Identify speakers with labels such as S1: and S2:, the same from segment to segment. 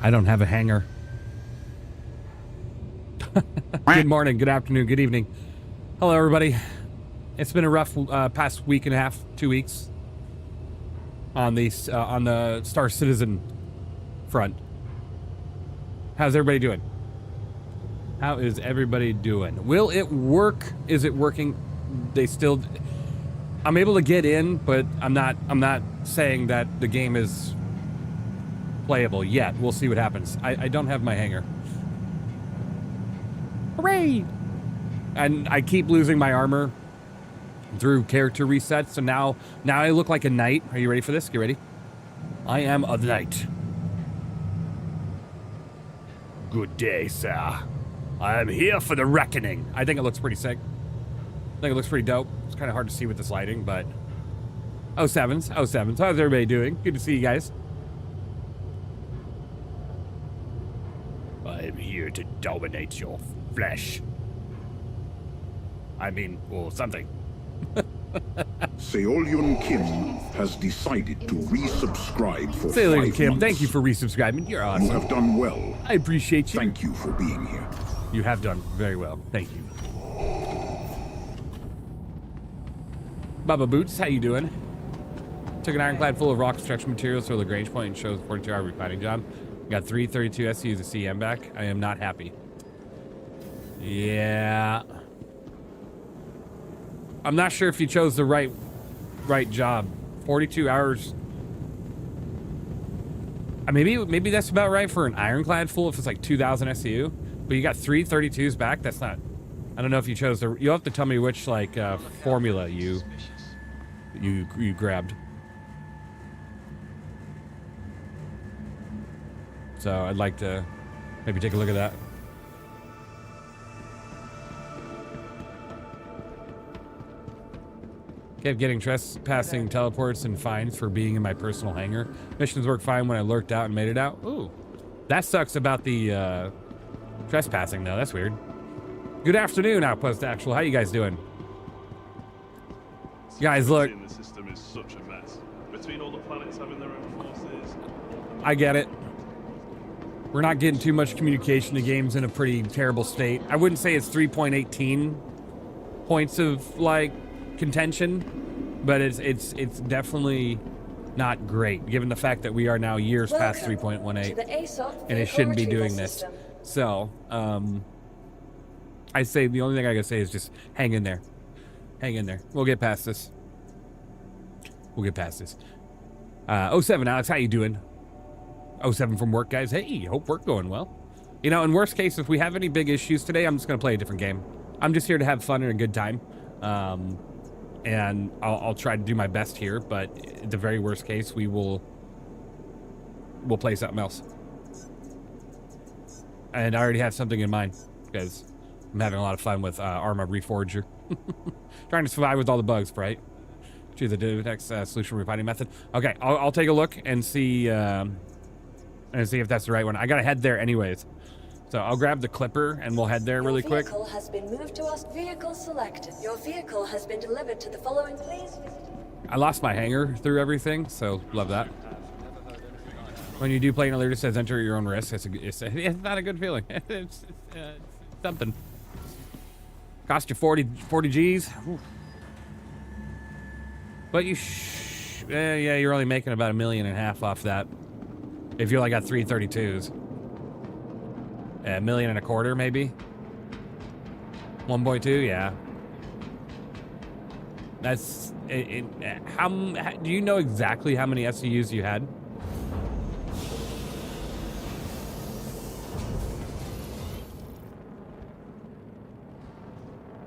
S1: I don't have a hanger. Good morning, good afternoon, good evening. Hello, everybody. It's been a rough past week and a half, 2 weeks on the Star Citizen front. How's everybody doing? How is everybody doing? Will it work? Is it working? They still... I'm able to get in, but I'm not saying that the game is playable yet. We'll see what happens. I don't have my hanger. Hooray! And I keep losing my armor through character resets, so now I look like a knight. Are you ready for this? Get ready. I am a knight. Good day, sir. I am here for the reckoning. I think it looks pretty sick. I think it looks pretty dope. It's kind of hard to see with this lighting, but... 07s. How's everybody doing? Good to see you guys. I am here to dominate your flesh. I mean, well, something.
S2: Seolyun Kim has decided to resubscribe for
S1: Seolyun
S2: 5
S1: Kim,
S2: months.
S1: thank you for resubscribing. You're awesome.
S2: You have done well.
S1: I appreciate you.
S2: Thank you for being here.
S1: You have done very well. Thank you. Bubba Boots, how you doing? Took an ironclad full of rock construction materials to a Lagrange point and shows 42-hour refining job. Got 332 SCUs of CM back. I am not happy. Yeah. I'm not sure if you chose the right job. 42 hours. Maybe that's about right for an ironclad full if it's like 2,000 SCU. But you got 332s back. That's not. I don't know if you chose the. You'll have to tell me which like formula you grabbed. So I'd like to maybe take a look at that. Kept getting trespassing teleports and fines for being in my personal hangar. Missions worked fine when I lurked out and made it out. Ooh, that sucks about the trespassing though. That's weird. Good afternoon, Outpost Actual. How you guys doing? You guys look.
S3: The system is such a mess. Between all the planets having their own forces.
S1: I get it. We're not getting too much communication. The game's in a pretty terrible state. I wouldn't say it's 3.18 points of like contention, but it's definitely not great given the fact that we are now years past 3.18 and it shouldn't be doing this. So, I say the only thing I gotta say is just hang in there. Hang in there. We'll get past this. 07 Alex, how you doing? 07 from work, guys. Hey, hope work going well. You know, in worst case, if we have any big issues today, I'm just gonna play a different game. I'm just here to have fun and a good time. And I'll try to do my best here, but at the very worst case, we'll play something else. And I already have something in mind because I'm having a lot of fun with ARMA Reforger. Trying to survive with all the bugs, right? Choose the next solution refining method. Okay, I'll take a look and see if that's the right one. I gotta head there anyways. So I'll grab the clipper and we'll head there really quick.
S4: Your vehicle has been moved to us. Vehicle selected. Your vehicle has been delivered to the following place.
S1: I lost my hanger through everything, so love that. When you do play an alert, it says enter at your own risk. It's not a good feeling. it's something. Cost you 40 G's. Ooh. But yeah, you're only making about $1.5 million off that. If you only got 332s. $1.25 million, maybe. 1.2, yeah. That's how do you know exactly how many SCUs you had?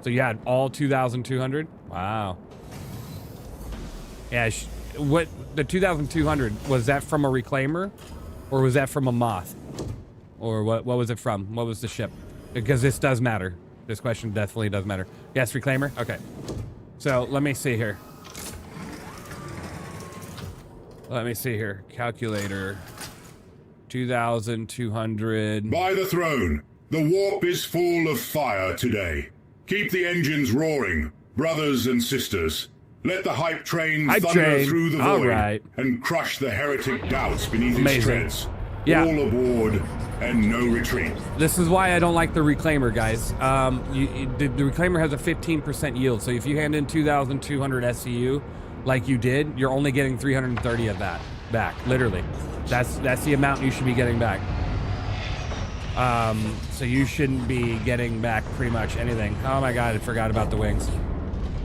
S1: So you had all 2,200? Wow. Yeah, what the 2,200, was that from a reclaimer or was that from a moth? Or what was it from? What was the ship? Because this does matter. This question definitely does matter. Yes, reclaimer? Okay. So let me see here. Calculator. 2,200.
S2: By the throne, the warp is full of fire today. Keep the engines roaring, brothers and sisters. Let the hype train thunder through the void and crush the heretic doubts beneath its treads.
S1: Yeah.
S2: All aboard and no retreat.
S1: This is why I don't like the Reclaimer, guys. The Reclaimer has a 15% yield, so if you hand in 2,200 SCU, like you did, you're only getting 330 of that back. Literally, that's the amount you should be getting back. So you shouldn't be getting back pretty much anything. Oh my God, I forgot about the wings.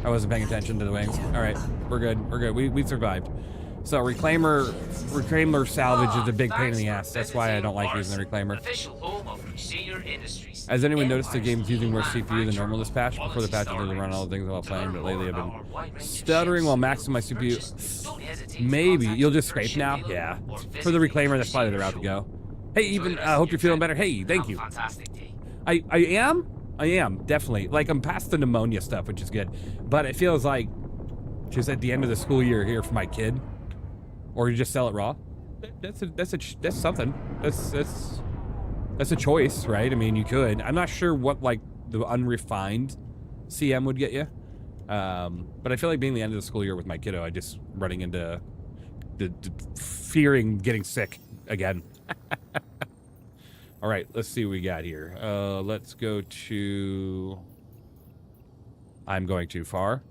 S1: I wasn't paying attention to the wings. All right, we're good. We're good. We survived. So Reclaimer salvage is a big pain in the ass. That's why I don't like using the Reclaimer. Has anyone noticed the game's using more CPU than normal this patch? Before the patch, it doesn't run all the things while playing, but lately I've been stuttering while maxing my CPU. Maybe. You'll just scrape now? Yeah. For the Reclaimer, that's probably the route to go. Hey, hope you're feeling better. Hey, thank you. I am, definitely. Like, I'm past the pneumonia stuff, which is good. But it feels like just at the end of the school year here for my kid. Or you just sell it raw. That's something. That's a choice, right? I mean, you could. I'm not sure what like the unrefined CM would get you, but I feel like being the end of the school year with my kiddo, I just running into the fearing getting sick again. All right, let's see what we got here. Let's go to. I'm going too far.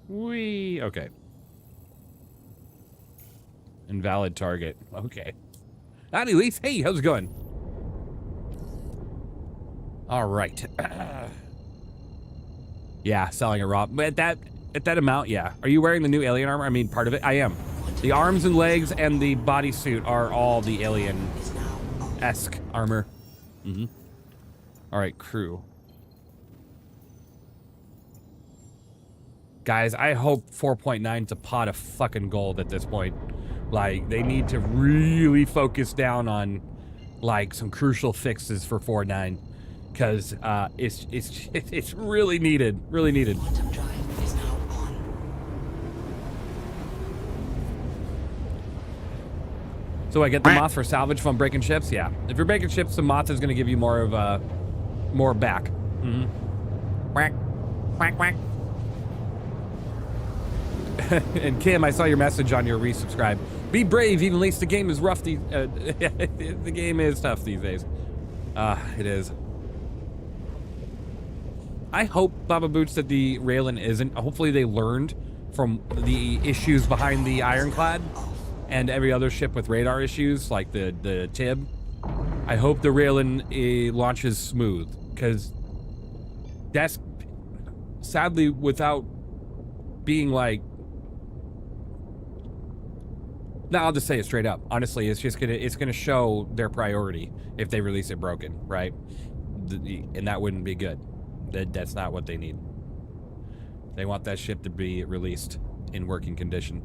S1: Okay. Invalid target. Okay. Howdy, Elise. Hey, how's it going? All right. Yeah, selling it raw. But at that amount, yeah. Are you wearing the new alien armor? I mean, part of it. I am. The arms and legs and the bodysuit are all the alien-esque armor. Mm-hmm. All right, crew. Guys, I hope 4.9's a pot of fucking gold at this point. Like, they need to really focus down on, like, some crucial fixes for 4.9. Because it's really needed. Really needed. So I get the moth for salvage from breaking ships? Yeah. If you're breaking ships, the moth is going to give you more of, more back. Mm-hmm. Quack. Quack, quack. And Kim, I saw your message on your resubscribe. Be brave, even at least the game is rough. The game is tough these days. It is. I hope, Baba Boots, that the Raylan isn't. Hopefully they learned from the issues behind the Ironclad and every other ship with radar issues, like the Tib. I hope the Raylan launches smooth, because that's sadly without being like. No, I'll just say it straight up. Honestly, it's gonna show their priority if they release it broken, right? And that wouldn't be good. That's not what they need. They want that ship to be released in working condition.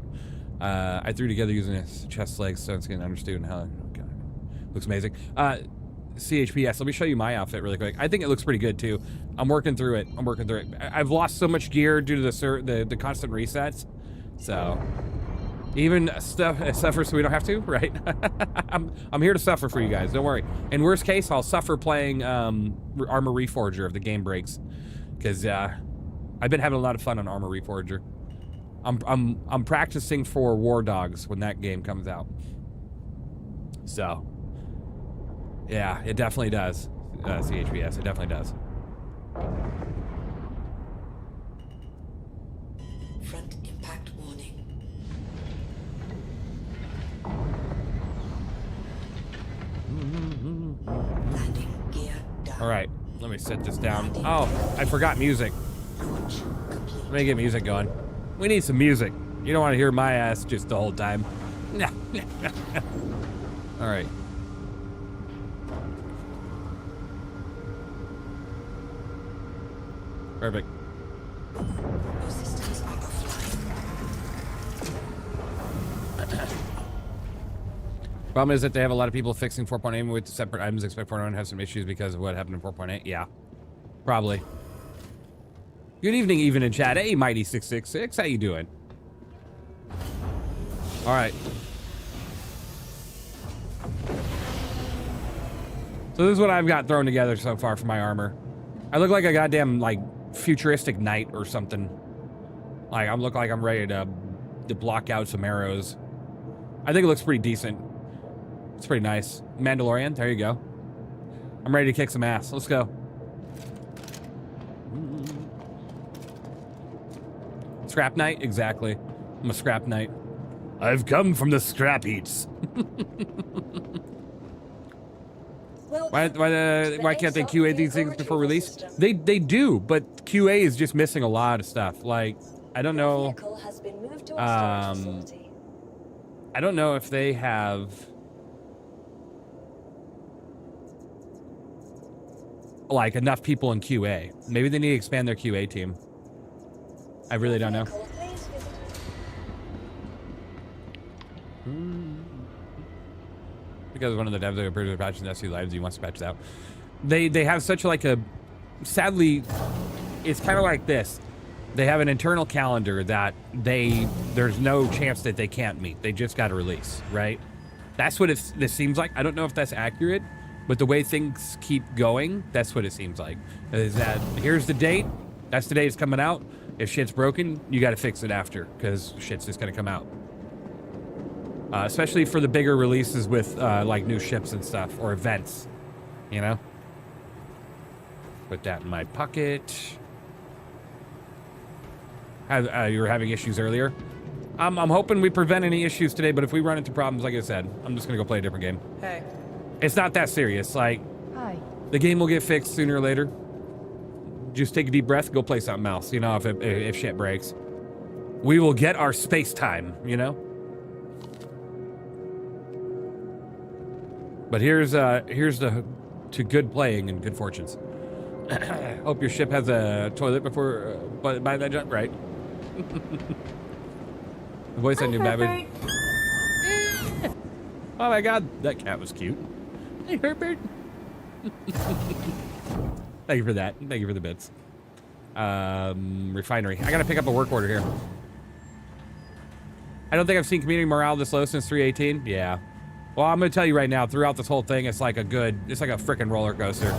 S1: I threw together using a chest leg, so it's gonna understand how. Okay. Looks amazing. CHPS. Let me show you my outfit really quick. I think it looks pretty good too. I'm working through it. I've lost so much gear due to the constant resets, so. Even suffer so we don't have to, right? I'm here to suffer for you guys. Don't worry. In worst case, I'll suffer playing ARMA Reforger if the game breaks, because I've been having a lot of fun on ARMA Reforger. I'm practicing for War Dogs when that game comes out. So, yeah, it definitely does. CHBS, it definitely does.
S5: Front impact warning. Landing gear down.
S1: All right, let me set this down. Oh, I forgot music. Let me get music going. We need some music. You don't want to hear my ass just the whole time. All right. Perfect.
S5: Your systems are offline.
S1: Problem is that they have a lot of people fixing 4.8 with separate items. Expect 4.9 have some issues because of what happened in 4.8. Yeah, probably. Good evening, even in chat. Hey, Mighty666, how you doing? All right. So this is what I've got thrown together so far for my armor. I look like a goddamn, like, futuristic knight or something. Like, I look like I'm ready to block out some arrows. I think it looks pretty decent. It's pretty nice. Mandalorian, there you go. I'm ready to kick some ass. Let's go. Scrap night? Exactly. I'm a scrap knight. I've come from the scrap heaps. Why can't they QA these things before release? They do, but QA is just missing a lot of stuff. Like, I don't know. I don't know if they have like enough people in QA. Maybe they need to expand their QA team. I really don't know. Because one of the devs that appears to patch in SU Lives, he wants to patch it out. They have such like a, sadly, it's kind of like this. They have an internal calendar that there's no chance that they can't meet. They just got to release, right? That's what this seems like. I don't know if that's accurate, but the way things keep going, that's what it seems like. Is that here's the date, that's the date it's coming out. If shit's broken, you got to fix it after, because shit's just going to come out. Especially for the bigger releases with like new ships and stuff, or events, you know? Put that in my pocket. You were having issues earlier. I'm hoping we prevent any issues today, but if we run into problems, like I said, I'm just going to go play a different game.
S6: Hey.
S1: It's not that serious. Like,
S6: Hi.
S1: The game will get fixed sooner or later. Just take a deep breath, go play something else, you know, if shit breaks. We will get our space time, you know? But here's to good playing and good fortunes. Hope your ship has a toilet before by that jump, right? The voice I knew Babbitt. Oh my god, that cat was cute. Hey, Herbert. Thank you for that. Thank you for the bits. Refinery. I gotta pick up a work order here. I don't think I've seen community morale this low since 3.18. Yeah. Well, I'm gonna tell you right now, throughout this whole thing, it's like a freaking roller coaster.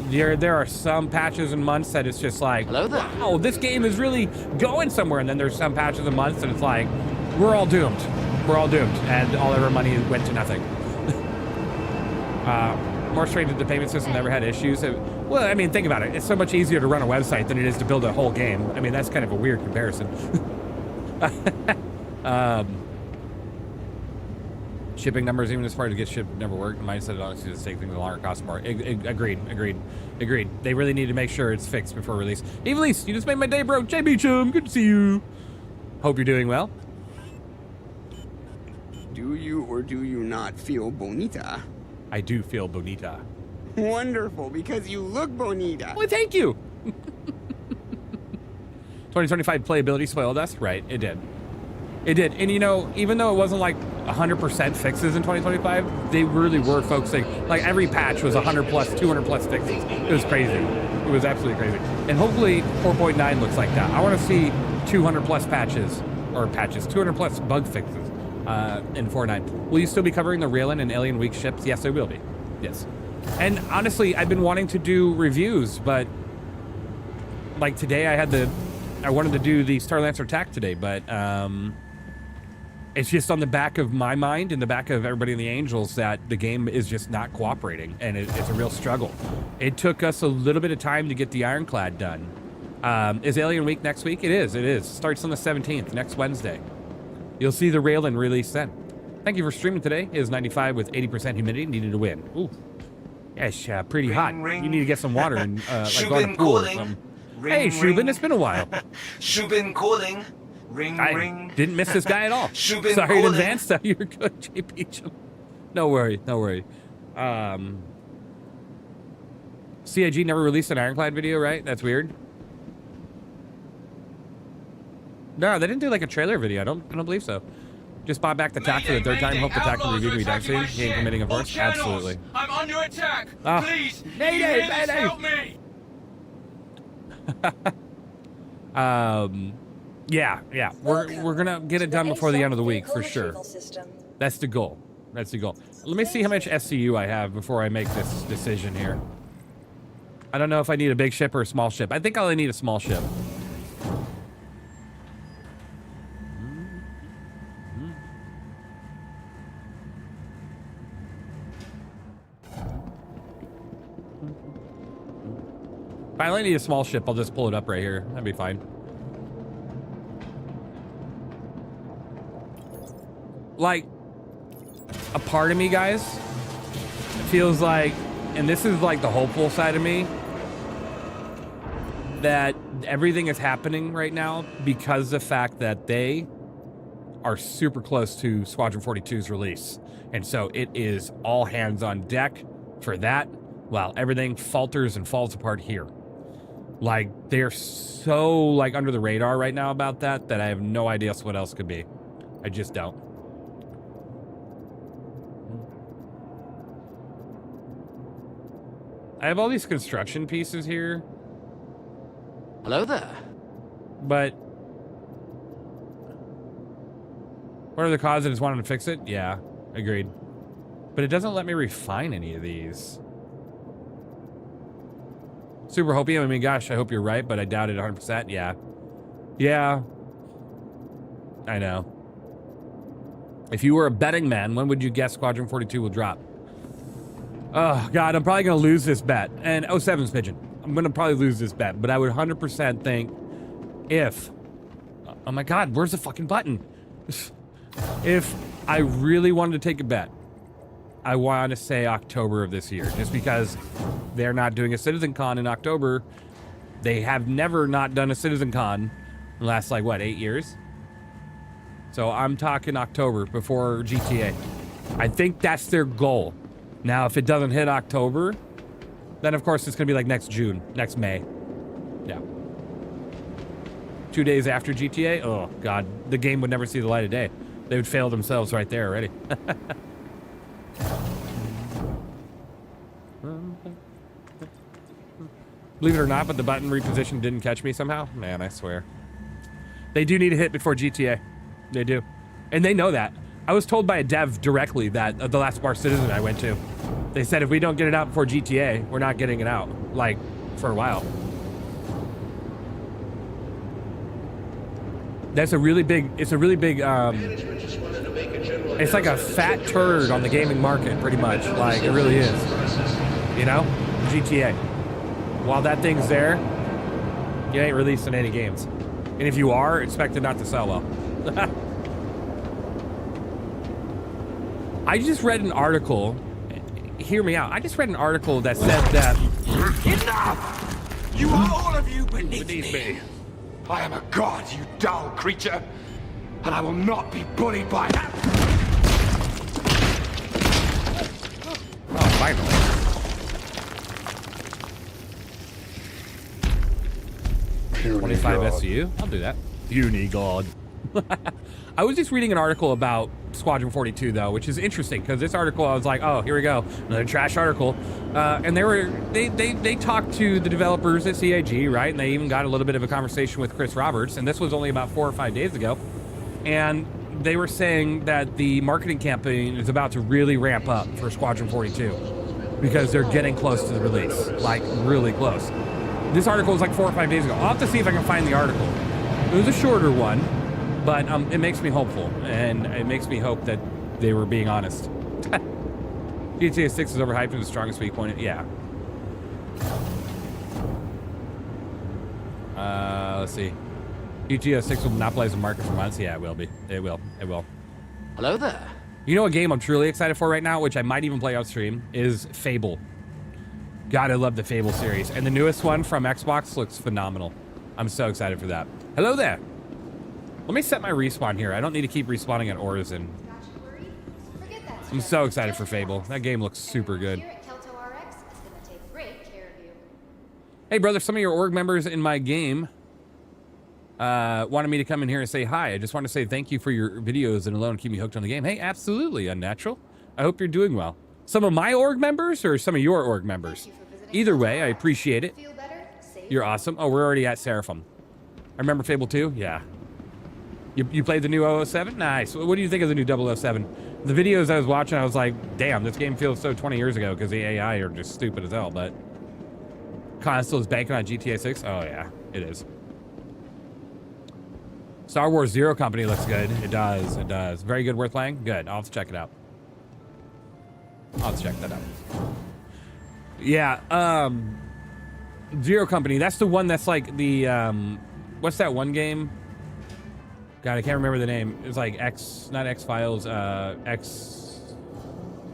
S1: There are some patches and months that it's just like, hello there. Wow, this game is really going somewhere. And then there's some patches and months and it's like, we're all doomed. We're all doomed. And all of our money went to nothing. More straight that the payment system never had issues. Well, I mean, think about it. It's so much easier to run a website than it is to build a whole game. I mean, that's kind of a weird comparison. Shipping numbers, even as far as to get shipped, never worked. Mine said it honestly to take things a longer, cost more. Agreed. They really need to make sure it's fixed before release. Evenlease, you just made my day, bro. JB Chum, good to see you. Hope you're doing well.
S7: Do you or do you not feel bonita?
S1: I do feel bonita.
S7: Wonderful, because you look bonita.
S1: Well, thank you. 2025 playability spoiled us, right? It did. It did. And you know, even though it wasn't like 100% fixes in 2025, they really were focusing. Like every patch was 100 plus, 200 plus fixes. It was crazy. It was absolutely crazy. And hopefully 4.9 looks like that. I want to see 200 plus patches, 200 plus bug fixes in 4.9. Will you still be covering the Ryujin and Alien Week ships? Yes, I will be. Yes. And honestly, I've been wanting to do reviews, but like today I wanted to do the Starlancer attack today, but it's just on the back of my mind and the back of everybody in the Angels that the game is just not cooperating, and it's a real struggle. It took us a little bit of time to get the Ironclad done. Is Alien Week next week? It is. Starts on the 17th, next Wednesday. You'll see the Ryujin release then. Thank you for streaming today. It is 95 with 80% humidity, needed to win. Ooh. Yes, pretty hot.
S8: Ring.
S1: You need to get some water and like go to the pool or something. Hey, Shubin, it's been a while.
S8: Shubin calling. Ring, ring.
S1: Didn't miss this guy at all.
S8: Shubin
S1: Sorry
S8: calling.
S1: in advance. No, you're good, JP. No worry. CIG never released an Ironclad video, right? That's weird. No, they didn't do like a trailer video. I don't believe so. Just bought back the TAC for the third time. Hope the TAC can review me done soon. He ain't committing, of course. Absolutely.
S8: I'm under attack.
S1: Oh.
S8: Please,
S1: Mayday,
S8: help me.
S1: Yeah. We're gonna get it done before the end of the week for sure. That's the goal. Let me see how much SCU I have before I make this decision here. I don't know if I need a big ship or a small ship. I think I only need a small ship. If I only need a small ship, I'll just pull it up right here. That'd be fine. Like, a part of me, guys, feels like, and this is like the hopeful side of me, that everything is happening right now because of the fact that they are super close to Squadron 42's release. And so it is all hands on deck for that, while everything falters and falls apart here. Like, they're so, like, under the radar right now about that I have no idea what else could be. I just don't. I have all these construction pieces here.
S6: Hello there.
S1: But what are the causes? I just wanted to fix it? Yeah, agreed. But it doesn't let me refine any of these. Super hopium, I mean, gosh, I hope you're right, but I doubt it 100%. Yeah. Yeah. I know. If you were a betting man, when would you guess Squadron 42 will drop? Oh, God, I'm probably going to lose this bet. And 07's pigeon. I'm going to probably lose this bet, but I would 100% think if... Oh, my God, where's the fucking button? If I really wanted to take a bet, I want to say October of this year, just because they're not doing a Citizen Con in October. They have never not done a Citizen Con in the last, like, what, 8 years? So I'm talking October before GTA. I think that's their goal. Now, if it doesn't hit October, then of course it's going to be like next June, next May. Yeah. 2 days after GTA? Oh, God. The game would never see the light of day. They would fail themselves right there already. Believe it or not, but the button reposition didn't catch me somehow. Man, I swear. They do need a hit before GTA. They do. And they know that. I was told by a dev directly that the last Bar Citizen I went to, they said if we don't get it out before GTA, we're not getting it out, like, for a while. That's a really big, it's a really big, it's like a fat turd on the gaming market, pretty much. Like, it really is. You know? GTA. While that thing's there, you ain't releasing any games. And if you are, expect it not to sell well. I just read an article, hear me out, I just read an article that said that...
S8: Enough! You are all of you beneath me. I am a god, you dull creature, and I will not be bullied by that.
S1: Oh, finally. Puny 25 God. SU? I'll do that. Puny God. I was just reading an article about Squadron 42 though, which is interesting because this article I was like, oh, here we go, another trash article. And they talked to the developers at CIG, right? And they even got a little bit of a conversation with Chris Roberts, and this was only about 4 or 5 days ago. And they were saying that the marketing campaign is about to really ramp up for Squadron 42 because they're getting close to the release, like really close. This article was like 4 or 5 days ago. I'll have to see if I can find the article. It was a shorter one. But it makes me hopeful, and it makes me hope that they were being honest. GTA 6 is overhyped and the strongest weak point. Yeah. Let's see. GTA 6 will monopolize the market for months. Yeah, it will be. It will. It will.
S6: Hello there.
S1: You know a game I'm truly excited for right now, which I might even play off stream, is Fable. God, I love the Fable series. And the newest one from Xbox looks phenomenal. I'm so excited for that. Hello there. Let me set my respawn here. I don't need to keep respawning at Orison. I'm so excited for Fable. That game looks super good. Hey, brother, some of your org members in my game wanted me to come in here and say hi. I just want to say thank you for your videos and alone keep me hooked on the game. Hey, absolutely, Unnatural. I hope you're doing well. Some of my org members or some of your org members? Either way, I appreciate it. You're awesome. Oh, we're already at Seraphim. I remember Fable 2? Yeah. You played the new 007? Nice. What do you think of the new 007? The videos I was watching, I was like, damn, this game feels so 20 years ago because the AI are just stupid as hell, but console is banking on GTA 6? Oh, yeah, it is. Star Wars Zero Company looks good. It does, it does. Very good, worth playing? Good, I'll have to check it out. I'll have to check that out. Yeah, Zero Company. That's the one that's like the what's that one game? God, I can't remember the name. It's like not X-Files,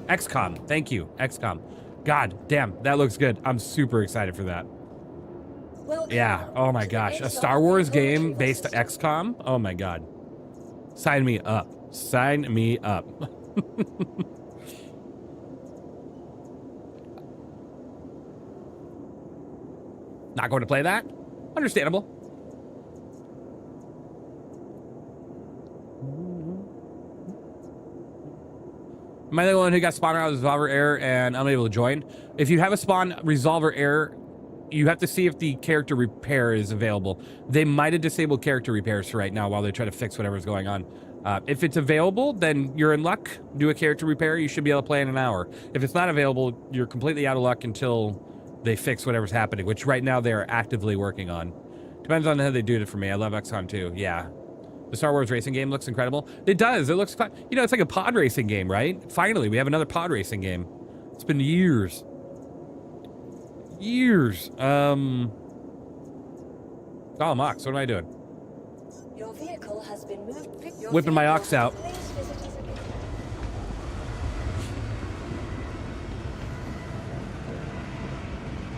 S1: XCOM. Thank you, XCOM. God damn, that looks good. I'm super excited for that. Yeah, oh my gosh. A Star Wars game based on XCOM? Oh my god. Sign me up. Sign me up. Not going to play that? Understandable. Am I the one who got spawned out of Resolver error and unable to join? If you have a spawn Resolver error, you have to see if the character repair is available. They might have disabled character repairs for right now while they try to fix whatever's going on. If it's available, then you're in luck. Do a character repair. You should be able to play in an hour. If it's not available, you're completely out of luck until they fix whatever's happening, which right now they are actively working on. Depends on how they do it for me. I love XCOM too. Yeah. The Star Wars racing game looks incredible. It does. It looks fun. You know, it's like a pod racing game, right? Finally, we have another pod racing game. It's been years. Years. Oh, Mox, what am I doing?
S4: Your vehicle has been moved.
S1: Whipping my ox out.
S4: Please visit us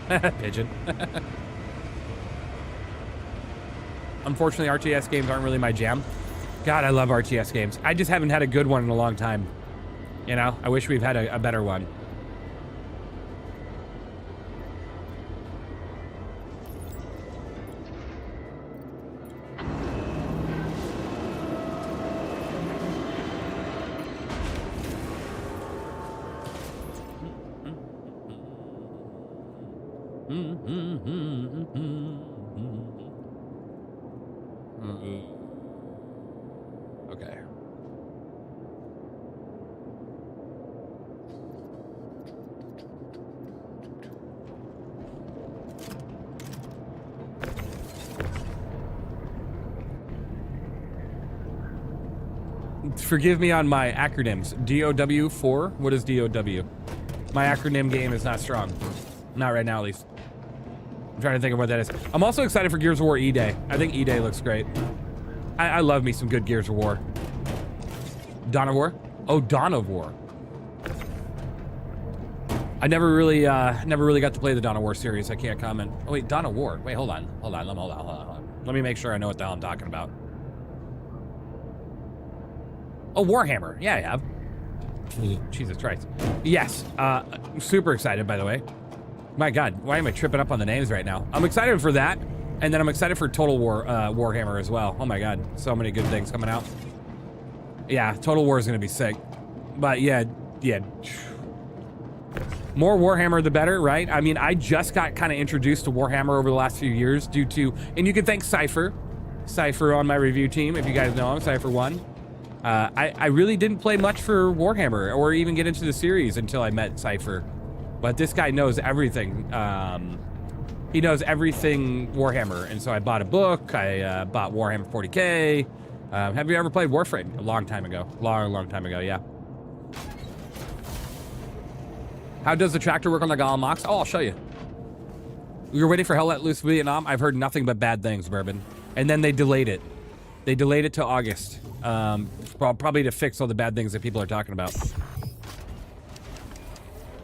S4: again.
S1: Pigeon. Unfortunately, RTS games aren't really my jam. God, I love RTS games. I just haven't had a good one in a long time. You know, I wish we've had a better one. Okay. Forgive me on my acronyms. DOW4? What is DOW? My acronym game is not strong. Not right now, at least. I'm trying to think of what that is. I'm also excited for Gears of War E-Day. I think E-Day looks great. I love me some good Gears of War. Dawn of War? Oh, Dawn of War. I never really got to play the Dawn of War series. I can't comment. Oh wait, Dawn of War. Wait, hold on. Let me make sure I know what the hell I'm talking about. Oh, Warhammer. Yeah, I have. Jesus Christ. Yes. I'm super excited, by the way. My God, why am I tripping up on the names right now? I'm excited for that, and then I'm excited for Total War, Warhammer as well. Oh my God, so many good things coming out. Yeah, Total War is gonna be sick. But yeah. More Warhammer, the better, right? I mean, I just got kind of introduced to Warhammer over the last few years due to, and you can thank Cypher on my review team, if you guys know him, Cypher1. I really didn't play much for Warhammer or even get into the series until I met Cypher. But this guy knows everything. He knows everything Warhammer. And so I bought a book. I bought Warhammer 40K. Have you ever played Warframe? A long time ago. Long time ago, yeah. How does the tractor work on the Golem Mox? Oh, I'll show you. We were waiting for Hell Let Loose Vietnam. I've heard nothing but bad things, Bourbon. And then they delayed it. They delayed it to August. Probably to fix all the bad things that people are talking about.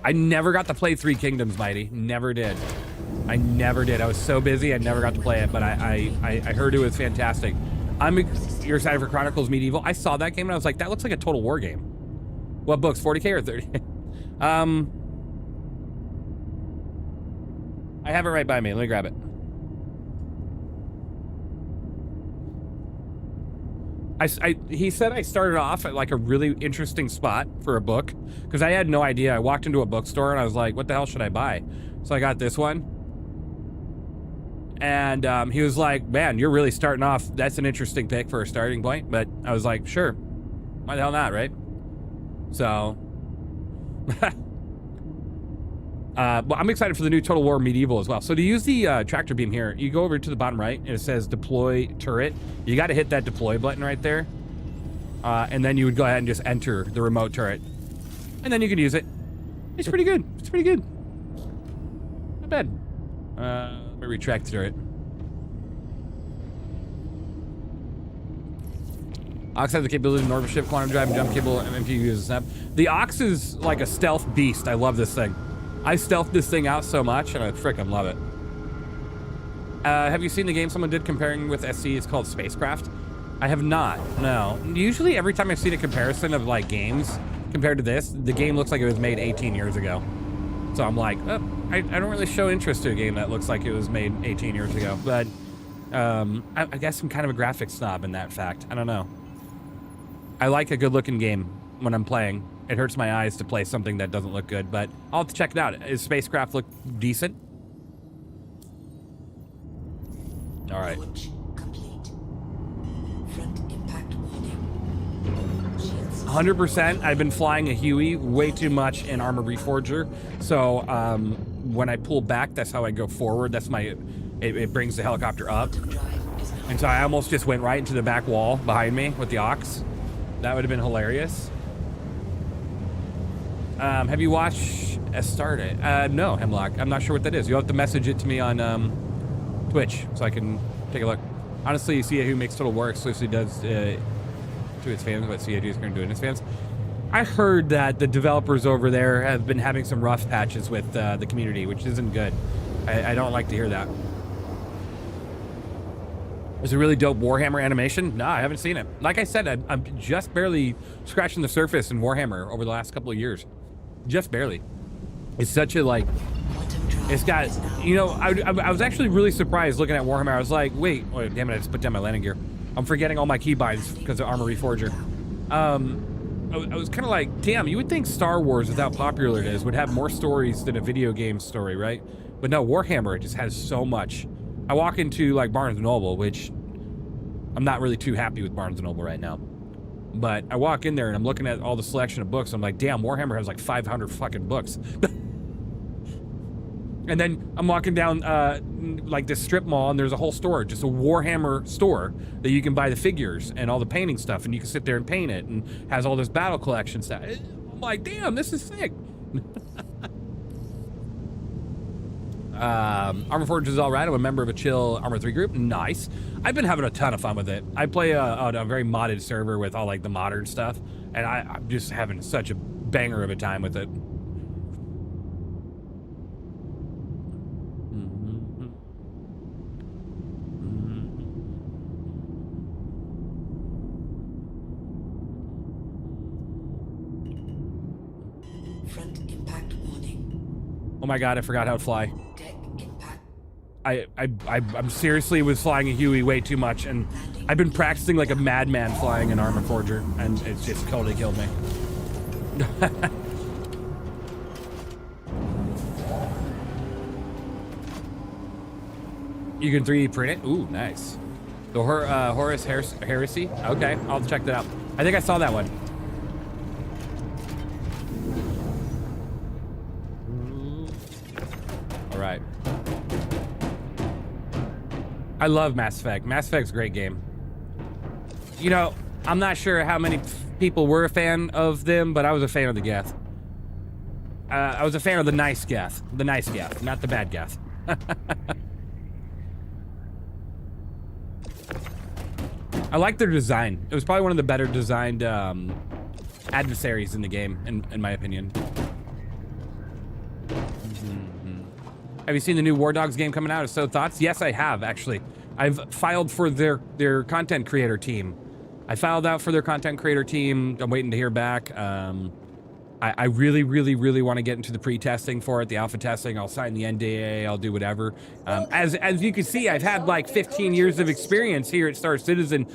S1: I never got to play Three Kingdoms, Mighty. Never did. I never did. I was so busy, I never got to play it, but I heard it was fantastic. You're excited for Chronicles Medieval? I saw that game and I was like, that looks like a Total War game. What books, 40K or 30? I have it right by me. Let me grab it. He said I started off at like a really interesting spot for a book because I had no idea. I walked into a bookstore and I was like, what the hell should I buy? So I got this one. And he was like, man, you're really starting off. That's an interesting pick for a starting point. But I was like, sure. Why the hell not, right? So... well, I'm excited for the new Total War Medieval as well. So to use the tractor beam here, you go over to the bottom right and it says deploy turret. You got to hit that deploy button right there. And then you would go ahead and just enter the remote turret. And then you can use it. It's pretty good. It's pretty good. Not bad. Let me retract through it. Ox has the capability of normal shift, quantum drive, and jump cable, and MPU uses snap. The Ox is like a stealth beast. I love this thing. I stealthed this thing out so much, and I frickin' love it. Have you seen the game someone did comparing with SC? It's called Spacecraft. I have not, no. Usually every time I've seen a comparison of like games compared to this, the game looks like it was made 18 years ago. So I'm like, oh, I don't really show interest to a game that looks like it was made 18 years ago. But I guess I'm kind of a graphics snob in that fact. I don't know. I like a good looking game when I'm playing. It hurts my eyes to play something that doesn't look good, but I'll have to check it out. Does Spacecraft look decent? All right.
S5: Launch complete. Front impact warning. Shields
S1: 100%. I've been flying a Huey way too much in ARMA Reforger. So when I pull back, that's how I go forward. That's my, it brings the helicopter up.
S5: drive is now
S1: And so I almost just went right into the back wall behind me with the Ox. That would have been hilarious. Have you watched Astarte? No, Hemlock. I'm not sure what that is. You'll have to message it to me on Twitch so I can take a look. Honestly, Cia who makes Total War exclusively does to its fans what CIG is going to do in its fans. I heard that the developers over there have been having some rough patches with the community, which isn't good. I don't like to hear that. There's a really dope Warhammer animation. No, I haven't seen it. Like I said, I'm just barely scratching the surface in Warhammer over the last couple of years. Just barely. It's such a like,
S5: quantum drive
S1: it's got,
S5: is now
S1: you know, I was actually really surprised looking at Warhammer. I was like, wait, oh, damn it, I just put down my landing gear. I'm forgetting all my keybinds because of ARMA Reforger. I was kind of like, damn, you would think Star Wars, with how popular it is, would have more stories than a video game story, right? But no, Warhammer, it just has so much. I walk into like Barnes & Noble, which I'm not really too happy with Barnes & Noble right now. But I walk in there and I'm looking at all the selection of books. I'm like, damn, Warhammer has like 500 fucking books. And then I'm walking down like this strip mall and there's a whole store, just a Warhammer store that you can buy the figures and all the painting stuff and you can sit there and paint it and has all this battle collection stuff. I'm like, damn, this is sick. Armor Forge is all right. I'm a member of a chill Armor 3 group. Nice. I've been having a ton of fun with it. I play on a very modded server with all like the modern stuff, and I'm just having such a banger of a time with it.
S5: front impact warning.
S1: Oh my god, I forgot how to fly.
S5: Deck impact.
S1: I'm seriously was flying a Huey way too much, and I've been practicing like a madman flying an Armor Forger, and it's just totally killed me. You can 3D print it? Ooh, nice. The Horus Heresy? Okay, I'll check that out. I think I saw that one. All right. I love Mass Effect. Mass Effect's a great game. You know, I'm not sure how many people were a fan of them, but I was a fan of the Geth. I was a fan of the nice Geth. The nice Geth, not the bad Geth. I like their design. It was probably one of the better designed adversaries in the game, in my opinion. Have you seen the new War Dogs game coming out? So thoughts? Yes, I have, actually. I've filed for their content creator team. I filed out for their content creator team. I'm waiting to hear back. I really, really, really want to get into the pre-testing for it, the alpha testing. I'll sign the NDA. I'll do whatever. As you can see, I've had like 15 years of experience here at Star Citizen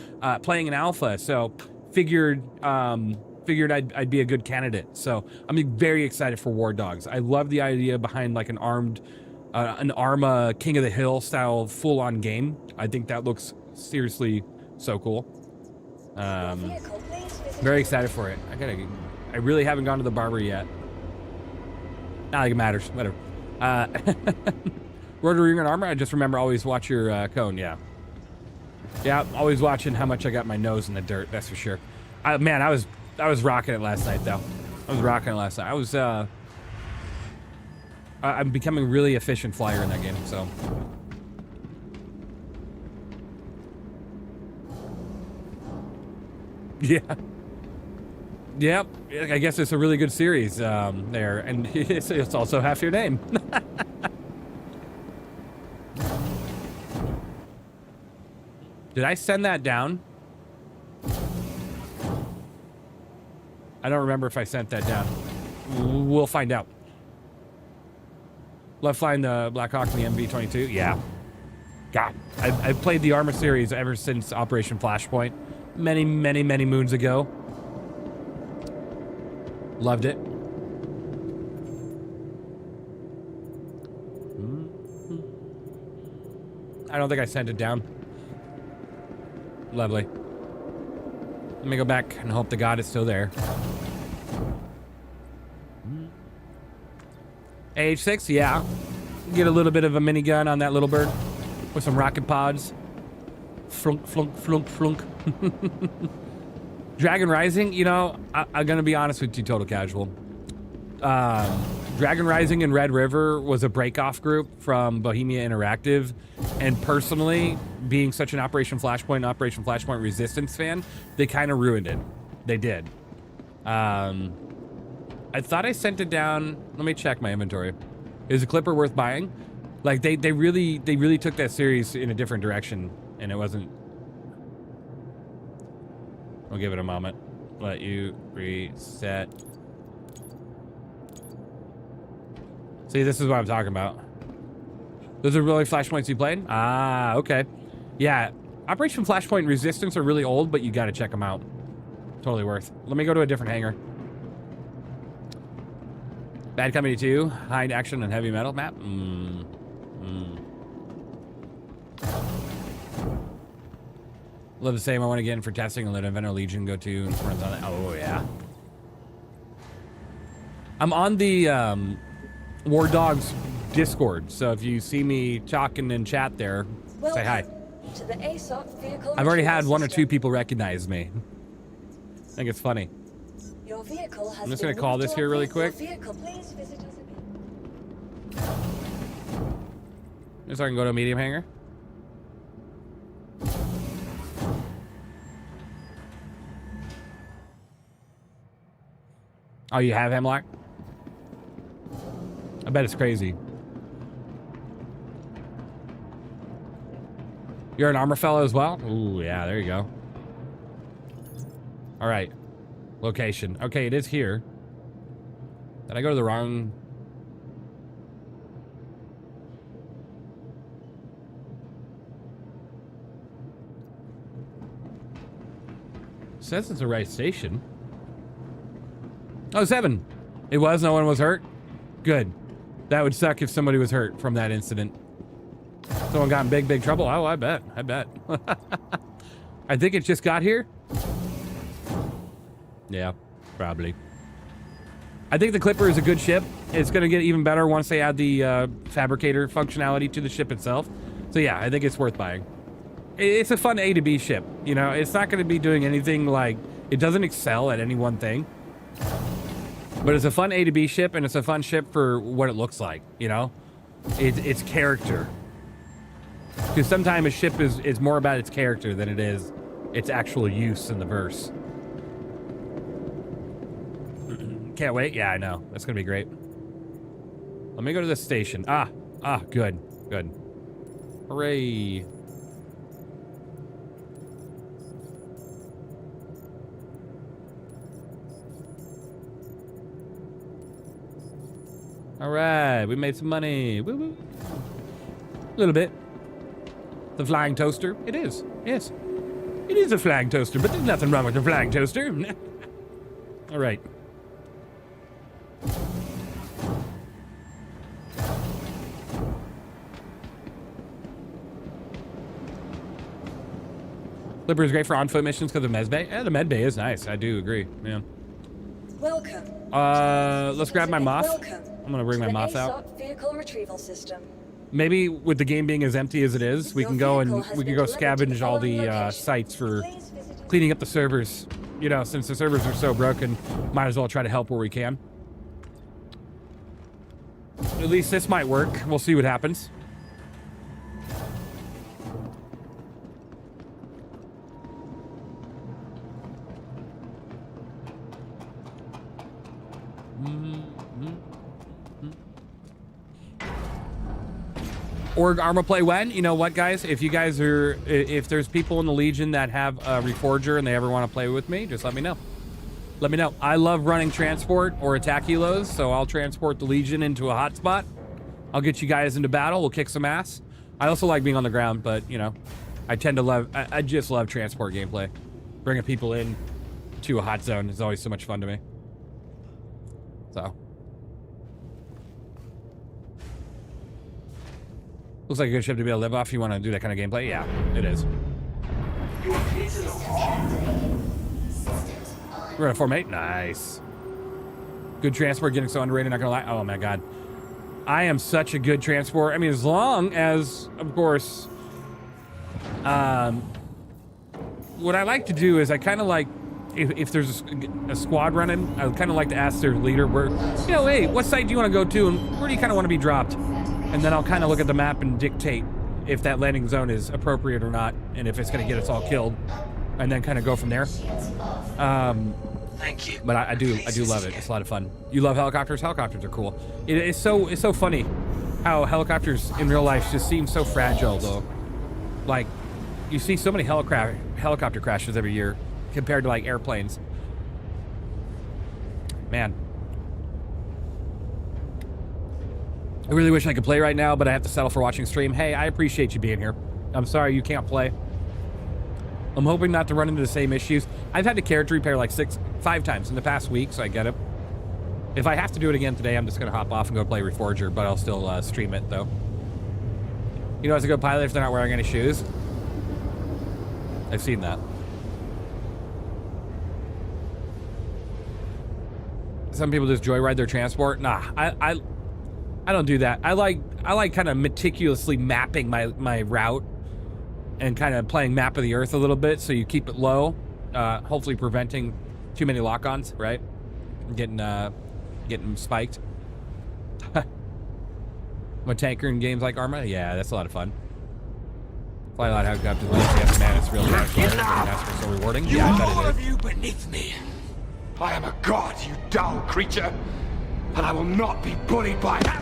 S1: playing an alpha. So figured I'd be a good candidate. So I'm very excited for War Dogs. I love the idea behind like an ARMA King of the Hill style full-on game. I think that looks seriously so cool. Very excited for it. I really haven't gone to the barber yet. Not like it matters. Whatever. Rotary Ring and Armor. I just remember always watch your cone. Yeah. Yeah. Always watching how much I got my nose in the dirt. That's for sure. Man, I was rocking it last night though. I was rocking it last night. I'm becoming really efficient flyer in that game. So Yeah. Yep. I guess it's a really good series there, and it's also half your name. Did I send that down? I don't remember if I sent that down. We'll find out. Left flying the Black Hawk and the MV-22? Yeah. God, I've played the ARMA series ever since Operation Flashpoint. Many, many, many moons ago. Loved it. I don't think I sent it down. Lovely. Let me go back and hope to God it's still there. AH6, yeah. Get a little bit of a minigun on that little bird with some rocket pods. Flunk, flunk, flunk, flunk. Dragon Rising, you know, I'm gonna be honest with you, total casual. Dragon Rising and Red River was a break-off group from Bohemia Interactive, and personally, being such an Operation Flashpoint Resistance fan, they kind of ruined it. They did. I thought I sent it down. Let me check my inventory. Is a Clipper worth buying? Like they really took that series in a different direction, and it wasn't. I'll give it a moment. Let you reset. See, this is what I'm talking about. Those are really Flashpoints you played? Ah, okay. Yeah, Operation Flashpoint and Resistance are really old, but you gotta check them out. Totally worth. Let me go to a different hangar. Bad Company 2, high action and heavy metal map. Love the same. I want to get in for testing and let Evenleasesc go to and runs on it. Oh yeah. I'm on the War Dogs Discord, so if you see me talking in chat there, say hi.
S4: To the Asus vehicle
S1: I've already had
S4: retrieval
S1: one or two
S4: system.
S1: people recognize me. I think it's funny.
S4: Your vehicle has
S1: I'm just
S4: been
S1: gonna call
S4: moved
S1: this
S4: to
S1: here really
S4: unvehicle
S1: quick.
S4: Vehicle. Please visit us again.
S1: So I can go to a medium hangar. Oh, you have Hemlock? I bet it's crazy. You're an armor fellow as well? Ooh, yeah, there you go. All right. Location. Okay, it is here. Did I go to the wrong... Says it's the right station. Oh, 7. It was. No one was hurt. Good. That would suck if somebody was hurt from that incident. Someone got in big trouble. Oh, I bet. I bet. I think it just got here. Yeah, probably. I think the Clipper is a good ship. It's going to get even better once they add the fabricator functionality to the ship itself. So yeah, I think it's worth buying. It's a fun A to B ship. You know, it's not going to be doing anything like... It doesn't excel at any one thing. But it's a fun A to B ship, and it's a fun ship for what it looks like, you know? It's character. Because sometimes a ship is more about its character than it is its actual use in the verse. Can't wait. Yeah, I know. That's going to be great. Let me go to the station. Ah, good. Good. Hooray. All right, we made some money. Woo woo. A little bit. The flying toaster. It is. Yes. It is a flying toaster, but there's nothing wrong with the flying toaster. All right. Clipper is great for on-foot missions because of medbay. Yeah, the medbay is nice. I do agree. Yeah.
S4: Welcome.
S1: Let's grab my moth.
S4: Welcome
S1: I'm gonna bring
S4: to
S1: my
S4: the
S1: moth out.
S4: Asus vehicle retrieval system.
S1: Maybe with the game being as empty as it is, we can go and we can go scavenge all the sites for cleaning up the servers. You know, since the servers are so broken, might as well try to help where we can. At least this might work. We'll see what happens. Org Arma play when? You know what, guys? If you guys are, if there's people in the Legion that have a Reforger and they ever want to play with me, just let me know. Let me know. I love running transport or attack helos, so I'll transport the Legion into a hotspot. I'll get you guys into battle. We'll kick some ass. I also like being on the ground, but, you know, I tend to love, I just love transport gameplay. Bringing people in to a hot zone is always so much fun to me. So. Looks like a good ship to be able to live off. You want to do that kind of gameplay? Yeah, it is. We're at a 4-8. Nice. Good transport, getting so underrated, not gonna lie. Oh my god. I am such a good transport. I mean, as long as, of course, what I like to do is I kind of like, if there's a squad running, I kind of like to ask their leader where, you know, hey, what site do you want to go to and where do you kind of want to be dropped? And then I'll kind of look at the map and dictate if that landing zone is appropriate or not, and if it's going to get us all killed, and then kind of go from there.
S6: Thank you.
S1: But I do love it. It's a lot of fun. You love helicopters? Helicopters are cool. It's so funny how helicopters in real life just seem so fragile, though. Like, you see so many helicopter crashes every year compared to like airplanes. Man. I really wish I could play right now, but I have to settle for watching stream. Hey, I appreciate you being here. I'm sorry you can't play. I'm hoping not to run into the same issues. I've had the character repair like 5 times in the past week, so I get it. If I have to do it again today, I'm just going to hop off and go play Reforger, but I'll still stream it, though. You know, it's a good pilot if they're not wearing any shoes. I've seen that. Some people just joyride their transport. Nah, I don't do that. I like kind of meticulously mapping my route and kind of playing map of the earth a little bit, so you keep it low, hopefully preventing too many lock-ons, right? Getting spiked. I'm a tanker in games like ARMA. Yeah, that's a lot of fun. Fly a lot of helicopters. Yes, man, it's real fun. So rewarding.
S8: You
S1: Yeah, I bet
S8: all
S1: it
S8: of
S1: is.
S8: you beneath me. I am a god, you dull creature, and I will not be bullied by that.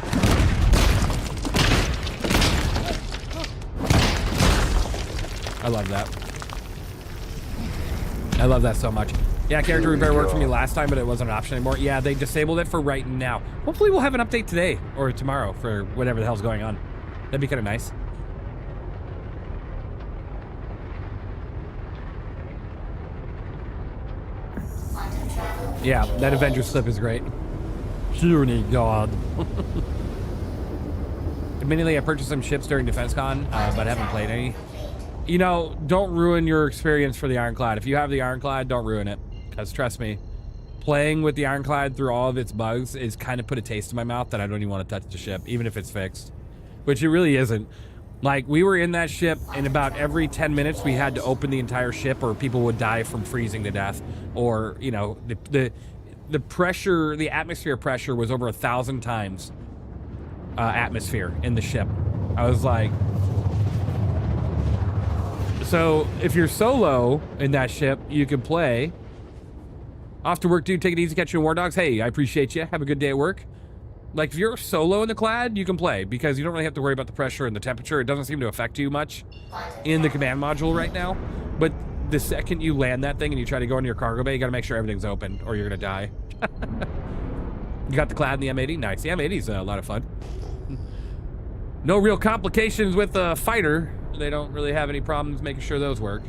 S1: I love that. I love that so much. Yeah, character repair worked for me last time, but it wasn't an option anymore. Yeah, they disabled it for right now. Hopefully we'll have an update today or tomorrow for whatever the hell's going on. That'd be kind of nice. Yeah, that Avengers clip is great. Puny God. Admittedly, I purchased some ships during DefenseCon, but I haven't played any. You know, don't ruin your experience for the Ironclad. If you have the Ironclad, don't ruin it. Because trust me, playing with the Ironclad through all of its bugs is kind of put a taste in my mouth that I don't even want to touch the ship, even if it's fixed. Which it really isn't. Like, we were in that ship, and about every 10 minutes we had to open the entire ship, or people would die from freezing to death. Or, you know, the pressure, the atmosphere pressure was over 1,000 times atmosphere in the ship. I was like... So, if you're solo in that ship, you can play. Off to work, dude. Take it easy, catch you in War Dogs. Hey, I appreciate you. Have a good day at work. Like, if you're solo in the Clad, you can play, because you don't really have to worry about the pressure and the temperature. It doesn't seem to affect you much in the command module right now. But the second you land that thing and you try to go into your cargo bay, you got to make sure everything's open, or you're going to die. You got the Clad and the M80? Nice. The M80's a lot of fun. No real complications with the fighter. They don't really have any problems making sure those work.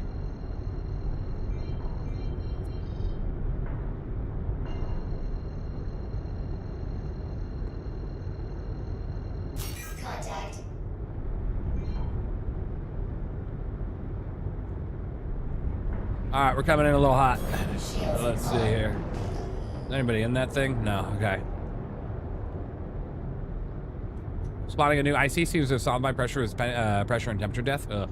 S9: Contact.
S1: All right, we're coming in a little hot. Let's see here. Is anybody in that thing? No. Okay. Spotting a new IC seems to solve my pressure with pressure and temperature death. Ugh.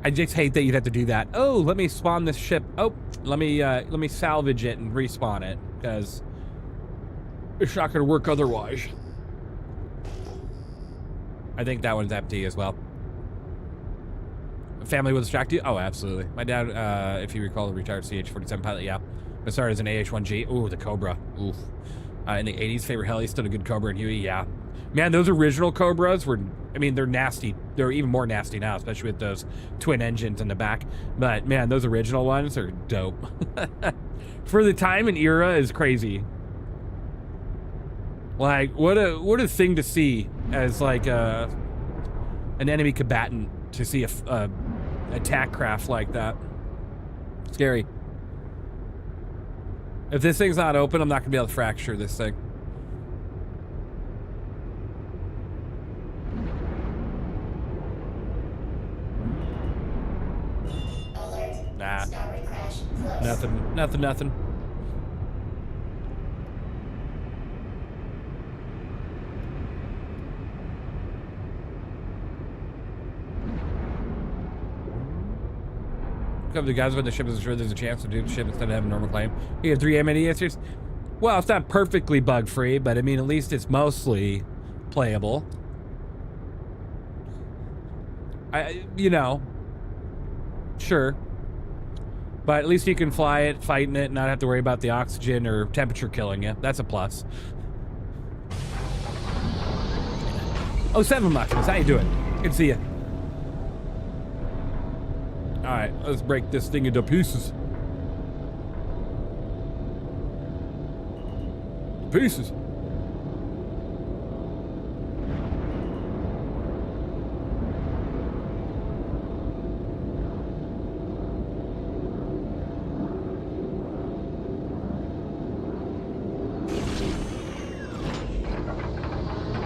S1: I just hate that you'd have to do that. Oh, let me spawn this ship. Oh, let me salvage it and respawn it, because it's not going to work otherwise. I think that one's empty as well. Family will distract you? Oh, absolutely. My dad, if you recall, the retired CH-47 pilot, yeah. I started as an AH-1G. Ooh, the Cobra. Oof. In the 80s, favorite heli, still a good Cobra and Huey, yeah. Man, those original Cobras were, I mean, they're nasty. They're even more nasty now, especially with those twin engines in the back. But man, those original ones are dope. For the time and era is crazy. Like, what a thing to see as like an enemy combatant, to see a attack craft like that. Scary. If this thing's not open, I'm not gonna be able to fracture this thing. Nah. Nothing. Come the guys when the ship is assured there's a chance to do the ship instead of having normal claim. You have 3 AMD answers. Well, it's not perfectly bug free, but I mean, at least it's mostly playable. You know, sure. But at least you can fly it, fighting it, and not have to worry about the oxygen or temperature killing you. That's a plus. Oh, 7 Maximus, how you doing? Good to see you. All right, let's break this thing into pieces. Pieces.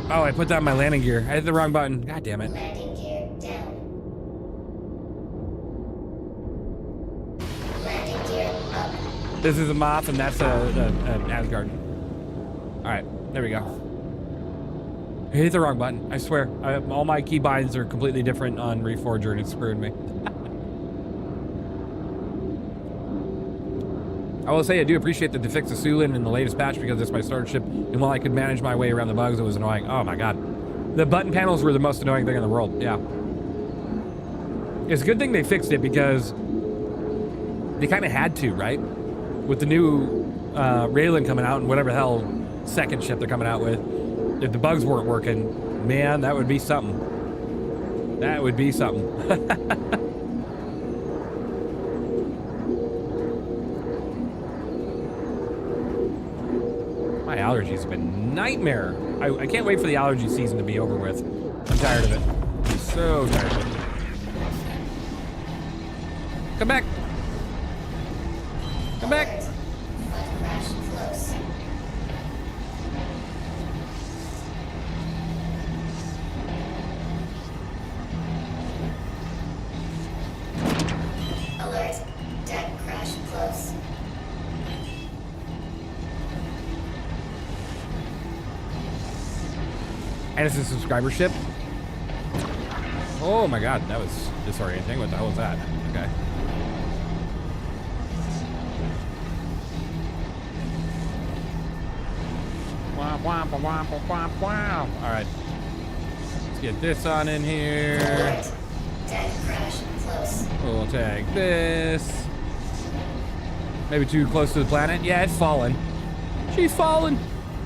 S1: Oh, I put down my landing gear. I hit the wrong button. God damn it.
S9: Landing gear down. Landing gear up.
S1: This is a Moth, and that's an Asgard. All right, there we go. I hit the wrong button. I swear. All my keybinds are completely different on Reforger, and it screwed me. I will say I do appreciate that they fixed the Sulin in the latest patch because it's my starter ship, and while I could manage my way around the bugs, it was annoying. Oh my god. The button panels were the most annoying thing in the world, yeah. It's a good thing they fixed it because they kind of had to, right? With the new Ryujin coming out and whatever the hell second ship they're coming out with, if the bugs weren't working, man, that would be something. That would be something. My allergies have been nightmare. I can't wait for the allergy season to be over with. I'm tired of it. I'm so tired of it. Come back. Come back.
S9: Crash close. Alert. Deck crash close.
S1: And it's a subscriber ship. Oh my god, that was disorienting. What the hell was that? Okay. Alright. Let's get this on in here.
S9: Alert. Deck crash close.
S1: We'll take this. Maybe too close to the planet. Yeah, it's falling. She's falling.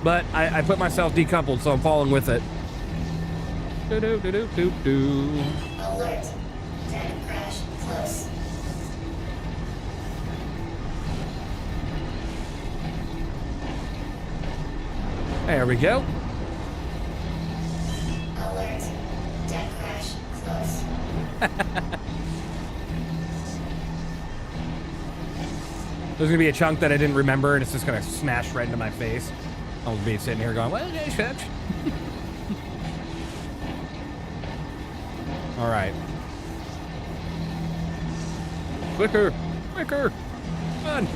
S1: But I put myself decoupled, so I'm falling with it. Do-do-do-do-do-do.
S9: Alert. Deck crash close.
S1: There we go.
S9: Alert. Deck crash close.
S1: There's gonna be a chunk that I didn't remember, and it's just gonna smash right into my face. I'll be sitting here going, well, okay, shit. All right. Quicker, quicker, run.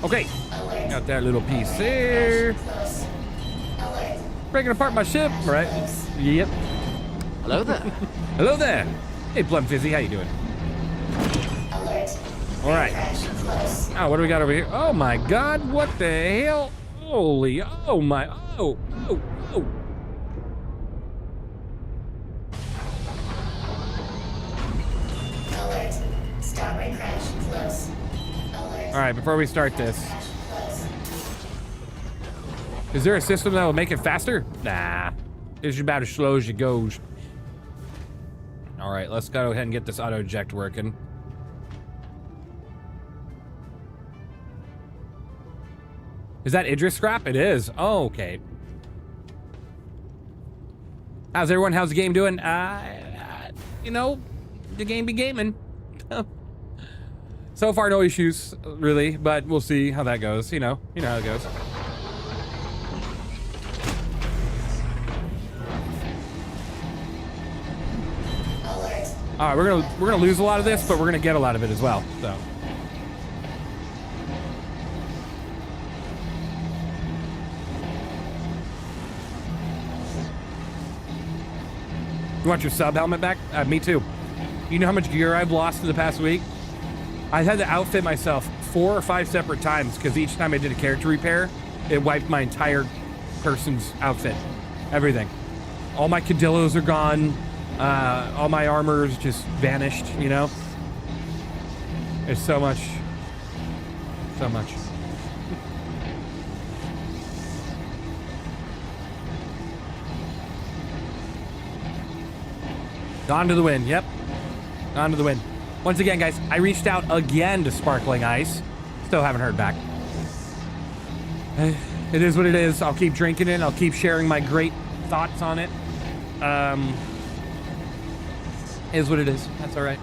S1: Okay, got that little piece there.
S9: Close. Alert.
S1: Breaking apart my ship, right? Yep.
S6: Hello there.
S1: Hello there. Hey, Plum Fizzy, how you doing?
S9: Alert.
S1: All right.
S9: Crash close.
S1: Oh, what do we got over here? Oh my God! What the hell? Holy! Oh my! Oh! Oh! Oh!
S9: Alert.
S1: All right, before we start this,
S9: Crash. Close.
S1: is there a system that will make it faster? Nah, it's about as slow as it goes. All right, let's go ahead and get this auto eject working. Is that Idris scrap? It is. Oh, okay. How's everyone? How's the game doing? You know, the game be gaming. So far, no issues, really, but we'll see how that goes. You know how it goes.
S9: Alert.
S1: All right, we're gonna lose a lot of this, but we're gonna get a lot of it as well. So. You want your sub helmet back? Me too. You know how much gear I've lost in the past week? I had to outfit myself 4 or 5 separate times because each time I did a character repair, it wiped my entire person's outfit. Everything. All my Cadillos are gone. All my armor's just vanished, you know? There's so much. So much. Gone to the wind, yep. Gone to the wind. Once again, guys, I reached out again to Sparkling Ice. Still haven't heard back. It is what it is. I'll keep drinking it. I'll keep sharing my great thoughts on it. Is what it is. That's all right.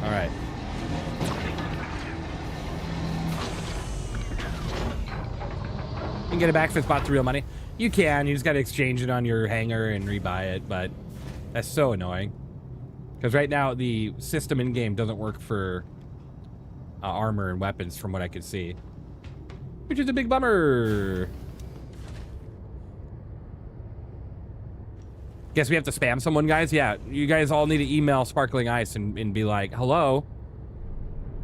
S1: All right. You can get it back if it's bought the real money. You can. You just got to exchange it on your hanger and rebuy it, but that's so annoying. Because right now, the system in-game doesn't work for armor and weapons from what I could see. Which is a big bummer. Guess we have to spam someone, guys? Yeah, you guys all need to email Sparkling Ice and be like, hello,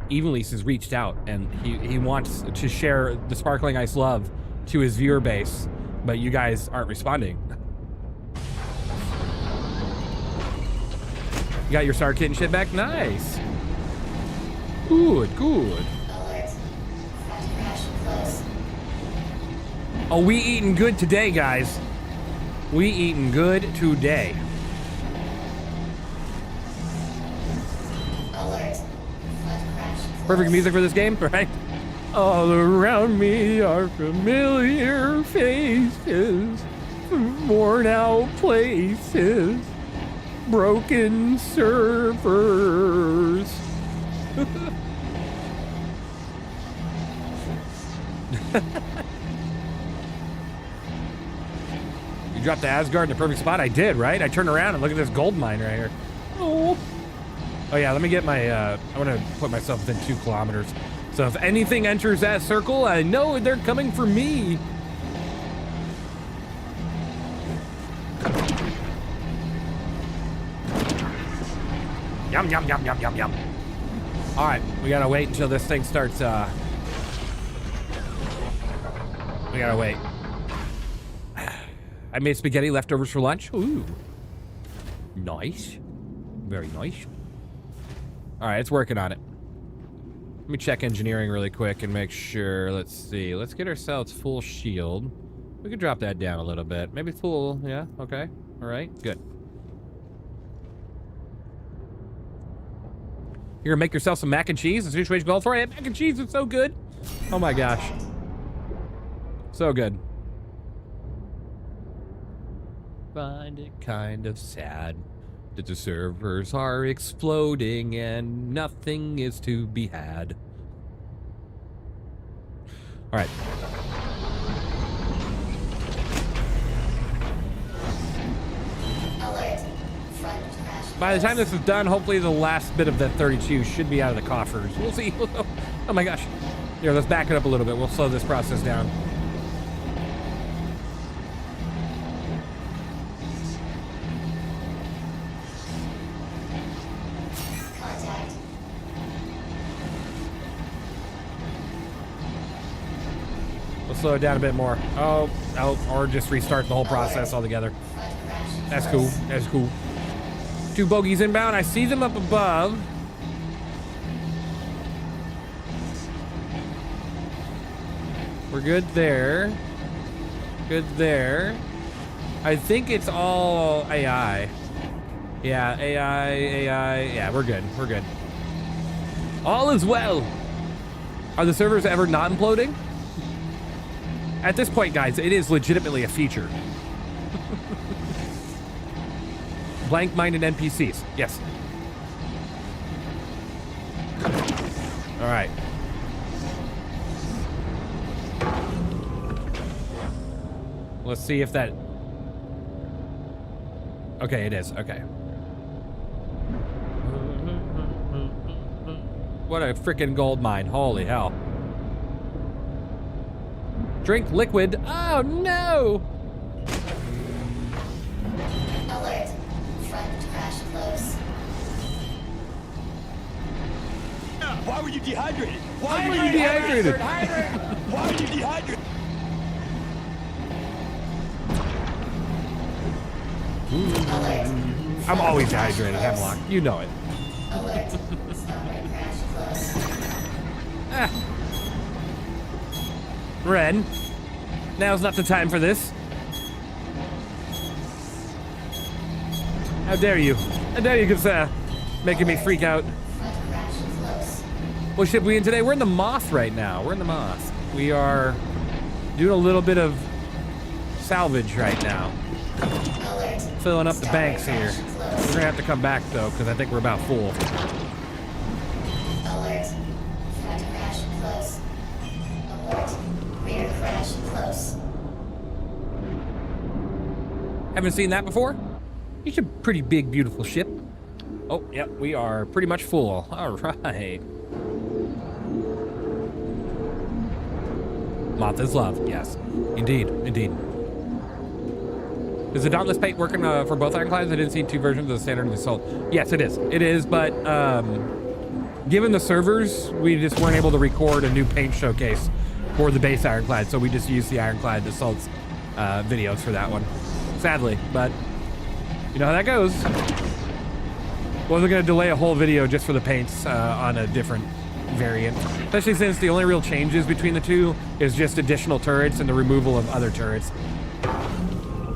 S1: Evenlease has reached out, and he wants to share the Sparkling Ice love to his viewer base, but you guys aren't responding. You got your star kit and shit back? Nice. Good, good.
S9: Alert. Front crash. Close.
S1: Oh, we eating good today, guys. We eating good today.
S9: Alert. Front crash. Close.
S1: Perfect music for this game, right? All around me are familiar faces, worn out places, broken servers. You dropped the Asgard in the perfect spot? I did, right? I turned around and look at this gold mine right here. Oh yeah, let me get my, I want to put myself within 2 kilometers. So if anything enters that circle, I know they're coming for me. Yum, yum, yum, yum, yum, yum. All right, we gotta wait until this thing starts, we gotta wait. I made spaghetti leftovers for lunch. Ooh. Nice. Very nice. All right, it's working on it. Let me check engineering really quick and make sure. Let's see. Let's get ourselves full shield. We could drop that down a little bit. Maybe full. Yeah, okay. All right, good. You're gonna make yourself some mac and cheese? Is situation called for it? Mac and cheese is so good. Oh my gosh. So good. Find it kind of sad that the servers are exploding and nothing is to be had. All right.
S9: Alert. Front crash.
S1: By the time this is done, hopefully the last bit of that 32 should be out of the coffers. We'll see. Oh my gosh. Here, let's back it up a little bit. We'll slow this process down.
S9: Contact.
S1: We'll slow it down a bit more. Oh, or just restart the whole process altogether.
S9: Front crash.
S1: That's cool. That's cool. 2 bogeys inbound. I see them up above. We're good there. Good there. I think it's all AI. Yeah, AI. Yeah, we're good. We're good. All is well. Are the servers ever not imploding? At this point, guys, it is legitimately a feature. Blank-minded NPCs. Yes. All right. Let's see if that... Okay, it is. Okay. What a freaking gold mine. Holy hell. Drink liquid. Oh, no!
S9: Alert. Front crash close.
S8: Why were you dehydrated?
S1: Why were you dehydrated?
S8: Why were you dehydrated?
S1: I'm always dehydrated, Hemlock. You know it.
S9: Alert. Starboard crash close.
S1: Ah. Ren, now's not the time for this. How dare you? How dare you, Corsair? Making me freak out.
S9: Front crash close.
S1: What ship we in today? We're in the Moth right now. We're in the Moth. We are doing a little bit of salvage right now.
S9: Alert.
S1: Filling up the banks here.
S9: Crash
S1: We're
S9: close.
S1: gonna have to come back though, because I think we're about full.
S9: Alert. Front crash close. Alert. Rear crash close.
S1: Haven't seen that before? It's a pretty big, beautiful ship. Oh, yep, we are pretty much full. All right. Moth is love. Yes, indeed, indeed. Is the Dauntless paint working for both ironclads? I didn't see two versions of the standard and the assault. Yes, it is. It is, but given the servers, we just weren't able to record a new paint showcase for the base ironclad, so we just used the ironclad assaults videos for that one. Sadly, but you know how that goes. Wasn't gonna delay a whole video just for the paints on a different variant, especially since the only real changes between the two is just additional turrets and the removal of other turrets.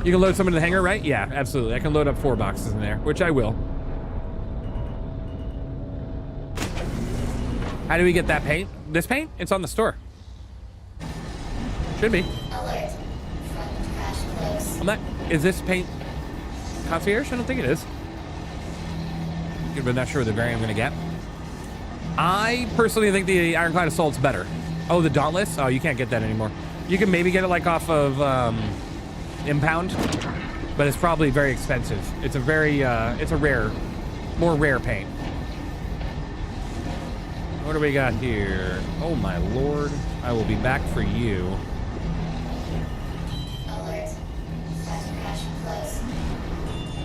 S1: You can load some in the hangar, right? Yeah, absolutely. I can load up 4 boxes in there, which I will. How do we get that paint? This paint? It's on the store. Should be.
S9: Alert. Front crash close.
S1: I'm not. Is this paint concierge? I don't think it is. But not sure the variant I'm gonna get. I personally think the Ironclad Assault's better. Oh, the Dauntless? Oh, you can't get that anymore. You can maybe get it like off of Impound, but it's probably very expensive. It's a very, it's a rare, more rare paint. What do we got here? Oh my lord, I will be back for you.
S9: Alert. Front crash close.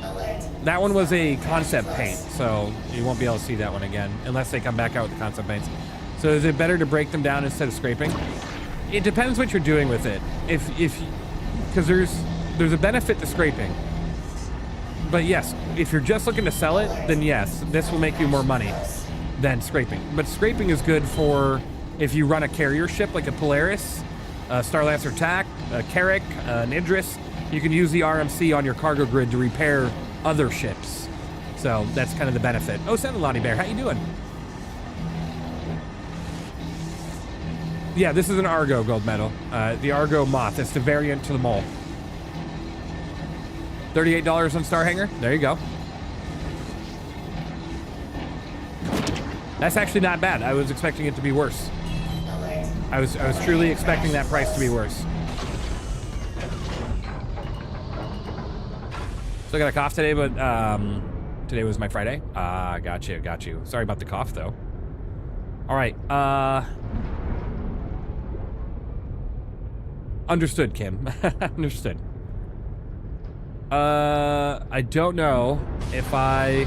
S9: Alert.
S1: That one was a concept paint, so you won't be able to see that one again unless they come back out with the concept paints. So is it better to break them down instead of scraping? It depends what you're doing with it. Because there's a benefit to scraping. But yes, if you're just looking to sell it, then yes, this will make you more money than scraping. But scraping is good for if you run a carrier ship like a Polaris, a Starlancer TAC, a Carrack, an Idris. You can use the RMC on your cargo grid to repair other ships. So that's kind of the benefit. Oh, Senilani Bear, how you doing? Yeah, this is an Argo gold medal. The Argo Moth. It's the variant to the Mole. $38 on Star Hanger. There you go. That's actually not bad. I was expecting it to be worse.
S9: Alert.
S1: I was truly expecting that price to be worse. Still got a cough today, but today was my Friday. Got you. Sorry about the cough though. All right. Understood, Kim. Understood. I don't know if I...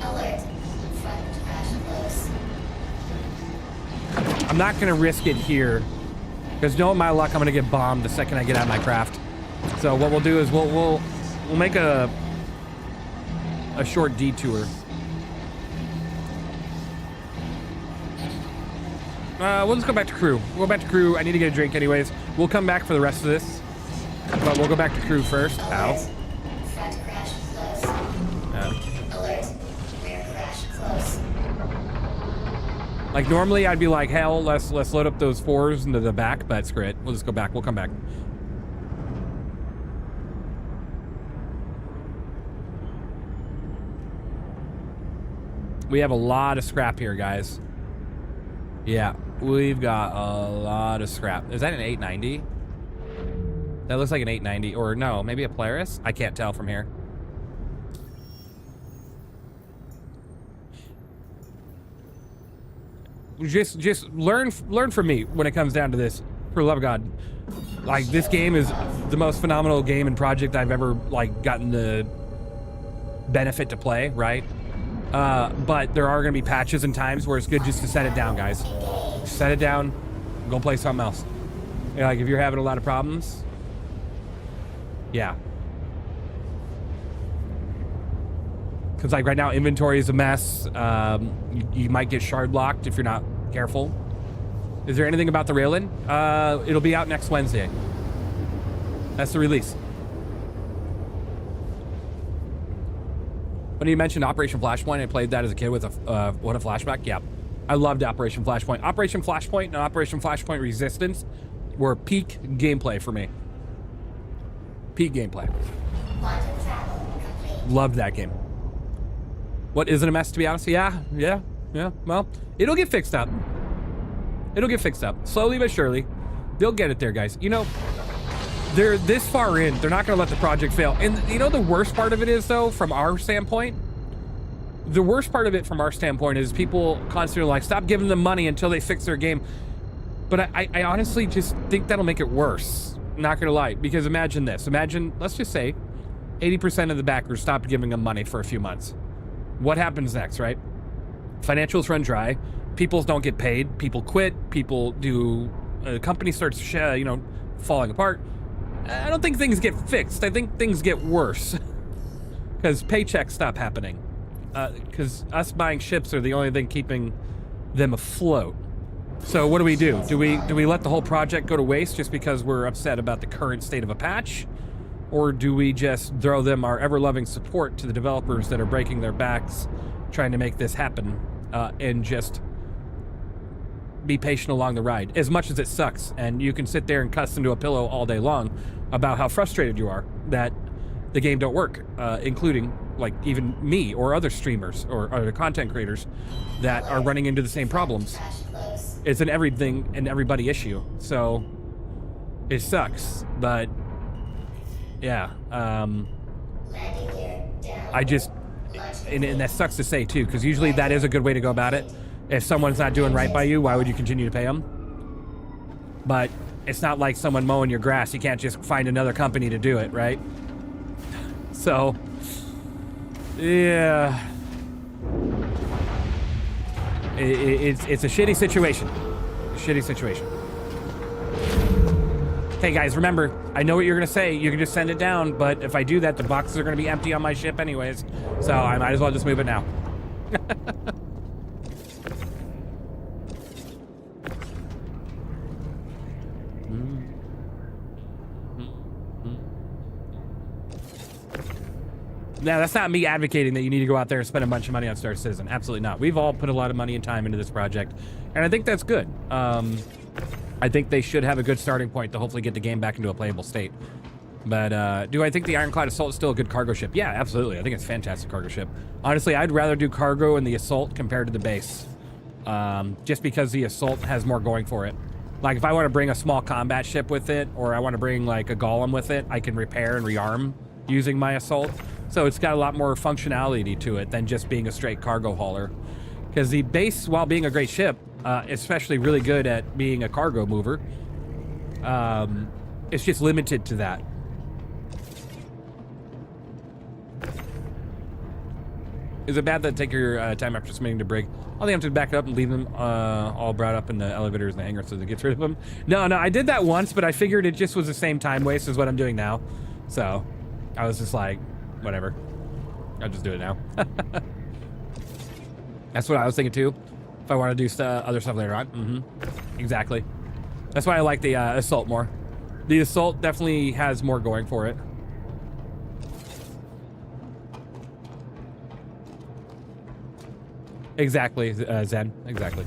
S9: Alert. Front crash close.
S1: I'm not gonna risk it here, because knowing my luck, I'm gonna get bombed the second I get out of my craft. So what we'll do is we'll make a short detour. We'll just go back to crew. We'll go back to crew. I need to get a drink anyways. We'll come back for the rest of this. But we'll go back to crew first. Ow.
S9: Front crash close. Alert. Rear crash close.
S1: Like normally I'd be like, hell, let's load up those 4s into the back, but screw it. We'll just go back. We'll come back. We have a lot of scrap here, guys. Yeah, we've got a lot of scrap. Is that an 890? That looks like an 890, or no, maybe a Polaris? I can't tell from here. Just learn from me when it comes down to this. For the love of God, like this game is the most phenomenal game and project I've ever like gotten the benefit to play, right? But there are going to be patches and times where it's good just to set it down, guys. Set it down, go play something else. You know, like if you're having a lot of problems, yeah. Because like right now, inventory is a mess. You might get shard locked if you're not careful. Is there anything about the railing? It'll be out next Wednesday. That's the release. When you mentioned Operation Flashpoint, I played that as a kid with what a flashback. Yeah, I loved Operation Flashpoint. Operation Flashpoint and Operation Flashpoint Resistance were peak gameplay for me. Peak gameplay. Loved that game. What, isn't a mess, to be honest? Yeah. Well, it'll get fixed up. It'll get fixed up. Slowly but surely. They'll get it there, guys. You know, they're this far in. They're not going to let the project fail. And you know the worst part of it is, though, from our standpoint? The worst part of it from our standpoint is people constantly like, stop giving them money until they fix their game. But I honestly just think that'll make it worse. Not going to lie. Because imagine this. Imagine, let's just say, 80% of the backers stopped giving them money for a few months. What happens next, right? Financials run dry. People don't get paid. People quit. People do... company starts, falling apart. I don't think things get fixed. I think things get worse. Because paychecks stop happening. Because us buying ships are the only thing keeping them afloat. So what do? Do we let the whole project go to waste just because we're upset about the current state of a patch? Or do we just throw them our ever-loving support to the developers that are breaking their backs trying to make this happen and just be patient along the ride, as much as it sucks, and you can sit there and cuss into a pillow all day long about how frustrated you are that the game don't work, including like even me or other streamers or other content creators that are running into the same problems. It's an everything and everybody issue, so it sucks, but yeah, I just, and that sucks to say too, because usually that is a good way to go about it. If someone's not doing right by you, why would you continue to pay them? But it's not like someone mowing your grass. You can't just find another company to do it, right? So, yeah. It's a shitty situation. Hey guys, remember, I know what you're gonna say. You can just send it down, but if I do that, the boxes are gonna be empty on my ship anyways. So I might as well just move it now. Now, that's not me advocating that you need to go out there and spend a bunch of money on Star Citizen. Absolutely not. We've all put a lot of money and time into this project, and I think that's good. I think they should have a good starting point to hopefully get the game back into a playable state. But do I think the Ironclad Assault is still a good cargo ship? Yeah, absolutely. I think it's a fantastic cargo ship. Honestly, I'd rather do cargo in the Assault compared to the base. Just because the Assault has more going for it. Like, if I want to bring a small combat ship with it, or I want to bring, like, a Golem with it, I can repair and rearm using my Assault. So it's got a lot more functionality to it than just being a straight cargo hauler. Because the base, while being a great ship, especially really good at being a cargo mover, it's just limited to that. Is it bad that take your time after submitting to brig? I'll have to back up and leave them all brought up in the elevators and the hangar so that it gets rid of them. No, I did that once, but I figured it just was the same time waste as what I'm doing now. So I was just like, whatever. I'll just do it now. That's what I was thinking too. if I want to do other stuff later on. Exactly. That's why I like the Assault more. The Assault definitely has more going for it. Exactly, Zen. Exactly.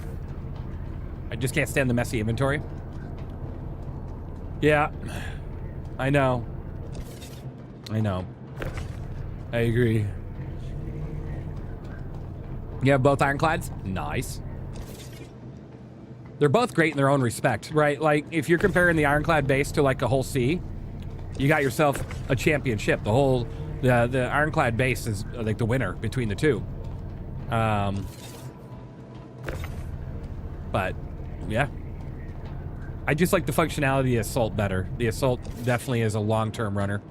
S1: I just can't stand the messy inventory. Yeah. I know. I know. I agree. You have both ironclads? Nice. They're both great in their own respect, right? Like, if you're comparing the ironclad base to like a whole C, you got yourself a championship. The whole, the ironclad base is like the winner between the two. But yeah, I just like the functionality of the Assault better. The Assault definitely is a long-term runner.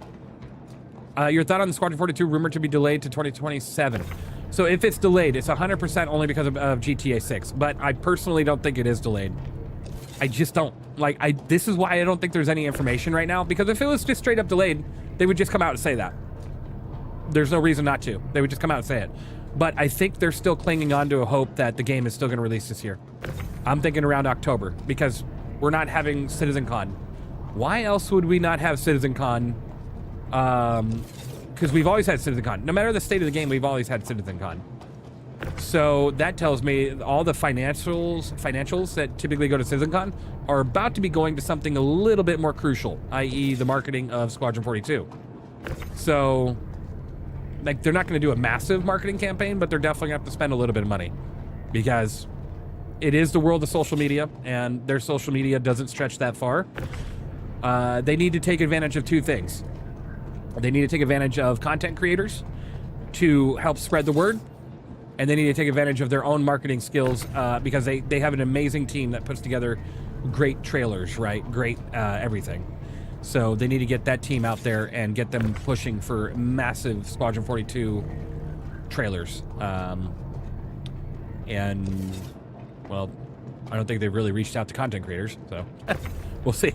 S1: Your thought on the Squadron 42 rumored to be delayed to 2027. So if it's delayed, it's 100% only because of GTA 6. But I personally don't think it is delayed. I just don't. Like, this is why I don't think there's any information right now. Because if it was just straight up delayed, they would just come out and say that. There's no reason not to. They would just come out and say it. But I think they're still clinging on to a hope that the game is still going to release this year. I'm thinking around October. Because we're not having CitizenCon. Why else would we not have CitizenCon? Because we've always had CitizenCon. No matter the state of the game, we've always had CitizenCon. So that tells me all the financials that typically go to CitizenCon are about to be going to something a little bit more crucial, i.e. the marketing of Squadron 42. So, like, they're not going to do a massive marketing campaign, but they're definitely going to have to spend a little bit of money. Because it is the world of social media, and their social media doesn't stretch that far. They need to take advantage of two things. They need to take advantage of content creators to help spread the word. And they need to take advantage of their own marketing skills because they have an amazing team that puts together great trailers, right? Great everything. So they need to get that team out there and get them pushing for massive Squadron 42 trailers. And, well, I don't think they've really reached out to content creators, so we'll see.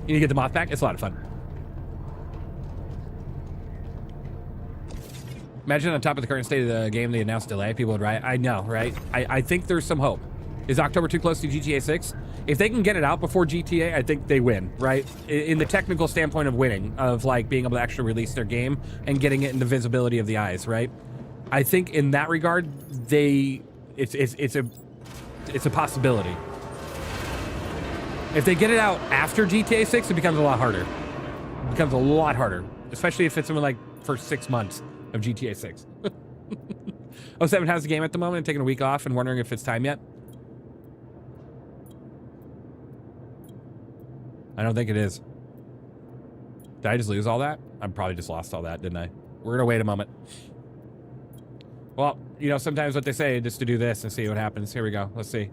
S1: You need to get the moth back? It's a lot of fun. Imagine on top of the current state of the game, they announced delay. People would riot. I know, right? I think there's some hope. Is October too close to GTA 6? If they can get it out before GTA, I think they win, right? In the technical standpoint of winning, of like being able to actually release their game and getting it in the visibility of the eyes, right? I think in that regard, it's a possibility. If they get it out after GTA 6, it becomes a lot harder. It becomes a lot harder, especially if it's something like first 6 months of GTA 6. 07 has the game at the moment, taking a week off and wondering if it's time yet. I don't think it is. Did I just lose all that? I probably just lost all that, didn't I? We're gonna wait a moment. Well, you know, sometimes what they say is just to do this and see what happens. Here we go. Let's see.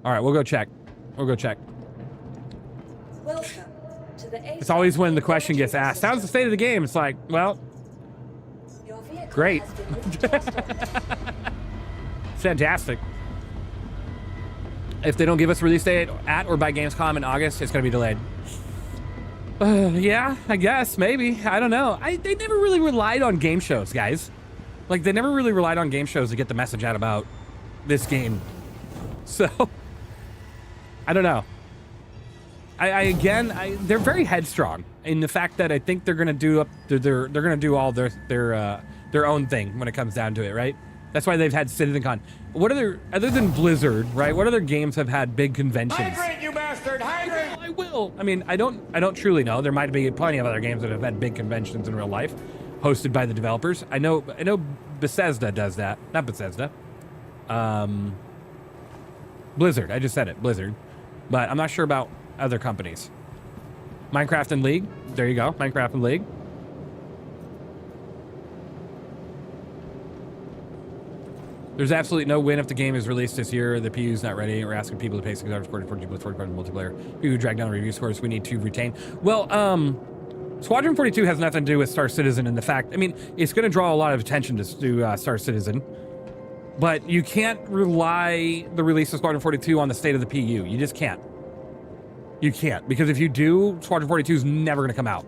S1: All right, we'll go check. We'll go check.
S4: Welcome to the
S1: It's always when the question gets asked, how's the state of the game? It's like, well,
S4: Your vehicle
S1: great.
S4: has been moved to a storage.
S1: Fantastic. If they don't give us release date at or by Gamescom in August, it's going to be delayed. Yeah, I guess, maybe. I don't know. They never really relied on game shows, guys. Like, they never really relied on game shows to get the message out about this game. So, I don't know. They're very headstrong in the fact that I think they're going to do they're going to do all their own thing when it comes down to it, right? That's why they've had CitizenCon. What other than Blizzard, right? What other games have had big conventions?
S8: Hydrate, you bastard! Hydrate!
S1: I will. I mean, I don't truly know. There might be plenty of other games that have had big conventions in real life, hosted by the developers. I know Bethesda does that. Not Bethesda. Blizzard. I just said it. Blizzard. But I'm not sure about other companies. Minecraft and League. There you go. Minecraft and League. There's absolutely no win if the game is released this year. The PU's not ready. We're asking people to pay $6 for 40 multiplayer. People who drag down the review scores we need to retain. Well, Squadron 42 has nothing to do with Star Citizen and the fact, I mean, it's going to draw a lot of attention to Star Citizen, but you can't rely the release of Squadron 42 on the state of the PU. You just can't. You can't, because if you do, Squadron 42 is never going to come out.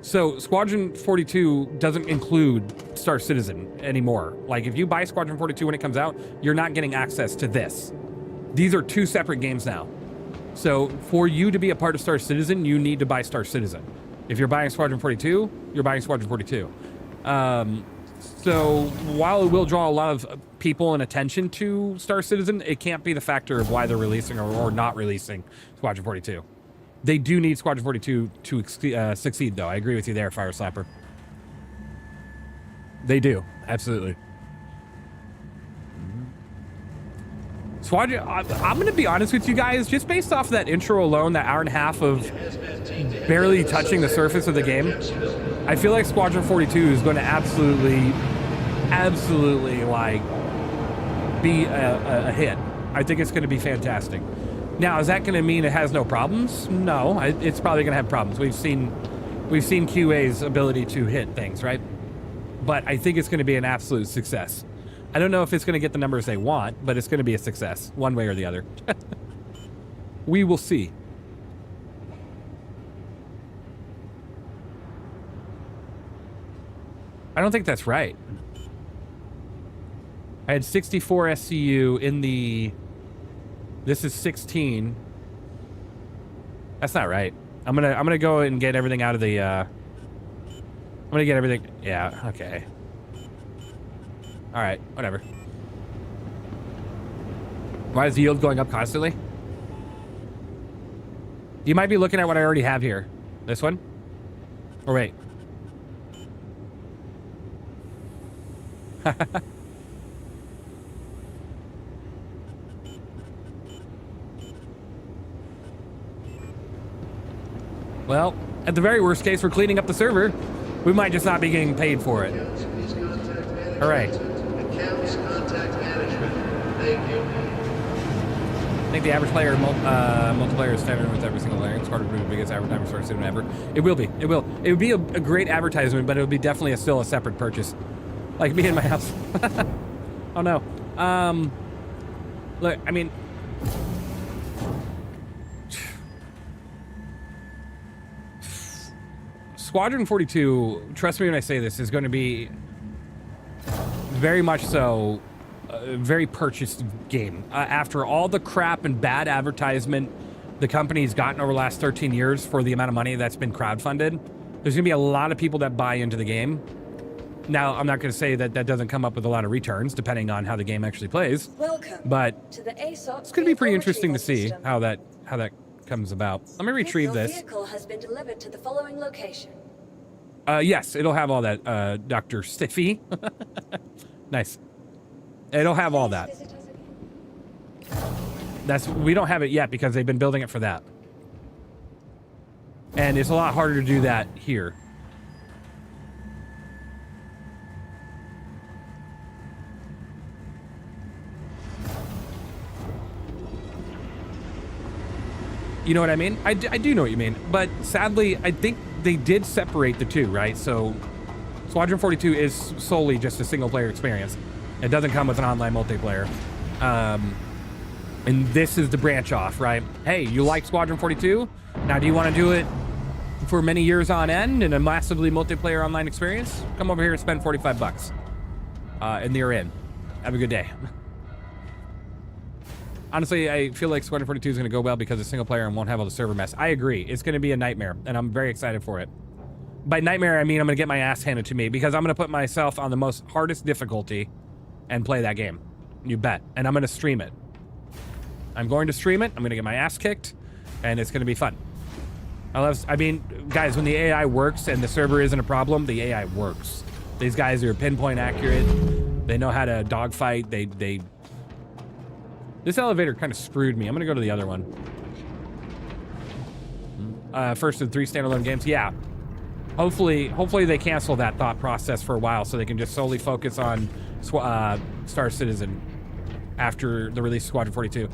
S1: So Squadron 42 doesn't include Star Citizen anymore. Like, if you buy Squadron 42 when it comes out, you're not getting access to this. These are two separate games now. So for you to be a part of Star Citizen, you need to buy Star Citizen. If you're buying Squadron 42, you're buying Squadron 42. So while it will draw a lot of people and attention to Star Citizen, it can't be the factor of why they're releasing or not releasing Squadron 42. They do need Squadron 42 to succeed, though. I agree with you there, Fire Slapper. They do, absolutely. Squadron, I'm going to be honest with you guys, just based off that intro alone, that hour and a half of barely touching the surface of the game, I feel like Squadron 42 is going to absolutely, like, be a hit. I think it's going to be fantastic. Now, is that going to mean it has no problems? No, it's probably going to have problems. We've seen QA's ability to hit things, right? But I think it's going to be an absolute success. I don't know if it's going to get the numbers they want, but it's going to be a success, one way or the other. We will see. I don't think that's right. I had 64 SCU in the... This is 16. That's not right. I'm gonna go and get everything out of the I'm gonna get everything. Yeah, okay. All right, whatever. Why is the yield going up constantly? You might be looking at what I already have here. This one? Or wait. Well, at the very worst case, we're cleaning up the server. We might just not be getting paid for it. All right. I think the average player multiplayer is standard with every single layer. It's hard to be the biggest advertisement Star Citizen ever. It will be. It will. It would be a great advertisement, but it would be definitely still a separate purchase. Like me and my house. Oh no. Look, I mean. Squadron 42, trust me when I say this, is going to be very much so a very purchased game. After all the crap and bad advertisement the company's gotten over the last 13 years for the amount of money that's been crowdfunded, there's going to be a lot of people that buy into the game. Now, I'm not going to say that that doesn't come up with a lot of returns, depending on how the game actually plays.
S4: Welcome
S1: but
S4: to the Asus
S1: it's going to be pretty interesting to see
S4: system.
S1: how that comes about. Let me retrieve
S4: Your
S1: this.
S4: vehicle has been delivered to the following location.
S1: Yes, it'll have all that, Dr. Stiffy. Nice. It'll have all that.
S4: Visit us again.
S1: We don't have it yet because they've been building it for that. And it's a lot harder to do that here. You know what I mean? I do know what you mean. But sadly, I think they did separate the two, right? So Squadron 42 is solely just a single player experience. It doesn't come with an online multiplayer. And this is the branch off, right? Hey, you like Squadron 42? Now, do you want to do it for many years on end in a massively multiplayer online experience? Come over here and spend 45 bucks. And you're in. Have a good day. Honestly, I feel like Squadron 42 is going to go well because it's single player and won't have all the server mess. I agree. It's going to be a nightmare, and I'm very excited for it. By nightmare, I mean I'm going to get my ass handed to me because I'm going to put myself on the most hardest difficulty and play that game. You bet. And I'm going to stream it. I'm going to stream it. I'm going to get my ass kicked, and it's going to be fun. I mean, guys, when the AI works and the server isn't a problem, the AI works. These guys are pinpoint accurate. They know how to dogfight. This elevator kind of screwed me. I'm going to go to the other one. First of 3 standalone games. Yeah. Hopefully they cancel that thought process for a while so they can just solely focus on Star Citizen after the release of Squadron 42.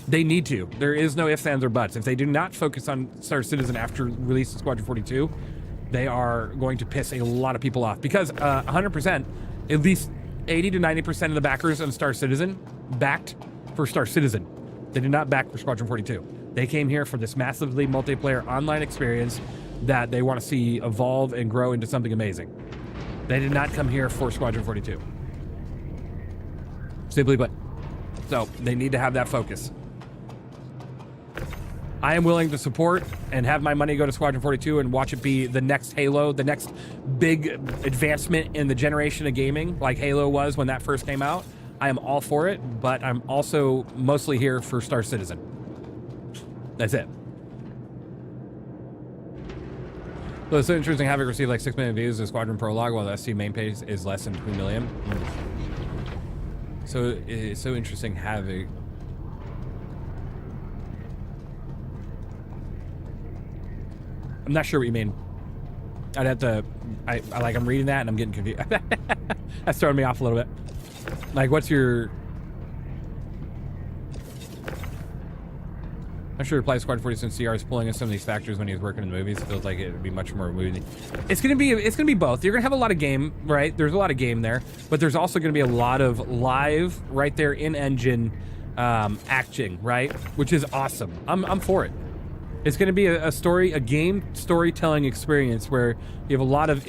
S1: They need to. There is no ifs, ands, or buts. If they do not focus on Star Citizen after release of Squadron 42, they are going to piss a lot of people off. Because 100%, at least 80 to 90% of the backers of Star Citizen backed for Star Citizen. They did not back for Squadron 42. They came here for this massively multiplayer online experience that they want to see evolve and grow into something amazing. They did not come here for Squadron 42. Simply put. So they need to have that focus. I am willing to support and have my money go to Squadron 42 and watch it be the next Halo, the next big advancement in the generation of gaming, like Halo was when that first came out. I am all for it, but I'm also mostly here for Star Citizen. That's it. So it's so interesting having received like 6 million views of Squadron Prologue while the SC main page is less than 2 million. So it's so interesting having... I'm not sure what you mean. I'd have to... I'm reading that and I'm getting confused. That's throwing me off a little bit. Like, what's your... I'm sure Reply Squad 40 since CR is pulling in some of these factors when he was working in the movies. It feels like it would be much more movie. It's gonna be both. You're gonna have a lot of game, right? There's a lot of game there, but there's also gonna be a lot of live right there in engine acting, right? Which is awesome. I'm for it. It's gonna be a game storytelling experience where you have a lot of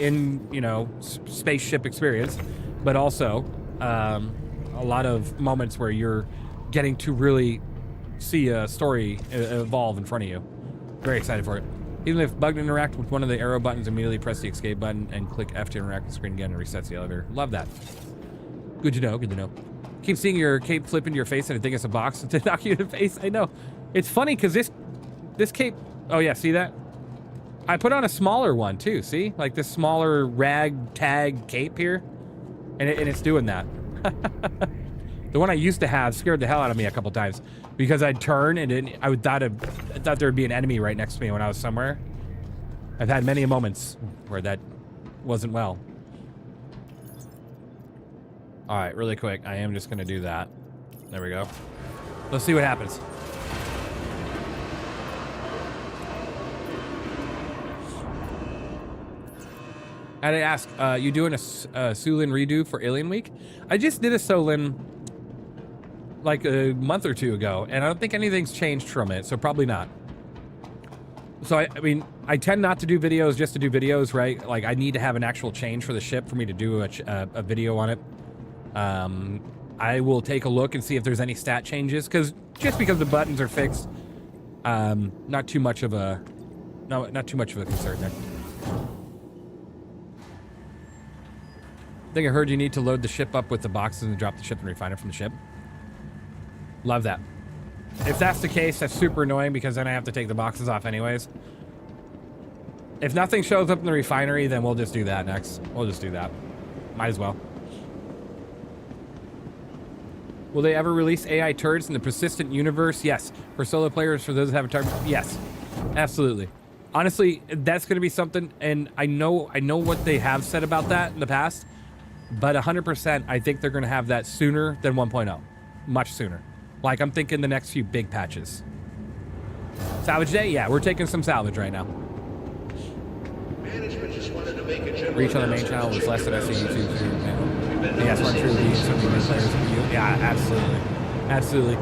S1: spaceship experience, but also a lot of moments where you're getting to really see a story evolve in front of you. Very excited for it. Even if bugged, interact with one of the arrow buttons, immediately press the escape button and click F to interact with the screen again and resets the elevator. Love that. Good to know, good to know. Keep seeing your cape flip into your face and I think it's a box to knock you in the face. I know. It's funny because this cape, oh yeah, see that? I put on a smaller one too, see? Like this smaller rag tag cape here. And it's doing that. The one I used to have scared the hell out of me a couple times because I'd turn and I thought there would be an enemy right next to me when I was somewhere. I've had many moments where that wasn't well. All right, really quick. I am just going to do that. There we go. Let's see what happens. I had to ask, you doing a Sulin redo for Alien Week? I just did a Sulin like a month or two ago, and I don't think anything's changed from it, so probably not. So, I mean, I tend not to do videos just to do videos, right? Like, I need to have an actual change for the ship for me to do a video on it. I will take a look and see if there's any stat changes, because just because the buttons are fixed, not too much of a concern there. I think I heard you need to load the ship up with the boxes and drop the ship and refine it from the ship. Love that. If that's the case, that's super annoying because then I have to take the boxes off anyways. If nothing shows up in the refinery, then we'll just do that next. We'll just do that. Might as well. Will they ever release AI turrets in the persistent universe? Yes. For solo players, for those that have a target? Yes. Absolutely. Honestly, that's going to be something, and I know what they have said about that in the past, but 100%, I think they're going to have that sooner than 1.0. Much sooner. Like, I'm thinking the next few big patches. Salvage day? Yeah, we're taking some salvage right now.
S10: Management just wanted to make a
S1: reach on the main channel was less than I see YouTube channel. Yes, one true lead, so many players for you. Yeah, absolutely. Absolutely.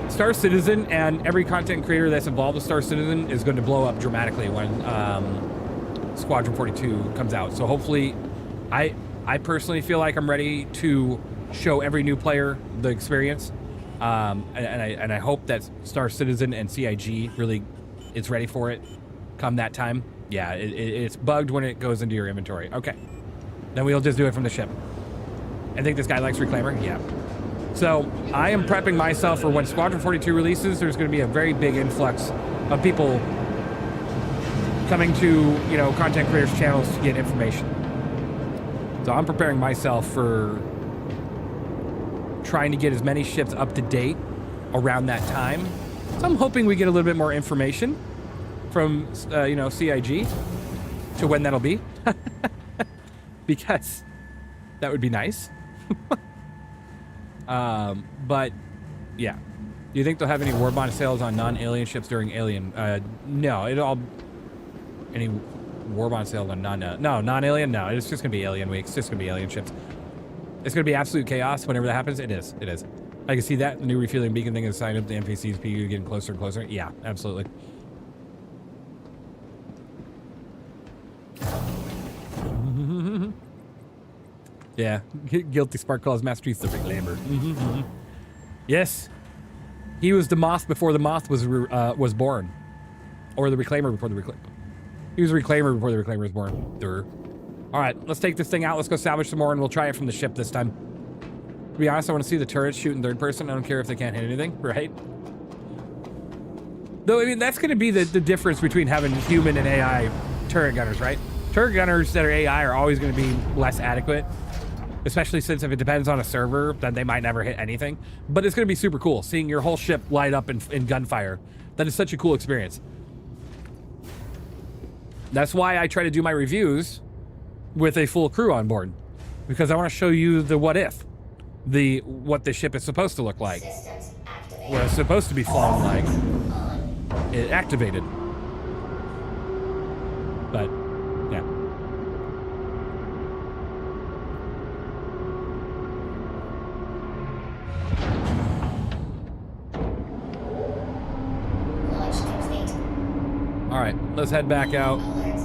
S1: Star Citizen and every content creator that's involved with Star Citizen is going to blow up dramatically when Squadron 42 comes out. So hopefully, I personally feel like I'm ready to show every new player the experience, and I hope that Star Citizen and CIG really is ready for it come that time. Yeah, it's bugged when it goes into your inventory. Okay, then we'll just do it from the ship. I think this guy likes Reclaimer. Yeah. So I am prepping myself for when Squadron 42 releases. There's going to be a very big influx of people coming to content creators channels to get information. So I'm preparing myself for trying to get as many ships up to date around that time. So I'm hoping we get a little bit more information from, CIG to when that'll be. Because that would be nice. But yeah. Do you think they'll have any Warbond sales on non-alien ships during Alien? No, any Warbond sales on non-alien? No, it's just gonna be Alien Week. It's just gonna be Alien ships. It's going to be absolute chaos whenever that happens. It is. It is. I can see that. The new refueling beacon thing is signed up. The NPC's PU getting closer and closer. Yeah, absolutely. Yeah, Guilty Spark calls Master Chief the Reclaimer. Yes, he was the moth before the moth was born, or the Reclaimer before the Reclaimer. He was a Reclaimer before the Reclaimer was born. Durr. All right, let's take this thing out. Let's go salvage some more, and we'll try it from the ship this time. To be honest, I want to see the turrets shoot in third person. I don't care if they can't hit anything, right? Though, I mean, that's going to be the difference between having human and AI turret gunners, right? Turret gunners that are AI are always going to be less adequate, especially since if it depends on a server, then they might never hit anything. But it's going to be super cool, seeing your whole ship light up in gunfire. That is such a cool experience. That's why I try to do my reviews with a full crew on board, because I want to show you the what if, what the ship is supposed to look like, what it's supposed to be flown like. It activated, but yeah.
S9: Launch complete.
S1: All right, let's head back out.
S9: Alert.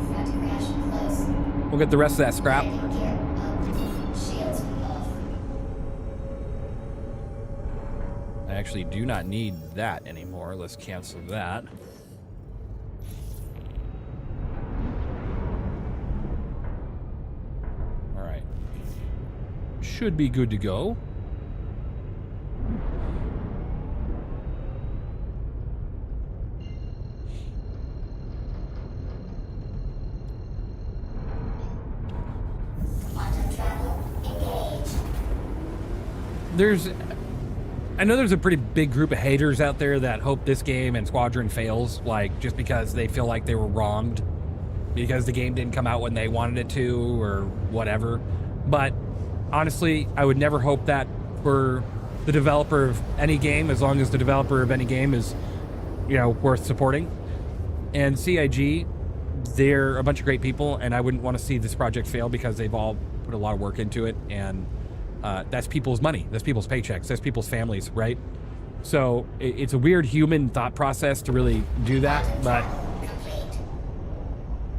S9: Front crash close.
S1: We'll get the rest of that scrap.
S9: Landing gear up. Shields off.
S1: I actually do not need that anymore. Let's cancel that. All right. Should be good to go.
S9: Quantum travel engaged.
S1: I know there's a pretty big group of haters out there that hope this game and Squadron fails, like, just because they feel like they were wronged because the game didn't come out when they wanted it to or whatever. But honestly, I would never hope that for the developer of any game, as long as the developer of any game is, you know, worth supporting. And CIG, they're a bunch of great people, and I wouldn't want to see this project fail because they've all put a lot of work into it, and that's people's money, that's people's paychecks, that's people's families, right? So it's a weird human thought process to really do that, but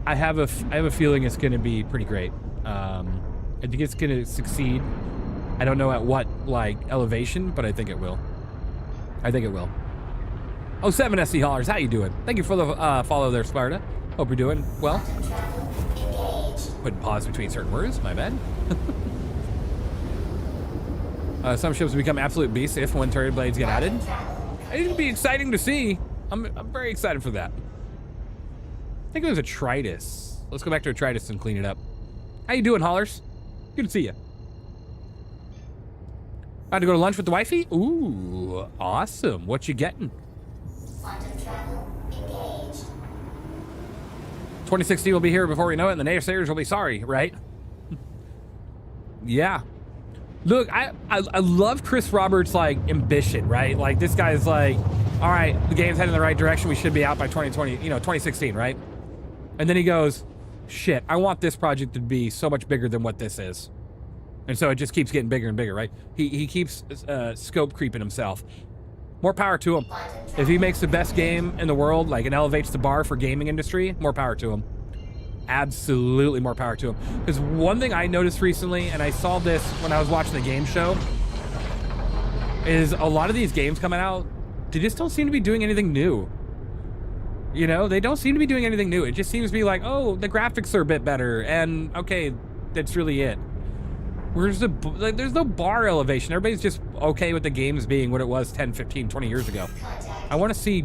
S1: I have a feeling it's going to be pretty great. I think it's going to succeed. I don't know at what like elevation, but I think it will. I think it will. Oh, 7 SC Haulers, how you doing? Thank you for the follow there, Sparta. Hope you're doing well. Putting pause between certain words, my bad. Some ships become absolute beasts if when turret blades get added. It'd be exciting to see. I'm very excited for that. I think it was a Tritus. Let's go back to a Tritus and clean it up. How you doing, Haulers? Good to see you. About to go to lunch with the wifey? Ooh, awesome. What you getting?
S9: Quantum travel engaged.
S1: 2016 will be here before we know it, and the naysayers will be sorry, right? Yeah. Look, I love Chris Roberts' like ambition, right? Like this guy's like, all right, the game's heading in the right direction. We should be out by 2020, 2016, right? And then he goes, shit, I want this project to be so much bigger than what this is. And so it just keeps getting bigger and bigger, right? He keeps scope creeping himself. More power to him. If he makes the best game in the world, like, and elevates the bar for gaming industry, more power to him. Absolutely more power to him. Because one thing I noticed recently, and I saw this when I was watching the game show, is a lot of these games coming out, they just don't seem to be doing anything new. You know, they don't seem to be doing anything new. It just seems to be like, oh, the graphics are a bit better, and okay, that's really it. There's no bar elevation. Everybody's just okay with the games being what it was 10, 15, 20 years ago. I want to see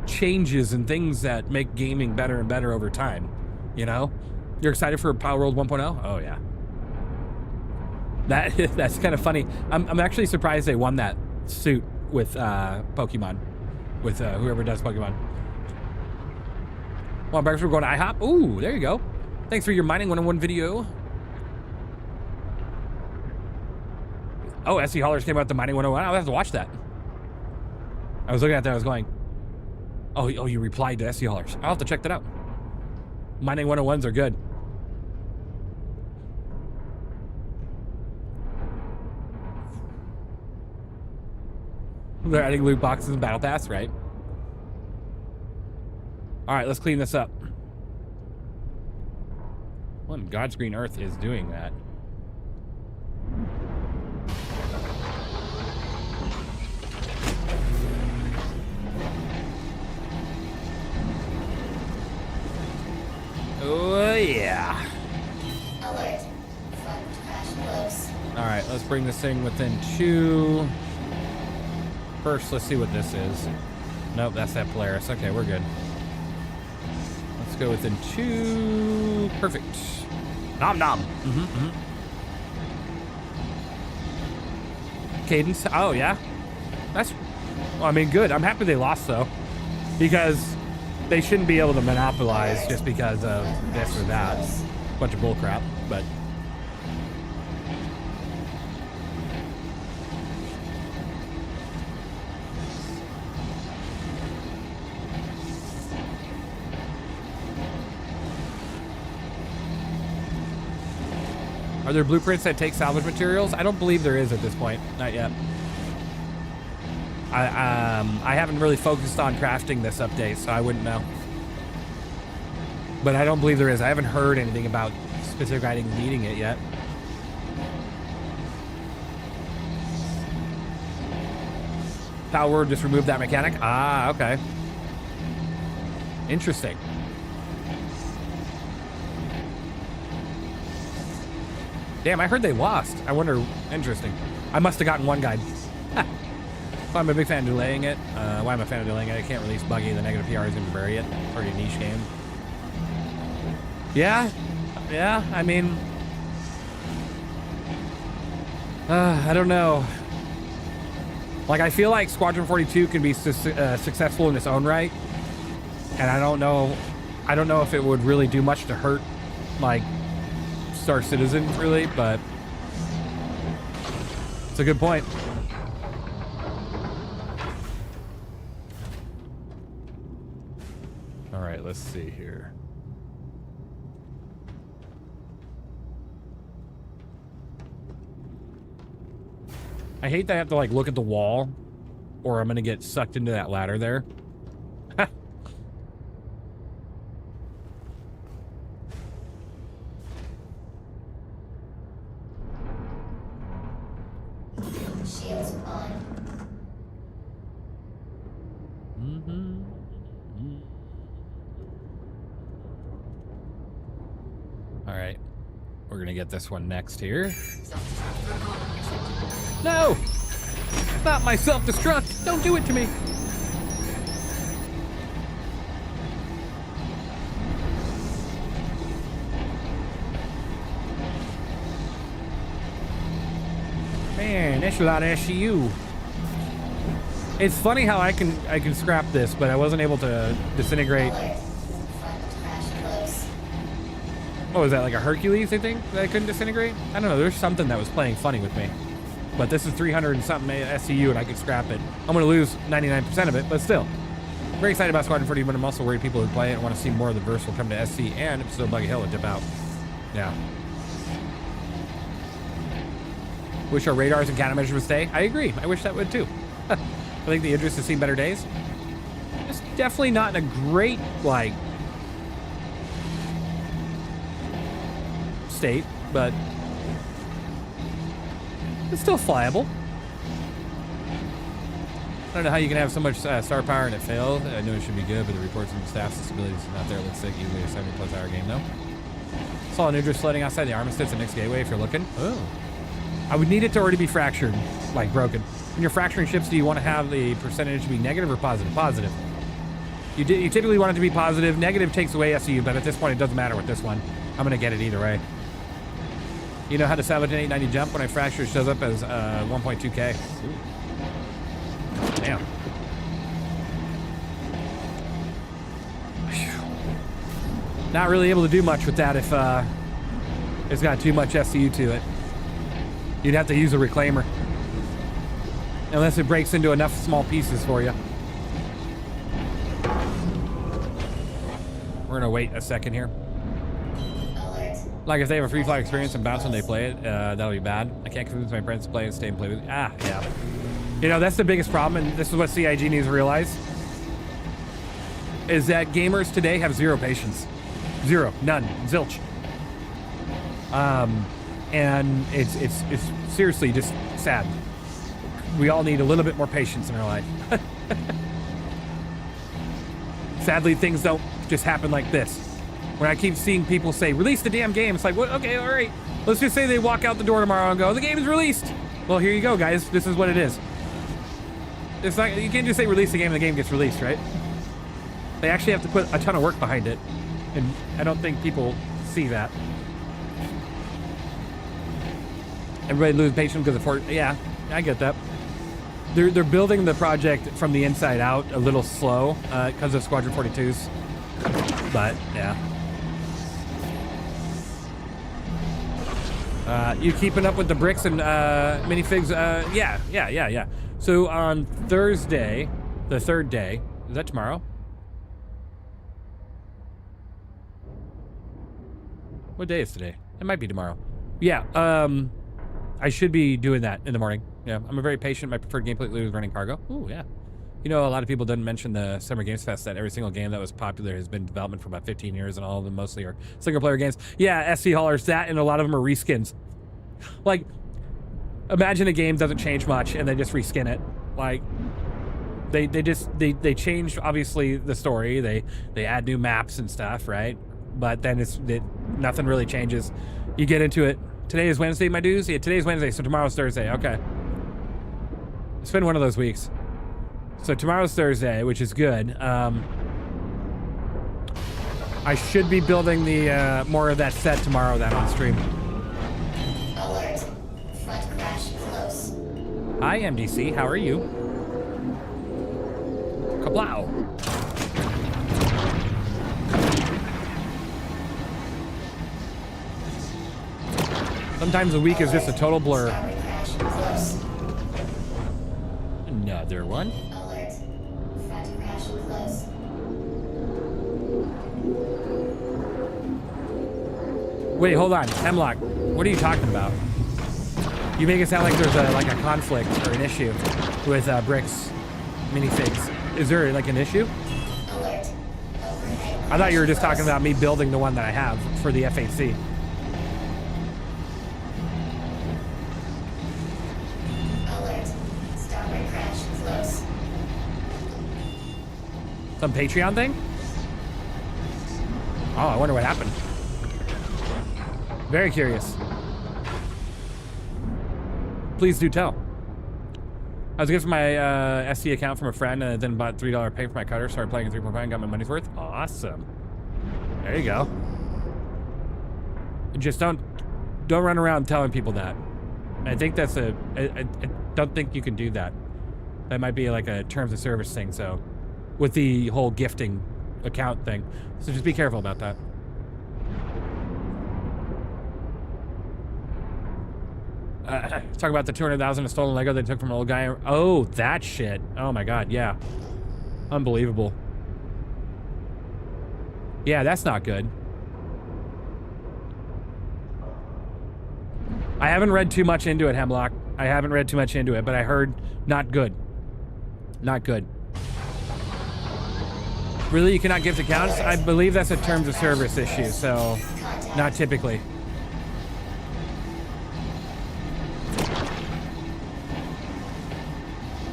S1: changes and things that make gaming better and better over time. You know? You're excited for Power World 1.0? Oh, yeah. That's kind of funny. I'm actually surprised they won that suit with Pokemon. With whoever does Pokemon. Well, breakfast, we're going to IHOP. Ooh, there you go. Thanks for your Mining 101 video. Oh, SC Haulers came out the Mining 101. I'll have to watch that. I was looking at that. I was going, oh, you replied to SC Haulers. I'll have to check that out. Mining 101s are good. They're adding loot boxes and battle pass, right? All right, let's clean this up. What in God's green earth is doing that? Oh, yeah.
S9: Alert. Front crash close.
S1: All right, let's bring this thing within 2. First, let's see what this is. Nope, that's that Polaris. Okay, we're good. Let's go within 2. Perfect. Nom nom. Cadence. Oh, yeah. That's, well, I mean, good. I'm happy they lost, though, because they shouldn't be able to monopolize just because of this or that. Bunch of bullcrap, but. Are there blueprints that take salvage materials? I don't believe there is at this point. Not yet. I haven't really focused on crafting this update, so I wouldn't know. But I don't believe there is. I haven't heard anything about specific items needing it yet. Power just removed that mechanic? Ah, okay. Interesting. Damn, I heard they lost. I wonder, interesting. I must have gotten one guide. So I'm a big fan of delaying it. Why am I a fan of delaying it? I can't release buggy. The negative PR is going to bury it. It's already a niche game. Yeah. Yeah, I mean... I don't know. Like, I feel like Squadron 42 can be successful in its own right. And I don't know if it would really do much to hurt, like, Star Citizen, really, but it's a good point. All right, let's see here. I hate that I have to like look at the wall or I'm gonna get sucked into that ladder there.
S9: Shields on.
S1: All right, we're gonna get this one next here. No! Stop my self-destruct! Don't do it to me! Man, that's a lot of SCU. It's funny how I can scrap this, but I wasn't able to disintegrate. What was that, like a Hercules, I think, that I couldn't disintegrate? I don't know, there's something that was playing funny with me. But this is 300 and something SCU and I could scrap it. I'm gonna lose 99% of it, but still. Very excited about Squadron 40, but I'm also worried people who play it and want to see more of the verse will come to SC and if so, Buggy Hill will dip out. Yeah. Wish our radars and countermeasures would stay. I agree. I wish that would too. I think the Idris has seen better days. It's definitely not in a great, like, state, but it's still flyable. I don't know how you can have so much star power and it failed. I know it should be good, but the reports from the staff stability is not there. It looks like usually a 70+ hour game though. Saw an Idris floating outside the armistice at next gateway if you're looking. Oh. I would need it to already be fractured, like broken. When you're fracturing ships, do you want to have the percentage to be negative or positive? Positive. You typically want it to be positive. Negative takes away SCU, but at this point it doesn't matter with this one. I'm going to get it either way. You know how to salvage an 890 jump when I fracture shows up as 1.2K. Damn. Whew. Not really able to do much with that if it's got too much SCU to it. You'd have to use a reclaimer. Unless it breaks into enough small pieces for you. We're gonna wait a second here. Like if they have a free flight experience and bounce when they play it, that'll be bad. I can't convince my friends to play and stay and play with it. Ah, yeah. You know, that's the biggest problem, and this is what CIG needs to realize, is that gamers today have zero patience. Zero. None. Zilch. And it's seriously just sad. We all need a little bit more patience in our life. Sadly, things don't just happen like this. When I keep seeing people say, release the damn game, it's like, what? Okay, all right. Let's just say they walk out the door tomorrow and go, the game is released. Well, here you go, guys. This is what it is. It's not, you can't just say release the game and the game gets released, right? They actually have to put a ton of work behind it. And I don't think people see that. Everybody lose patience because of Fort. Yeah, I get that. They're building the project from the inside out a little slow because of Squadron 42s. But, yeah. You keeping up with the bricks and minifigs? Yeah. So on Thursday, the third day, is that tomorrow? What day is today? It might be tomorrow. Yeah, I should be doing that in the morning. Yeah, I'm a very patient. My preferred gameplay is running cargo. Ooh, yeah. You know, a lot of people didn't mention the Summer Games Fest, that every single game that was popular has been in development for about 15 years, and all of them mostly are single-player games. Yeah, SC haulers, that, and a lot of them are reskins. Like, imagine a game doesn't change much, and they just reskin it. Like, they change, obviously, the story. They add new maps and stuff, right? But then nothing really changes. You get into it. Today is Wednesday, my dudes? Yeah, today's Wednesday, so tomorrow's Thursday. Okay. It's been one of those weeks. So tomorrow's Thursday, which is good. I should be building the more of that set tomorrow then on stream.
S9: Alert. Front crash close.
S1: Hi, MDC. How are you? Kablow. Sometimes a week is just a total blur.
S9: Starboard crash close.
S1: Another one.
S9: Alert. Front crash close.
S1: Wait, hold on. Hemlock, what are you talking about? You make it sound like there's a conflict or an issue with bricks minifigs. Is there like an issue?
S9: Alert. Overhead
S1: I thought you were just
S9: crash
S1: talking about me building the one that I have for the F8C.
S9: Alert. Starboard crash close.
S1: Some Patreon thing? Oh, I wonder what happened. Very curious. Please do tell. I was gifted my SC account from a friend and then bought $3 pay for my cutter. Started playing at 3.5 and got my money's worth. Awesome. There you go. Just don't run around telling people that. I think that's I don't think you can do that. That might be like a terms of service thing. So with the whole gifting account thing. So just be careful about that. Talk about the 200,000 of stolen Lego they took from an old guy. Oh, that shit. Oh my God, yeah. Unbelievable. Yeah, that's not good. I haven't read too much into it, Hemlock. I haven't read too much into it, but I heard not good. Not good. Really, you cannot gift accounts? I believe that's a terms of service issue, so not typically.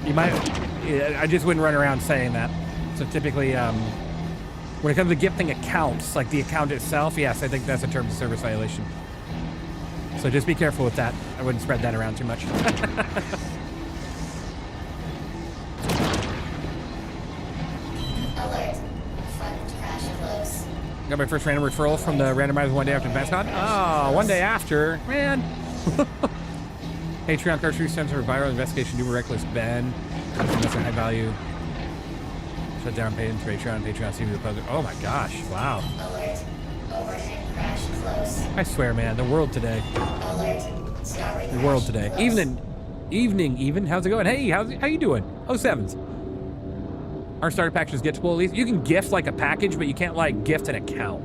S1: You might, I just wouldn't run around saying that. So typically, when it comes to gifting accounts, like the account itself, yes, I think that's a terms of service violation. So just be careful with that. I wouldn't spread that around too much.
S9: Alert. Front crash close.
S1: Got my first random referral from the randomizer one day after VestCon. Oh, one day after, man. Patreon cartridge stems for viral investigation due to reckless ban. That's a high value. Shut down paid into Patreon. Patreon CV the public. Oh my gosh! Wow.
S9: Alert. Overhead crash close.
S1: I swear, man, the world today.
S9: Alert. Starboard
S1: The world
S9: crash
S1: today.
S9: close.
S1: Even. How's it going? Hey, how you doing? 07s. Our starter packages get to pull at least. You can gift like a package, but you can't like gift an account.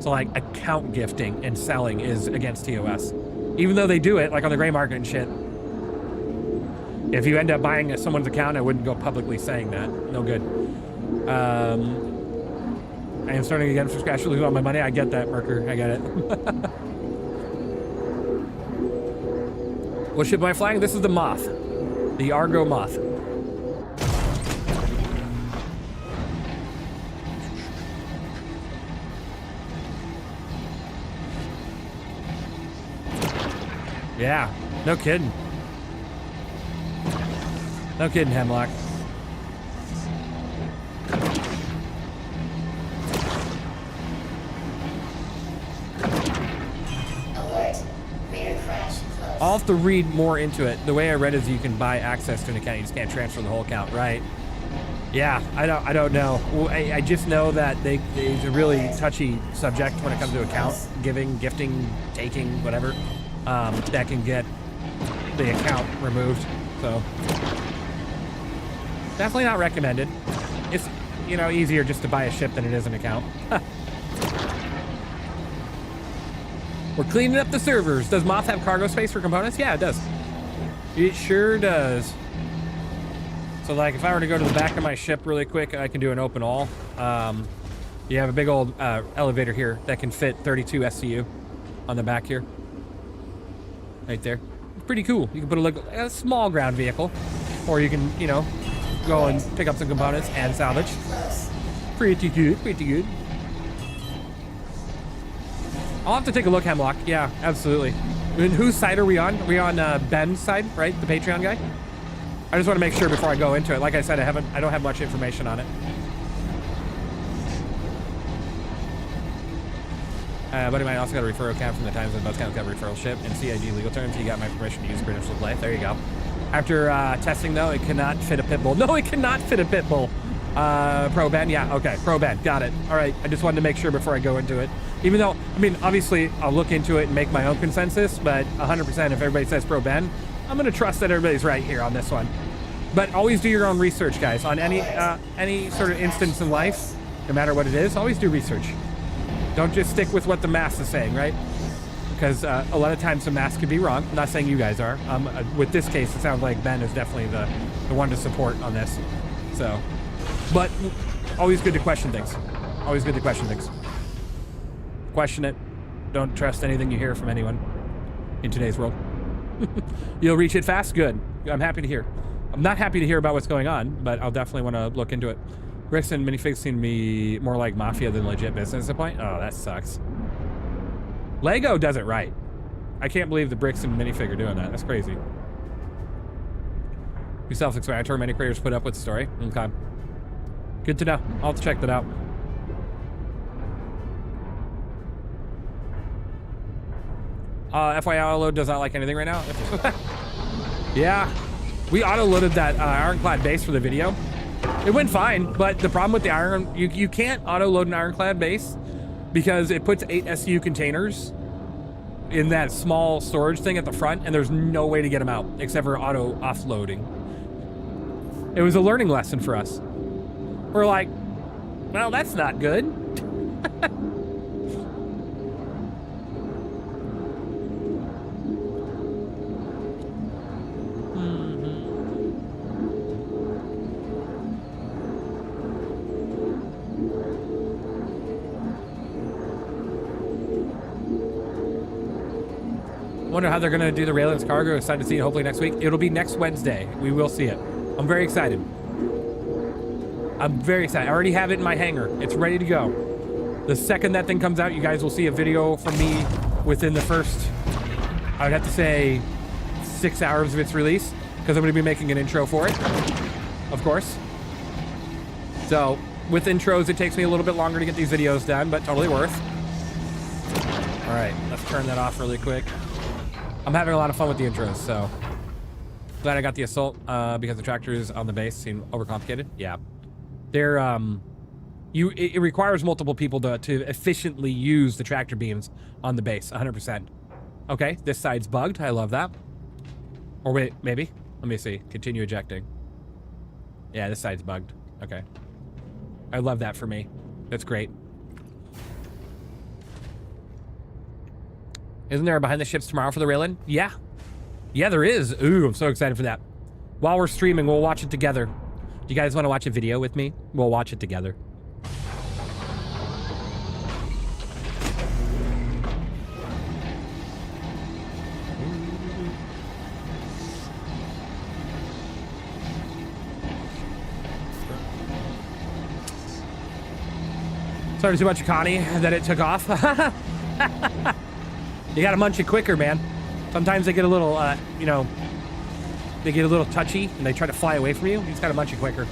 S1: So like account gifting and selling is against TOS. Even though they do it like on the gray market and shit. If you end up buying someone's account, I wouldn't go publicly saying that. No good. I am starting again from scratch to lose all my money. I get that, Merker. I get it. What ship am I flying? This is the Moth. The Argo Moth. Yeah, no kidding. No kidding, Hemlock.
S9: Alert. Rear crash close.
S1: I'll have to read more into it. The way I read is you can buy access to an account. You just can't transfer the whole account, right? Yeah, I don't know. Well, I just know that it's a really touchy subject when it comes to account giving, gifting, taking, whatever. That can get the account removed. So definitely not recommended. It's, you know, easier just to buy a ship than it is an account. We're cleaning up the servers. Does Moth have cargo space for components? Yeah, it does. It sure does. So like if I were to go to the back of my ship really quick, I can do an open all. You have a big old elevator here that can fit 32 SCU on the back here. Right there. Pretty cool. You can put a small ground vehicle, or you can, you know, go and pick up some components and salvage. Pretty good, pretty good. I'll have to take a look, Hemlock. Yeah, absolutely. And whose side are we on? Are we on Ben's side, right? The Patreon guy? I just want to make sure before I go into it. Like I said, I don't have much information on it. Buddy mine also got a referral cap from the times when both accounts got a referral ship. In CIG legal terms, he got my permission to use credential play. There you go. After testing, though, it cannot fit a pit bull. No, it cannot fit a pit bull. Pro Ben, yeah, okay, Pro Ben, got it. All right, I just wanted to make sure before I go into it. Even though, I mean, obviously, I'll look into it and make my own consensus, but 100% if everybody says Pro Ben, I'm going to trust that everybody's right here on this one. But always do your own research, guys. On any sort of instance in life, no matter what it is, always do research. Don't just stick with what the mass is saying, right? Because a lot of times the mass could be wrong. I'm not saying you guys are. With this case, it sounds like Ben is definitely the one to support on this. So, but always good to question things. Always good to question things. Question it. Don't trust anything you hear from anyone in today's world. You'll reach it fast? Good. I'm happy to hear. I'm not happy to hear about what's going on, but I'll definitely want to look into it. Bricks and minifigs seem to be more like mafia than legit business at the point. Oh, that sucks. Lego does it right. I can't believe the bricks and minifig are doing that. That's crazy. Be self-explanatory. Many creators put up with the story. Okay. Good to know. I'll have to check that out. FYI, auto-load does not like anything right now. Yeah. We auto-loaded that ironclad base for the video. It went fine, but the problem with the iron, you can't auto-load an ironclad base because it puts 8 SU containers in that small storage thing at the front, and there's no way to get them out except for auto offloading. It was a learning lesson for us. We're like, well, that's not good. Wonder how they're gonna do the Raylan's cargo. Excited to see it hopefully next week. It'll be next Wednesday. We will see it. I'm very excited. I'm very excited. I already have it in my hangar. It's ready to go. The second that thing comes out, you guys will see a video from me within the first, I would have to say, 6 hours of its release, because I'm gonna be making an intro for it, of course. So with intros, it takes me a little bit longer to get these videos done, but totally worth. All right, let's turn that off really quick. I'm having a lot of fun with the intros, so glad I got the assault because the tractors on the base seem overcomplicated. Yeah, they're it requires multiple people to efficiently use the tractor beams on the base. 100%. Okay, this side's bugged. I love that. Or wait, maybe. Let me see. Continue ejecting. Yeah, this side's bugged. Okay. I love that for me. That's great. Isn't there a behind the ships tomorrow for the Raylan? Yeah. Yeah, there is. Ooh, I'm so excited for that. While we're streaming, we'll watch it together. Do you guys want to watch a video with me? We'll watch it together. Sorry too much, Connie, that it took off. You gotta munch it quicker, man. Sometimes they get a little, you know, they get a little touchy and they try to fly away from you. He's got to munch you quicker.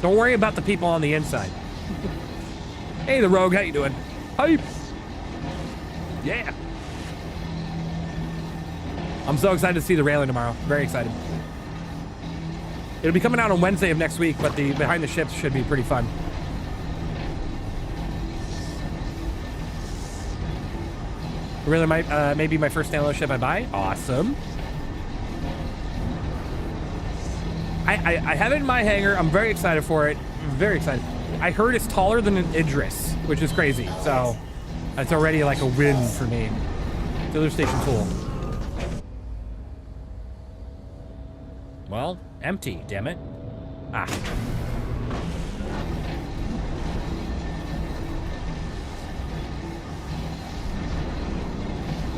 S1: Don't worry about the people on the inside. Hey, the Rogue, how you doing? Hype. Yeah. I'm so excited to see the railing tomorrow. Very excited. It'll be coming out on Wednesday of next week, but the behind the ships should be pretty fun. Really might, maybe my first standalone ship I buy. Awesome. I have it in my hangar. I'm very excited for it. Very excited. I heard it's taller than an Idris, which is crazy. So that's already like a win for me. Filler station full. Well, empty, damn it. Ah.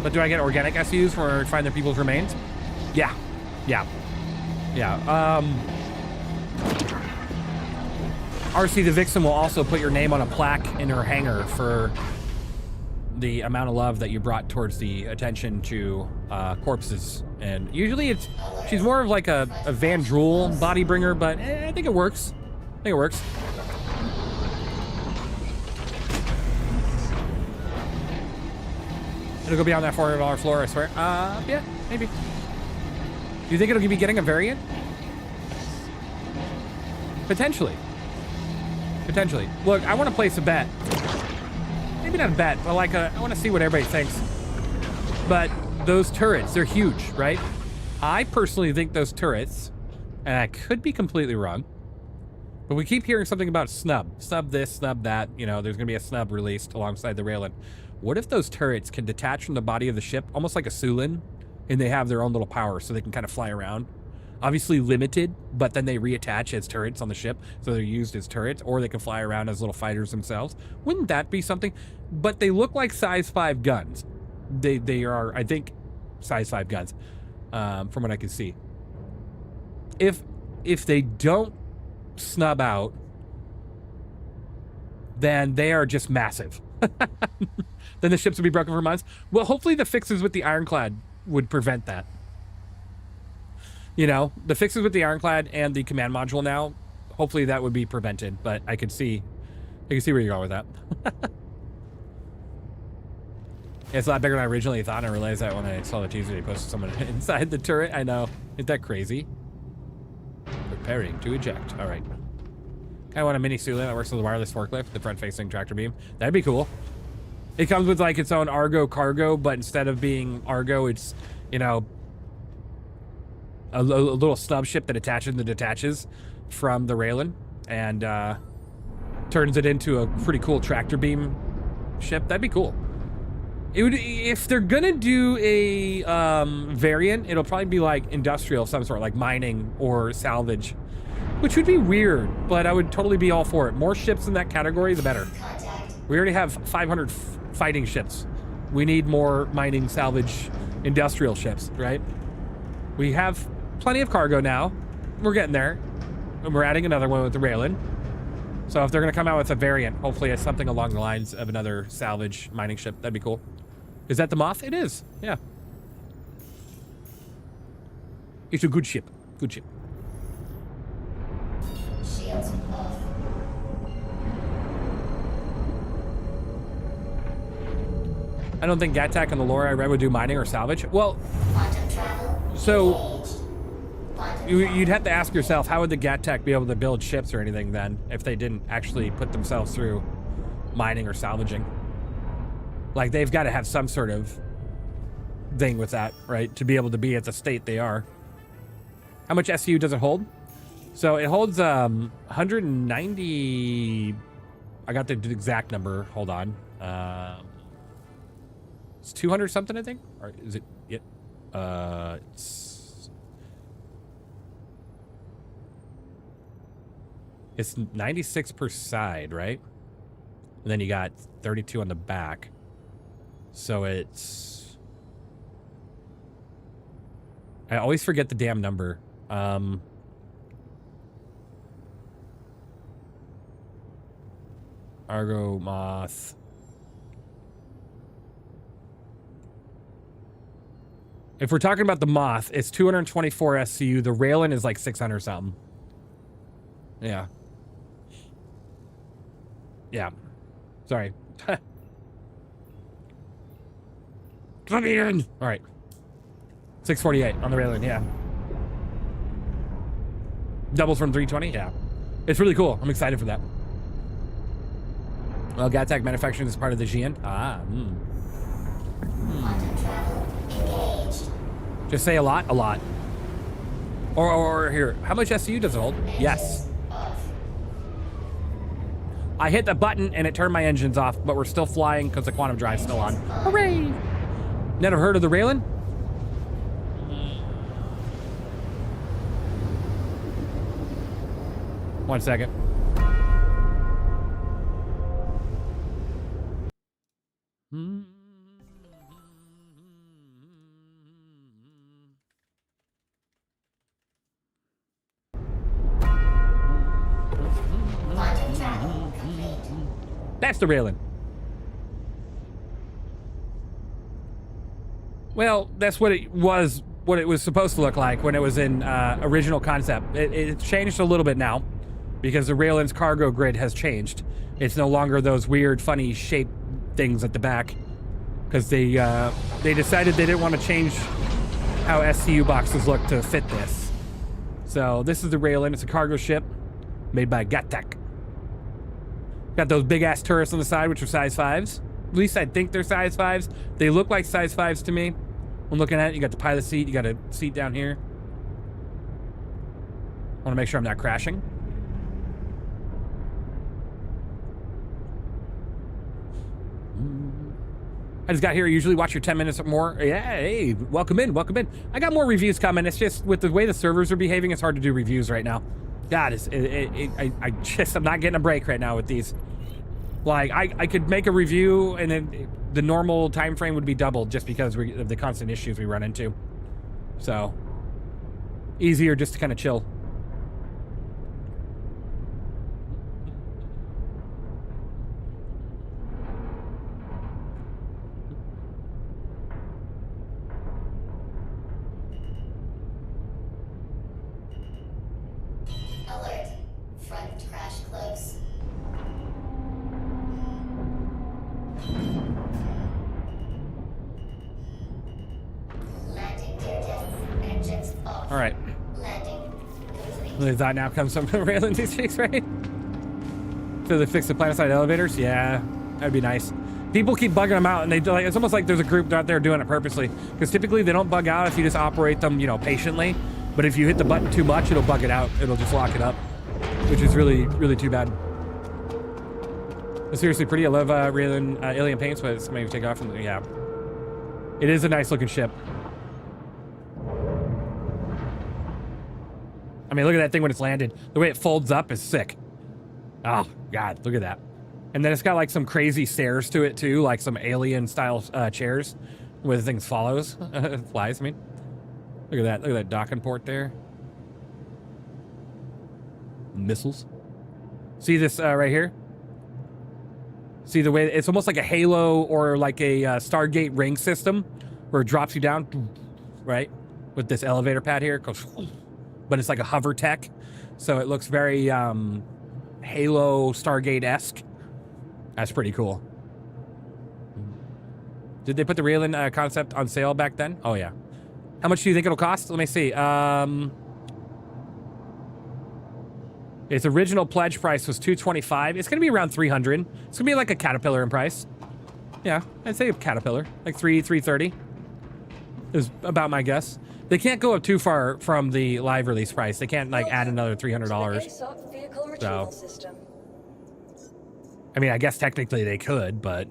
S1: But do I get organic SUs for find their people's remains? Yeah. Yeah. Yeah. RC the Vixen will also put your name on a plaque in her hangar for the amount of love that you brought towards the attention to corpses. And usually she's more of like a Van Drool body bringer, but I think it works. I think it works. It'll go beyond that $400 floor, I swear. Yeah, maybe. Do you think it'll be getting a variant? Potentially. Potentially. Look, I want to place a bet. Maybe not a bet, but like I want to see what everybody thinks. But those turrets, they're huge, right? I personally think those turrets, and I could be completely wrong, but we keep hearing something about snub. Snub this, snub that. You know, there's going to be a snub released alongside the railing. What if those turrets can detach from the body of the ship, almost like a Sulin, and they have their own little power so they can kind of fly around? Obviously limited, but then they reattach as turrets on the ship, so they're used as turrets, or they can fly around as little fighters themselves. Wouldn't that be something? But they look like size 5 guns. They are, I think, size 5 guns, from what I can see. If they don't snub out, then they are just massive. Then the ships would be broken for months. Well, hopefully the fixes with the Ironclad would prevent that. You know, the fixes with the Ironclad and the command module now, hopefully that would be prevented, but I can see where you're going with that. It's a lot bigger than I originally thought, and I realized that when I saw the teaser they posted someone inside the turret. I know. Isn't that crazy? Preparing to eject. All right. I want a mini Sulin that works with a wireless forklift, the front-facing tractor beam. That'd be cool. It comes with like its own Argo cargo, but instead of being Argo, it's, you know, a little snub ship that attaches and detaches from the railing and turns it into a pretty cool tractor beam ship. That'd be cool. It would, if they're gonna do a variant, it'll probably be like industrial of some sort, like mining or salvage, which would be weird, but I would totally be all for it. More ships in that category, the better. We already have 500 fighting ships. We need more mining, salvage, industrial ships, right? We have plenty of cargo now. We're getting there. And we're adding another one with the railing. So if they're going to come out with a variant, hopefully it's something along the lines of another salvage mining ship. That'd be cool. Is that the Moth? It is. Yeah. It's a good ship. Good ship.
S9: Shields off.
S1: I don't think GatTac and the lore I read would do mining or salvage. Well,
S9: Quantum travel.
S1: so you'd have to ask yourself, how would the GatTac be able to build ships or anything then if they didn't actually put themselves through mining or salvaging? Like, they've got to have some sort of thing with that, right? To be able to be at the state they are. How much SU does it hold? So it holds 190. I got the exact number. Hold on. It's 200 something, I think. Or is it? Yeah. It's 96 per side, right? And then you got 32 on the back. So it's... I always forget the damn number. Argo Moth. If we're talking about the Moth, it's 224 SCU. The Ryujin is like 600 something. Yeah. Yeah. Sorry. Come in. All right. 648 on the Ryujin, yeah. Doubles from 320, yeah. It's really cool. I'm excited for that. Well, Antec manufacturing is part of the GN. Ah,
S9: Quantum travel engaged.
S1: Just say a lot, a lot. Or here, how much SCU does it hold? Yes.
S9: Off.
S1: I hit the button and it turned my engines off, but we're still flying because the quantum drive's still on. Hooray! Never heard of the Ryujin? One second.
S9: Quantum travel complete.
S1: That's the Ryujin. Well, that's what it was supposed to look like when it was in original concept. It's changed a little bit now because the Ryujin's cargo grid has changed. It's no longer those weird, funny shape things at the back because they decided they didn't want to change how SCU boxes look to fit this. So this is the Ryujin. It's a cargo ship made by Antec. Got those big ass turrets on the side, which are size 5s. At least I think they're size 5s. They look like size 5s to me. I'm looking at it. You got the pilot seat. You got a seat down here. I want to make sure I'm not crashing. I just got here. I usually watch your 10 minutes or more. Yeah, hey, welcome in, welcome in. I got more reviews coming. It's just with the way the servers are behaving, it's hard to do reviews right now. God, I'm not getting a break right now with these. Like, I could make a review and then the normal time frame would be doubled just because of the constant issues we run into. So, easier just to kind of chill.
S9: Alert. Front crash close. Landing gear depth. Engines off.
S1: All right.
S9: Landing complete.
S1: The thought now comes from railing these things, right? So they fix the planet side elevators? Yeah, that'd be nice. People keep bugging them out, and it's almost like there's a group out there doing it purposely. Because typically they don't bug out if you just operate them, patiently. But if you hit the button too much, it'll bug it out. It'll just lock it up, which is really, really too bad. It's seriously pretty. I love Ryujin alien paints, but it's maybe take off from the, yeah. It is a nice looking ship. I mean, look at that thing when it's landed. The way it folds up is sick. Oh, God, look at that. And then it's got like some crazy stairs to it too, like some alien style chairs where the thing flies, I mean. Look at that docking port there. Missiles. See this right here? See the way, it's almost like a Halo or like a Stargate ring system where it drops you down, right? With this elevator pad here, it goes, but it's like a hover tech. So it looks very Halo Stargate-esque. That's pretty cool. Did they put the Ryujin concept on sale back then? Oh, yeah. How much do you think it'll cost? Let me see. Its original pledge price was $225. It's going to be around $300. It's going to be like a Caterpillar in price. Yeah, I'd say a Caterpillar. Like $330 is about my guess. They can't go up too far from the live release price. They can't like add another $300.
S4: ASOP vehicle retrieval system.
S1: I mean, I guess technically they could, but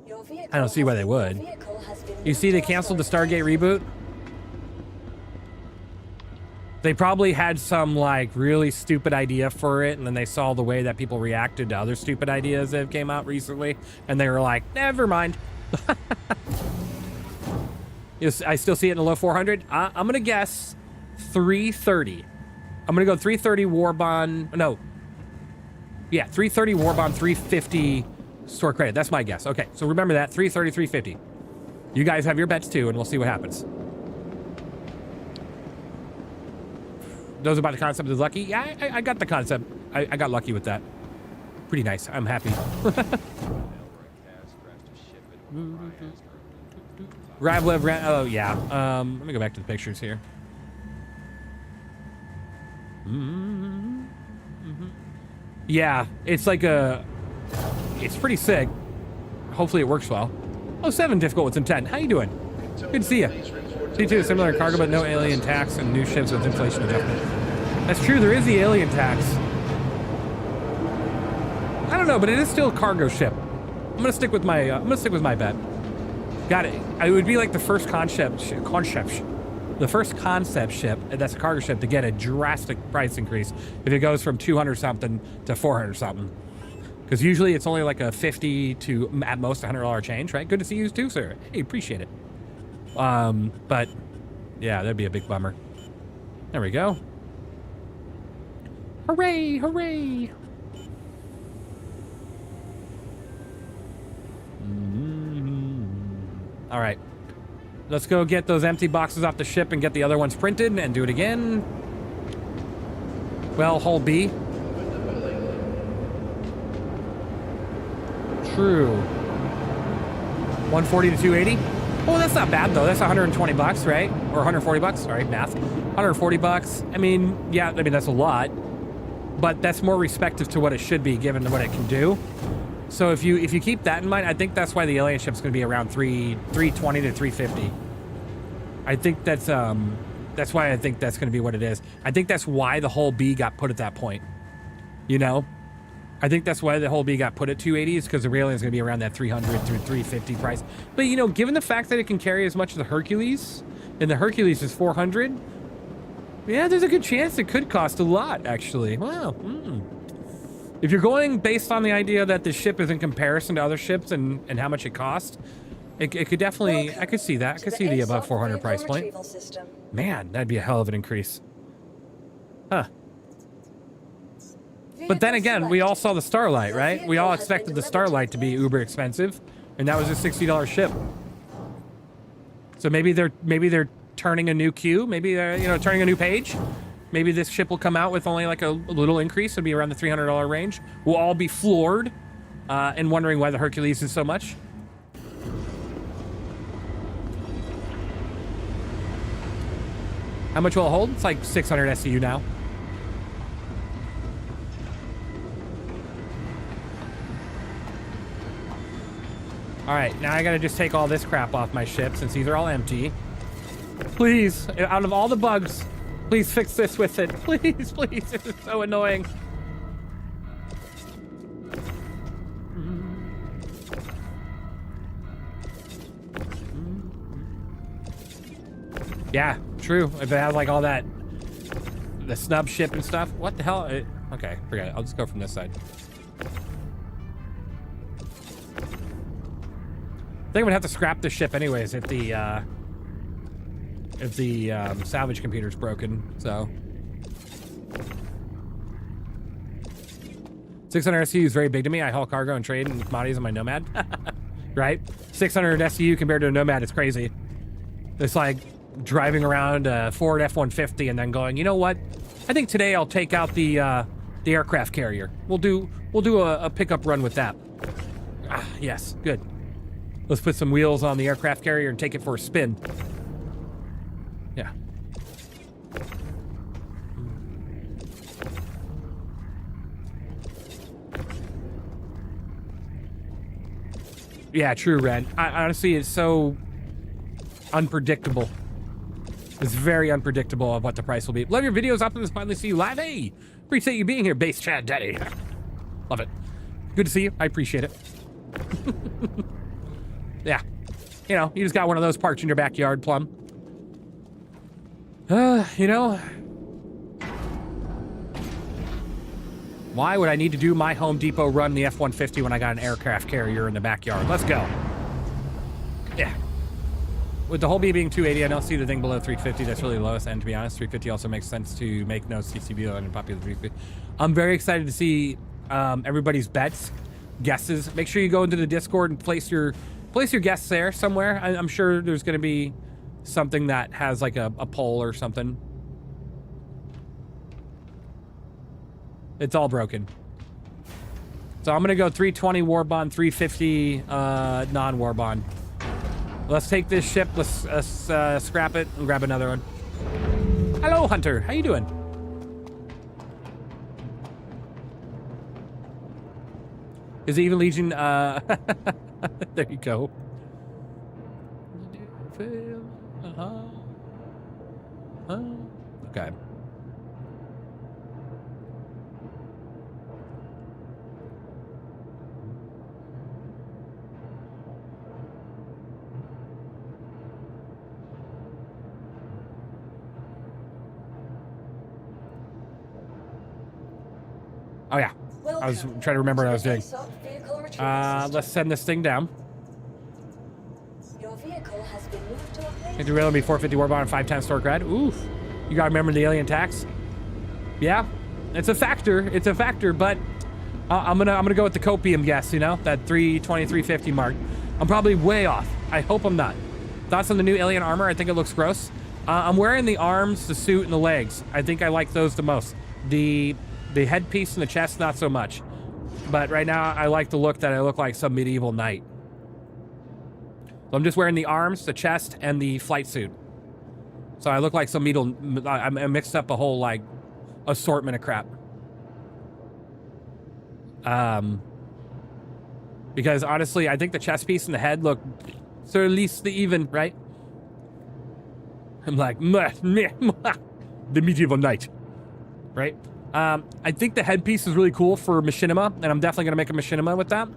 S4: Your vehicle
S1: I don't see why they would. You see they canceled the Stargate reboot? They probably had some like really stupid idea for it, and then they saw the way that people reacted to other stupid ideas that came out recently, and they were like, never mind. I still see it in the low 400. I'm gonna guess 330. I'm gonna go 330 war bond. No. Yeah, 330 war bond, 350 store credit. That's my guess. Okay, so remember that, 330, 350. You guys have your bets too, and we'll see what happens. Those about the concept is lucky. Yeah, I got the concept. I got lucky with that. Pretty nice. I'm happy. Ravlev, oh yeah. Let me go back to the pictures here. Yeah, it's like it's pretty sick. Hopefully it works well. Oh, 7 difficult with some 10. How you doing? Good to see you. C2 similar in cargo, but no alien tax and new ships with inflation adjustment. That's true. There is the alien tax. I don't know, but it is still a cargo ship. I'm gonna stick with my. Bet. Got it. It would be like the first concept ship. The first concept ship that's a cargo ship to get a drastic price increase if it goes from 200 something to 400 something. Because usually it's only like a 50 to at most $100 change, right? Good to see you too, sir. Hey, appreciate it. But yeah, that'd be a big bummer. There we go. Hooray, hooray. All right, let's go get those empty boxes off the ship and get the other ones printed and do it again. Well, hull B. True. 140 to 280. Oh, that's not bad though. That's 120 bucks, right? Or 140 bucks. Sorry, math. 140 bucks. I mean, yeah, I mean that's a lot, but that's more respective to what it should be given what it can do. So if you keep that in mind, I think that's why the alien ship's going to be around 320 to 350. I think that's why I think that's going to be what it is. I think that's why the whole B got put at that point. You know, I think that's why the whole B got put at 280 is because the alien's going to be around that 300 through 350 price. But you know, given the fact that it can carry as much as the Hercules, and the Hercules is 400, yeah, there's a good chance it could cost a lot actually. Wow. If you're going based on the idea that the ship is in comparison to other ships and how much it costs, it could definitely, I could see that. I could see the above 400 price point. Man, that'd be a hell of an increase. Huh. But then again, we all saw the Starlight, right? We all expected the Starlight to be uber expensive, and that was a $60 ship. So maybe they're turning a new queue. Maybe they're, turning a new page. Maybe this ship will come out with only like a little increase. It'll be around the $300 range. We'll all be floored and wondering why the Hercules is so much. How much will it hold? It's like 600 SCU now. All right, now I gotta just take all this crap off my ship since these are all empty. Please, out of all the bugs, please fix this with it. Please, please. This is so annoying. Yeah, true. If it has like all that, the snub ship and stuff. What the hell? Okay, forget it. I'll just go from this side. I think I'm gonna have to scrap the ship anyways if the salvage computer's broken, so. 600 SCU is very big to me. I haul cargo and trade and commodities on my Nomad. Right? 600 SCU compared to a Nomad is crazy. It's like driving around a Ford F-150 and then going, you know what? I think today I'll take out the aircraft carrier. We'll do a pickup run with that. Ah, yes, good. Let's put some wheels on the aircraft carrier and take it for a spin. Yeah. Yeah, true, Red. Honestly, it's so unpredictable. It's very unpredictable of what the price will be. Love your videos. Up and finally see you live. Hey, appreciate you being here, Base Chad Daddy. Love it. Good to see you. I appreciate it. Yeah. You know, you just got one of those parked in your backyard, Plum. You know, why would I need to do my Home Depot run the F-150 when I got an aircraft carrier in the backyard? Let's go. Yeah. With the whole B being 280, I don't see the thing below 350. That's really the lowest end, to be honest. 350 also makes sense to make no CCB and popular 350. I'm very excited to see everybody's bets, guesses. Make sure you go into the Discord and place your guesses there somewhere. I'm sure there's going to be something that has like a poll or something. It's all broken. So I'm gonna go 320 war bond, 350 non-war bond. Let's take this ship. Let's scrap it and grab another one. Hello, Hunter. How you doing? Is it even Legion? There you go. Okay. Oh yeah, I was trying to remember what I was doing. Let's send this thing down.
S4: Your vehicle has been moved to a place.
S1: Can derail be 450 warbond and 5 times store cred. Oof. You gotta remember the alien tax. Yeah, it's a factor. It's a factor, but I'm gonna go with the copium guess. You know, that 320, 350 mark. I'm probably way off. I hope I'm not. Thoughts on the new alien armor? I think it looks gross. I'm wearing the arms, the suit, and the legs. I think I like those the most. The headpiece and the chest, not so much. But right now, I like the look that I look like some medieval knight. So I'm just wearing the arms, the chest, and the flight suit. So I look like some medieval... I mixed up a whole, like, assortment of crap. Because, honestly, I think the chest piece and the head look... So at least the even, right? I'm like... the medieval knight. Right? I think the headpiece is really cool for machinima, and I'm definitely going to make a machinima with that.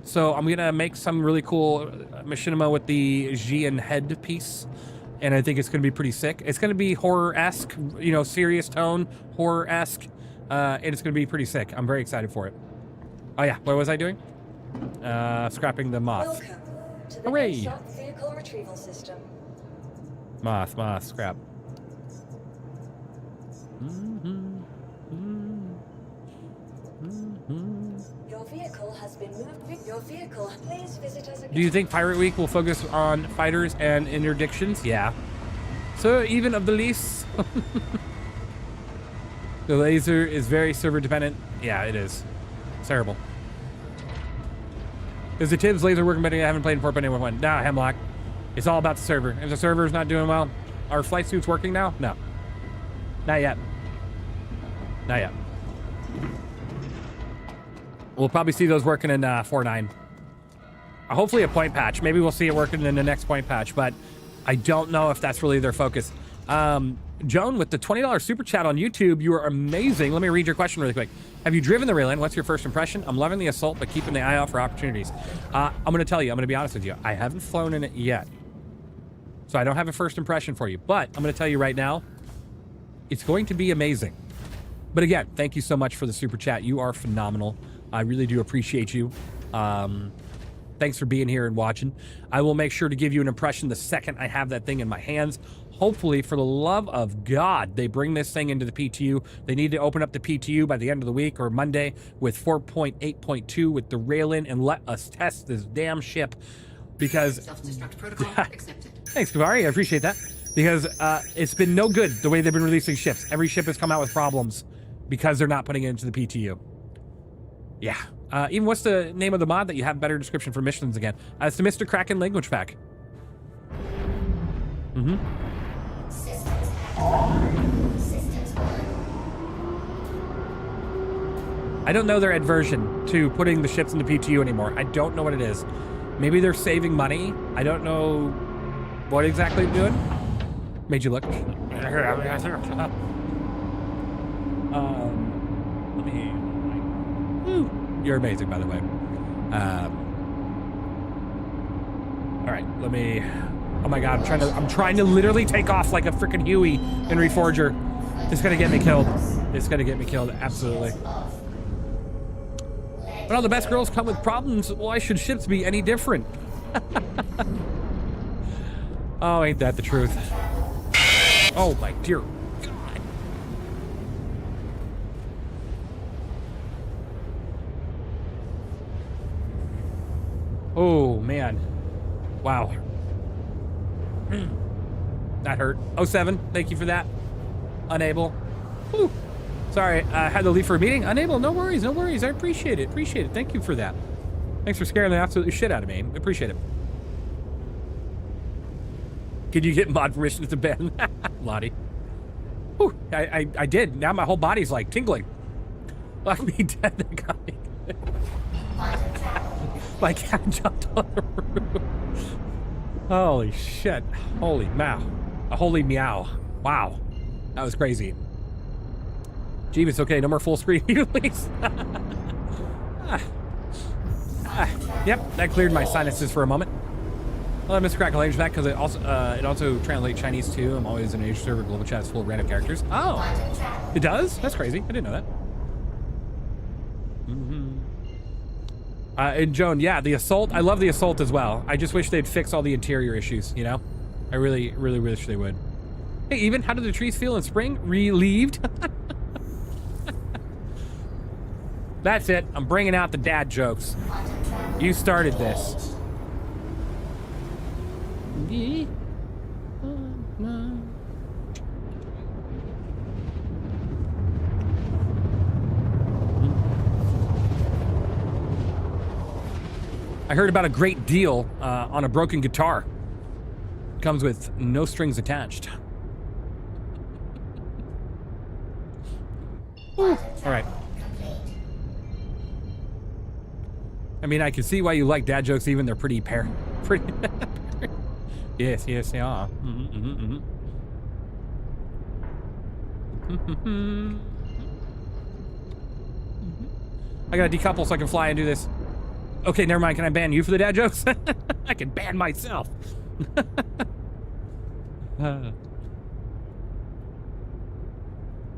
S1: So I'm going to make some really cool machinima with the Ryujin headpiece, and I think it's going to be pretty sick. It's going to be horror-esque, you know, serious tone, horror-esque, and it's going to be pretty sick. I'm very excited for it. Oh yeah, what was I doing? Scrapping the moth.
S4: Welcome to the
S1: Hooray!
S4: ASOC vehicle retrieval system.
S1: Moth, scrap.
S4: Your vehicle has been moved. Your vehicle. Please visit us again.
S1: Do you think Pirate Week will focus on fighters and interdictions? Yeah. So even of the least. The laser is very server dependent. Yeah, it is. It's terrible. Is the Tibbs laser working better? I haven't played in 4.81. Nah, Hemlock. It's all about the server. If the server's not doing well, are flight suits working now? No. Not yet. Not yet. We'll probably see those working in 4.9. Hopefully a point patch. Maybe we'll see it working in the next point patch, but I don't know if that's really their focus. Joan, with the $20 super chat on YouTube, you are amazing. Let me read your question really quick. Have you driven the Ryujin? What's your first impression? I'm loving the Assault, but keeping the eye out for opportunities. I'm going to tell you, I'm going to be honest with you. I haven't flown in it yet. So I don't have a first impression for you, but I'm going to tell you right now, it's going to be amazing. But again, thank you so much for the super chat. You are phenomenal. I really do appreciate you. Thanks for being here and watching. I will make sure to give you an impression the second I have that thing in my hands. Hopefully, for the love of God, they bring this thing into the PTU. They need to open up the PTU by the end of the week or Monday with 4.8.2 with the Ryujin and let us test this damn ship. Because...
S5: Self-destruct protocol accepted.
S1: Thanks, Kavari. I appreciate that. Because it's been no good the way they've been releasing ships. Every ship has come out with problems because they're not putting it into the PTU. Yeah. Even what's the name of the mod that you have better description for missions again? It's the Mr. Kraken language pack. Mm-hmm.
S9: Systems activated. Systems on.
S1: I don't know their adversion to putting the ships in the PTU anymore. I don't know what it is. Maybe they're saving money. I don't know what exactly they're doing. Made you look. Let me... Woo. You're amazing, by the way. All right, let me... Oh my God, I'm trying to literally take off like a freaking Huey in Reforger. It's gonna get me killed. It's gonna get me killed, absolutely. But all the best girls come with problems. Why should ships be any different? Oh, ain't that the truth? Oh my dear God. Oh man. Wow. That hurt. 07, thank you for that. Unable. Whew. Sorry, I had to leave for a meeting. Unable. No worries. No worries. I appreciate it. Appreciate it. Thank you for that. Thanks for scaring the absolute shit out of me. I appreciate it. Could you get mod permission to ban Lottie? Whew, I did. Now my whole body's like tingling. Like me dead. That got me. My cat jumped on the roof. Holy shit. Holy meow. A holy meow. Wow. That was crazy. Jeebus, okay, no more full screen, please. Yep, that cleared my sinuses for a moment. Well, Mr. Crackle language back because it also translates Chinese too. I'm always in an Asia server. Global chat is full of random characters. Oh, it does? That's crazy. I didn't know that. And Joan, yeah, the Assault. I love the Assault as well. I just wish they'd fix all the interior issues. You know, I really, really wish they would. Hey, even how do the trees feel in spring? Relieved. That's it. I'm bringing out the dad jokes. You started this. I heard about a great deal on a broken guitar. Comes with no strings attached. All right. I mean, I can see why you like dad jokes, even they're pretty pretty. Yes, they are. I gotta decouple so I can fly and do this. Okay, never mind. Can I ban you for the dad jokes? I can ban myself.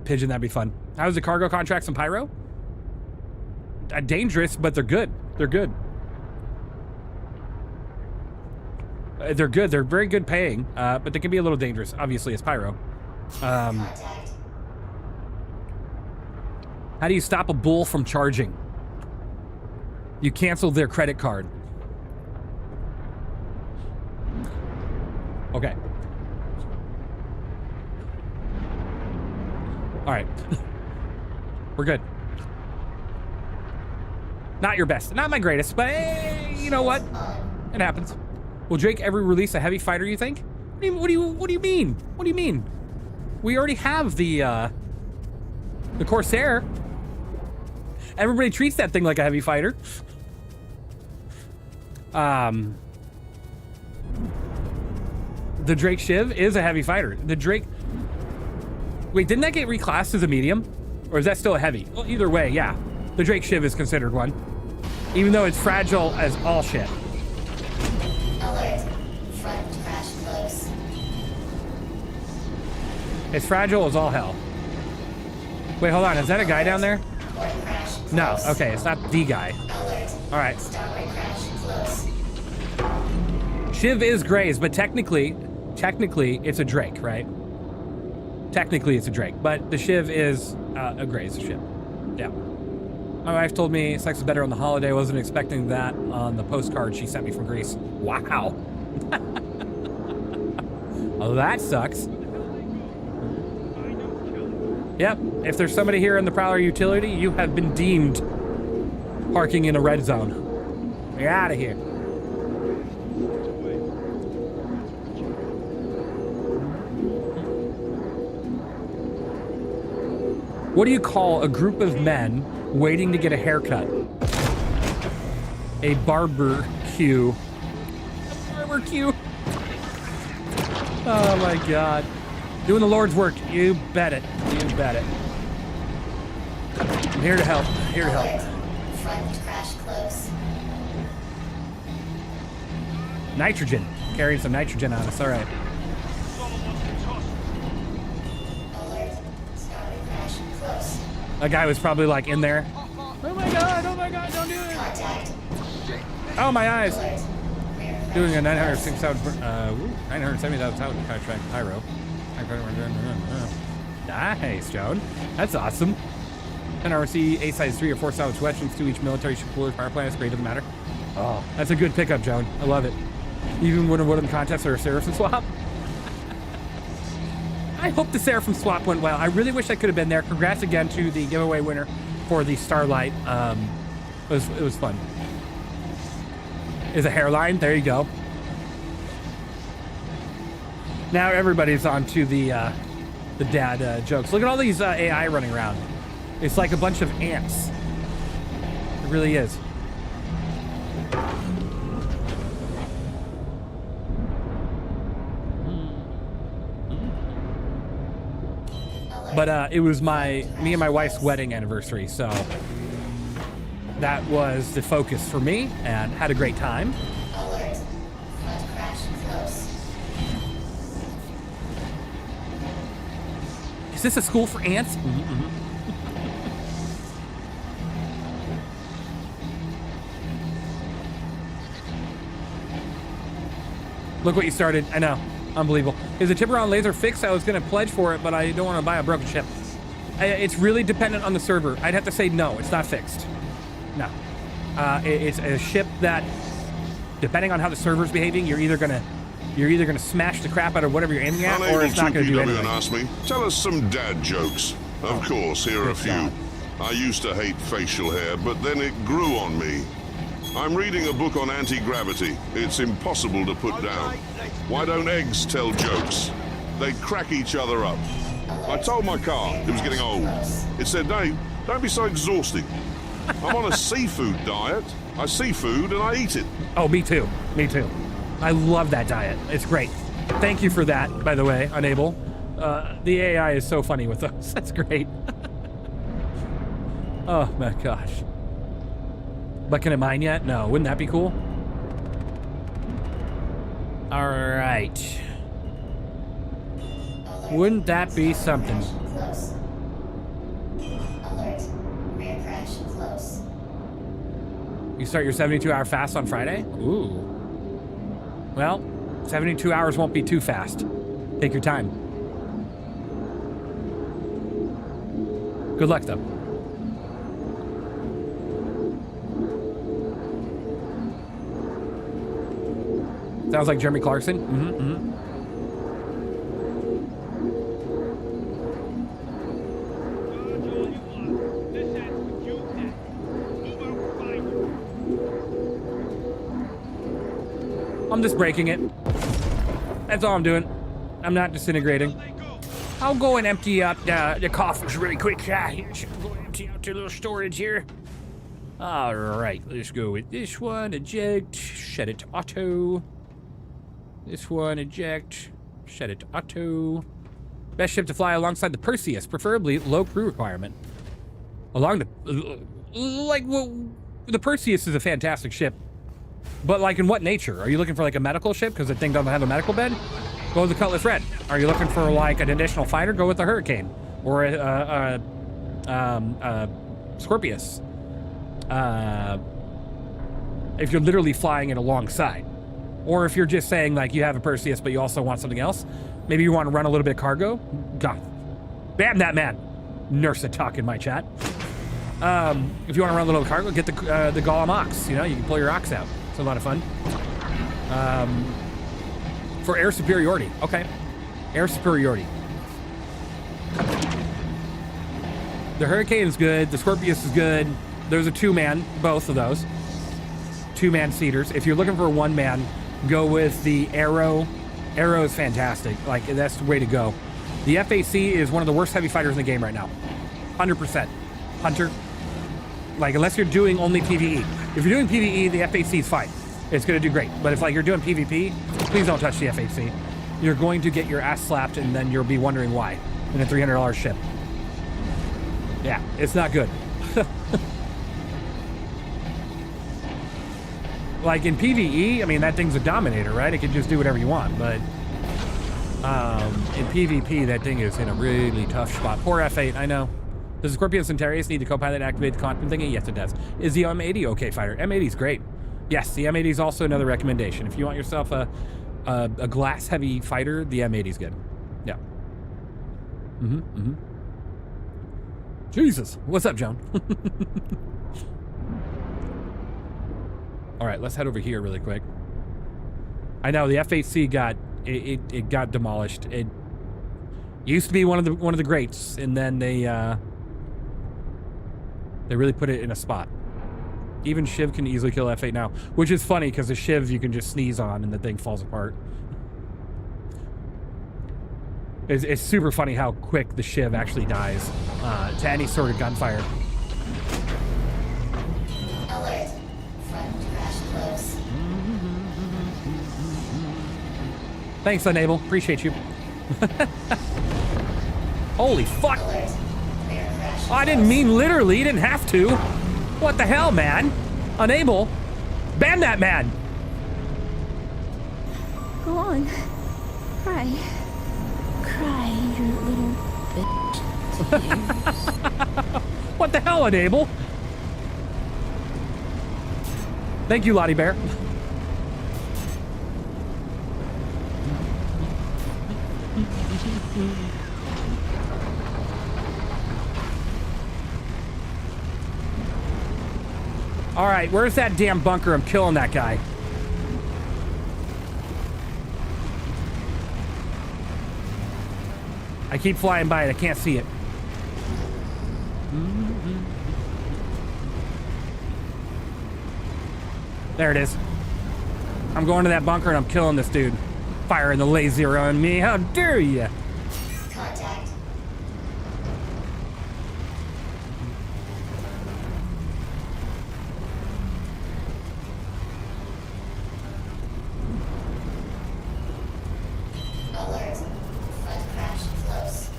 S1: Pigeon, that'd be fun. How's the cargo contracts in Pyro? Dangerous, but they're good. They're good. They're good. They're very good paying, but they can be a little dangerous. Obviously, it's Pyro. How do you stop a bull from charging? You cancel their credit card. Okay. All right. We're good. Not your best. Not my greatest, but hey, you know what? It happens. Will Drake ever release a heavy fighter, you think? What do you mean? What do you mean? We already have the Corsair. Everybody treats that thing like a heavy fighter. The Drake Shiv is a heavy fighter. The Drake... Wait, didn't that get reclassed as a medium? Or is that still a heavy? Well, either way, yeah. The Drake Shiv is considered one. Even though it's fragile as all shit.
S9: Alert. Front crash close.
S1: It's fragile as all hell. Wait, hold on. Is that a guy down there?
S9: Port crash close.
S1: No. Okay, it's not the guy.
S9: Alert.
S1: All right.
S9: Starboard crash close.
S1: Shiv is Grays, but technically, it's a Drake, right? Technically, it's a Drake, but the Shiv is a Grays Shiv. Yeah. My wife told me sex is better on the holiday. Wasn't expecting that on the postcard she sent me from Greece. Wow. Oh, that sucks. Yep. If there's somebody here in the Prowler utility, you have been deemed parking in a red zone. You're out of here. What do you call a group of men waiting to get a haircut? A barbecue. Barbecue. Oh my God. Doing the Lord's work. You bet it. You bet it. I'm here to help. Here to help.
S9: Front crash close.
S1: Nitrogen. Carrying some nitrogen on us. All right.
S9: Alert. Starboard crash close.
S1: That guy was probably like in there. Oh my God, don't do it.
S9: Contact.
S1: Oh, my eyes.
S9: Alert. Rear
S1: Doing a 970,000 contract pyro. Nice, Joan. That's awesome. 10 RC, A size 3 or 4 salvage weapons to each military ship, coolers, power plants, great, doesn't matter. Oh, that's a good pickup, Joan. I love it. Even when one of the contests are a Saracen swap. I hope the Seraphim swap went well. I really wish I could have been there. Congrats again to the giveaway winner for the Starlight. It was fun. Is a hairline? There you go. Now everybody's on to the dad jokes. Look at all these AI running around. It's like a bunch of ants. It really is. But it was me and my wife's wedding anniversary, so that was the focus for me, and had a great time.
S9: Alert. Front crash close.
S1: Is this a school for ants? Look what you started. I know. Unbelievable. Is the Tiburon laser fixed? I was going to pledge for it, but I don't want to buy a broken chip. It's really dependent on the server. I'd have to say no, it's not fixed. No. It's a ship that, depending on how the server's behaving, you're either gonna smash the crap out of whatever you're aiming at, or it's not going to do anything.
S2: Asked me, tell us some dad jokes. Of course, here are a few. I used to hate facial hair, but then it grew on me. I'm reading a book on anti-gravity. It's impossible to put down. Why don't eggs tell jokes? They crack each other up. I told my car it was getting old. It said, Dave, don't be so exhausting. I'm on a seafood diet. I see food and I eat it.
S1: Oh, me too. Me too. I love that diet. It's great. Thank you for that, by the way, Unable. The AI is so funny with those. That's great. Oh my gosh. But can it mine yet? No. Wouldn't that be cool? All right. Wouldn't that be something?
S9: Close. Alert. Rear crash close.
S1: You start your 72-hour fast on Friday? Ooh. Well, 72 hours won't be too fast. Take your time. Good luck, though. Sounds like Jeremy Clarkson. I'm just breaking it. That's all I'm doing. I'm not disintegrating. I'll go and empty up the coffers really quick. Go and empty out the little storage here. All right, let's go with this one. Eject. Set it to auto. This one, eject. Set it to auto. Best ship to fly alongside the Perseus, preferably low crew requirement. Along the... Like, well, the Perseus is a fantastic ship. But, like, in what nature? Are you looking for, like, a medical ship because the thing doesn't have a medical bed? Go with the Cutlass Red. Are you looking for, like, an additional fighter? Go with the Hurricane. Or a Scorpius. If you're literally flying it alongside. Or if you're just saying, like, you have a Perseus, but you also want something else. Maybe you want to run a little bit of cargo. God. Bam that man. Nurse a talk in my chat. If you want to run a little cargo, get the Golem Ox. You know, you can pull your Ox out. It's a lot of fun. For air superiority. Okay. Air superiority. The Hurricane is good. The Scorpius is good. There's a two-man, both of those. Two-man seaters. If you're looking for a one-man, go with the Arrow. Arrow is fantastic. Like, that's the way to go. The FAC is one of the worst heavy fighters in the game right now. 100%. Hunter. Like, unless you're doing only PvE. If you're doing PvE, the FAC is fine. It's going to do great. But if, like, you're doing PvP, please don't touch the FAC. You're going to get your ass slapped, and then you'll be wondering why in a $300 ship. Yeah, it's not good. Like, in PvE, I mean, that thing's a Dominator, right? It can just do whatever you want, but in PvP, that thing is in a really tough spot. Poor F8, I know. Does the Scorpion Centaurus need the co-pilot to activate the quantum thingy? Yes, it does. Is the M80 okay fighter? M80's great. Yes, the M80 is also another recommendation. If you want yourself a glass-heavy fighter, the M80's good. Yeah. Jesus. What's up, Joan? All right, let's head over here really quick. I know the FAC got it got demolished. Used to be one of the greats, and then they really put it in a spot. Even Shiv can easily kill F8 now, which is funny because the Shiv you can just sneeze on and the thing falls apart. It's super funny how quick the Shiv actually dies to any sort of gunfire.
S9: Alert. Front crash close.
S1: Thanks, Unable. Appreciate you. Holy fuck!
S9: Alert. Rear crash
S1: Oh, I didn't mean literally. You didn't have to. What the hell, man? Unable. Ban that man.
S10: Go on. Cry. Cry, you little bitch.
S1: What the hell, Unable? Thank you, Lottie Bear. All right, where's that damn bunker? I'm killing that guy. I keep flying by it. I can't see it. There it is. I'm going to that bunker and I'm killing this dude. Firing the laser on me. How dare you?
S9: Contact. Alert. Front crash close.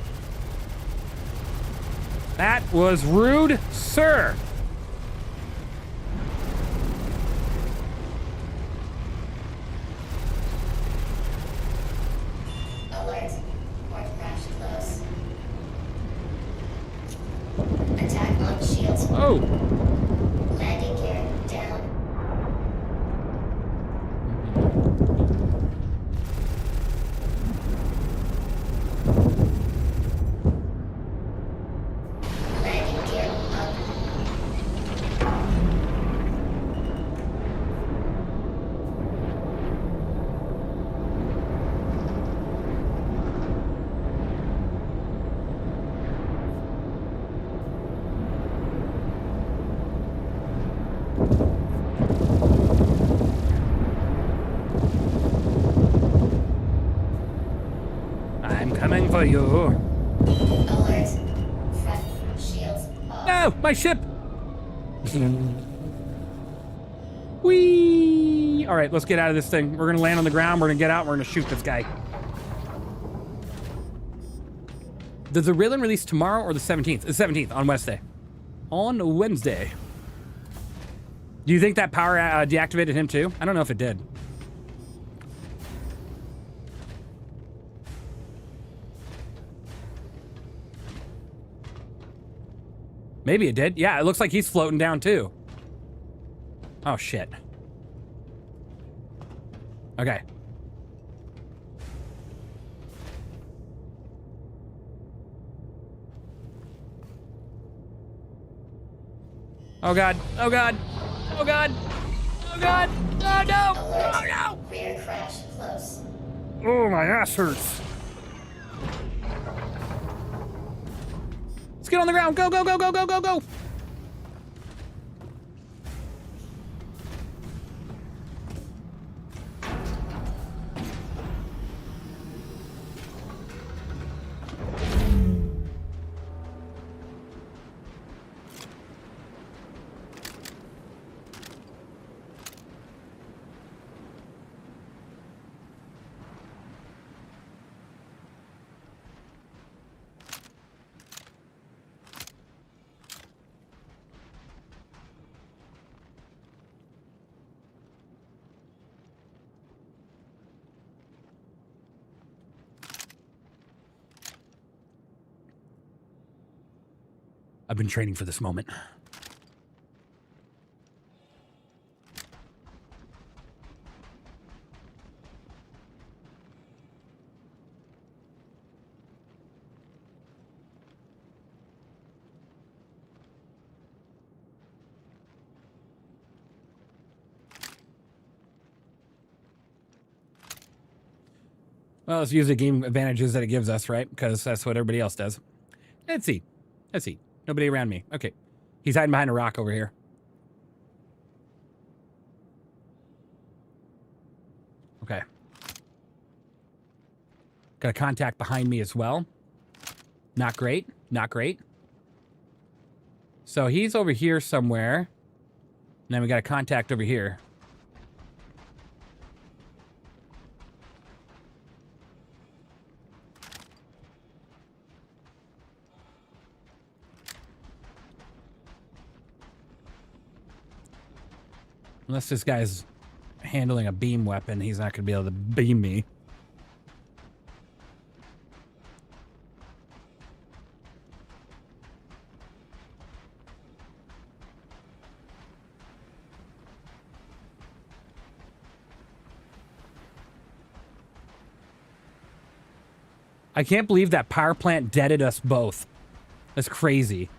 S1: That was rude, sir.
S9: Alert. Port crash close. Attack on shields.
S1: Oh.
S9: Landing gear down. Landing gear up.
S1: I'm coming for you.
S9: Alert. Front shields off.
S1: No, my ship. Whee! All right, let's get out of this thing. We're gonna land on the ground. We're gonna get out. We're gonna shoot this guy. Does the Ryujin release tomorrow or the 17th? The 17th on Wednesday. On Wednesday. Do you think that power deactivated him too? I don't know if it did. Maybe it did. Yeah, it looks like he's floating down too. Oh, shit. Okay. Oh, God. Oh, God. Oh, God. Oh, God. Oh, no. Oh, no.
S9: Rear crash close.
S1: Oh, my ass hurts. Let's get on the ground. Go, go, go, go, go, go, go. I've been training for this moment. Well, let's use the game advantages that it gives us, right? Because that's what everybody else does. Let's see. Let's see. Nobody around me. Okay. He's hiding behind a rock over here. Okay. Got a contact behind me as well. Not great. Not great. So he's over here somewhere. And then we got a contact over here. Unless this guy's handling a beam weapon, he's not going to be able to beam me. I can't believe that power plant deaded us both. That's crazy.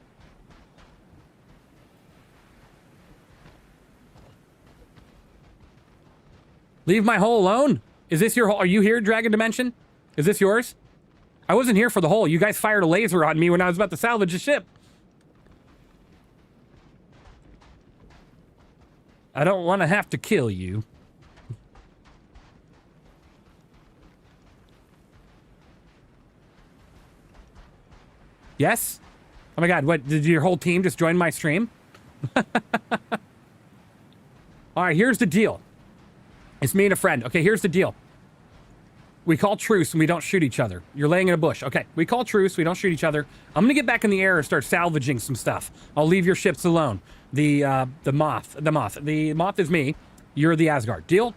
S1: Leave my hole alone? Is this your hole? Are you here, Dragon Dimension? Is this yours? I wasn't here for the hole. You guys fired a laser on me when I was about to salvage the ship. I don't want to have to kill you. Yes? Oh my god, what, did your whole team just join my stream? Alright, here's the deal. It's me and a friend. Okay, here's the deal. We call truce and we don't shoot each other. You're laying in a bush. Okay, we call truce, we don't shoot each other. I'm gonna get back in the air and start salvaging some stuff. I'll leave your ships alone. The moth is me. You're the Asgard. Deal?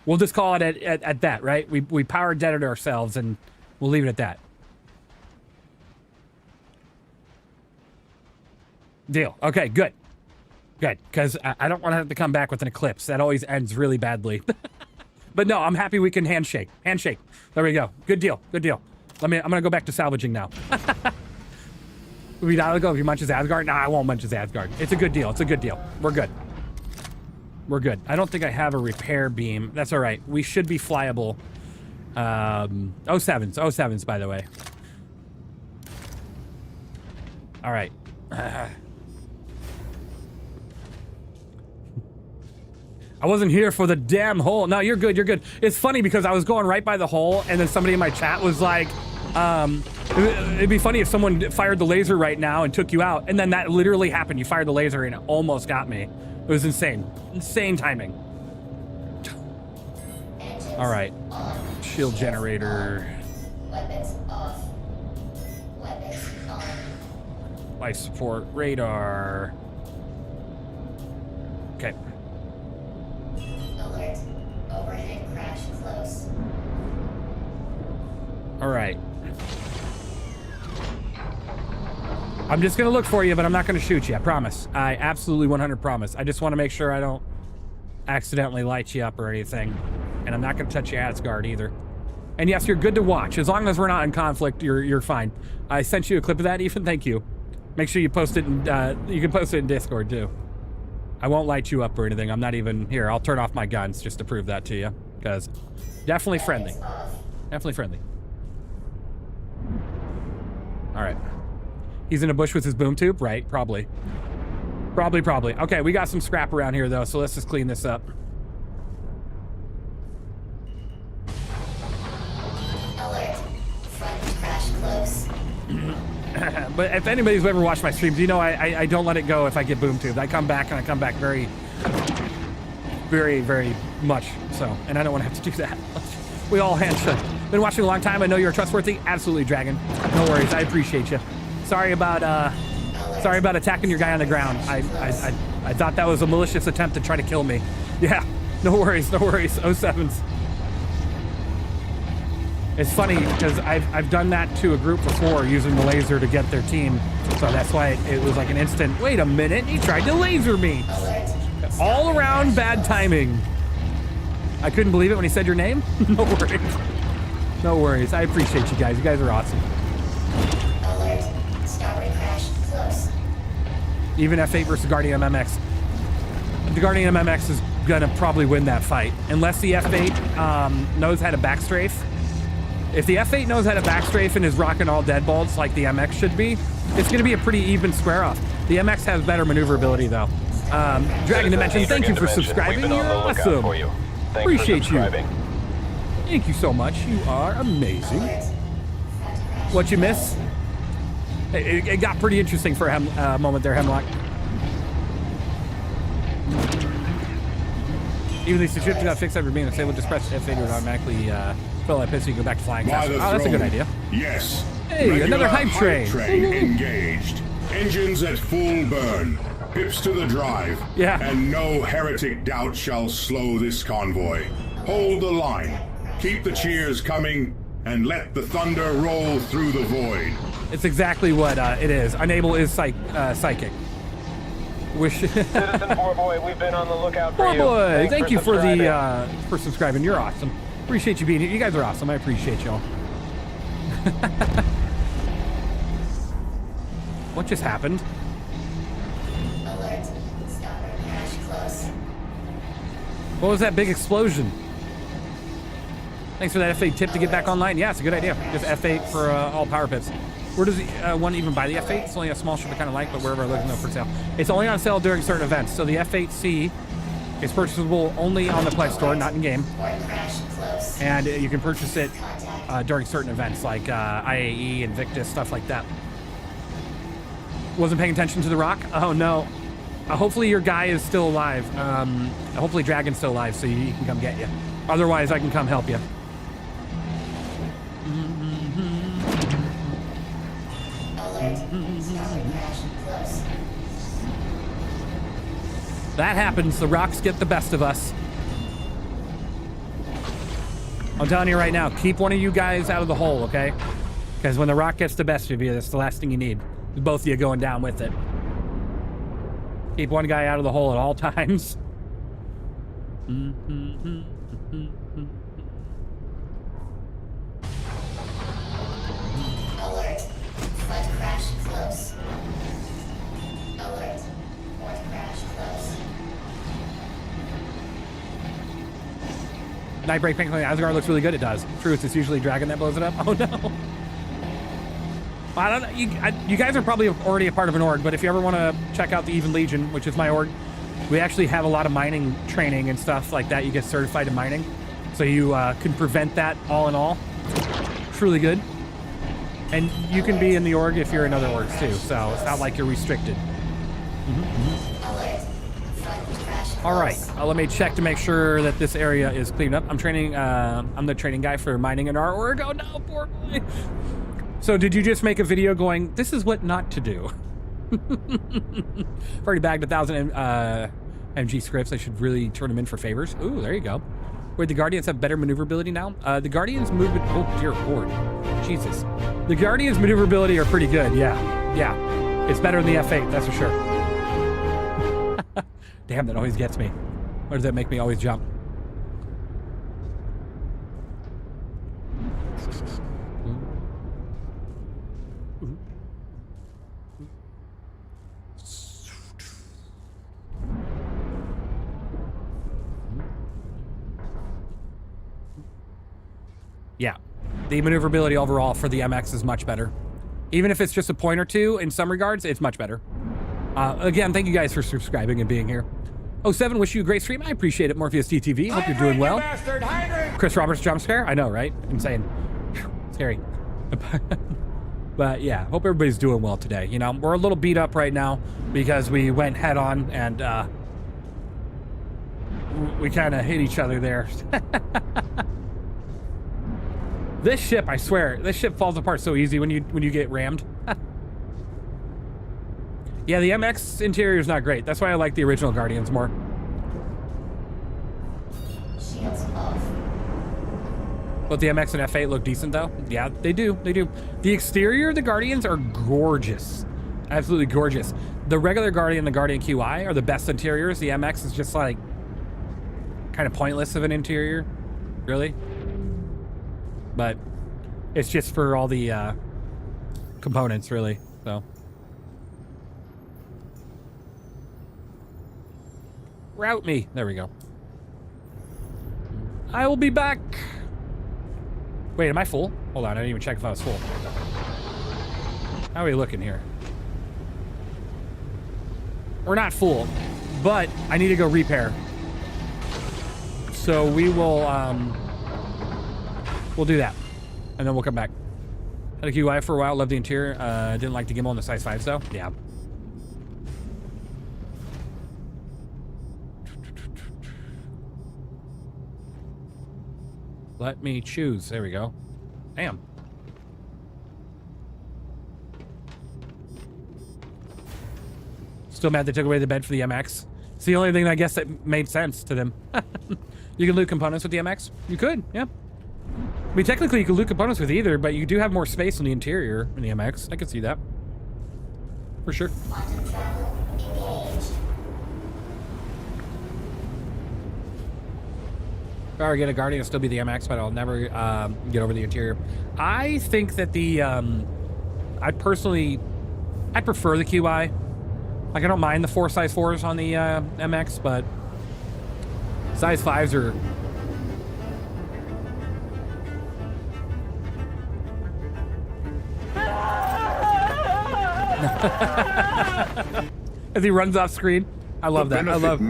S1: We'll just call it at that, right? We power deaded ourselves and we'll leave it at that. Deal. Okay, good. Good, because I don't want to have to come back with an eclipse. That always ends really badly. But no, I'm happy we can handshake. Handshake. There we go. Good deal. Good deal. I'm gonna go back to salvaging now. We gotta go if you munch his Asgard. Nah, I won't munch his Asgard. It's a good deal. It's a good deal. We're good. We're good. I don't think I have a repair beam. That's all right. We should be flyable. 07s, by the way. All right. I wasn't here for the damn hole. No, you're good. You're good. It's funny because I was going right by the hole, and then somebody in my chat was like, it'd be funny if someone fired the laser right now and took you out. And then that literally happened. You fired the laser and it almost got me. It was insane. Insane timing. All right. Shield generator.
S9: Weapons off. Weapons on.
S1: Life support radar. Okay.
S9: Alert. Overhead crash close.
S1: All right. I'm just gonna look for you, but I'm not gonna shoot you. I promise. I absolutely 100 promise. I just want to make sure I don't accidentally light you up or anything. And I'm not gonna touch your Asgard either. And yes, you're good to watch. As long as we're not in conflict, you're fine. I sent you a clip of that, Ethan. Thank you. Make sure you post it. You can post it in Discord too. I won't light you up or anything. I'm not even here. I'll turn off my guns just to prove that to you, because definitely friendly. Definitely friendly. All right. He's in a bush with his boom tube, right? Probably. Probably. Okay, we got some scrap around here though, so let's just clean this up.
S9: Alert. Front crash close.
S1: But if anybody's ever watched my streams, you know I don't let it go if I get boom tubed. I come back and I come back very, very much so, and I don't want to have to do that. We all handshake. Been watching a long time. I know you're trustworthy. Absolutely, Dragon. No worries. I appreciate you. Sorry about attacking your guy on the ground. I thought that was a malicious attempt to try to kill me. Yeah. No worries. 07s. It's funny because I've done that to a group before using the laser to get their team. So that's why it was like an instant, wait a minute, he tried to laser me. All around bad timing. I couldn't believe it when he said your name. No worries. No worries. I appreciate you guys. You guys are awesome.
S9: Alert. Starboard crash close.
S1: Even F8 versus Guardian MMX. The Guardian MMX is gonna probably win that fight. Unless the F8 knows how to backstrafe. If the F8 knows how to backstrafe and is rocking all deadbolts like the MX should be, it's gonna be a pretty even square off. The MX has better maneuverability though. Dragon Dimension, thank you for subscribing. You're awesome. Appreciate you. Thank you so much. You are amazing. What you miss? It got pretty interesting for a moment there, Hemlock. Even these ships got fixed after being disabled, just press F8 to automatically fill that pit so you go back to flying fast. Oh, that's a good idea.
S11: Yes.
S1: Hey,
S11: regular
S1: another hype train.
S11: Engaged. Engines at full burn. Pips to the drive.
S1: Yeah.
S11: And no heretic doubt shall slow this convoy. Hold the line. Keep the cheers coming, and let the thunder roll through the void.
S1: It's exactly what it is. Unable is psychic. Wish.
S12: Citizen Poor Boy, we've been on the lookout for you.
S1: Boy, thank you for the for subscribing. You're awesome. Appreciate you being here. You guys are awesome. I appreciate y'all. What just happened?
S9: Alert. Starboard crash close.
S1: What was that big explosion? Thanks for that F8 tip to get back online. Yeah, it's a good idea. Just F8 for all power pits. Where does one even buy the F8? It's only a small ship I kind of like, but wherever I look, no for sale. It's only on sale during certain events. So the F8C is purchasable only on the Play Store, not in game. And you can purchase it during certain events like IAE, Invictus, stuff like that. Wasn't paying attention to the rock? Oh no. Hopefully your guy is still alive. Hopefully Dragon's still alive so he can come get you. Otherwise I can come help you. That happens. The rocks get the best of us. I'm telling you right now, keep one of you guys out of the hole, okay? Because when the rock gets the best of you, that's the last thing you need. Both of you going down with it. Keep one guy out of the hole at all times.
S9: Alert. Flood crash close. Alert. Port crash close.
S1: Nightbreak Pink Asgard looks really good. It does. True, it's usually Dragon that blows it up. Oh no. I don't know. You guys are probably already a part of an org, but if you ever want to check out the Even Legion, which is my org, we actually have a lot of mining training and stuff like that. You get certified in mining, so you can prevent that all in all. It's really good. And you can be in the org if you're in other orgs too, so it's not like you're restricted. All right, let me check to make sure that this area is cleaned up. I'm training. I'm the training guy for mining in our org. Oh no, poor boy. So did you just make a video going, this is what not to do? I've already bagged 1,000 MG scripts. I should really turn them in for favors. Ooh, there you go. Wait, the Guardians have better maneuverability now? The Guardians movement, oh dear Lord. Jesus. The Guardians maneuverability are pretty good, yeah. Yeah, it's better than the F8, that's for sure. Damn, that always gets me. Why does that make me always jump? Yeah, the maneuverability overall for the MX is much better. Even if it's just a point or two, in some regards, it's much better. Again, thank you guys for subscribing and being here. 07, wish you a great stream. I appreciate it, Morpheus DTV. Hope you're doing well. Chris Roberts jump scare. I know, right? Insane. Scary. But yeah, hope everybody's doing well today. You know, we're a little beat up right now because we went head on and we kind of hit each other there. This ship, I swear, this ship falls apart so easy when you get rammed. Yeah, the MX interior is not great. That's why I like the original Guardians more.
S9: Shields off.
S1: But the MX and F8 look decent though. Yeah, they do. They do. The exterior of the Guardians are gorgeous. Absolutely gorgeous. The regular Guardian and the Guardian QI are the best interiors. The MX is just like kind of pointless of an interior, really. But it's just for all the components, really. So route me. There we go. I will be back. Wait, am I full? Hold on, I didn't even check if I was full. How are we looking here? We're not full, but I need to go repair. So we will, we'll do that. And then we'll come back. Had a QI for a while, loved the interior. Didn't like the gimbal on the size 5s though. Yeah. Let me choose. There we go. Damn. Still mad they took away the bed for the MX. It's the only thing I guess that made sense to them. You can loot components with the MX? You could, yeah. I mean, technically you could loot components with either, but you do have more space in the interior in the MX. I can see that. For sure. If I ever get a Guardian, it'll still be the MX, but I'll never get over the interior. I think that the, I prefer the QI. Like, I don't mind the 4 size 4s on the MX, but size 5s are... As he runs off screen. I love that. I love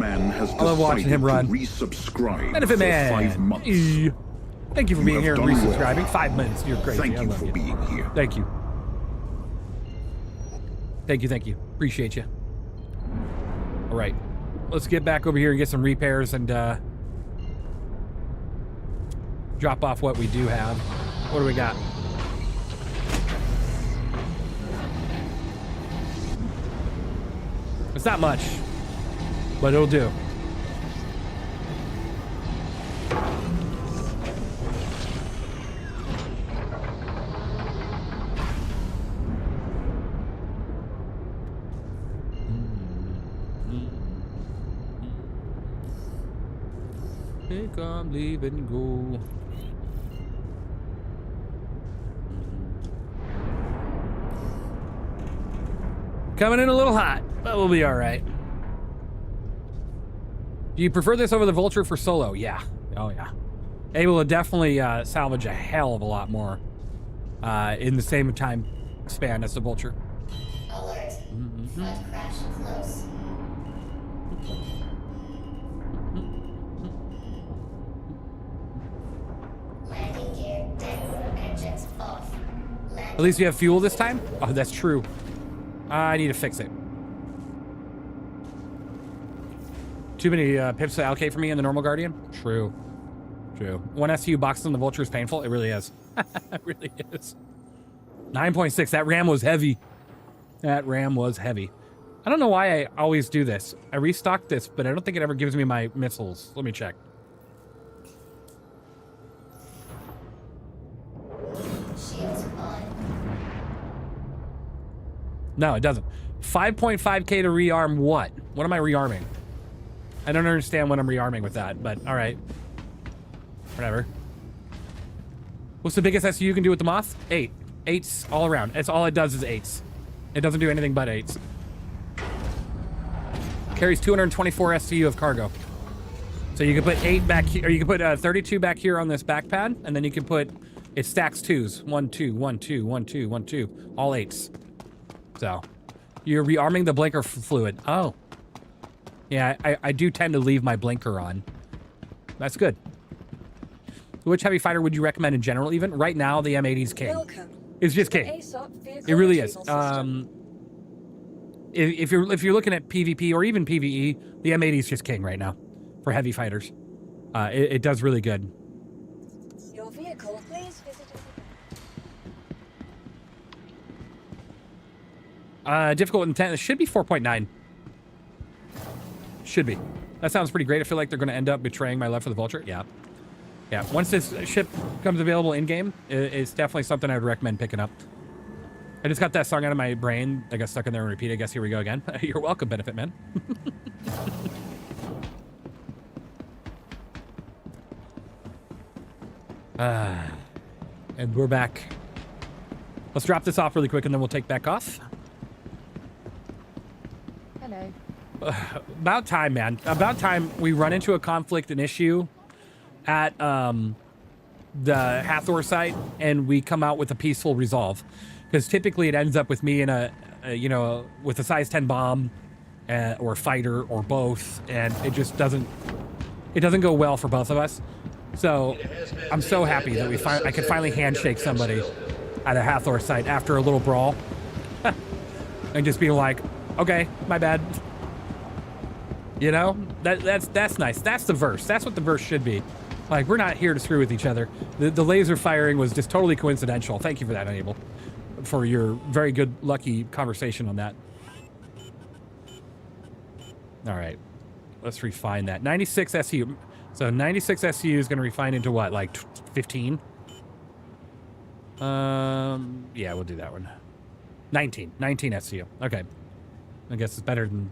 S1: watching him run. Benefit Man.
S11: 5 months.
S1: Thank you for being here and
S11: done
S1: resubscribing.
S11: well.
S1: 5 minutes. You're crazy.
S11: Thank
S1: I
S11: you
S1: love
S11: for being here.
S1: Thank you. Thank you. Thank you. Appreciate you. All right. Let's get back over here and get some repairs and drop off what we do have. What do we got? It's not much, but it'll do. Think I'm leaving, go. Coming in a little hot, but we'll be all right. Do you prefer this over the Vulture for solo? Yeah. Oh, yeah. Able to definitely salvage a hell of a lot more in the same time span as the Vulture.
S9: Alert. Front crash close. Landing gear down. Engines off.
S1: At least you have fuel this time? Oh, that's true. I need to fix it. Too many pips to allocate for me in the normal Guardian? True. True. 1 STU box on the Vulture is painful. It really is. It really is. 9.6. That RAM was heavy. That RAM was heavy. I don't know why I always do this. I restocked this, but I don't think it ever gives me my missiles. Let me check.
S9: Shields on.
S1: No, it doesn't. 5.5K to rearm what? What am I rearming? I don't understand what I'm rearming with that, but all right. Whatever. What's the biggest SU you can do with the Moth? 8. 8s all around. It's all it does is 8s. It doesn't do anything but 8s. Carries 224 STU of cargo. So you can put 8 back here, or you can put 32 back here on this back pad, and then you can put, it stacks 2s. 1, 2, 1, 2, 1, 2, 1, 2. All 8s. So you're rearming the blinker fluid. Oh. Yeah, I do tend to leave my blinker on. That's good. Which heavy fighter would you recommend in general even? Right now, the M80's king. It's just king. It really is. If you're looking at PvP or even PvE, the M80's just king right now for heavy fighters. It does really good.
S4: Your vehicle, please visit
S1: Difficult intent. It should be 4.9. Should be. That sounds pretty great. I feel like they're going to end up betraying my love for the Vulture. Yeah. Yeah. Once this ship comes available in-game, it's definitely something I would recommend picking up. I just got that song out of my brain. I got stuck in there and repeat. I guess here we go again. You're welcome, Benefit Man. And we're back. Let's drop this off really quick and then we'll take back off.
S13: Hello.
S1: About time, man. About time we run into a conflict, an issue at the Hathor site, and we come out with a peaceful resolve. Because typically it ends up with me in with a size 10 bomb or fighter or both, and it just doesn't go well for both of us. So I'm so happy that I could finally handshake somebody at a Hathor site after a little brawl and just be like, okay, my bad. You know, that's nice. That's the verse. That's what the verse should be. Like, we're not here to screw with each other. The laser firing was just totally coincidental. Thank you for that, Enable, for your very good, lucky conversation on that. All right, let's refine that. 96 SU. So 96 SU is going to refine into what, like 15? Yeah, we'll do that one. 19 SU. Okay, I guess it's better than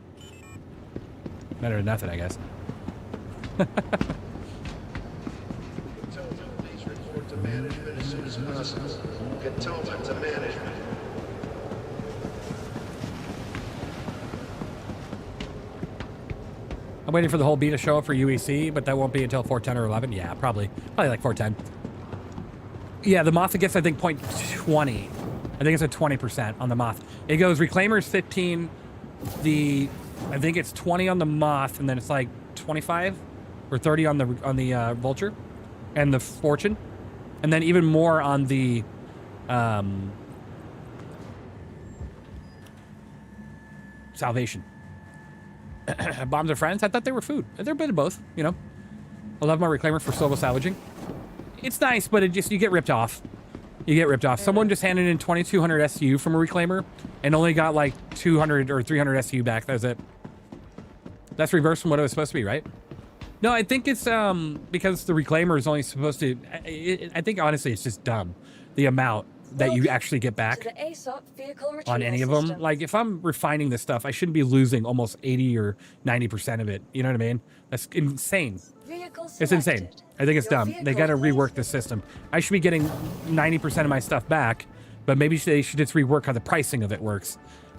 S1: nothing, I guess. I'm waiting for the whole beta show up for UEC, but that won't be until 410 or 11. Yeah, probably like 410. Yeah, the Moth gets, I think, 0.20. I think it's a 20% on the Moth. It goes Reclaimer's 15. I think it's 20 on the Moth, and then it's like 25 or 30 on the Vulture and the Fortune, and then even more on the Salvation. Bombs are friends? I thought they were food. They're a bit of both, you know. I love my Reclaimer for solo salvaging. It's nice, but you get ripped off. You get ripped off. Someone just handed in 2200 SU from a Reclaimer and only got like 200 or 300 SU back. That was it. That's reversed from what it was supposed to be, right? No, I think it's because the Reclaimer is only supposed to... I think, honestly, it's just dumb. The amount that you actually get back on any of them. Like, if I'm refining this stuff, I shouldn't be losing almost 80 or 90% of it. You know what I mean? That's insane. It's insane. I think it's dumb. They got to rework the system. I should be getting 90% of my stuff back, but maybe they should just rework how the pricing of it works.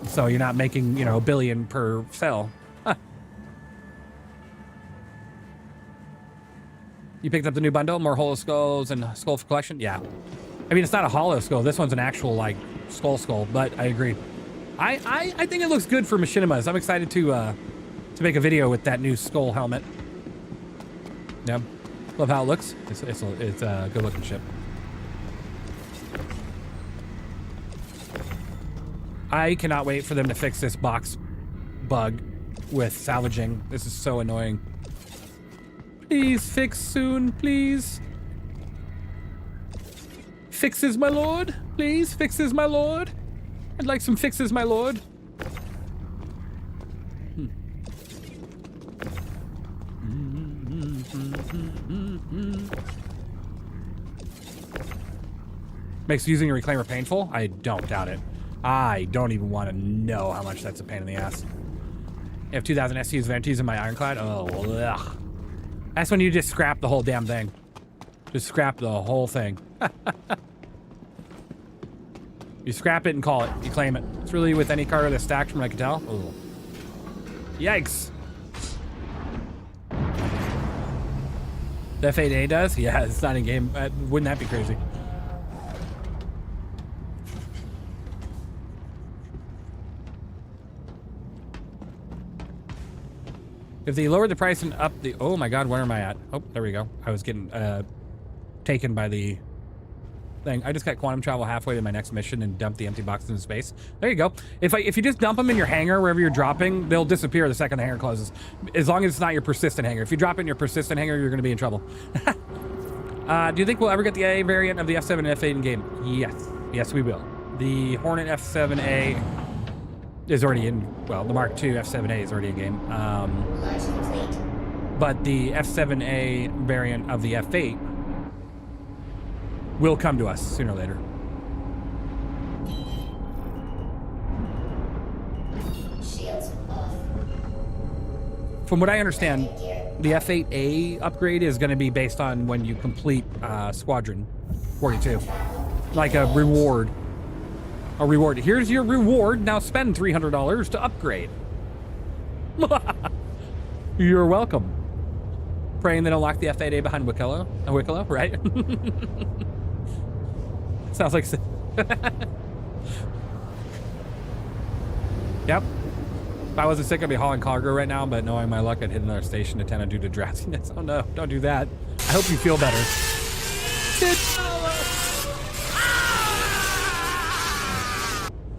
S1: So you're not making, you know, $1 billion per sell. Huh. You picked up the new bundle? More Hollow Skulls and Skull for collection? Yeah. I mean, it's not a hollow skull. This one's an actual, like, skull, but I agree. I think it looks good for machinimas. I'm excited to make a video with that new skull helmet. Yeah. Love how it looks. It's a good-looking ship. I cannot wait for them to fix this box bug with salvaging. This is so annoying. Please fix soon, please. Fixes, my lord. Please, fixes, my lord. I'd like some fixes, my lord. Makes using a Reclaimer painful? I don't doubt it. I don't even want to know how much that's a pain in the ass. I have 2000 SUs of empties in my Ironclad. Oh, ugh. That's when you just scrap the whole damn thing. Just scrap the whole thing. You scrap it and call it. You claim it. It's really with any card that's stacked from what I can tell. Ooh. Yikes. The F8A does? Yeah, it's not in game. Wouldn't that be crazy? If they lowered the price and up the... Oh my god, where am I at? Oh, there we go. I was getting taken by the thing. I just got quantum travel halfway to my next mission and dumped the empty boxes in space. There you go. If you just dump them in your hangar wherever you're dropping, they'll disappear the second the hangar closes. As long as it's not your persistent hangar. If you drop it in your persistent hangar, you're going to be in trouble. Do you think we'll ever get the A variant of the F7 and F8 in game? Yes. Yes, we will. The Hornet F7A is already in... Well, the Mark II F7A is already in game. But the F7A variant of the F8 will come to us sooner or later. From what I understand, the F8A upgrade is going to be based on when you complete Squadron 42. Like a reward. A reward. Here's your reward. Now spend $300 to upgrade. You're welcome. Praying they don't lock the F8A behind Wicklow, right? Sounds like... Yep. If I wasn't sick, I'd be hauling cargo right now, but knowing my luck, I'd hit another station to 10 due to drowsiness. Oh no, don't do that. I hope you feel better.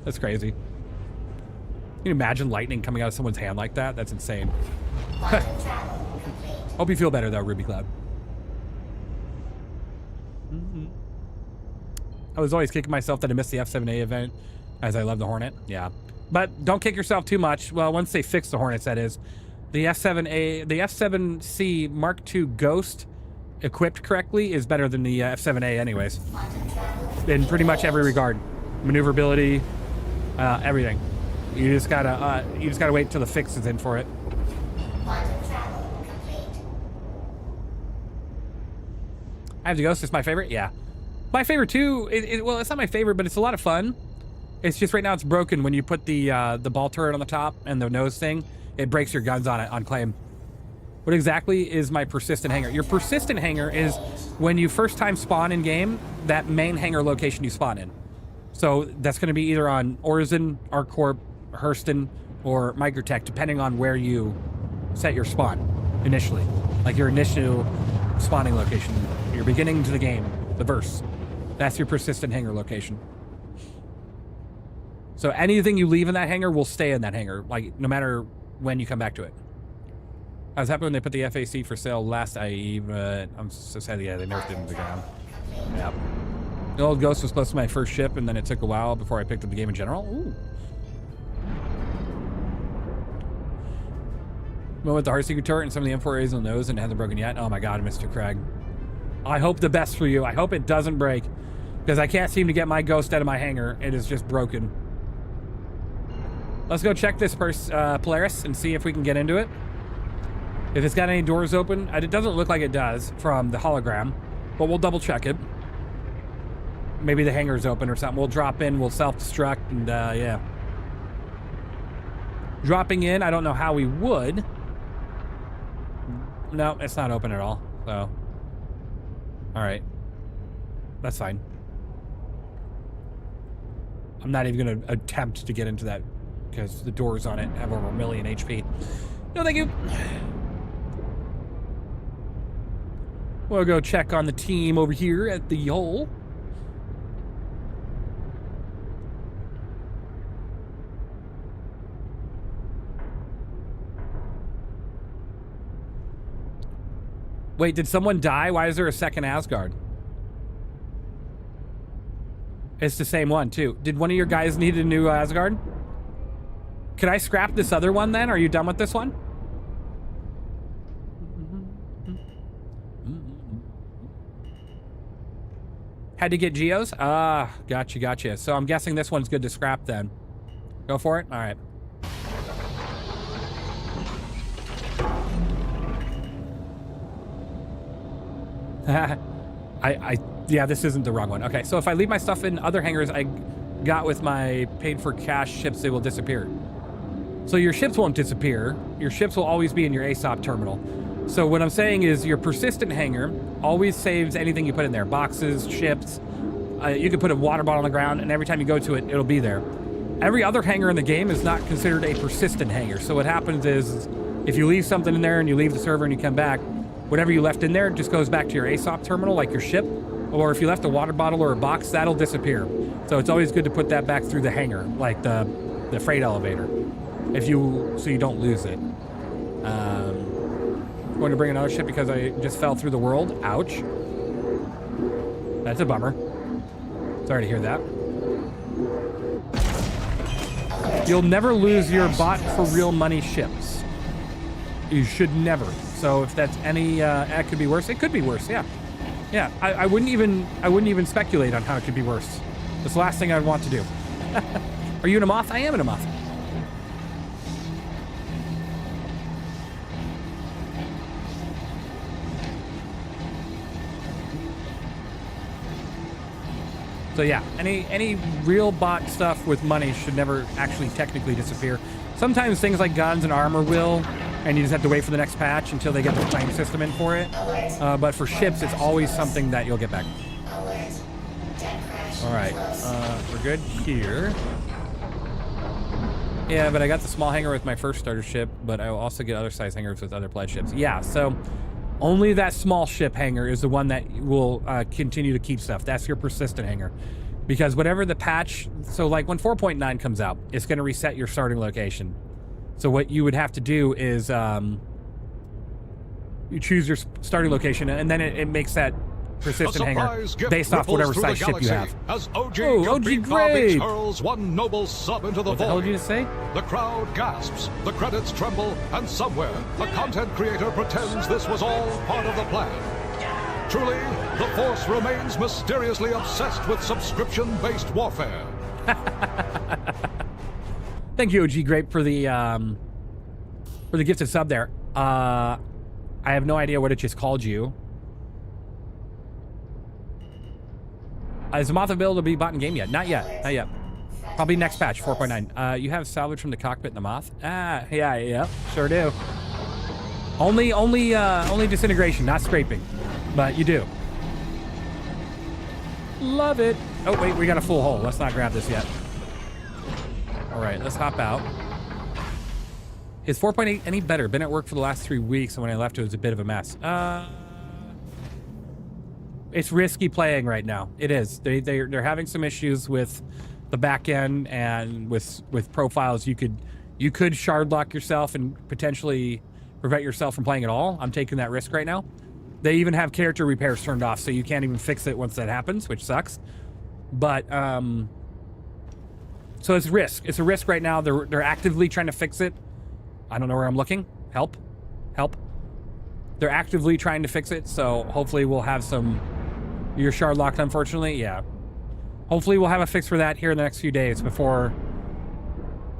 S1: That's crazy. Can you imagine lightning coming out of someone's hand like that? That's insane. Hope you feel better though, Ruby Cloud. I was always kicking myself that I missed the F7A event, as I love the Hornet. Yeah. But don't kick yourself too much. Well, once they fix the Hornets, that is. The F7A, the F7C Mark II Ghost, equipped correctly, is better than the F7A anyways. In pretty much every regard. Maneuverability, everything. You just gotta wait till the fix is in for it. I have the Ghost. It's my favorite. Yeah, my favorite too. Well, it's not my favorite, but it's a lot of fun. It's just right now it's broken when you put the ball turret on the top and the nose thing. It breaks your guns on it on claim. What exactly is my persistent hangar? Your persistent hangar is when you first time spawn in game, that main hangar location you spawn in. So that's going to be either on Orzen, ArcCorp, Hurston, or Microtech, depending on where you set your spawn initially. Like your initial spawning location, your beginning to the game, the verse. That's your persistent hangar location. So anything you leave in that hangar will stay in that hangar, like no matter when you come back to it. I was happy when they put the FAC for sale last IE, but I'm so sad, yeah, they nerfed it into the ground. Yep. The old Ghost was close to my first ship, and then it took a while before I picked up the game in general. Ooh. Went with the Heartseeker turret and some of the M4As on the nose and it hasn't broken yet. Oh my god, Mr. Craig. I hope the best for you. I hope it doesn't break, because I can't seem to get my Ghost out of my hangar. It is just broken. Let's go check this Polaris and see if we can get into it. If it's got any doors open. It doesn't look like it does from the hologram, but we'll double check it. Maybe the hangar's open or something. We'll drop in, we'll self-destruct, and yeah. Dropping in, I don't know how we would. No, it's not open at all, so. All right. That's fine. I'm not even gonna attempt to get into that because the doors on it have over 1 million HP. No, thank you. We'll go check on the team over here at the hole. Wait, did someone die? Why is there a second Asgard? It's the same one, too. Did one of your guys need a new Asgard? Could I scrap this other one, then? Are you done with this one? Had to get Geos? Ah, gotcha. So I'm guessing this one's good to scrap, then. Go for it? All right. Yeah, this isn't the wrong one. Okay, so if I leave my stuff in other hangars I got with my paid for cash ships, they will disappear. So your ships won't disappear. Your ships will always be in your ASOP terminal. So what I'm saying is your persistent hangar always saves anything you put in there. Boxes, ships. You can put a water bottle on the ground, and every time you go to it, it'll be there. Every other hangar in the game is not considered a persistent hangar. So what happens is if you leave something in there and you leave the server and you come back, whatever you left in there just goes back to your ASOP terminal, like your ship. Or if you left a water bottle or a box, that'll disappear. So it's always good to put that back through the hangar, like the freight elevator, so you don't lose it. Going to bring another ship because I just fell through the world. Ouch. That's a bummer. Sorry to hear that. You'll never lose your bought for real money ships. You should never. So if that's any, it could be worse. It could be worse. Yeah. Yeah. I wouldn't even speculate on how it could be worse. That's the last thing I'd want to do. Are you in a moth? I am in a moth. So yeah, any real bought stuff with money should never actually technically disappear. Sometimes things like guns and armor will, and you just have to wait for the next patch until they get the claim system in for it. But for ships, it's always something that you'll get back. All right, we're good here. Yeah, but I got the small hangar with my first starter ship, but I will also get other size hangars with other pledge ships. Yeah, so only that small ship hangar is the one that will continue to keep stuff. That's your persistent hangar. Because whatever the patch, so like when 4.9 comes out, it's going to reset your starting location. So what you would have to do is you choose your starting location, and then it makes that persistent hangar based off whatever size ship you have.
S13: As OG
S1: great!
S13: hurls one noble sub into the
S1: What the hell did you just say?
S13: The crowd gasps, the credits tremble, and somewhere a content creator pretends this was all part of the plan. Truly, the Force remains mysteriously obsessed with subscription-based warfare.
S1: Thank you, OG Grape, for the gifted sub there. I have no idea what it just called you. Is the Moth available to be bought in game yet? Not yet. Not yet. Probably next patch, 4.9. You have salvage from the cockpit in the Moth? Ah, yeah, sure do. Only disintegration, not scraping. But you do. Love it. Oh, wait, we got a full hole. Let's not grab this yet. All right, let's hop out. Is 4.8 any better? Been at work for the last 3 weeks, and when I left, it was a bit of a mess. It's risky playing right now. It is. They're having some issues with the back end and with profiles. You could shard lock yourself and potentially prevent yourself from playing at all. I'm taking that risk right now. They even have character repairs turned off, so you can't even fix it once that happens, which sucks. But so it's risk. It's a risk right now. They're actively trying to fix it. I don't know where I'm looking. Help. They're actively trying to fix it, so hopefully we'll have some. You're shard locked, unfortunately. Yeah. Hopefully we'll have a fix for that here in the next few days before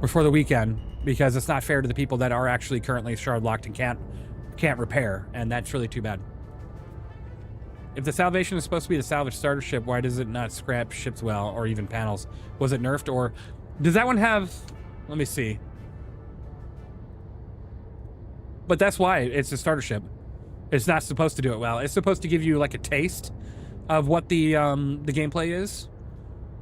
S1: the weekend, because it's not fair to the people that are actually currently shard locked and can't repair, and that's really too bad. If the Salvation is supposed to be the salvage starter ship, why does it not scrap ships well or even panels? Was it nerfed, or does that one have? Let me see. But that's why it's a starter ship. It's not supposed to do it well. It's supposed to give you like a taste of what the gameplay is.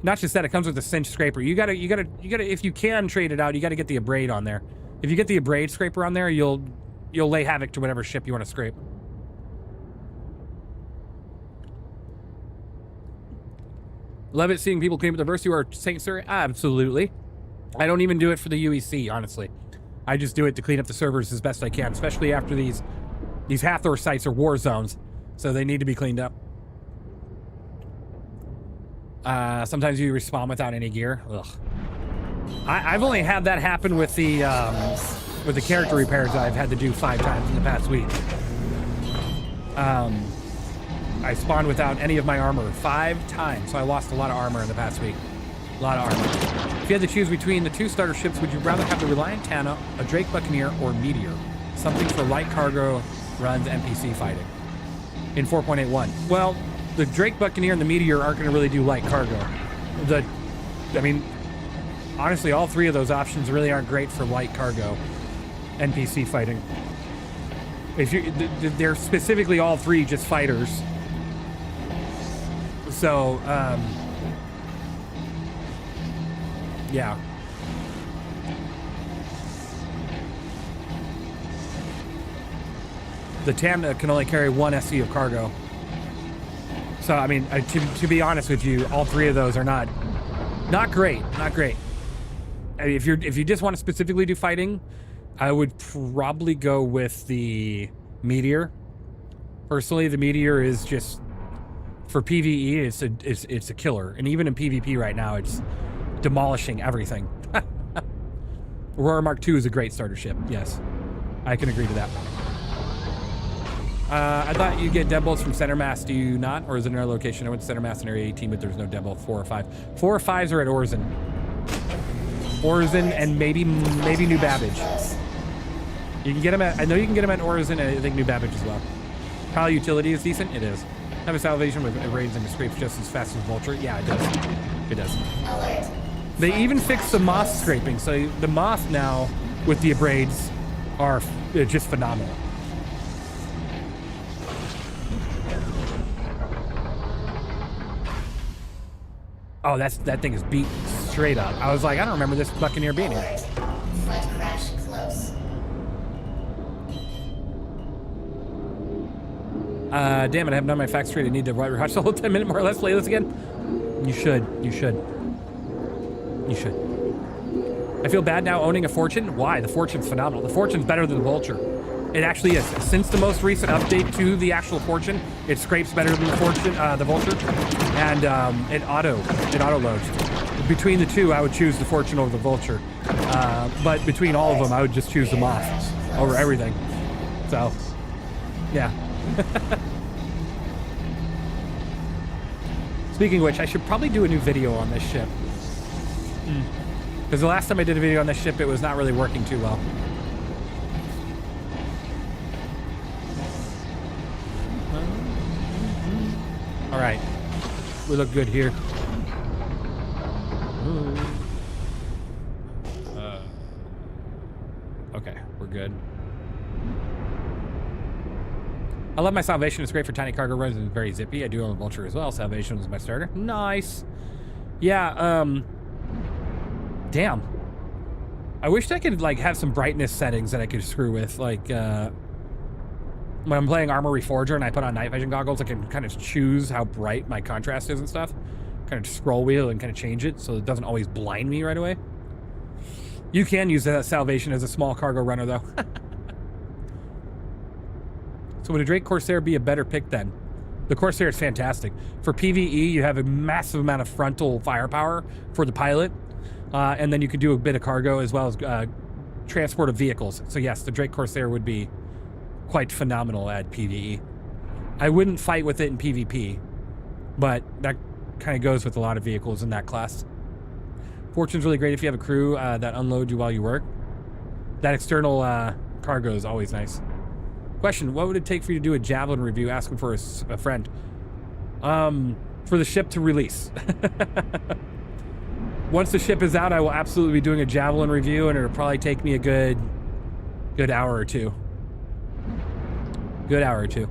S1: Not just that, it comes with a cinch scraper. You gotta if you can trade it out, you gotta get the abrade on there. If you get the abrade scraper on there, you'll lay havoc to whatever ship you want to scrape. Love it seeing people clean up the verse. You are Saint Sir? Absolutely. I don't even do it for the UEC, honestly. I just do it to clean up the servers as best I can, especially after these Hathor sites are war zones, so they need to be cleaned up. Sometimes you respawn without any gear. Ugh. I've only had that happen with the character repairs I've had to do 5 times in the past week. I spawned without any of my armor 5 times, so I lost a lot of armor in the past week. A lot of armor. If you had to choose between the 2 starter ships, would you rather have the Reliant Tana, a Drake Buccaneer, or Meteor? Something for light cargo runs NPC fighting. In 4.81. Well, the Drake Buccaneer and the Meteor aren't going to really do light cargo. I mean, honestly, all 3 of those options really aren't great for light cargo NPC fighting. They're specifically all 3 just fighters. So, yeah. The Tana can only carry 1 SC of cargo. So, I mean, to be honest with you, all 3 of those are not great. Not great. I mean, if you just want to specifically do fighting, I would probably go with the Meteor. Personally, the Meteor is just, for PvE, it's a killer. And even in PvP right now, it's demolishing everything. Aurora Mark II is a great starter ship. Yes, I can agree to that. I thought you get deadbolts from center mass. Do you not? Or is it another location? I went to center mass in area 18, but there's no deadbolt. 4 or 5. 4 or 5s are at Orzen. Orzen and maybe New Babbage. You can get them at, I know you can get them at Orzen, and I think New Babbage as well. Pile utility is decent. It is. Have a salvation with raids and scrapes just as fast as Vulture. Yeah, it does. It does. They even fixed the moth scraping. So the moth now with the abrades are just phenomenal. Oh, that thing is beat straight up. I was like, I don't remember this Buccaneer being here.
S9: Flood crash close.
S1: Damn it, I haven't done my facts straight. I need to watch the whole 10-minute more or less playlist again. You should. You should. You should. I feel bad now owning a Fortune. Why? The Fortune's phenomenal. The Fortune's better than the Vulture. It actually is. Since the most recent update to the actual Fortune, it scrapes better than the Fortune, the Vulture, and it auto loads. Between the two, I would choose the Fortune over the Vulture, but between all of them, I would just choose the Moth over everything. So, yeah. Speaking of which, I should probably do a new video on this ship. Because the last time I did a video on this ship, it was not really working too well. All right, we look good here. Okay, we're good. I love my Salvation. It's great for tiny cargo runs and very zippy. I do own a Vulture as well. Salvation was my starter. Nice. Yeah, damn. I wished I could like have some brightness settings that I could screw with, like when I'm playing ARMA Reforger and I put on night vision goggles, I can kind of choose how bright my contrast is and stuff. Kind of scroll wheel and kind of change it so it doesn't always blind me right away. You can use that Salvation as a small cargo runner though. So would a Drake Corsair be a better pick then? The Corsair is fantastic. For PvE, you have a massive amount of frontal firepower for the pilot. And then you could do a bit of cargo as well as transport of vehicles. So yes, the Drake Corsair would be quite phenomenal at PvE. I wouldn't fight with it in PvP, but that kind of goes with a lot of vehicles in that class. Fortune's really great if you have a crew that unload you while you work. That external cargo is always nice. Question, what would it take for you to do a Javelin review? Asking for a friend. For the ship to release. Once the ship is out, I will absolutely be doing a Javelin review, and it'll probably take me a good hour or two. Good hour or two.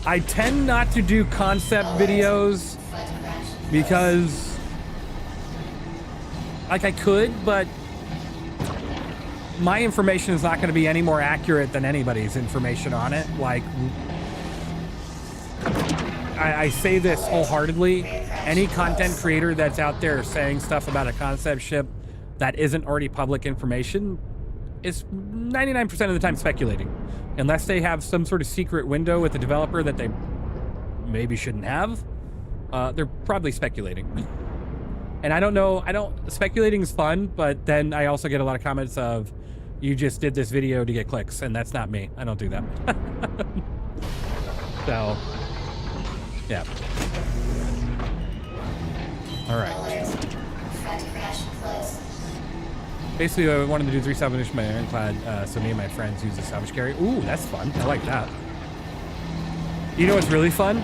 S1: I tend not to do concept videos because, like, I could, but my information is not going to be any more accurate than anybody's information on it. Like, I say this wholeheartedly. Any content creator that's out there saying stuff about a concept ship that isn't already public information is 99% of the time speculating. Unless they have some sort of secret window with the developer that they maybe shouldn't have, they're probably speculating. And I don't know, speculating is fun, but then I also get a lot of comments of, you just did this video to get clicks, and that's not me. I don't do that. So, yeah. All right. Basically, I wanted to do 3 salvage my ironclad, so me and my friends use the salvage carry. Ooh, that's fun. I like that. You know what's really fun?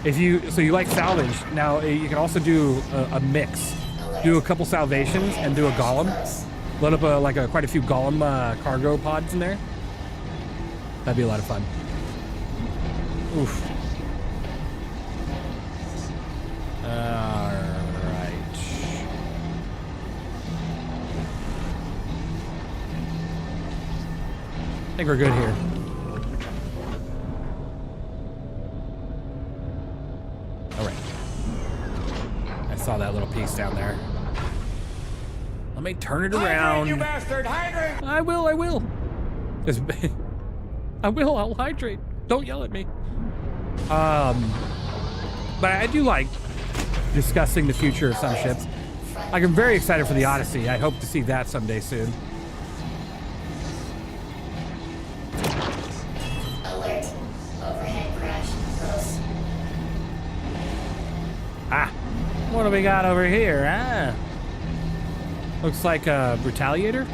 S1: If you like salvage, now you can also do a mix. Do a couple salvations and do a golem. Load up quite a few golem cargo pods in there. That'd be a lot of fun. Oof. I think we're good here. All right. I saw that little piece down there. Let me turn it around.
S8: Hydrate, you bastard! Hydrate!
S1: I will. I'll hydrate. Don't yell at me. But I do like discussing the future of some ships. Like, I'm very excited for the Odyssey. I hope to see that someday soon. What do we got over here? Ah, looks like a Retaliator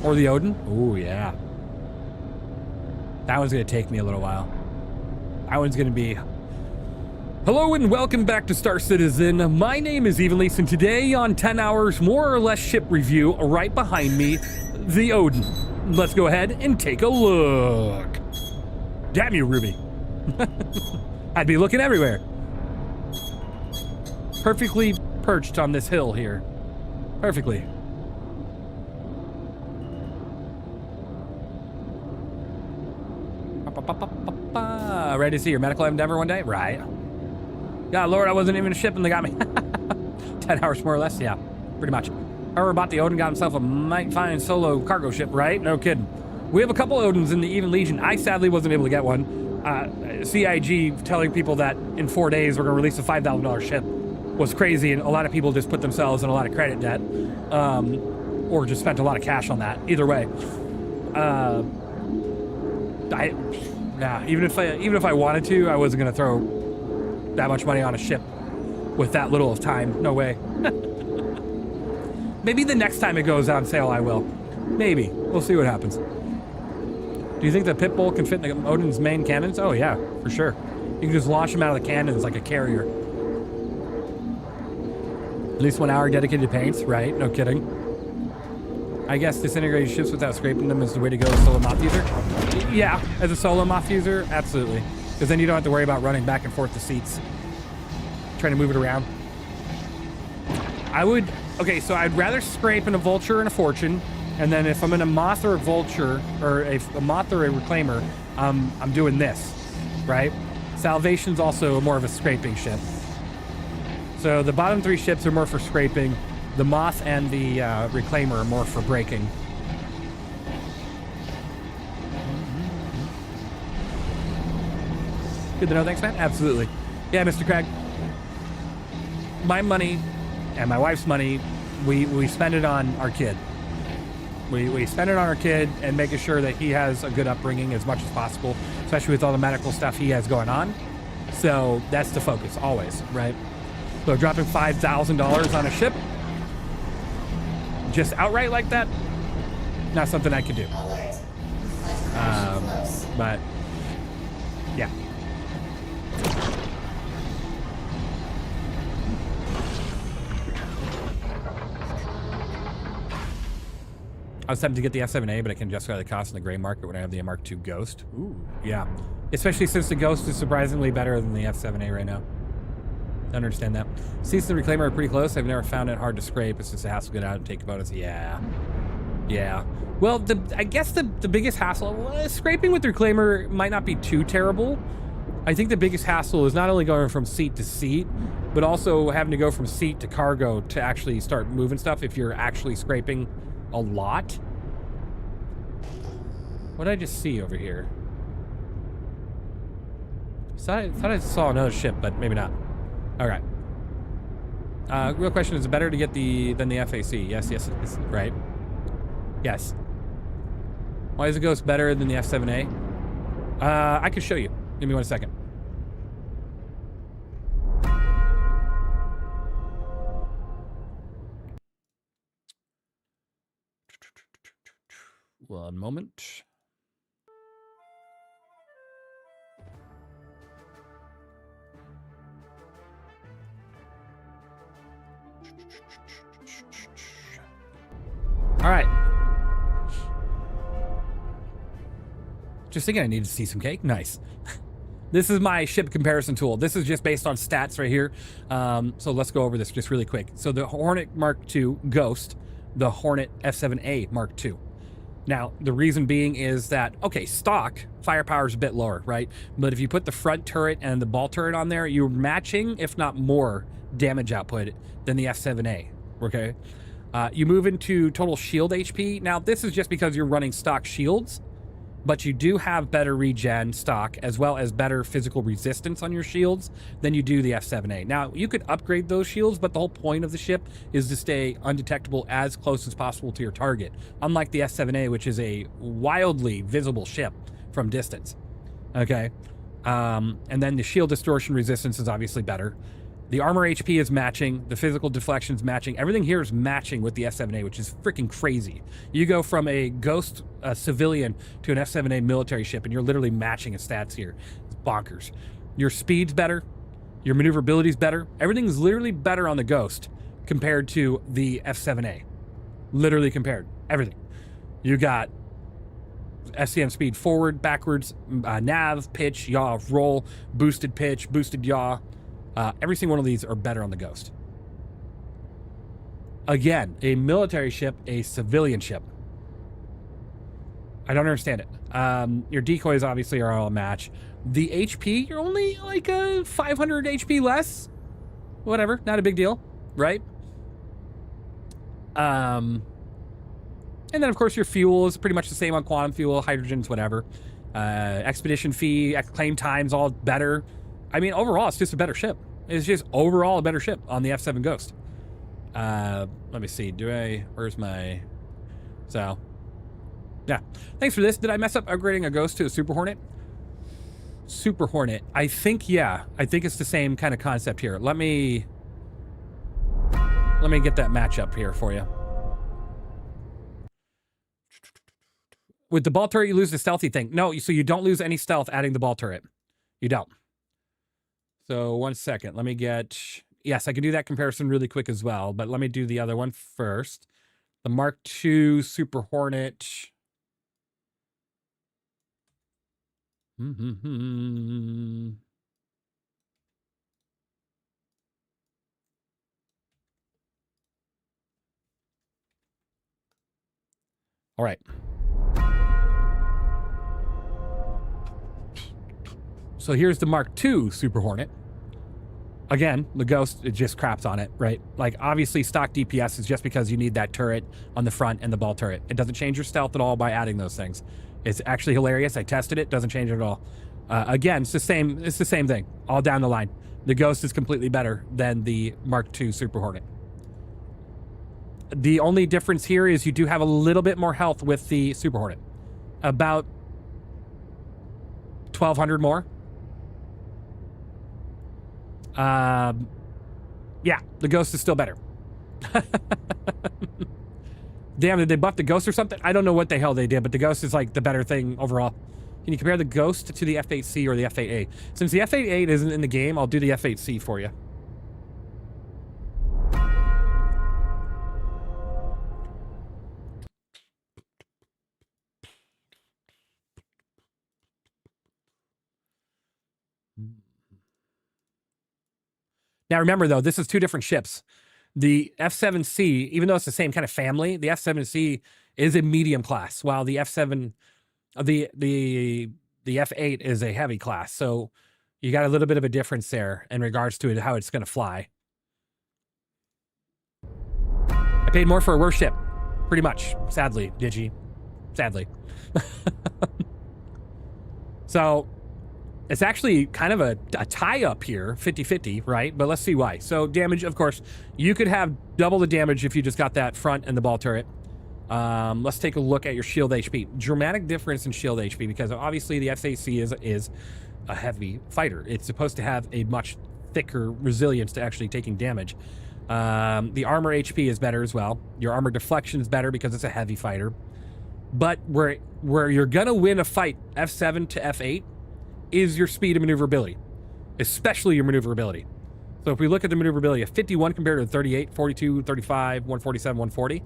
S1: or the Odin. Oh yeah, that one's gonna take me a little while. That one's gonna be Hello and welcome back to Star Citizen. My name is evenleasesc, and today on 10 hours more or less ship review, right behind me, the Odin. Let's go ahead and take a look. Damn you, Ruby. I'd be looking everywhere. Perfectly perched on this hill here. Perfectly. Ready to see your medical endeavor one day? Right. God, Lord, I wasn't even a ship and they got me. 10 hours more or less? Yeah, pretty much. Whoever bought the Odin got himself a mighty fine solo cargo ship, right? No kidding. We have a couple Odins in the Even Legion. I sadly wasn't able to get one. CIG telling people that in 4 days we're going to release a $5,000 ship was crazy, and a lot of people just put themselves in a lot of credit debt, or just spent a lot of cash on that. Either way, even if I wanted to, I wasn't going to throw that much money on a ship with that little of time. No way. Maybe the next time it goes on sale, I will. Maybe. We'll see what happens. Do you think the Pitbull can fit in the Odin's main cannons? Oh yeah, for sure. You can just launch them out of the cannons like a carrier. At least 1 hour dedicated to paints, right? No kidding. I guess disintegrated ships without scraping them is the way to go as a solo moth user. Yeah, as a solo moth user, absolutely. Because then you don't have to worry about running back and forth the seats. Trying to move it around. Okay, so I'd rather scrape in a Vulture and a Fortune. And then if I'm in a Moth or a Vulture, or a Moth or a Reclaimer, I'm doing this, right? Salvation's also more of a scraping ship. So the bottom three ships are more for scraping. The Moth and the Reclaimer are more for breaking. Good to know, thanks, man. Absolutely. Yeah, Mr. Craig. My money and my wife's money, we spend it on our kid. We spend it on our kid and making sure that he has a good upbringing as much as possible, especially with all the medical stuff he has going on. So that's the focus, always, right? So dropping $5,000 on a ship, just outright like that, not something I could do. But, yeah. I was tempted to get the F7A, but I can justify the cost in the gray market when I have the Mark II Ghost. Ooh, yeah. Especially since the Ghost is surprisingly better than the F7A right now. I understand that. Seats and Reclaimer are pretty close. I've never found it hard to scrape. It's just a hassle to get out and take a bonus. Yeah. Yeah. Well, I guess the biggest hassle, scraping with the Reclaimer might not be too terrible. I think the biggest hassle is not only going from seat to seat, but also having to go from seat to cargo to actually start moving stuff if you're actually scraping a lot. What did I just see over here? I thought I saw another ship, but maybe not. All right. Real question: is it better to get than the FAC? Yes, it is. Right. Yes. Why is the Ghost better than the F7A? I can show you. Give me 1 second. One moment. All right. Just thinking I need to see some cake. Nice. This is my ship comparison tool. This is just based on stats right here. So let's go over this just really quick. So the Hornet Mark II Ghost, the Hornet F7A Mark II. Now, the reason being is that, okay, stock firepower is a bit lower, right? But if you put the front turret and the ball turret on there, you're matching, if not more, damage output than the F7A, okay? You move into total shield HP. Now, this is just because you're running stock shields, but you do have better regen stock as well as better physical resistance on your shields than you do the F7A. Now, you could upgrade those shields, but the whole point of the ship is to stay undetectable as close as possible to your target, unlike the F7A, which is a wildly visible ship from distance, okay? And then the shield distortion resistance is obviously better. The armor HP is matching. The physical deflection is matching. Everything here is matching with the F7A, which is freaking crazy. You go from a Ghost civilian to an F7A military ship, and you're literally matching his stats here. It's bonkers. Your speed's better. Your maneuverability is better. Everything's literally better on the Ghost compared to the F7A. Literally compared. Everything. You got SCM speed forward, backwards, nav, pitch, yaw, roll, boosted pitch, boosted yaw. Every single one of these are better on the Ghost. Again, a military ship, a civilian ship. I don't understand it. Your decoys obviously are all a match. The HP, you're only like a 500 HP less. Whatever, not a big deal, right? And then of course your fuel is pretty much the same on quantum fuel, hydrogen's whatever. Expedition fee, claim time's all better. I mean, overall, it's just a better ship. It's just overall a better ship on the F7 Ghost. Let me see. Where's my... So, yeah. Thanks for this. Did I mess up upgrading a Ghost to a Super Hornet? Super Hornet. I think, yeah. I think it's the same kind of concept here. Let me get that matchup here for you. With the ball turret, you lose the stealthy thing. No, so you don't lose any stealth adding the ball turret. You don't. So, 1 second. Let me get... Yes, I can do that comparison really quick as well, but let me do the other one first. The Mark II Super Hornet. All right. So here's the Mark II Super Hornet. Again, the Ghost, it just craps on it, right? Like, obviously, stock DPS is just because you need that turret on the front and the ball turret. It doesn't change your stealth at all by adding those things. It's actually hilarious. I tested it. Doesn't change it at all. Again, it's the same thing all down the line. The Ghost is completely better than the Mark II Super Hornet. The only difference here is you do have a little bit more health with the Super Hornet. About 1,200 more. Yeah, the Ghost is still better. Damn, did they buff the Ghost or something? I don't know what the hell they did, but the Ghost is like the better thing overall. Can you compare the Ghost to the F8C or the F8A? Since the F8A isn't in the game, I'll do the F8C for you. Now remember though, this is two different ships. The F7C, even though it's the same kind of family, the F7C is a medium class, while the F7, the F8 is a heavy class. So you got a little bit of a difference there in regards to how it's going to fly. I paid more for a worse ship, pretty much. Sadly, Digi. Sadly. So it's actually kind of a tie-up here, 50-50, right? But let's see why. So damage, of course, you could have double the damage if you just got that front and the ball turret. Let's take a look at your shield HP. Dramatic difference in shield HP, because obviously the F8C is a heavy fighter. It's supposed to have a much thicker resilience to actually taking damage. The armor HP is better as well. Your armor deflection is better because it's a heavy fighter. But where you're going to win a fight, F7 to F8, is your speed and maneuverability, especially your maneuverability. So if we look at the maneuverability of 51 compared to 38, 42, 35, 147, 140,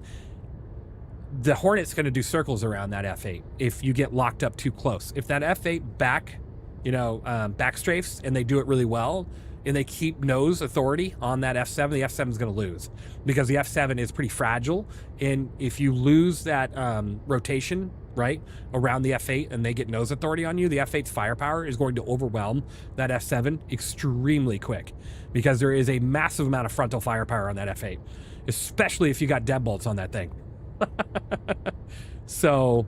S1: the Hornet's going to do circles around that F8 if you get locked up too close. If that F8 back strafes and they do it really well and they keep nose authority on that F7, the F7 is going to lose because the F7 is pretty fragile. And if you lose that rotation, right, around the F8 and they get nose authority on you, the F8's firepower is going to overwhelm that F7 extremely quick because there is a massive amount of frontal firepower on that F8, especially if you got deadbolts on that thing. So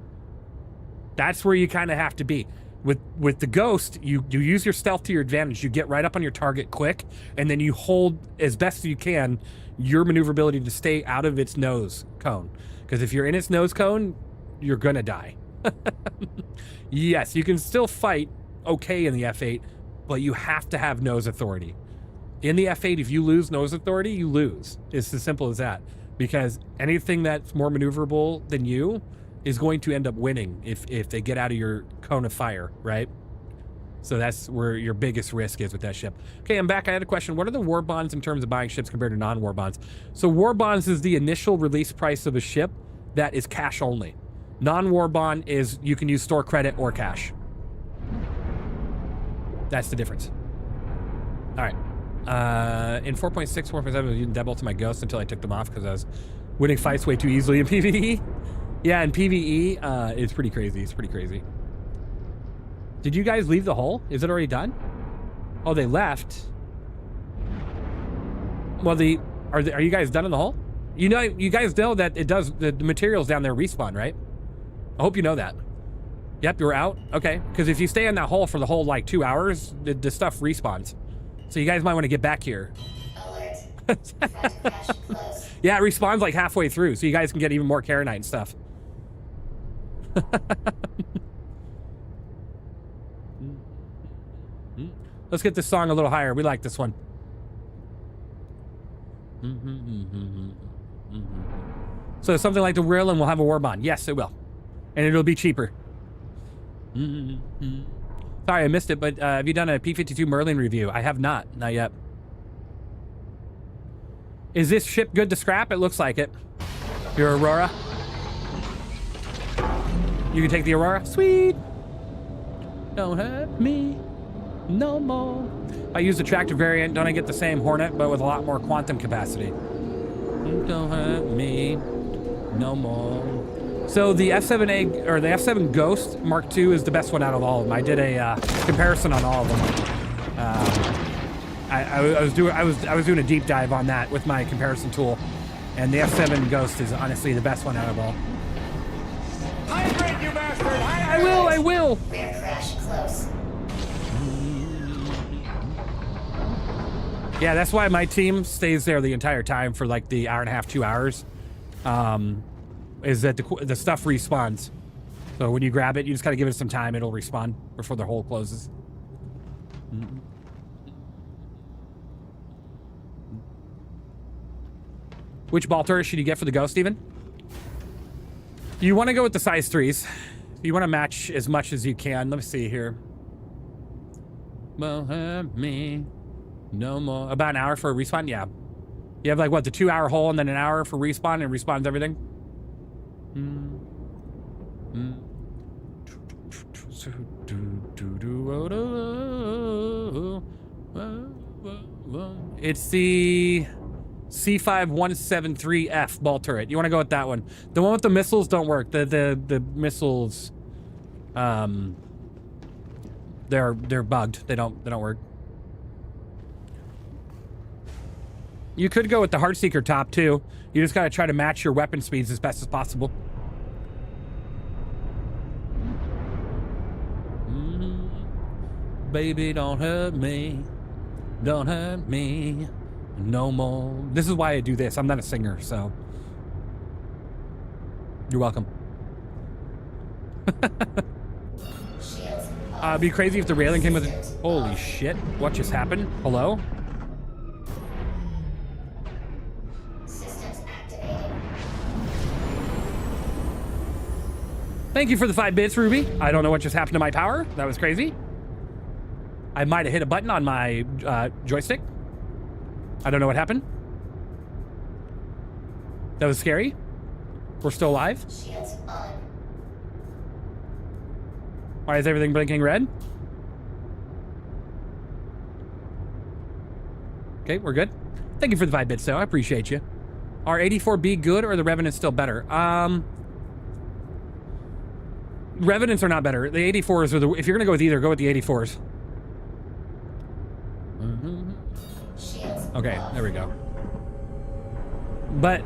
S1: that's where you kind of have to be. With the Ghost, you use your stealth to your advantage. You get right up on your target quick, and then you hold as best as you can your maneuverability to stay out of its nose cone. Because if you're in its nose cone, you're gonna die. Yes, you can still fight okay in the F8, but you have to have nose authority. In the F8, if you lose nose authority, you lose. It's as simple as that. Because anything that's more maneuverable than you is going to end up winning if they get out of your cone of fire, right? So that's where your biggest risk is with that ship. Okay, I'm back. I had a question. What are the war bonds in terms of buying ships compared to non-war bonds? So war bonds is the initial release price of a ship that is cash only. Non-war bond is you can use store credit or cash. That's the difference. All right. In 4.6, 4.7, I was using deadbolt to my ghost until I took them off because I was winning fights way too easily in PvE. Yeah, in PvE, it's pretty crazy. It's pretty crazy. Did you guys leave the hull? Is it already done? Oh, they left. Well, are you guys done in the hull? You know, you guys know that it does, the materials down there respawn, right? I hope you know that. Yep, you're out. Okay, because if you stay in that hull for the whole like 2 hours, the stuff respawns. So you guys might want to get back here. Yeah, it respawns like halfway through, so you guys can get even more Karenite and stuff. Let's get this song a little higher. We like this one. So something like the Ryujin will have a war bond. Yes, it will. And it'll be cheaper. Sorry, I missed it, but have you done a P-52 Merlin review? I have not. Not yet. Is this ship good to scrap? It looks like it. Your Aurora. You can take the Aurora? Sweet. Don't hurt me no more. I use the tractor variant. Don't I get the same Hornet, but with a lot more quantum capacity? Don't hurt me no more. So the F7A or the F7 Ghost Mark II is the best one out of all of them. I did a comparison on all of them. I was doing a deep dive on that with my comparison tool, and the F7 Ghost is honestly the best one out of all.
S8: Hydrate, you bastard!
S1: I will.
S9: Rear crash close.
S1: Yeah, that's why my team stays there the entire time for like the hour and a half, 2 hours. Is that the stuff respawns. So when you grab it, you just gotta give it some time. It'll respawn before the hole closes. Which ball turret should you get for the Ghost, even? You want to go with the size 3s. You want to match as much as you can. Let me see here. Well, me no more. About an hour for a respawn? Yeah. You have like what, the 2 hour hole and then an hour for respawn, and respawns everything? It's the C5173F ball turret. You want to go with that one. The one with the missiles don't work. The missiles, they're bugged. They don't work. You could go with the Heartseeker top too. You just gotta try to match your weapon speeds as best as possible. Baby, don't hurt me. Don't hurt me no more. This is why I do this. I'm not a singer, so. You're welcome. It'd be crazy if the railing came with it. Holy shit. What just happened? Hello? Thank you for the 5 bits, Ruby. I don't know what just happened to my power. That was crazy. I might have hit a button on my joystick. I don't know what happened. That was scary. We're still alive. Why is everything blinking red? Okay, we're good. Thank you for the 5 bits, though. I appreciate you. Are 84B good or the Revenants still better? Revenants are not better. The 84s are the... If you're gonna go with either, go with the 84s. Okay, there we go. But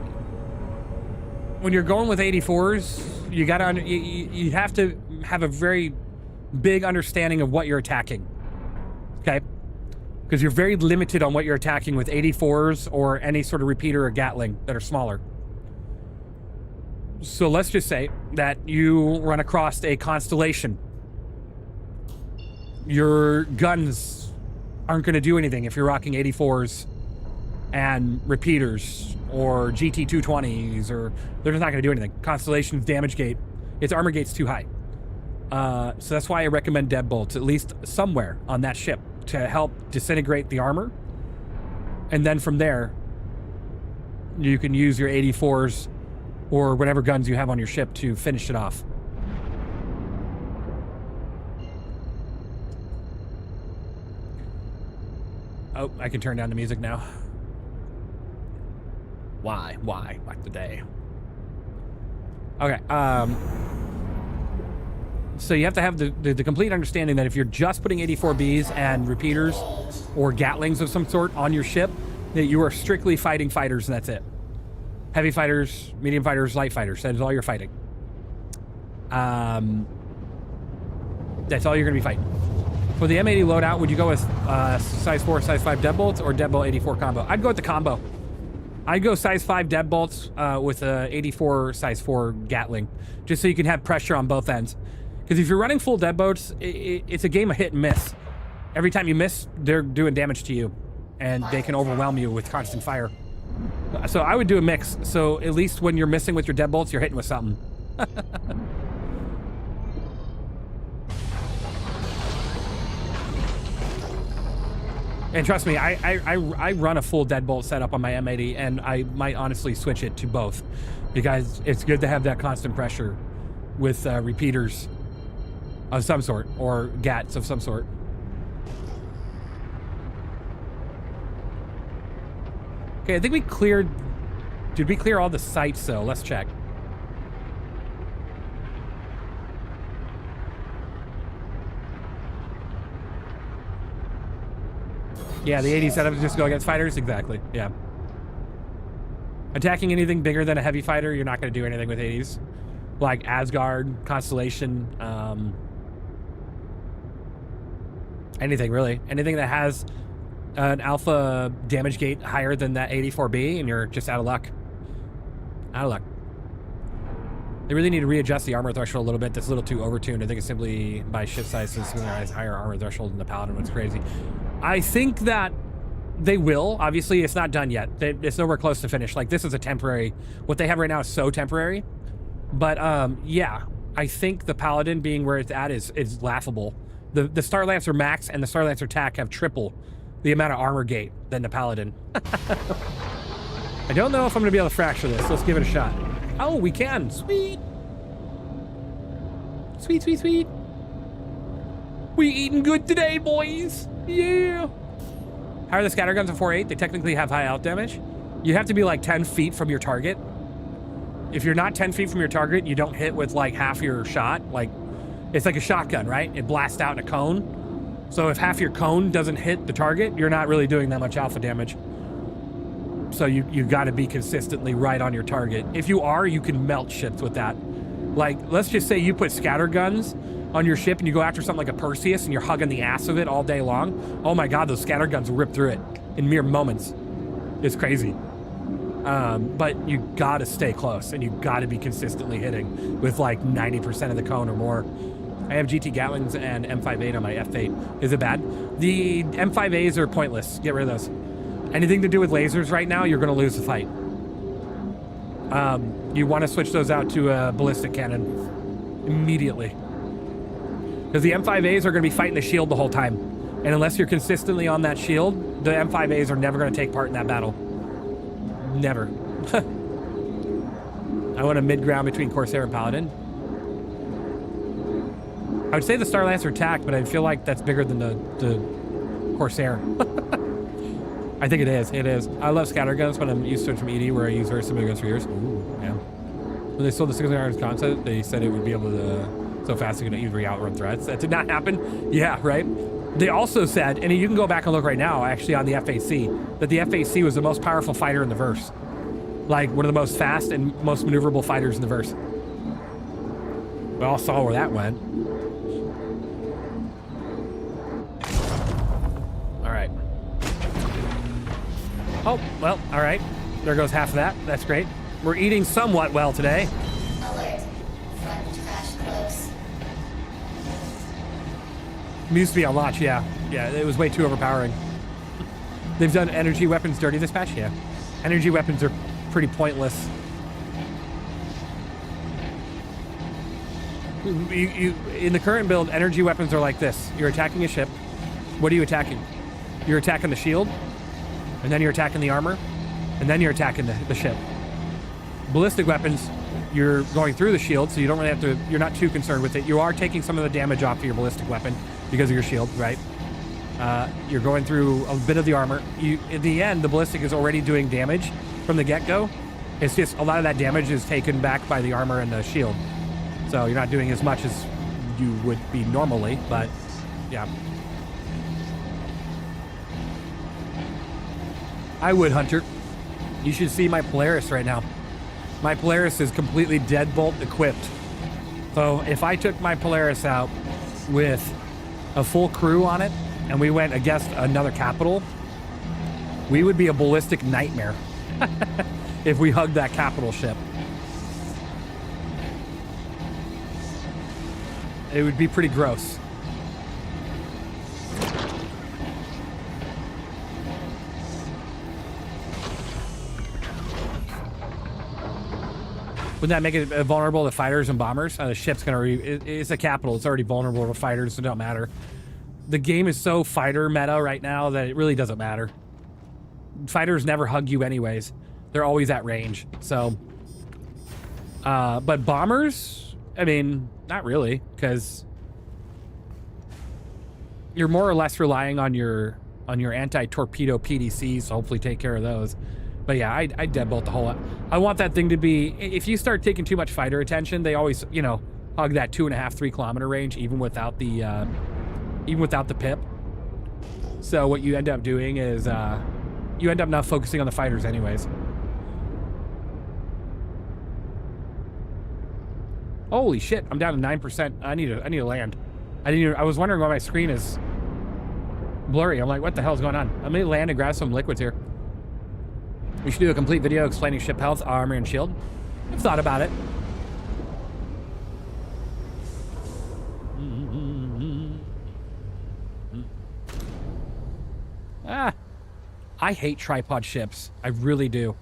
S1: when you're going with 84s, you gotta... You have to have a very big understanding of what you're attacking. Okay? Because you're very limited on what you're attacking with 84s or any sort of repeater or Gatling that are smaller. So let's just say that you run across a constellation. Your guns aren't going to do anything if you're rocking 84s and repeaters or GT220s, or they're just not going to do anything. Constellation's damage gate, its armor gate's too high. So that's why I recommend deadbolts, at least somewhere on that ship, to help disintegrate the armor. And then from there, you can use your 84s or whatever guns you have on your ship to finish it off. Oh, I can turn down the music now. Why? Like the day. Okay, so you have to have the complete understanding that if you're just putting 84Bs and repeaters or Gatlings of some sort on your ship, that you are strictly fighting fighters and that's it. Heavy fighters, medium fighters, light fighters. That is all you're fighting. That's all you're going to be fighting. For the M80 loadout, would you go with size 4, size 5 deadbolts or deadbolt 84 combo? I'd go with the combo. I'd go size 5 deadbolts with a 84 size 4 Gatling, just so you can have pressure on both ends. Because if you're running full deadbolts, it's a game of hit and miss. Every time you miss, they're doing damage to you, and they can overwhelm you with constant fire. So I would do a mix, so at least when you're missing with your deadbolts, you're hitting with something. And trust me, I run a full deadbolt setup on my M80, and I might honestly switch it to both, because it's good to have that constant pressure with repeaters of some sort, or GATs of some sort. Okay, I think we cleared... Did we clear all the sites, though? Let's check. Yeah, the 80 setup is just go against fighters? Exactly, yeah. Attacking anything bigger than a heavy fighter, you're not going to do anything with 80s. Like Asgard, Constellation, anything really. Anything that has an alpha damage gate higher than that 84B, and you're just out of luck. Out of luck. They really need to readjust the armor threshold a little bit. That's a little too overtuned. I think it's simply by ship size, so it's going to have higher armor threshold than the Paladin. What's crazy. I think that they will. Obviously, it's not done yet. It's nowhere close to finish. Like, this is a temporary... What they have right now is so temporary. But, yeah. I think the Paladin being where it's at is laughable. The Star Lancer Max and the Star Lancer TAC have triple the amount of armor gate than the Paladin. I don't know if I'm going to be able to fracture this. Let's give it a shot. Oh, we can. Sweet. Sweet, sweet, sweet. We eating good today, boys. Yeah. How are the scatter guns at 4.8? They technically have high out damage. You have to be like 10 feet from your target. If you're not 10 feet from your target, you don't hit with like half your shot. Like, it's like a shotgun, right? It blasts out in a cone. So if half your cone doesn't hit the target, you're not really doing that much alpha damage. So you got to be consistently right on your target. If you are, you can melt ships with that. Like, let's just say you put scatter guns on your ship and you go after something like a Perseus and you're hugging the ass of it all day long. Oh my God, those scatter guns will rip through it in mere moments. It's crazy. But you gotta stay close and you gotta be consistently hitting with like 90% of the cone or more. I have GT Gatlings and M58 on my F8. Is it bad? The M5As are pointless. Get rid of those. Anything to do with lasers right now, you're gonna lose the fight. You wanna switch those out to a ballistic cannon immediately. Because the M5As are going to be fighting the shield the whole time. And unless you're consistently on that shield, the M5As are never going to take part in that battle. Never. I want a mid-ground between Corsair and Paladin. I would say the Star Lancer TAC, but I feel like that's bigger than the Corsair. I think it is. It is. I love scatter guns, but I'm used to it from ED, where I use very similar guns for years. Ooh, yeah. When they sold the 600 irons concept, they said it would be able to... So fast you can easily outrun threats. That did not happen. Yeah, right? They also said, and you can go back and look right now, actually, on the FAC, that the FAC was the most powerful fighter in the verse. Like, one of the most fast and most maneuverable fighters in the verse. We all saw where that went. All right. Oh, well, all right. There goes half of that. That's great. We're eating somewhat well today. Used to be on launch, yeah. Yeah, it was way too overpowering. They've done energy weapons dirty this patch, yeah. Energy weapons are pretty pointless. In the current build, energy weapons are like this. You're attacking a ship. What are you attacking? You're attacking the shield, and then you're attacking the armor, and then you're attacking the ship. Ballistic weapons, you're going through the shield, so you don't really have to, you're not too concerned with it. You are taking some of the damage off of your ballistic weapon because of your shield, right? You're going through a bit of the armor. In the end, the ballistic is already doing damage from the get-go. It's just a lot of that damage is taken back by the armor and the shield. So you're not doing as much as you would be normally, but yeah. I would, Hunter. You should see my Polaris right now. My Polaris is completely deadbolt equipped. So if I took my Polaris out with a full crew on it and we went against another capital, we would be a ballistic nightmare if we hugged that capital ship. It would be pretty gross. Wouldn't that make it vulnerable to fighters and bombers? The ship's gonna it's a capital. It's already vulnerable to fighters, so it don't matter. The game is so fighter meta right now that it really doesn't matter. Fighters never hug you anyways. They're always at range. So, but bombers, I mean, not really, because you're more or less relying on your anti-torpedo PDCs to hopefully take care of those. But yeah, I deadbolt the whole lot. I want that thing to be, if you start taking too much fighter attention, they always, you know, hug that 2.5-3 kilometer range, even without the pip. So what you end up doing is, you end up not focusing on the fighters anyways. Holy shit, I'm down to 9%. I need to land. I was wondering why my screen is blurry. I'm like, what the hell's going on? I'm gonna land and grab some liquids here. We should do a complete video explaining ship health, armor, and shield. I've thought about it. I hate tripod ships. I really do.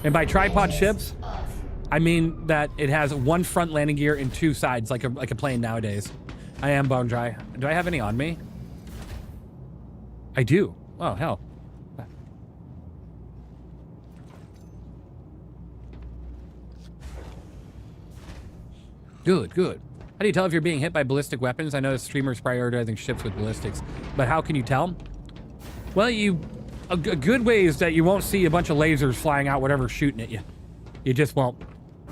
S1: And by tripod ships, I mean that it has one front landing gear and two sides, like a plane nowadays. I am bone dry. Do I have any on me? I do. Oh, hell. Good, good. How do you tell if you're being hit by ballistic weapons? I know streamers prioritizing ships with ballistics, but how can you tell? Well, a good way is that you won't see a bunch of lasers flying out, whatever's shooting at you. You just won't.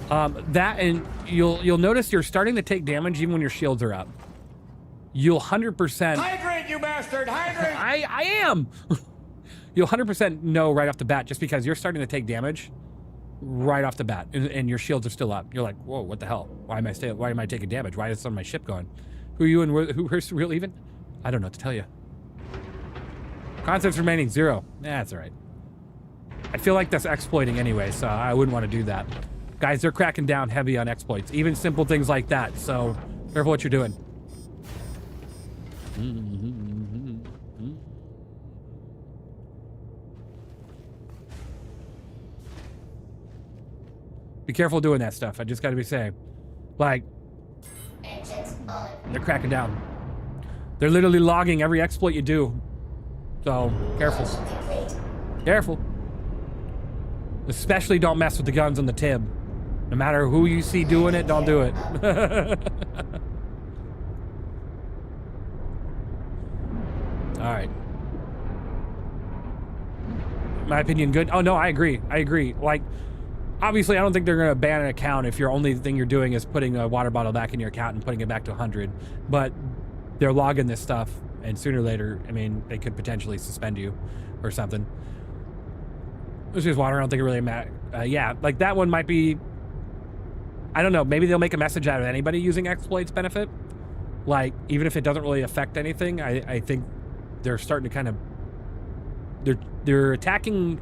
S1: That, and you'll notice you're starting to take damage even when your shields are up. You'll 100%.
S8: Hydrate, you bastard! Hydrate!
S1: I am. You'll 100% know right off the bat, just because you're starting to take damage right off the bat, and your shields are still up. You're like, whoa, what the hell? Why am I taking damage? Why is some of my ship going? Who are you and who's real even? I don't know what to tell you. Concepts remaining 0. That's all right. I feel like that's exploiting anyway, so I wouldn't want to do that. Guys, they're cracking down heavy on exploits, even simple things like that, so careful what you're doing. Be careful doing that stuff. I just gotta be saying. Like, they're cracking down. They're literally logging every exploit you do. So, careful. Careful. Especially don't mess with the guns on the TIB. No matter who you see doing it, don't do it. Alright. My opinion, good? Oh, no, I agree. I agree. Like, obviously, I don't think they're going to ban an account if your only thing you're doing is putting a water bottle back in your account and putting it back to 100. But they're logging this stuff, and sooner or later, I mean, they could potentially suspend you or something. It's just water. I don't think it really matters. Yeah, like that one might be... I don't know. Maybe they'll make a message out of anybody using exploits benefit. Like, even if it doesn't really affect anything, I think they're starting to kind of... They're attacking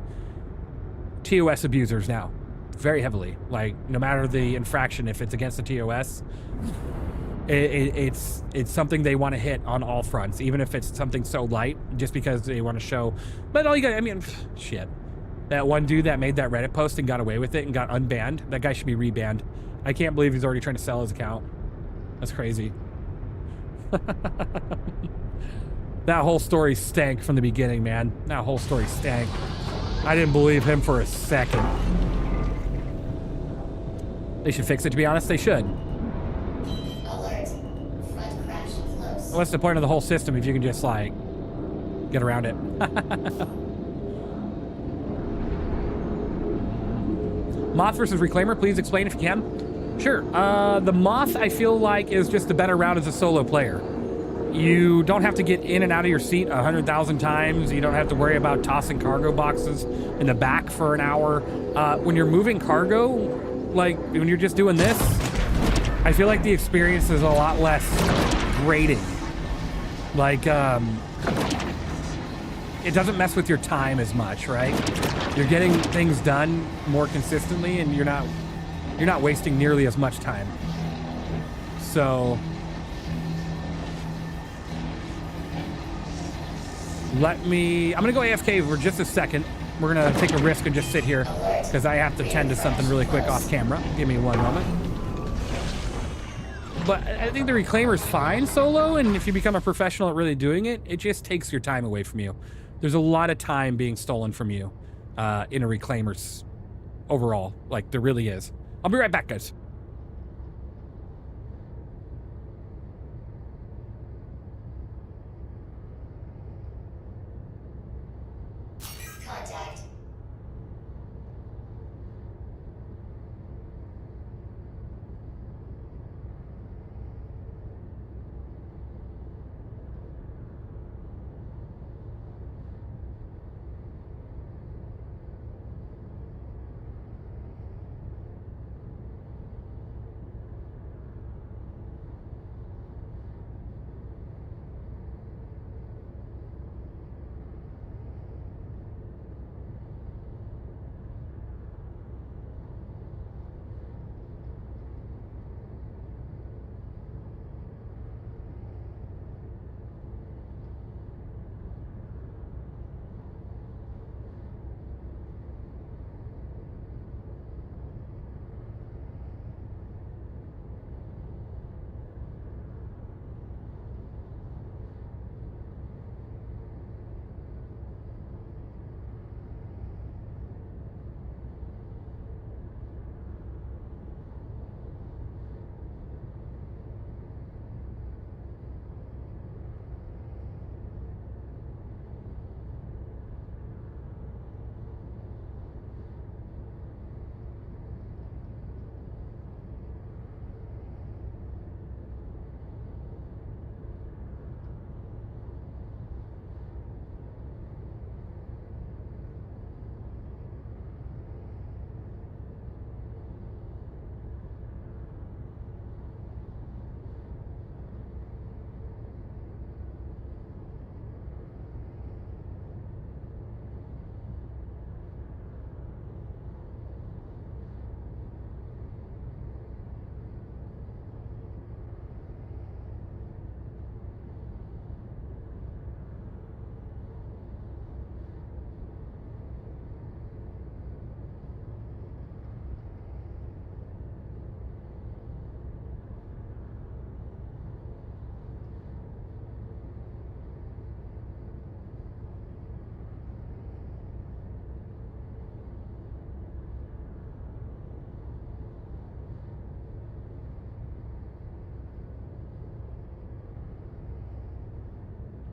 S1: TOS abusers now. Very heavily. Like, no matter the infraction, if it's against the TOS, it's something they want to hit on all fronts, even if it's something so light, just because they want to show. But all you got, I mean, shit. That one dude that made that Reddit post and got away with it and got unbanned, that guy should be rebanned. I can't believe he's already trying to sell his account. That's crazy. That whole story stank from the beginning, man. That whole story stank. I didn't believe him for a second. They should fix it, to be honest. They should.
S9: Alert. Front crash close.
S1: What's the point of the whole system if you can just, like, get around it? Moth versus Reclaimer, please explain if you can. Sure. The Moth, I feel like, is just a better route as a solo player. You don't have to get in and out of your seat 100,000 times. You don't have to worry about tossing cargo boxes in the back for an hour. When you're moving cargo, like when you're just doing this, I feel like the experience is a lot less grating. Like, it doesn't mess with your time as much, right? You're getting things done more consistently, and you're not wasting nearly as much time. So I'm gonna go AFK for just a second. We're gonna take a risk and just sit here because I have to tend to something really quick off camera. Give me one moment. But I think the Reclaimer's fine solo, and if you become a professional at really doing it, it just takes your time away from you. There's a lot of time being stolen from you in a Reclaimer's overall. Like, there really is. I'll be right back, guys.
S9: Contact.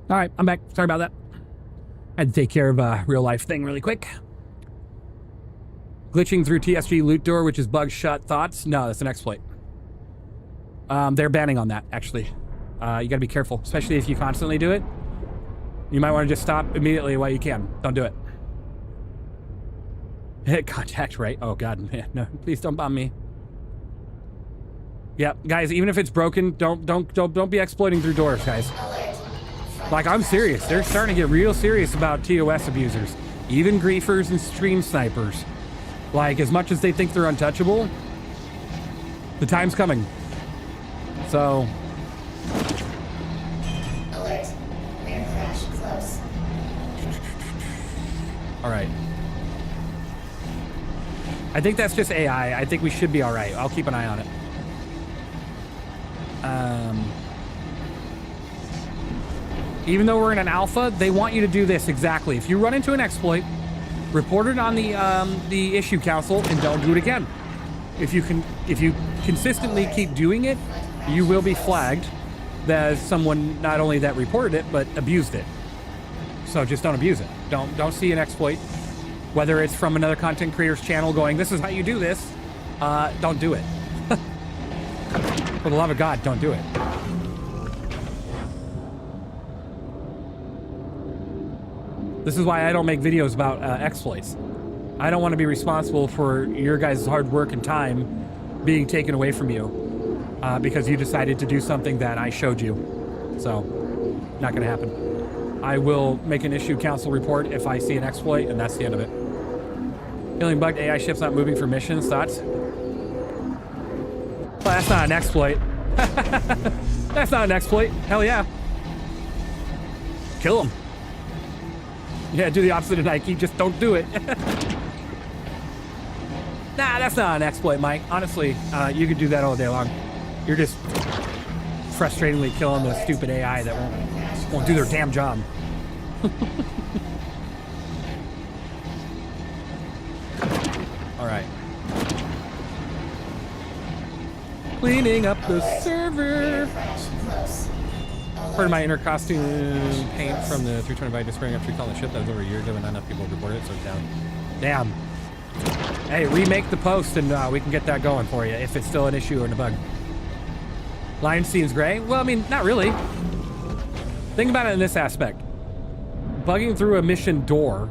S1: All right, I'm back. Sorry about that. I had to take care of a real life thing really quick. Glitching through TSG loot door, which is bug shut thoughts. No, that's an exploit. They're banning on that, actually. You gotta be careful, especially if you constantly do it. You might want to just stop immediately while you can. Don't do it. Hit contact, right? Oh God, man, no! Please don't bomb me. Yeah, guys, even if it's broken, don't be exploiting through doors, guys. Like, I'm serious. They're starting to get real serious about TOS abusers, even griefers and stream snipers. Like, as much as they think they're untouchable, the time's coming. So.
S9: Alert. Rear crash close.
S1: All right. I think that's just AI. I think we should be all right. I'll keep an eye on it. Even though we're in an alpha, they want you to do this exactly. If you run into an exploit, report it on the issue council and don't do it again. If you consistently keep doing it, you will be flagged as someone not only that reported it but abused it. So just don't abuse it. Don't see an exploit, whether it's from another content creator's channel going, "This is how you do this." Don't do it. For the love of God, don't do it. This is why I don't make videos about exploits. I don't want to be responsible for your guys' hard work and time being taken away from you because you decided to do something that I showed you. So, not going to happen. I will make an issue council report if I see an exploit, and that's the end of it. Feeling bugged AI ships not moving for missions. Thoughts? Well, that's not an exploit. That's not an exploit. Hell yeah. Kill him. Yeah, do the opposite of Nike. Just don't do it. Nah, that's not an exploit, Mike. Honestly, you could do that all day long. You're just frustratingly killing the stupid AI that won't do their damn job. All right. Cleaning up the server. Part of my inner costume paint from the 325 just spraying up tree calling shit. That was over a year ago and not enough people reported it, so it's down. Damn. Hey, remake the post and we can get that going for you if it's still an issue or a bug. Line seems gray. Well, I mean, not really. Think about it in this aspect. Bugging through a mission door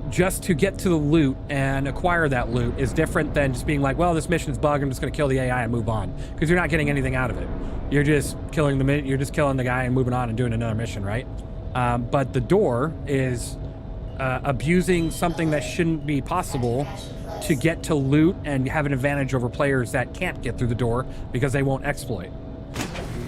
S1: just to get to the loot and acquire that loot is different than just being like, well, this mission's bugged, I'm just going to kill the AI and move on, because you're not getting anything out of it. You're just killing the guy and moving on and doing another mission, right? But the door is abusing something that shouldn't be possible to get to loot and have an advantage over players that can't get through the door because they won't exploit.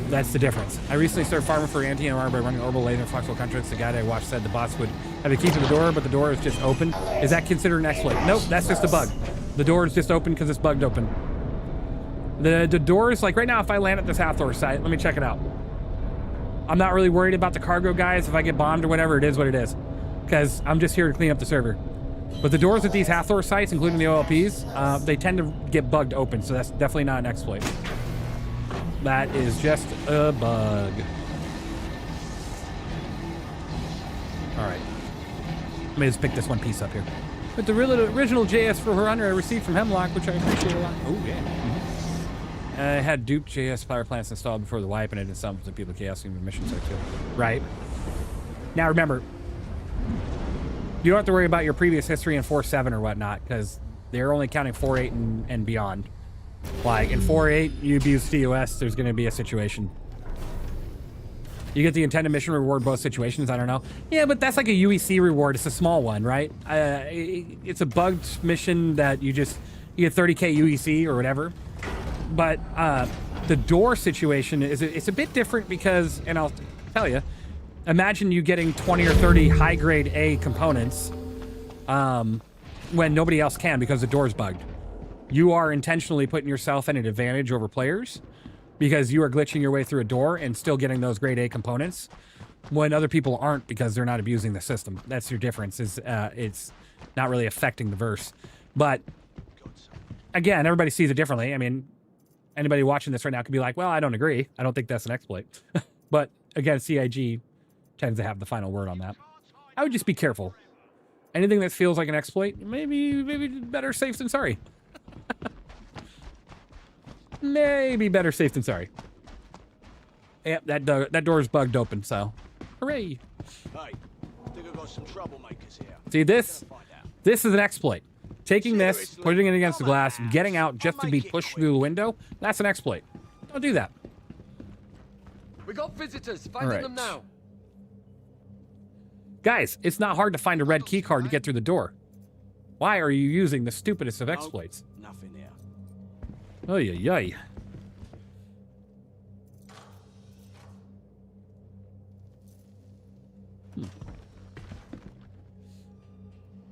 S1: That's the difference. I recently started farming for anti-MR by running orbital laser Foxwell contracts. The guy that I watched said the bots would have a key to the door, but the door is just open. Is that considered an exploit? Nope, that's just a bug. The door is just open because it's bugged open. The door is like, right now, if I land at this Hathor site, let me check it out. I'm not really worried about the cargo guys. If I get bombed or whatever, it is what it is. Because I'm just here to clean up the server. But the doors at these Hathor sites, including the OLPs, they tend to get bugged open, so that's definitely not an exploit. That is just a bug. All right. Let me just pick this one piece up here. But the original JS400 I received from Hemlock, which I appreciate a lot. Oh, yeah. Mm-hmm. I had duped JS power plants installed before the wipe, and I did some for people chaos in the mission site too. Right. Now remember, you don't have to worry about your previous history in 4.7 or whatnot, because they're only counting 4.8 and beyond. Like in 4.8, you abuse TOS, there's going to be a situation. You get the intended mission reward both situations, I don't know. Yeah, but that's like a UEC reward. It's a small one, right? It's a bugged mission that you get 30k UEC or whatever. But the door situation it's a bit different because, and I'll tell you, imagine you getting 20 or 30 high grade A components when nobody else can because the door's bugged. You are intentionally putting yourself at an advantage over players because you are glitching your way through a door and still getting those grade A components when other people aren't because they're not abusing the system. That's your difference, is it's not really affecting the verse. But again, everybody sees it differently. I mean, anybody watching this right now could be like, well, I don't agree. I don't think that's an exploit. But again, CIG tends to have the final word on that. I would just be careful. Anything that feels like an exploit, maybe better safe than sorry. Maybe better safe than sorry. Yep, that door is bugged open, so hooray.
S14: Hey, I think I got some troublemakers here.
S1: See this? This is an exploit. Taking this, putting it against the glass, getting out just to be pushed through the window, that's an exploit. Don't do that.
S6: We got visitors. Finding them now.
S1: Guys, it's not hard to find a red key card to get through the door. Why are you using the stupidest of exploits?
S14: Nothing here.
S1: Oy, oy, oy.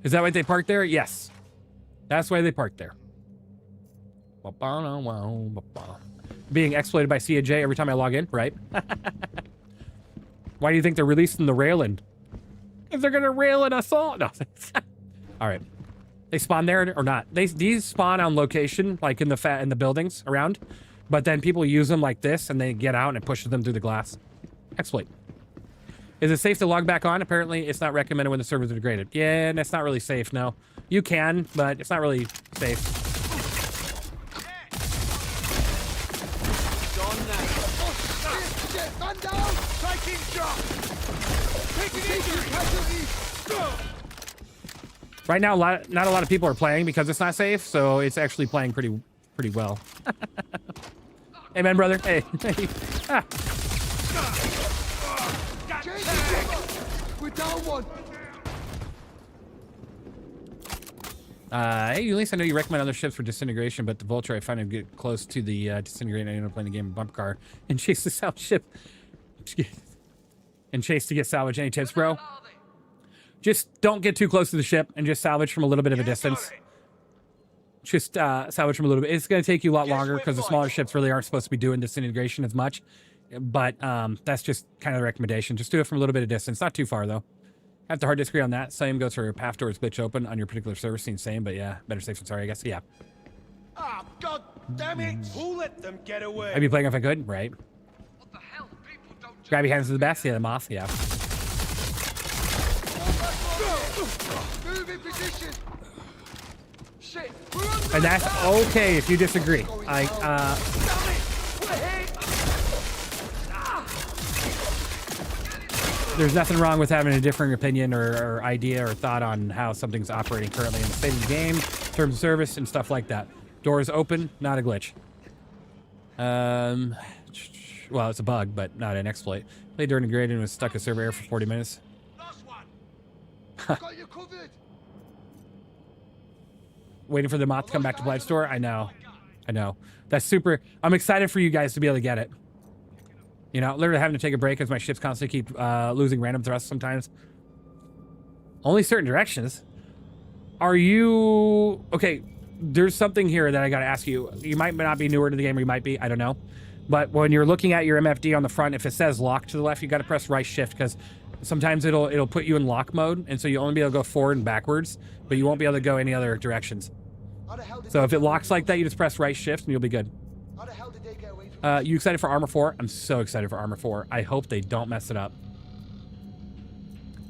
S1: Is that why they parked there? Yes. That's why they parked there. being exploited by C&J every time I log in, right? Why do you think they're releasing the railing? If they're gonna rail in us all. No. All right. They spawn there or not? These spawn on location, like in the buildings around, but then people use them like this, and they get out and it pushes them through the glass. Exploit. Is it safe to log back on? Apparently, it's not recommended when the servers are degraded. Yeah, and it's not really safe. No, you can, but it's not really safe. Right now, not a lot of people are playing because it's not safe, so it's actually playing pretty well. Amen, brother. Hey. Ah.
S6: We're down one.
S1: Hey, at least I know you recommend other ships for disintegration, but the Vulture, I find it get close to the disintegrating. I end up playing a game of bump car and chase the salvage ship. And chase to get salvage. Any tips, bro? Just don't get too close to the ship and just salvage from a little bit of a distance. Just salvage from a little bit. It's going to take you a lot longer because the smaller ships really aren't supposed to be doing disintegration as much. But that's just kind of the recommendation. Just do it from a little bit of distance. Not too far, though. I have to hard disagree on that. Same goes for path doors glitch open on your particular server scene. Same, but yeah, better safe than sorry, I guess. Yeah.
S14: Ah, oh, god damn it! Who let them get away?
S1: I'd be playing if I could, right?
S6: What the hell? People don't
S1: Grab your hands to the best. Yeah, the moth. Yeah.
S6: move in position. Shit.
S1: And that's okay if you disagree. There's nothing wrong with having a differing opinion or idea or thought on how something's operating currently in the state of the game, terms of service, and stuff like that. Doors open, not a glitch. Well, it's a bug, but not an exploit. Played during the grade and was stuck in server error for 40 minutes.
S6: Last one. Got you covered.
S1: Waiting for the moth to come back to Blind Store. I know. That's super. I'm excited for you guys to be able to get it. You know, literally having to take a break as my ships constantly keep losing random thrusts sometimes. Only certain directions. Are you... Okay, there's something here that I got to ask you. You might not be newer to the game, or you might be. I don't know. But when you're looking at your MFD on the front, if it says lock to the left, you got to press right shift, because sometimes it'll put you in lock mode, and so you'll only be able to go forward and backwards, but you won't be able to go any other directions. So if it locks like that, you just press right shift and you'll be good. You excited for Armor 4? I'm so excited for Armor 4. I hope they don't mess it up.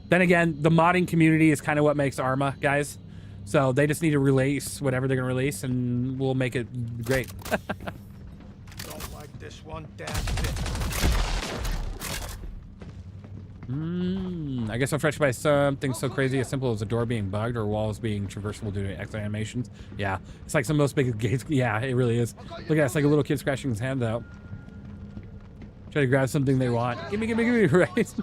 S1: Then again, the modding community is kind of what makes Arma, guys. So they just need to release whatever they're going to release, and we'll make it great.
S14: Don't like this one damn bit.
S1: I guess I'm fresh by something so crazy as simple as a door being bugged or walls being traversable due to exit animations. Yeah, it's like some of those big gates. Yeah, it really is. Look at that, it's like a little kid scratching his hand out. Try to grab something they want. Gimme, right?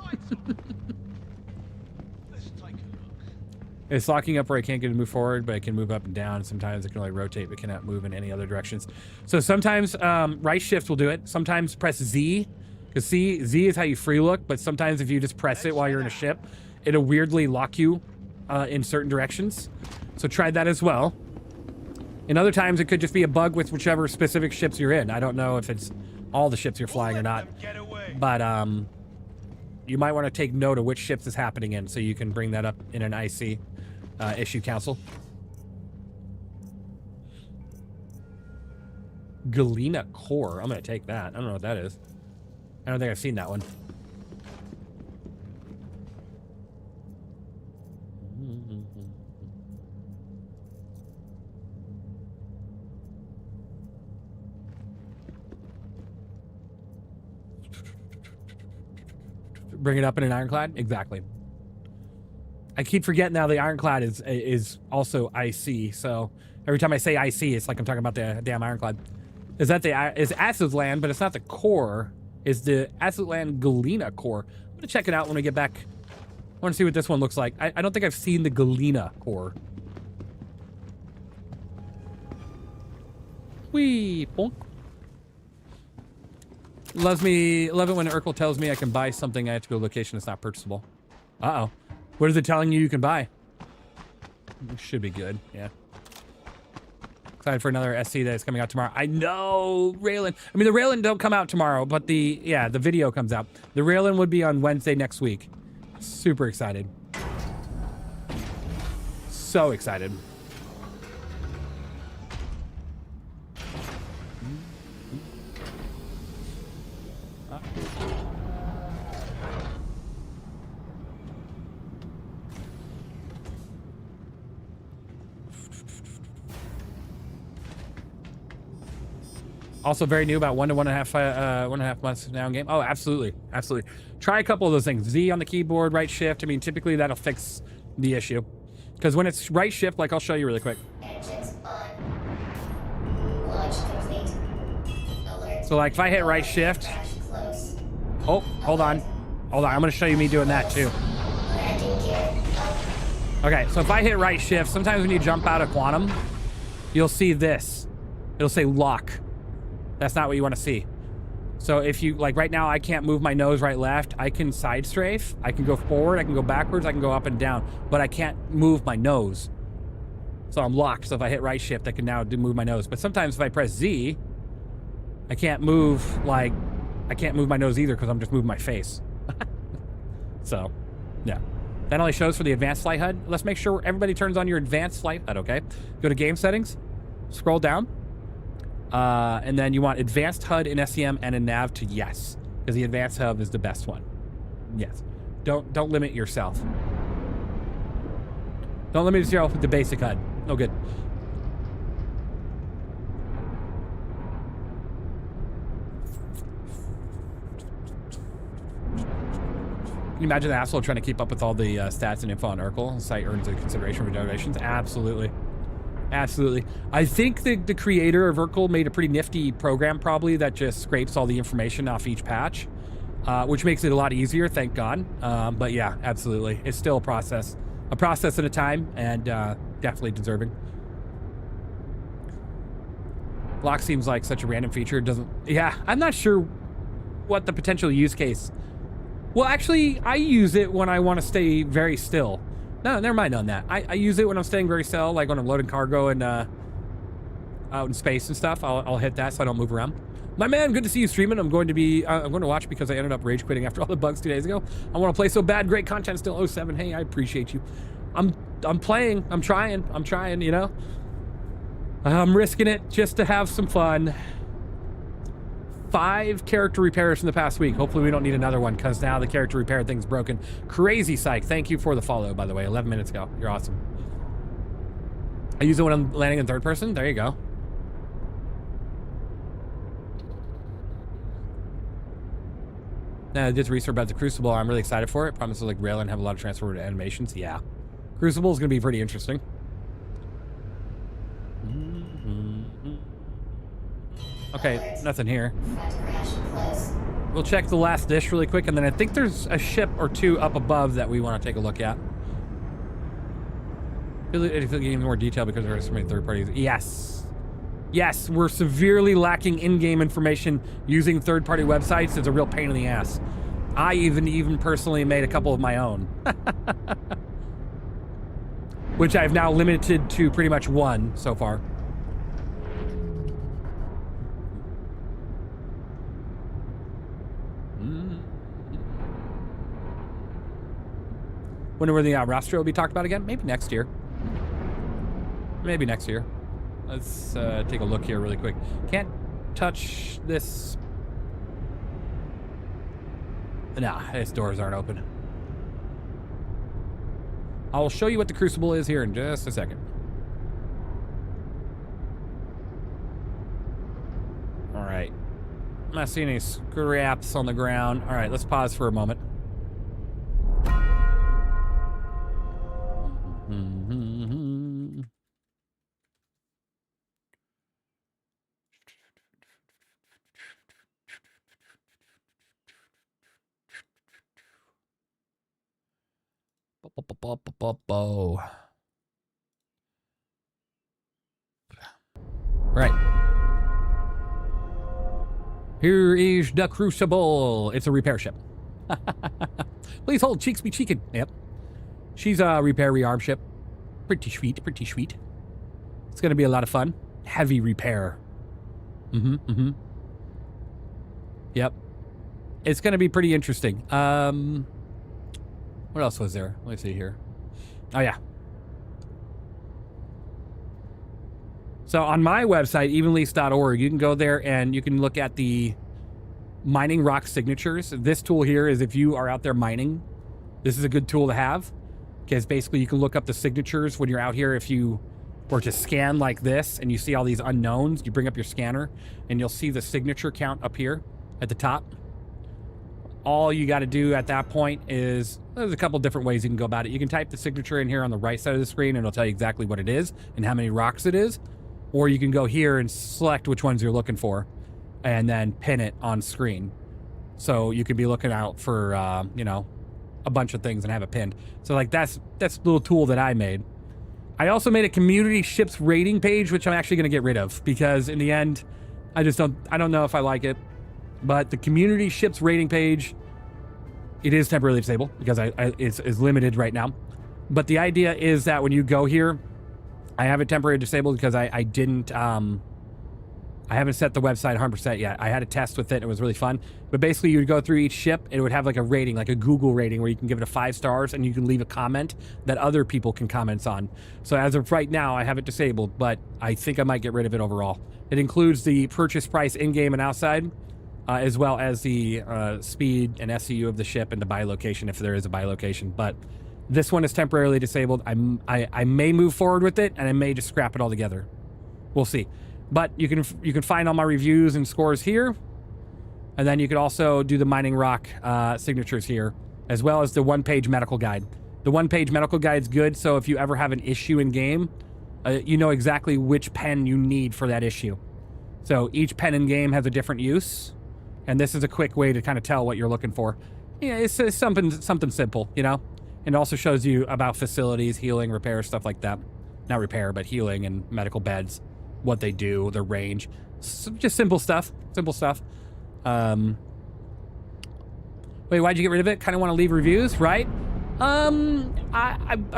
S1: It's locking up where I can't get to move forward, but I can move up and down. Sometimes it can only rotate, but cannot move in any other directions. So sometimes right shift will do it. Sometimes press Z. Because Z is how you free look, but sometimes if you just press it while you're in a ship, it'll weirdly lock you in certain directions. So try that as well. And other times it could just be a bug with whichever specific ships you're in. I don't know if it's all the ships you're flying or not. But you might want to take note of which ships is happening in, so you can bring that up in an IC issue council. Galena Core. I'm going to take that. I don't know what that is. I don't think I've seen that one. Bring it up in an ironclad? Exactly. I keep forgetting now the ironclad is also IC, so every time I say IC, it's like I'm talking about the damn ironclad. Is Asus land, but it's not the core. Is the Asus land Galena core. I'm gonna check it out when we get back. I want to see what this one looks like. I don't think I've seen the Galena core. Whee, bonk. Love it when Urkel tells me I can buy something. I have to go to a location that's not purchasable. Uh-oh. What is it telling you can buy? It should be good, yeah. Excited for another SC that is coming out tomorrow. I know, Raylan. I mean, the Raylan don't come out tomorrow, but the video comes out. The Raylan would be on Wednesday next week. Super excited. So excited. Also very new, about 1 to 1.5 months now in game. Oh, absolutely, absolutely. Try a couple of those things. Z on the keyboard, right shift. I mean, typically that'll fix the issue. Because when it's right shift, like I'll show you really quick.
S9: Engines on. Launch complete. Alert.
S1: So like if I hit right shift.
S9: Close.
S1: Oh, hold on. Hold on, I'm gonna show you me doing that too.
S9: Landing gear up.
S1: Okay, so if I hit right shift, sometimes when you jump out of quantum, you'll see this. It'll say lock. That's not what you want to see. So if you, like right now, I can't move my nose right left. I can side strafe. I can go forward. I can go backwards. I can go up and down. But I can't move my nose. So I'm locked. So if I hit right shift, I can now move my nose. But sometimes if I press Z, I can't move, like, I can't move my nose either because I'm just moving my face. So, yeah. That only shows for the advanced flight HUD. Let's make sure everybody turns on your advanced flight HUD, okay? Go to game settings. Scroll down. And then you want advanced HUD in SEM and a nav to yes, because the advanced hub is the best one. Yes. Don't limit yourself. Don't limit yourself with the basic HUD. No good. Can you imagine the asshole trying to keep up with all the stats and info on Urkel? Site earns a consideration for donations. Absolutely. Absolutely. I think the creator of Urkel made a pretty nifty program probably that just scrapes all the information off each patch, which makes it a lot easier, thank God. But yeah, absolutely. It's still a process at a time, and definitely deserving. Lock seems like such a random feature. It doesn't, yeah, I'm not sure what the potential use case. Well, actually, I use it when I want to stay very still. No, never mind on that. I use it when I'm staying very still, like when I'm loading cargo and out in space and stuff. I'll hit that so I don't move around. My man, good to see you streaming. I'm going to watch because I ended up rage quitting after all the bugs 2 days ago. I want to play so bad. Great content still. 07. Hey, I appreciate you. I'm playing. I'm trying, you know. I'm risking it just to have some fun. 5 character repairs in the past week. Hopefully we don't need another one because now the character repair thing's broken. Crazy Psych. Thank you for the follow, by the way. 11 minutes ago. You're awesome. I use it when I'm landing in third person. There you go. Now, I did research about the Crucible. I'm really excited for it. Promises like Rail and have a lot of transfer to animations. Yeah. Crucible is going to be pretty interesting. Okay, nothing here. We'll check the last dish really quick, and then I think there's a ship or two up above that we want to take a look at. Really, getting more detail because there are so many third parties. Yes. Yes, we're severely lacking in-game information. Using third-party websites is a real pain in the ass. I even personally made a couple of my own. Which I've now limited to pretty much one so far. Wonder when the roster will be talked about again? Maybe next year. Maybe next year. Let's take a look here really quick. Can't touch this. Nah, its doors aren't open. I'll show you what the Crucible is here in just a second. All right. I'm not seeing any scraps on the ground. All right, let's pause for a moment. Right. Here is the Crucible. It's a repair ship. Please hold, cheeks be cheeking. Yep. She's a repair rearm ship. Pretty sweet, pretty sweet. It's going to be a lot of fun. heavy repair. Yep. It's going to be pretty interesting. What else was there? Let me see here. Oh, yeah. So on my website, evenleasesc.org, you can go there and you can look at the mining rock signatures. This tool here is if you are out there mining, this is a good tool to have, because basically you can look up the signatures when you're out here. If you were to scan like this and you see all these unknowns, you bring up your scanner and you'll see the signature count up here at the top. All you got to do at that point is, there's a couple different ways you can go about it. You can type the signature in here on the right side of the screen and it'll tell you exactly what it is and how many rocks it is. Or you can go here and select which ones you're looking for and then pin it on screen. So you could be looking out for, you know, a bunch of things and have it pinned. So like that's the little tool that I made. I also made a community ships rating page, which I'm actually going to get rid of because in the end, I don't know if I like it. But the community ships rating page, it is temporarily disabled because it's limited right now. But the idea is that when you go here, I have it temporarily disabled because I haven't set the website 100% yet. I had a test with it. It was really fun. But basically, you would go through each ship. It would have like a rating, like a Google rating, where you can give it a 5 stars and you can leave a comment that other people can comment on. So as of right now, I have it disabled, but I think I might get rid of it overall. It includes the purchase price in-game and outside, as well as the speed and SCU of the ship and the buy location, if there is a buy location. But this one is temporarily disabled. I may move forward with it, and I may just scrap it altogether. We'll see. But you can find all my reviews and scores here, and then you can also do the mining rock signatures here, as well as the one-page medical guide. The one-page medical guide is good, so if you ever have an issue in game, you know exactly which pen you need for that issue. So each pen in game has a different use, and this is a quick way to kind of tell what you're looking for. Yeah, it's something simple, you know. It also shows you about facilities, healing, repair, stuff like that. Not repair, but healing and medical beds, what they do, their range. Just simple stuff. Simple stuff. Wait, why'd you get rid of it? Kind of want to leave reviews, right? I'm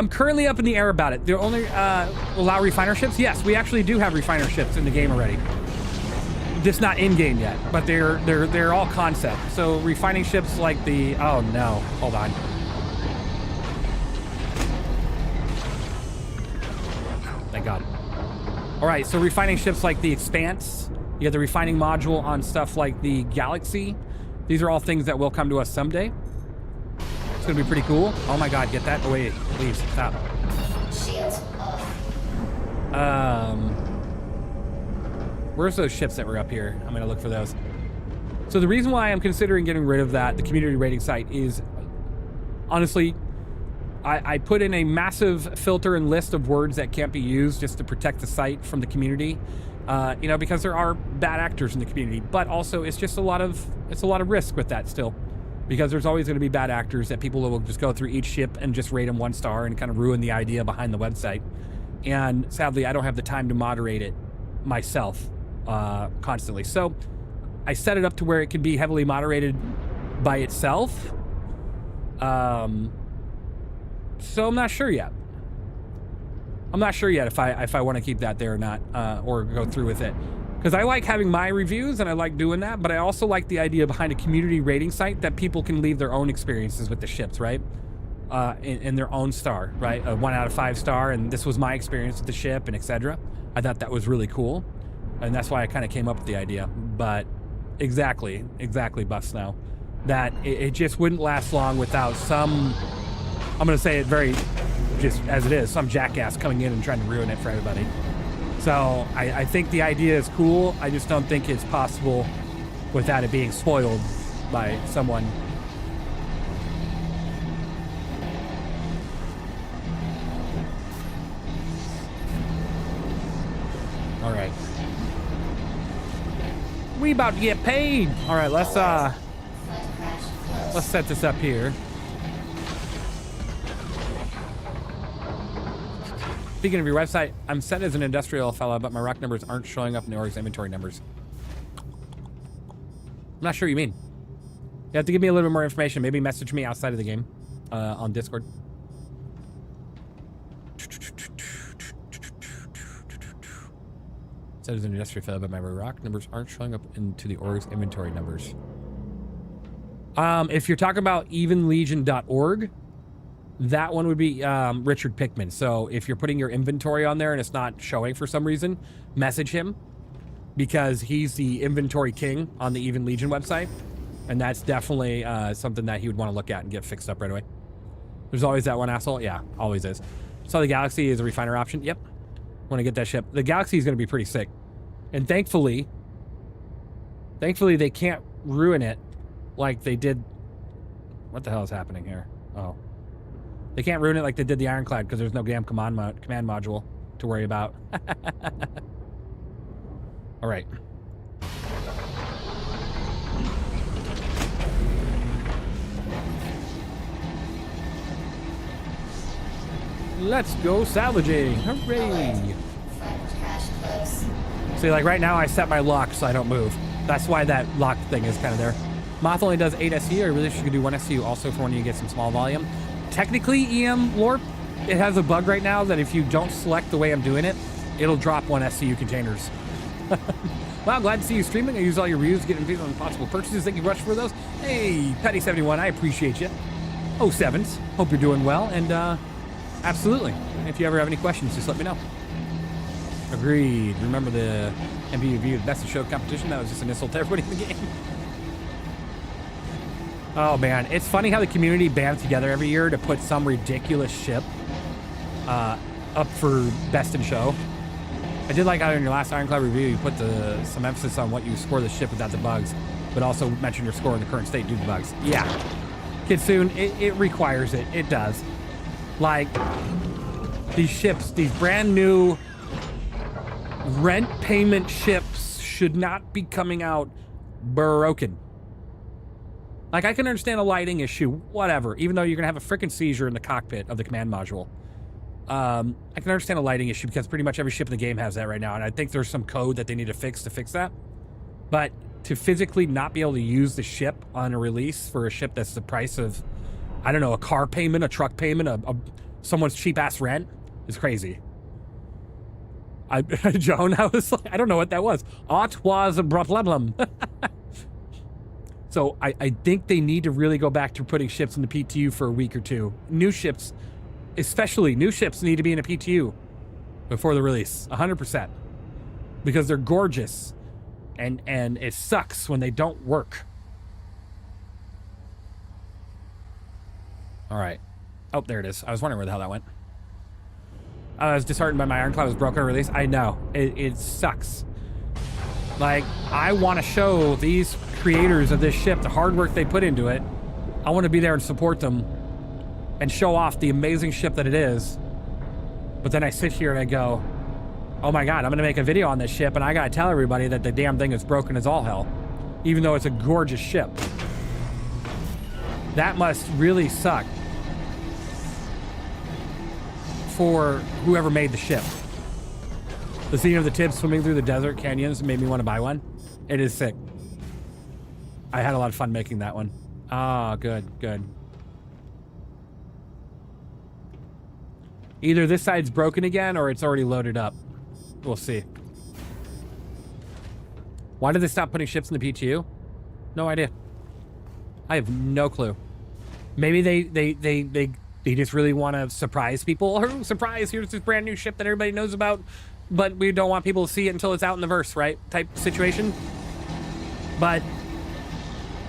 S1: currently up in the air about it. They're only allow refiner ships. Yes, we actually do have refiner ships in the game already. Just not in game yet, but they're all concept. So refining ships like the oh no, hold on. Thank God. All right, so refining ships like the Expanse, you have the refining module on stuff like the Galaxy. These are all things that will come to us someday. It's gonna be pretty cool. Oh my God, get that away, please, stop. Where's those ships that were up here? I'm gonna look for those. So the reason why I'm considering getting rid of that, the community rating site, is honestly, I put in a massive filter and list of words that can't be used just to protect the site from the community. You know, because there are bad actors in the community, but also it's just a lot of risk with that still, because there's always going to be bad actors that people will just go through each ship and just rate them 1 star and kind of ruin the idea behind the website. And sadly, I don't have the time to moderate it myself constantly. So I set it up to where it can be heavily moderated by itself. So I'm not sure yet. I'm not sure yet if I want to keep that there or not, or go through with it. Because I like having my reviews and I like doing that, but I also like the idea behind a community rating site that people can leave their own experiences with the ships, right? In their own star, right? A 1 out of 5 star, and this was my experience with the ship and etc. I thought that was really cool, and that's why I kind of came up with the idea. But exactly, Buff Snow, that it just wouldn't last long without some, I'm going to say it very just as it is, some jackass coming in and trying to ruin it for everybody. So I think the idea is cool. I just don't think it's possible without it being spoiled by someone. All right. We about to get paid. All right, let's set this up here. Speaking of your website, I'm set as an industrial fella, but my rock numbers aren't showing up in the org's inventory numbers. I'm not sure what you mean. You have to give me a little bit more information. Maybe message me outside of the game on Discord. says an industry failed by my rock numbers aren't showing up into the org's inventory numbers. If you're talking about evenlegion.org, that one would be Richard Pickman. So if you're putting your inventory on there and it's not showing for some reason, message him, because he's the inventory king on the Even Legion website. And that's definitely something that he would want to look at and get fixed up right away. There's always that one asshole. Yeah, always is. So the Galaxy is a refiner option. Yep. Want to get that ship. The Galaxy is going to be pretty sick. And thankfully they can't ruin it like they did. What the hell is happening here? Oh. They can't ruin it like they did the Ironclad because there's no damn command module to worry about. All right. Let's go salvaging. Hooray. See, like right now I set my lock so I don't move. That's why that lock thing is kind of there. Moth only does 8 SU. I really should do 1 SU also for when you get some small volume. Technically, EM Lorp, it has a bug right now that if you don't select the way I'm doing it, it'll drop 1 SCU containers. Wow, glad to see you streaming. I use all your reviews to get information on possible purchases. Thank you much for those. Hey, Petty71, I appreciate you. 07s, hope you're doing well. And absolutely, if you ever have any questions, just let me know. Agreed. Remember the MPV Best of Show competition? That was just an insult to everybody in the game. Oh man, it's funny how the community bands together every year to put some ridiculous ship up for Best in Show. I did like how in your last Ironclad review you put some emphasis on what you score the ship without the bugs, but also mention your score in the current state due to the bugs. Yeah, Kitsune, it requires it. It does. Like, these ships, these brand new rent payment ships should not be coming out broken. Like, I can understand a lighting issue, whatever, even though you're going to have a freaking seizure in the cockpit of the command module. I can understand a lighting issue because pretty much every ship in the game has that right now, and I think there's some code that they need to fix that. But to physically not be able to use the ship on a release for a ship that's the price of, I don't know, a car payment, a truck payment, someone's cheap-ass rent is crazy. Joan, I was like, I don't know what that was. It was a problem. So I think they need to really go back to putting ships in the PTU for a week or two. New ships, especially new ships, need to be in a PTU before the release, 100%. Because they're gorgeous, and it sucks when they don't work. All right. Oh, there it is. I was wondering where the hell that went. I was disheartened by my Ironclad was broken on release. I know. It sucks. Like, I want to show these creators of this ship the hard work they put into it. I want to be there and support them and show off the amazing ship that it is. But then I sit here and I go, oh my God, I'm going to make a video on this ship and I got to tell everybody that the damn thing is broken as all hell, even though it's a gorgeous ship. That must really suck for whoever made the ship. The scene of the Tibbs swimming through the desert canyons made me want to buy one. It is sick. I had a lot of fun making that one. Ah, good. Either this side's broken again or it's already loaded up. We'll see. Why did they stop putting ships in the PTU? No idea. I have no clue. Maybe they just really want to surprise people. Oh, surprise, here's this brand new ship that everybody knows about, but we don't want people to see it until it's out in the verse, right? Type situation. But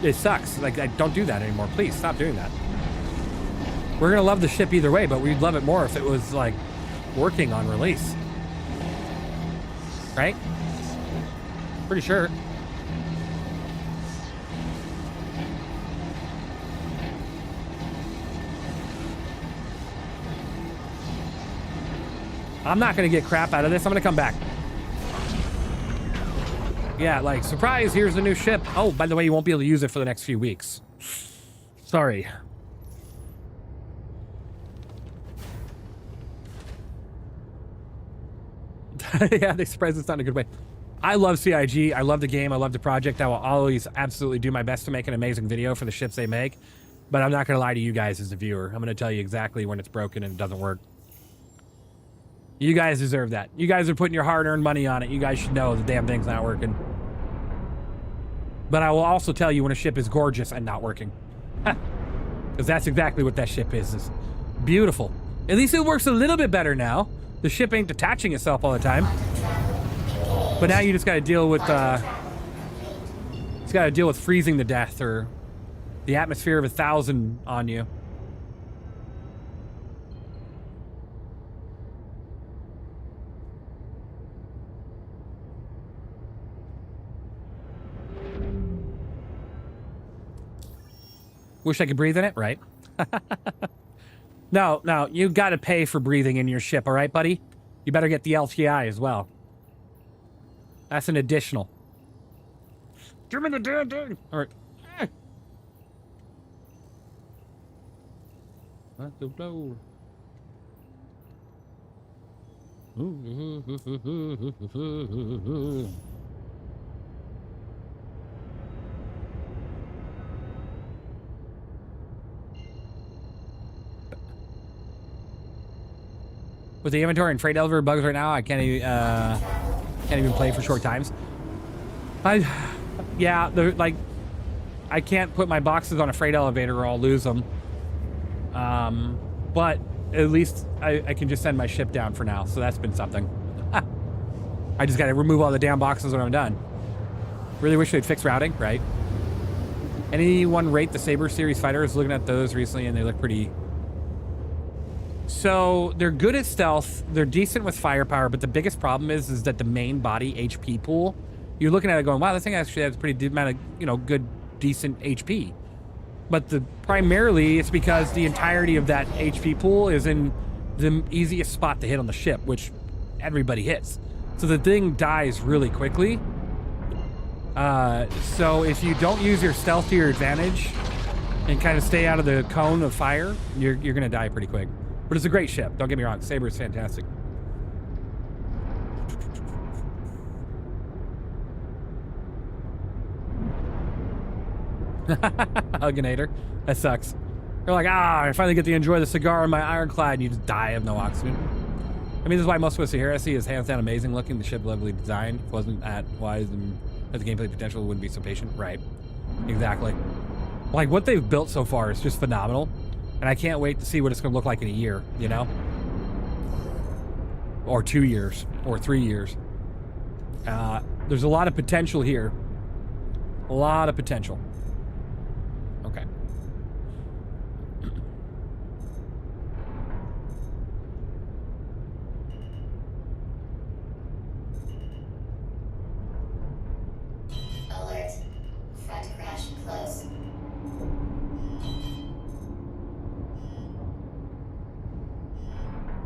S1: it sucks. Like, don't do that anymore. Please stop doing that. We're gonna love the ship either way, but we'd love it more if it was like working on release. Right? Pretty sure. I'm not gonna get crap out of this. I'm gonna come back. Yeah, like, surprise, here's the new ship. Oh, by the way, you won't be able to use it for the next few weeks. Sorry. Yeah, they surprised it's not in a good way. I love CIG. I love the game. I love the project. I will always absolutely do my best to make an amazing video for the ships they make. But I'm not going to lie to you guys as a viewer. I'm going to tell you exactly when it's broken and it doesn't work. You guys deserve that. You guys are putting your hard-earned money on it. You guys should know the damn thing's not working. But I will also tell you when a ship is gorgeous and not working. Because that's exactly what that ship is. It's beautiful. At least it works a little bit better now. The ship ain't detaching itself all the time. But now you just got to deal with freezing to death or the atmosphere of 1,000 on you. Wish I could breathe in it, right? No, you got to pay for breathing in your ship, all right, buddy? You better get the LTI as well. That's an additional. Give me the damn thing. All right. With the inventory and freight elevator bugs right now, I can't even play for short times. Yeah, they're like, I can't put my boxes on a freight elevator or I'll lose them. But at least I can just send my ship down for now, so that's been something. I just gotta remove all the damn boxes when I'm done. Really wish they'd fix routing, right? Anyone rate the Saber series fighters? Looking at those recently and they look pretty... So they're good at stealth, they're decent with firepower, but the biggest problem is that the main body HP pool, you're looking at it going, wow, this thing actually has a pretty amount of, you know, good, decent HP. But primarily it's because the entirety of that HP pool is in the easiest spot to hit on the ship, which everybody hits. So the thing dies really quickly. So if you don't use your stealth to your advantage and kind of stay out of the cone of fire, you're gonna die pretty quick. But it's a great ship, don't get me wrong. Saber is fantastic. Hugginator. That sucks. You're like, I finally get to enjoy the cigar on my ironclad, and you just die of no oxygen. I mean, this is why most of us here see is hands down amazing looking. The ship lovely designed. If it wasn't at wise and has the gameplay potential, wouldn't be so patient. Right. Exactly. Like, what they've built so far is just phenomenal. And I can't wait to see what it's going to look like in a year, you know? Or 2 years, or 3 years. There's a lot of potential here. A lot of potential. Okay.
S9: Alert. Front crash close.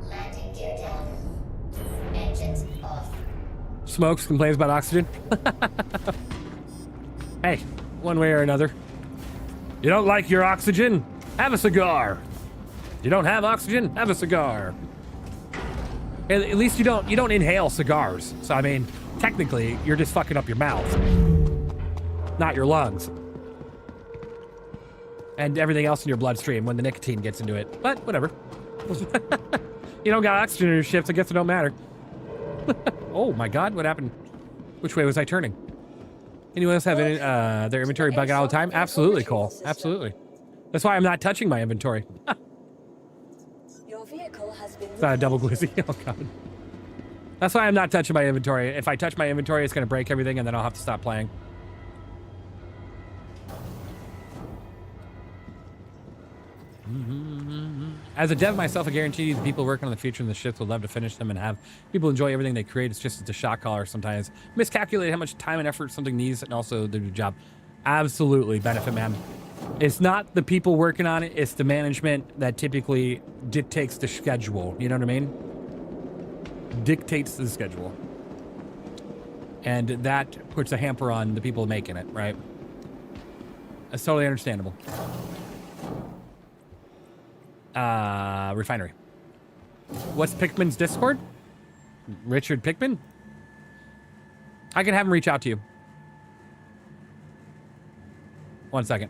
S9: Landing gear down. Engines off.
S1: Smokes complains about oxygen. Hey, one way or another. You don't like your oxygen? Have a cigar. You don't have oxygen? Have a cigar. At least you don't inhale cigars. So I mean, technically, you're just fucking up your mouth, not your lungs, and everything else in your bloodstream when the nicotine gets into it. But whatever. You don't got oxygen in your ships. I guess it don't matter. Oh my God, what happened? Which way was I turning? Anyone else have any, their inventory bug out all the time? Absolutely, Cole. Absolutely. That's why I'm not touching my inventory.
S4: Your vehicle has been...
S1: It's not a double glizzy. Oh God. That's why I'm not touching my inventory. If I touch my inventory, it's going to break everything and then I'll have to stop playing. As a dev myself, I guarantee you the people working on the future and the ships would love to finish them and have people enjoy everything they create. It's just a shock collar sometimes. Miscalculate how much time and effort something needs and also the job. Absolutely, benefit man. It's not the people working on it, it's the management that typically dictates the schedule. You know what I mean? Dictates the schedule. And that puts a hamper on the people making it, right? That's totally understandable. Refinery. What's Pickman's Discord? Richard Pickman? I can have him reach out to you. 1 second.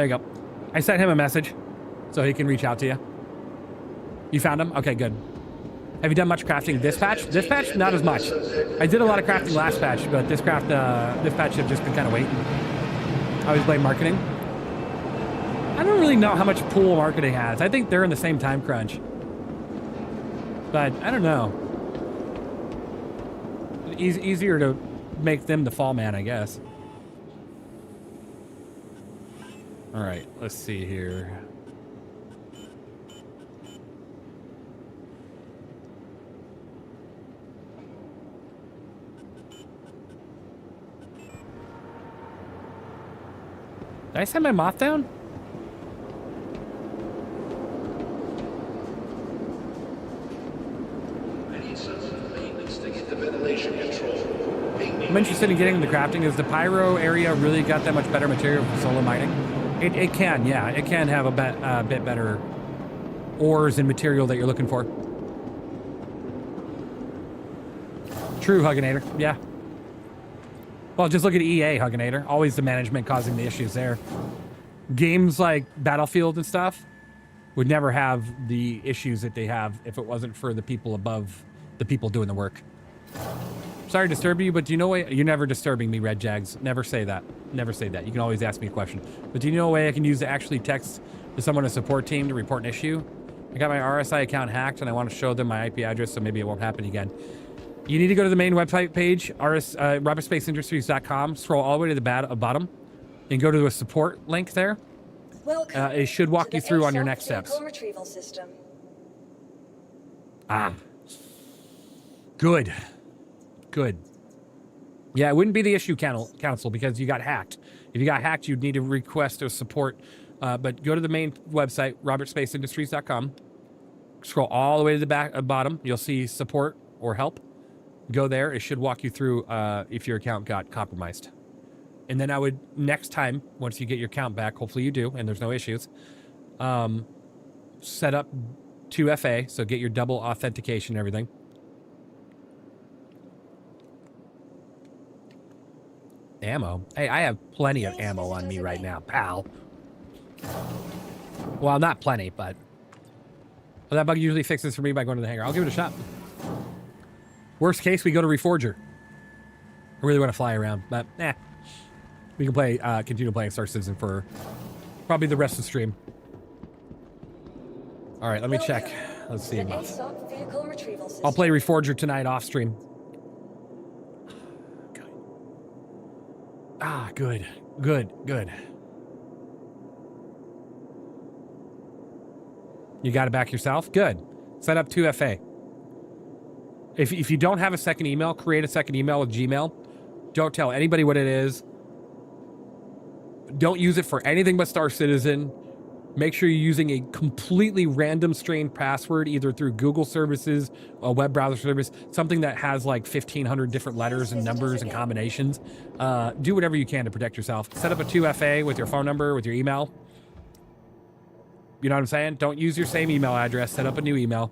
S1: There you go. I sent him a message so he can reach out to you. You found him? Okay, good. Have you done much crafting this patch? This patch, not as much. I did a lot of crafting last patch, but this patch have just been kind of waiting. I always blame marketing. I don't really know how much pool marketing has. I think they're in the same time crunch. But I don't know. Easier to make them the fall man, I guess. All right, let's see here. Did I send my moth down? I'm interested in getting into crafting. Is the pyro area really got that much better material for solo mining? It can, yeah. It can have a bit better ores and material that you're looking for. True, Hugginator. Yeah. Well, just look at EA, Hugginator. Always the management causing the issues there. Games like Battlefield and stuff would never have the issues that they have if it wasn't for the people above the people doing the work. Sorry to disturb you, but do you know a way? You're never disturbing me, Red Jags. Never say that. Never say that. You can always ask me a question. But do you know a way I can use to actually text to someone on a support team to report an issue? I got my RSI account hacked and I want to show them my IP address so maybe it won't happen again. You need to go to the main website page, robertspaceindustriescom, scroll all the way to the bottom, and go to the support link there. It should walk you through on your next steps.
S4: Retrieval system.
S1: Ah. Good. Good. Yeah, it wouldn't be the issue council because you got hacked. If you got hacked, you'd need to request a support. But go to the main website, robertspaceindustries.com. Scroll all the way to the bottom. You'll see support or help. Go there. It should walk you through if your account got compromised. And then I would, next time, once you get your account back, hopefully you do, and there's no issues, set up 2FA, so get your double authentication and everything. Ammo? Hey, I have plenty of ammo on me right now, pal. Well, not plenty, but... Well, that bug usually fixes for me by going to the hangar. I'll give it a shot. Worst case, we go to Reforger. I really want to fly around, but we can play, continue playing Star Citizen for probably the rest of the stream. All right, let me check. Let's see. I'll play Reforger tonight off stream. Ah, good. Good, good. You got it back yourself? Good. Set up 2FA. If you don't have a second email, create a second email with Gmail. Don't tell anybody what it is. Don't use it for anything but Star Citizen. Make sure you're using a completely random strained password, either through Google services, a web browser service, something that has like 1,500 different letters and numbers and combinations. Do whatever you can to protect yourself. Set up a 2FA with your phone number, with your email. You know what I'm saying? Don't use your same email address. Set up a new email.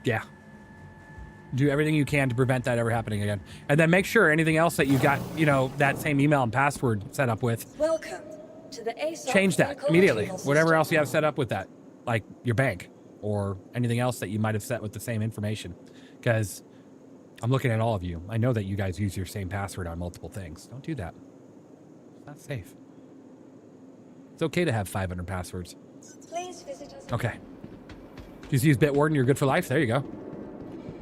S1: Yeah. Do everything you can to prevent that ever happening again. And then make sure anything else that you got, you know, that same email and password set up with.
S4: Welcome to the Asus.
S1: Change that immediately. Whatever else you have set up with that, like your bank or anything else that you might have set with the same information. Because I'm looking at all of you. I know that you guys use your same password on multiple things. Don't do that. It's not safe. It's okay to have 500 passwords.
S4: Please visit us.
S1: Okay. Just use Bitwarden. You're good for life. There you go.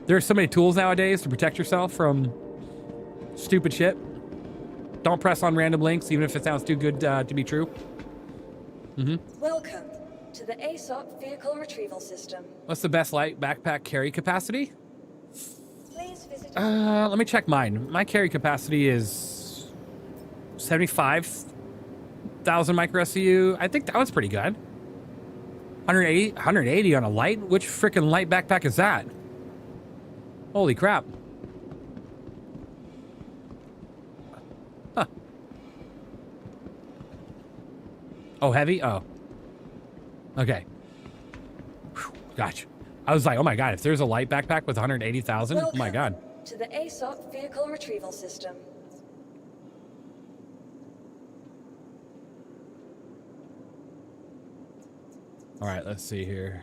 S1: There are so many tools nowadays to protect yourself from stupid shit. Don't press on random links, even if it sounds too good to be true.
S4: Welcome to the Asus vehicle retrieval system.
S1: What's the best light backpack carry capacity?
S4: Please visit
S1: let me check mine. My carry capacity is 75,000 micro SCU. I think that was pretty good. 180 on a light? Which freaking light backpack is that? Holy crap. Huh. Oh, heavy? Oh. Okay. Whew. Gotcha. I was like, oh my god, if there's a light backpack with 180,000, oh my god.
S4: To the Asus vehicle retrieval system.
S1: All right, let's see here.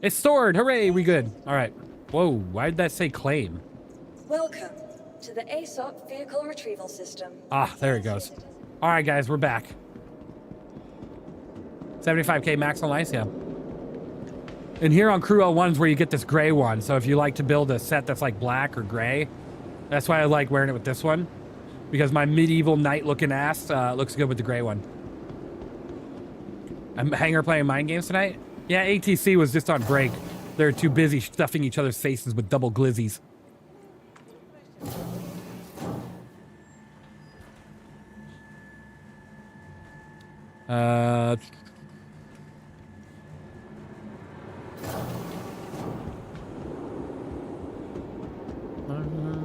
S1: It's stored. Hooray, we good. All right. Whoa, why did that say claim?
S4: Welcome to the ASOP Vehicle Retrieval System.
S1: Ah, there it goes. All right, guys, we're back. 75K max on lice, yeah. And here on Crew L1's where you get this gray one. So if you like to build a set that's like black or gray, that's why I like wearing it with this one. Because my medieval knight looking ass looks good with the gray one. I'm Hanger playing mind games tonight? Yeah, ATC was just on break. They're too busy stuffing each other's faces with double glizzies.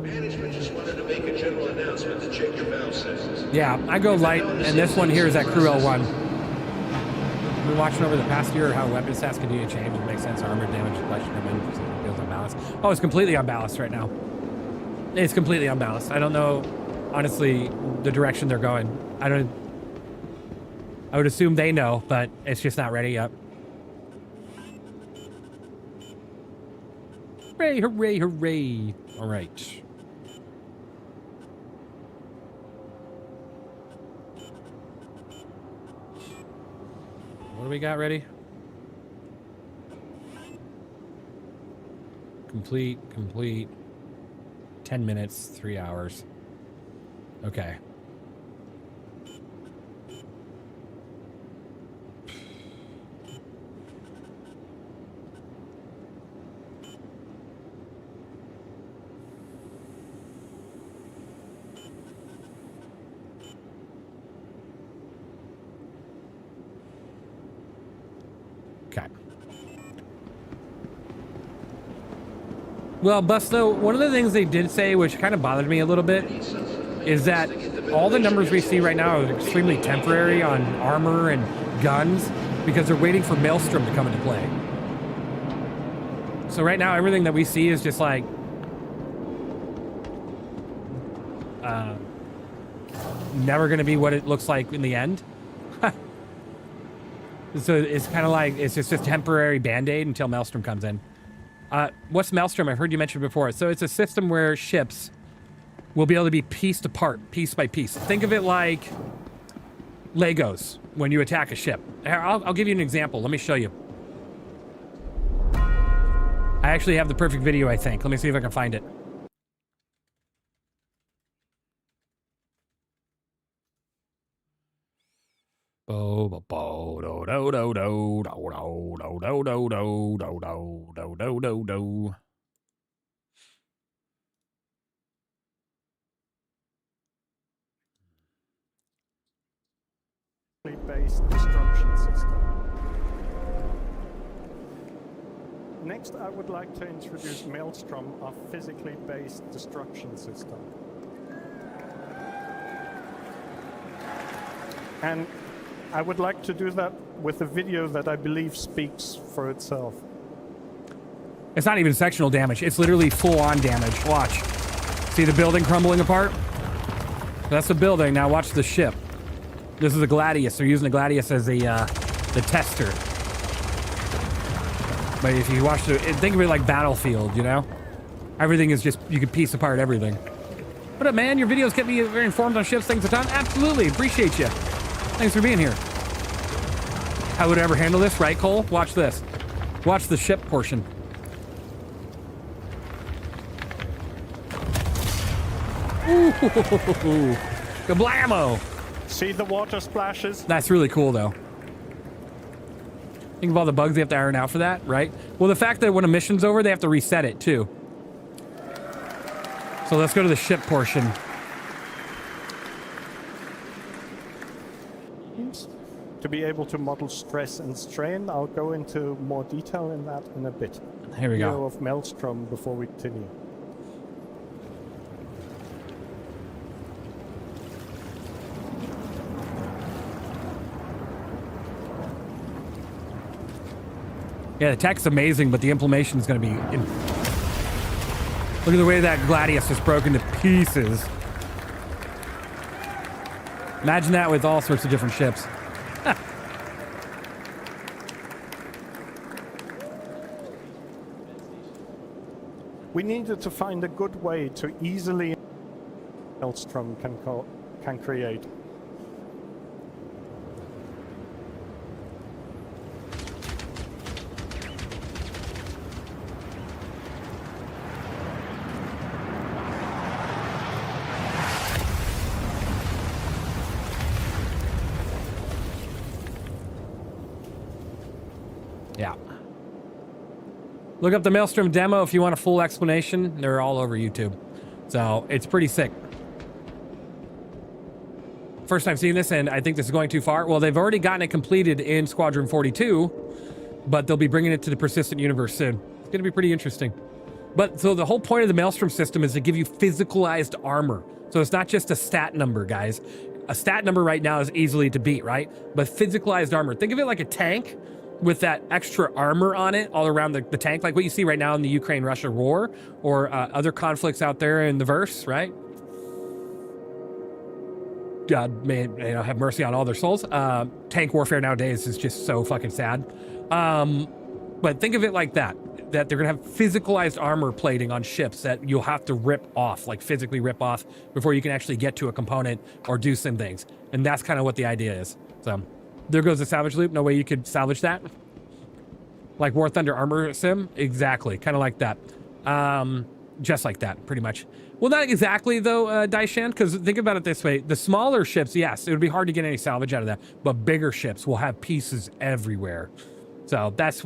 S15: Management just wanted to make a general announcement to check your valve sensors.
S1: Yeah, I go light, and this one here is at Crew L1. We're watching over the past year how weapon stats continue to change. It makes sense. Armor damage question feels unbalanced. Oh, it's completely unbalanced right now. It's completely unbalanced. I don't know, honestly, the direction they're going. I would assume they know, but it's just not ready yet. Hooray, hooray, hooray. All right. What do we got ready? Complete. 10 minutes, 3 hours. Okay. Okay. Well, Busto, one of the things they did say, which kind of bothered me a little bit, is that all the numbers we see right now are extremely temporary on armor and guns because they're waiting for Maelstrom to come into play. So right now, everything that we see is just like never going to be what it looks like in the end. So it's kind of like it's just a temporary band-aid until Maelstrom comes in. What's Maelstrom? I've heard you mention before. So it's a system where ships will be able to be pieced apart, piece by piece. Think of it like Legos when you attack a ship. I'll give you an example. Let me show you. I actually have the perfect video, I think. Let me see if I can find it.
S16: Based destruction system. Next, I would like to introduce Maelstrom, our physically based destruction system. And I would like to do that with a video that I believe speaks for itself.
S1: It's not even sectional damage. It's literally full-on damage. Watch. See the building crumbling apart? That's the building. Now watch the ship. This is a Gladius. They're using the Gladius as the tester. But if you watch think of it like Battlefield, you know? Everything is just, you can piece apart everything. What up, man? Your videos kept me very informed on ships things a ton. Absolutely. Appreciate you. Thanks for being here. How would I ever handle this, right, Cole? Watch this. Watch the ship portion. Ooh, kablamo!
S16: See the water splashes?
S1: That's really cool, though. Think of all the bugs they have to iron out for that, right? Well, the fact that when a mission's over, they have to reset it, too. So let's go to the ship portion.
S16: To be able to model stress and strain, I'll go into more detail in that in a bit.
S1: Here we go.
S16: Of Maelstrom before we continue.
S1: Yeah, the tech's amazing, but the implementation is going to be... Look at the way that Gladius is broken to pieces. Imagine that with all sorts of different ships.
S16: We needed to find a good way to easily Maelstrom can create.
S1: Yeah. Look up the Maelstrom demo if you want a full explanation. They're all over YouTube. So it's pretty sick. First time seeing this, and I think this is going too far. Well, they've already gotten it completed in Squadron 42, but they'll be bringing it to the Persistent Universe soon. It's going to be pretty interesting. But so the whole point of the Maelstrom system is to give you physicalized armor. So it's not just a stat number, guys. A stat number right now is easily to beat, right? But physicalized armor. Think of it like a tank with that extra armor on it all around the tank, like what you see right now in the Ukraine-Russia war or other conflicts out there in the verse, right? God may have mercy on all their souls. Tank warfare nowadays is just so fucking sad. But think of it like that they're gonna have physicalized armor plating on ships that you'll have to rip off, like physically rip off before you can actually get to a component or do some things. And that's kind of what the idea is. So there goes the salvage loop. No way you could salvage that. Like War Thunder Armor Sim? Exactly. Kind of like that. Just like that, pretty much. Well, not exactly, though, Daishan, because think about it this way. The smaller ships, yes, it would be hard to get any salvage out of that. But bigger ships will have pieces everywhere. So that's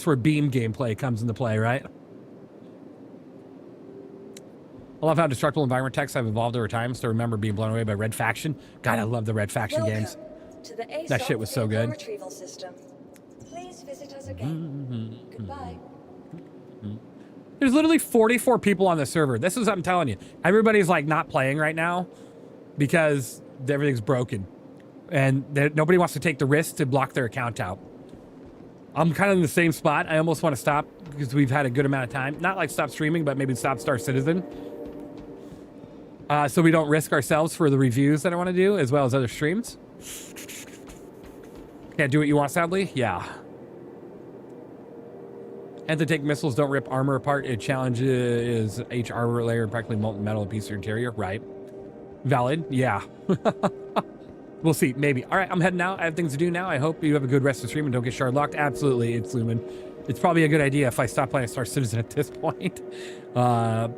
S1: where beam gameplay comes into play, right? I love how destructible environment texts have evolved over time. Still remember being blown away by Red Faction. God, I love the Red Faction games.
S4: To the
S1: That shit was so good.
S4: Retrieval system. Please visit us again. Goodbye.
S1: There's literally 44 people on the server. This is what I'm telling you. Everybody's like not playing right now because everything's broken. And nobody wants to take the risk to block their account out. I'm kind of in the same spot. I almost want to stop because we've had a good amount of time. Not like stop streaming, but maybe stop Star Citizen. So we don't risk ourselves for the reviews that I want to do as well as other streams. Can't do what you want, sadly? Yeah. Antec missiles don't rip armor apart. It challenges H armor layer, practically molten metal piece of interior. Right. Valid. Yeah. We'll see. Maybe. All right, I'm heading out. I have things to do now. I hope you have a good rest of the stream and don't get shard locked. Absolutely. It's Lumen. It's probably a good idea if I stop playing Star Citizen at this point. I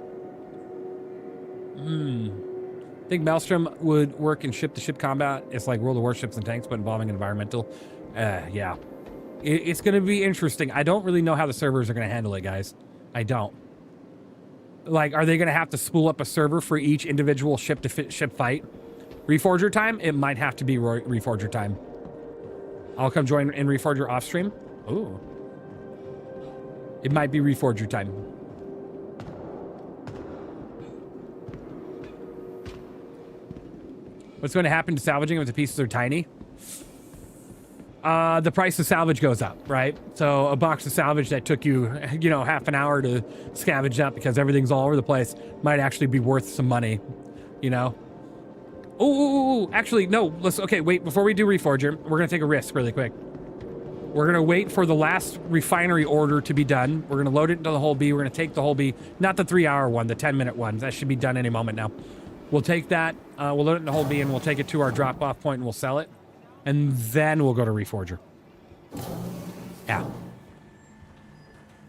S1: think Maelstrom would work in ship-to-ship combat. It's like World of Warships and tanks, but involving environmental. Yeah. It's going to be interesting. I don't really know how the servers are going to handle it, guys. I don't. Like, are they going to have to spool up a server for each individual ship-to-ship fight? Reforger time? It might have to be Reforger time. I'll come join in Reforger off-stream. Ooh. It might be Reforger time. What's going to happen to salvaging if the pieces are tiny? The price of salvage goes up, right? So a box of salvage that took you, half an hour to scavenge up because everything's all over the place might actually be worth some money, Oh, actually, no. Okay, wait. Before we do Reforger, we're going to take a risk really quick. We're going to wait for the last refinery order to be done. We're going to load it into the whole B. We're going to take the whole B, not the 3-hour one, the 10-minute one. That should be done any moment now. We'll take that. We'll load it in the whole B, and we'll take it to our drop-off point, and we'll sell it. And then we'll go to Reforger. Yeah.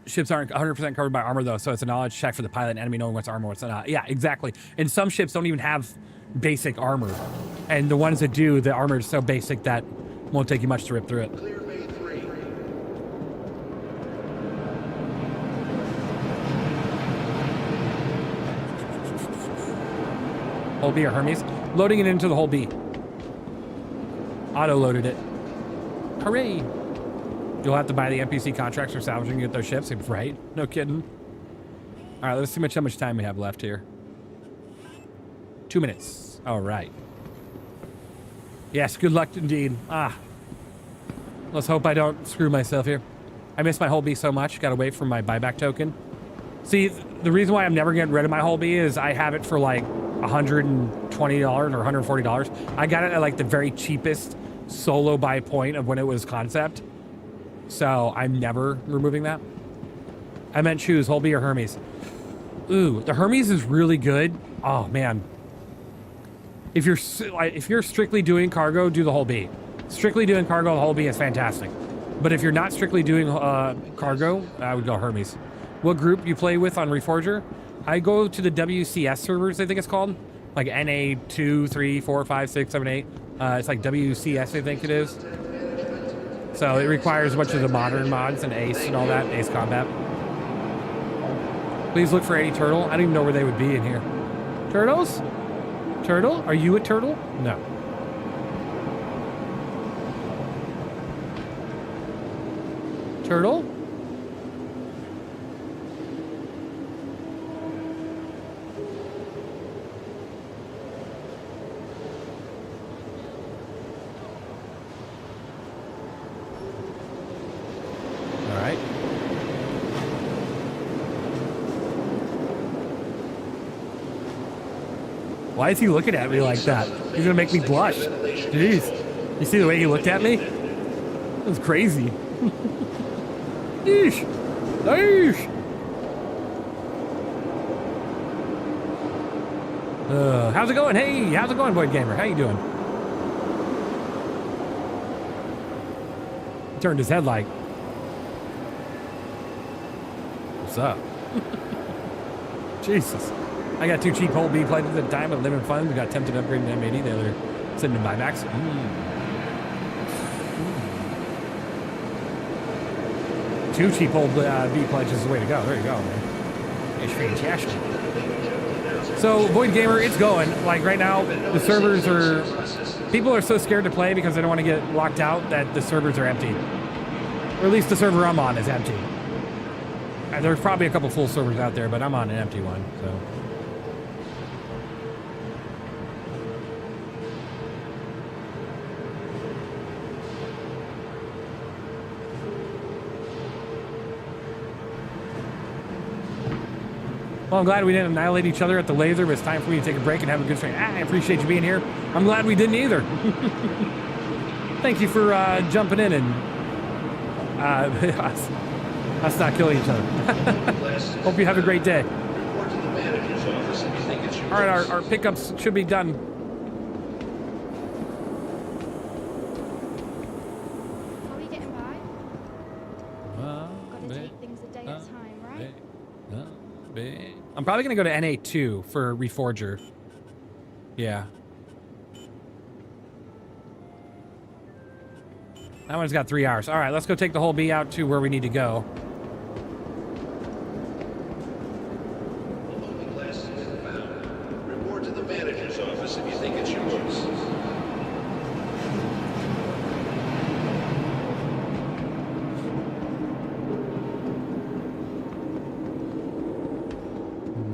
S1: Ships aren't 100% covered by armor, though, so it's a knowledge check for the pilot and enemy knowing what's armor, what's not. Yeah, exactly. And some ships don't even have basic armor. And the ones that do, the armor is so basic that won't take you much to rip through it.
S15: Clear Bay 3.
S1: Whole B or Hermes. Loading it into the whole B. Auto-loaded it. Hooray! You'll have to buy the NPC contracts for salvaging to get those ships, right? No kidding. All right, let's see how much time we have left here. 2 minutes. All right. Yes, good luck indeed. Let's hope I don't screw myself here. I miss my whole B so much. Gotta wait for my buyback token. See, the reason why I'm never getting rid of my whole B is I have it for like $120 or $140. I got it at like the very cheapest solo buy point of when it was concept. So I'm never removing that. I meant choose whole B or Hermes. Ooh, the Hermes is really good. Oh man. If you're strictly doing cargo, do the whole B. Strictly doing cargo, the whole B is fantastic. But if you're not strictly doing cargo, I would go Hermes. What group you play with on Reforger? I go to the WCS servers, I think it's called. Like NA 2, 3, 4, 5, 6, 7, 8. It's like WCS, I think it is. So it requires a bunch of the modern mods and Ace and all that, Ace Combat. Please look for any turtle. I don't even know where they would be in here. Turtles? Turtle? Are you a turtle? No. Turtle? All right. Why is he looking at me like that? He's gonna make me blush. Jeez. You see the way he looked at me? That was crazy. Yeesh. Yeesh. How's it going? Hey, how's it going, Void Gamer? How you doing? He turned his head like, what's up? Jesus. I got 2 cheap whole B plates at the time with limited funds. We got tempted to upgrade to M80. The other sitting in buybacks. Two cheap old B pledges is the way to go. There you go, man. It's fantastic. So, Void Gamer, it's going. Like, right now, the servers are... People are so scared to play because they don't want to get locked out that the servers are empty. Or at least the server I'm on is empty. And there's probably a couple full servers out there, but I'm on an empty one, so... Well, I'm glad we didn't annihilate each other at the laser, but it's time for me to take a break and have a good stream. I appreciate you being here. I'm glad we didn't either. Thank you for jumping in and us not killing each other. Hope you have a great day. All right, our pickups should be done.
S10: How are we getting by? Got to take things a day at a time, right?
S1: I'm probably going to go to NA2 for Reforger. Yeah. That one's got 3 hours. All right, let's go take the whole B out to where we need to go.
S15: Report to the manager's office if you think it's yours.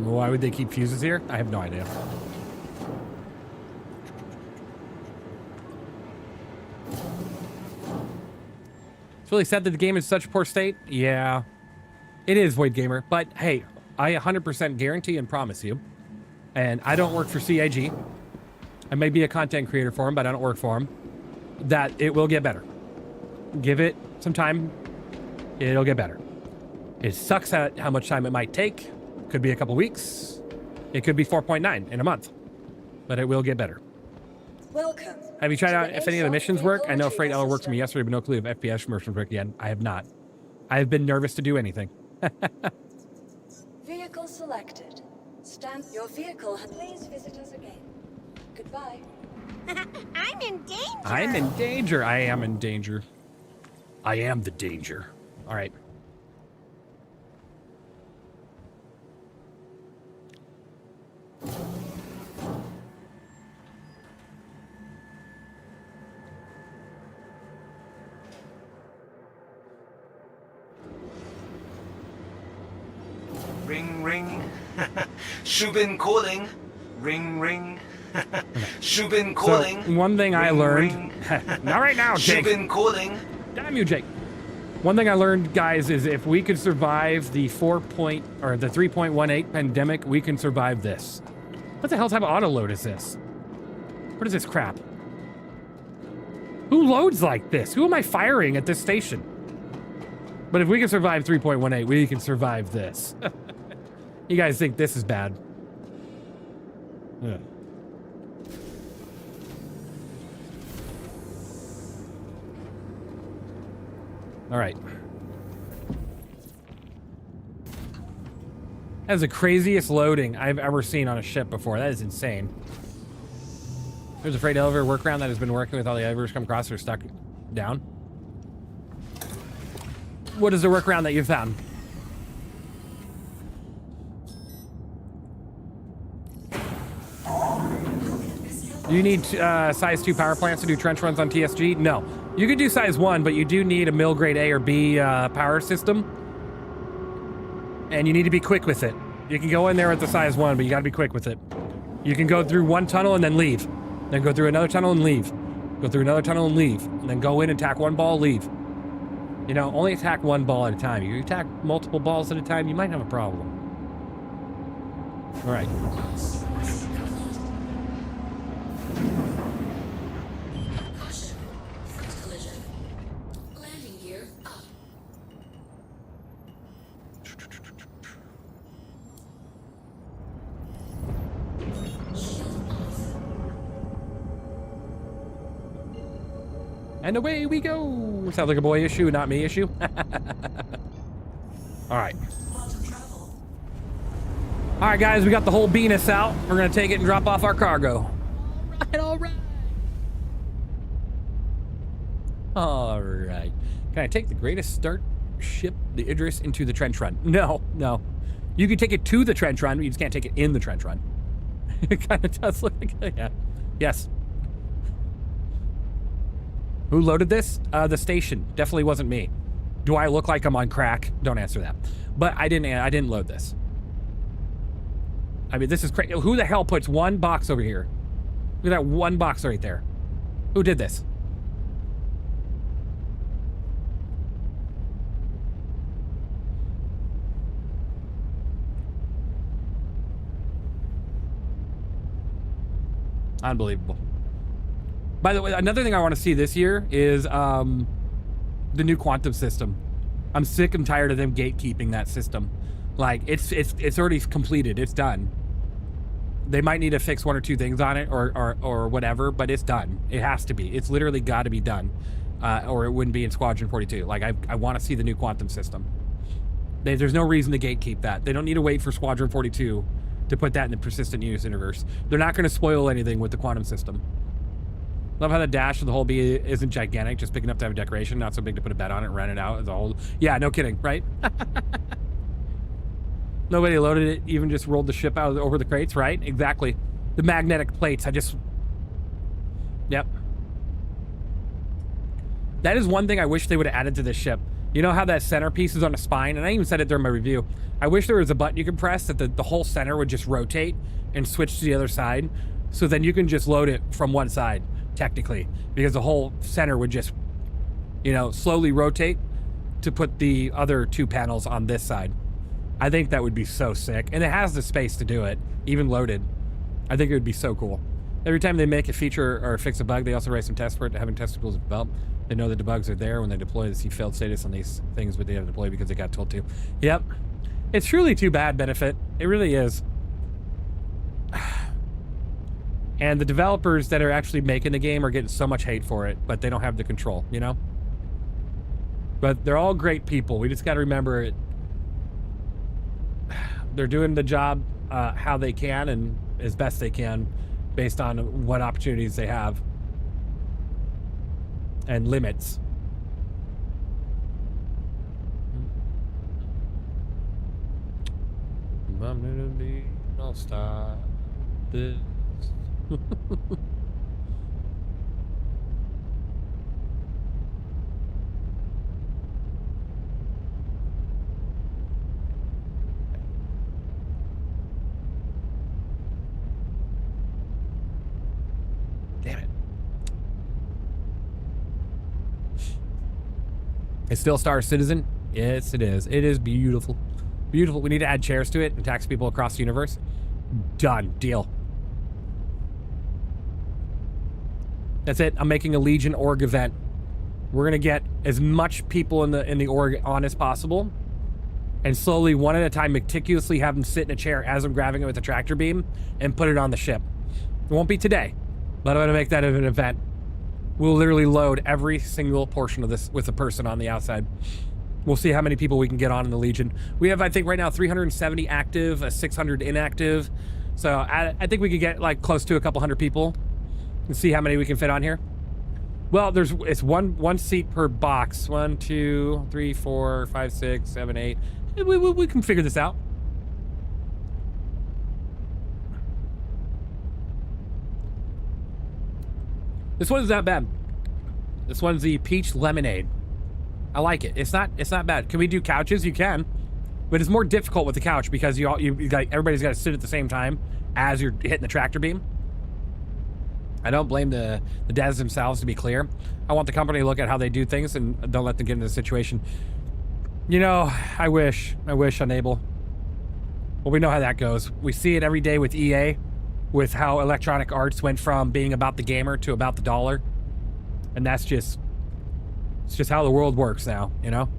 S1: Why would they keep fuses here? I have no idea. It's really sad that the game is in such a poor state. Yeah, it is, Void Gamer. But hey, I 100% guarantee and promise you, and I don't work for CIG. I may be a content creator for them, but I don't work for them, that it will get better. Give it some time. It'll get better. It sucks at how much time it might take. Could be a couple weeks. It could be 4.9 in a month, but it will get better.
S4: Welcome.
S1: Have you tried out if any of the missions work? I know Freight Eller worked for me yesterday, but no clue if FPS missions work yet. I have not. I have been nervous to do anything.
S4: Vehicle selected. Stand. Your vehicle. Please visit us again. Goodbye.
S10: I'm in danger.
S1: I'm in danger. I am in danger. I am the danger. All right.
S17: Ring, ring. Shubin calling. Ring, ring. Shubin calling.
S1: So, one thing I learned... Not right now, Jake.
S17: Shubin calling.
S1: Damn you, Jake. One thing I learned, guys, is if we could survive the 3.18 pandemic, we can survive this. What the hell type of auto load is this? What is this crap? Who loads like this? Who am I firing at this station? But if we can survive 3.18, we can survive this. You guys think this is bad. Yeah. All right. That's the craziest loading I've ever seen on a ship before. That is insane. There's a freight elevator workaround that has been working with all the elevators come across that are stuck down. What is the workaround that you found? Do you need size 2 power plants to do trench runs on TSG? No. You could do size 1, but you do need a mill grade A or B power system. And you need to be quick with it. You can go in there with the size 1, but you gotta be quick with it. You can go through one tunnel and then leave. Then go through another tunnel and leave. Go through another tunnel and leave. And then go in and attack one ball, leave. You know, only attack one ball at a time. If you attack multiple balls at a time, you might have a problem. All right.
S5: Caution. Front collision. Landing gear up.
S1: And away we go. Sounds like a boy issue, not me issue. All right. All right, guys, we got the whole Venus out. We're gonna take it and drop off our cargo. All right. All right. Can I take the greatest start ship, the Idris, into the trench run? No, no. You can take it to the trench run, but you just can't take it in the trench run. It kind of does look like that. Yeah. Yes. Who loaded this? The station. Definitely wasn't me. Do I look like I'm on crack? Don't answer that. But I didn't load this. I mean, this is crazy. Who the hell puts one box over here? Look at that one box right there. Who did this? Unbelievable. By the way, another thing I want to see this year is the new quantum system. I'm sick and tired of them gatekeeping that system. Like, it's already completed. It's done. They might need to fix one or two things on it or whatever, but it's done. It has to be. It's literally got to be done, or it wouldn't be in Squadron 42. Like, I want to see the new quantum system. There's no reason to gatekeep that. They don't need to wait for Squadron 42 to put that in the persistent universe. They're not going to spoil anything with the quantum system. Love how the dash of the whole B isn't gigantic, just big enough to have a decoration, not so big to put a bed on it and rent it out as a whole. Yeah, no kidding, right? Nobody loaded it, even just rolled the ship out over the crates, right? Exactly. The magnetic plates, Yep. That is one thing I wish they would have added to this ship. You know how that centerpiece is on a spine? And I even said it during my review. I wish there was a button you could press that the whole center would just rotate and switch to the other side. So then you can just load it from one side, technically. Because the whole center would just, you know, slowly rotate to put the other two panels on this side. I think that would be so sick. And it has the space to do it, even loaded. I think it would be so cool. Every time they make a feature or fix a bug, they also write some tests for it, having test tools developed. They know the debugs are there when they deploy. They see failed status on these things, but they haven't deployed because they got told to. Yep. It's truly too bad, Benefit. It really is. And the developers that are actually making the game are getting so much hate for it, but they don't have the control, you know? But they're all great people. We just got to remember it. They're doing the job how they can and as best they can based on what opportunities they have and limits. I'm gonna be, I'll stop this. Damn it. It's still Star Citizen? Yes, it is. It is beautiful. Beautiful. We need to add chairs to it and tax people across the universe. Done. Deal. That's it. I'm making a Legion org event. We're gonna get as much people in the org on as possible, and slowly, one at a time, meticulously have them sit in a chair as I'm grabbing it with the tractor beam and put it on the ship. It won't be today, but I'm going to make that an event. We'll literally load every single portion of this with a person on the outside. We'll see how many people we can get on in the Legion. We have, I think, right now 370 active, 600 inactive. So I think we could get like close to a couple hundred people and see how many we can fit on here. Well, it's one seat per box. 1, 2, 3, 4, 5, 6, 7, 8. We can figure this out. This one's not bad. This one's the peach lemonade. I like it. It's not bad. Can we do couches? You can, but it's more difficult with the couch because everybody's got to sit at the same time as you're hitting the tractor beam. I don't blame the devs themselves, to be clear. I want the company to look at how they do things and don't let them get into the situation. You know, I wish Enable. Well, we know how that goes. We see it every day with EA, with how Electronic Arts went from being about the gamer to about the dollar. And it's just how the world works now, you know?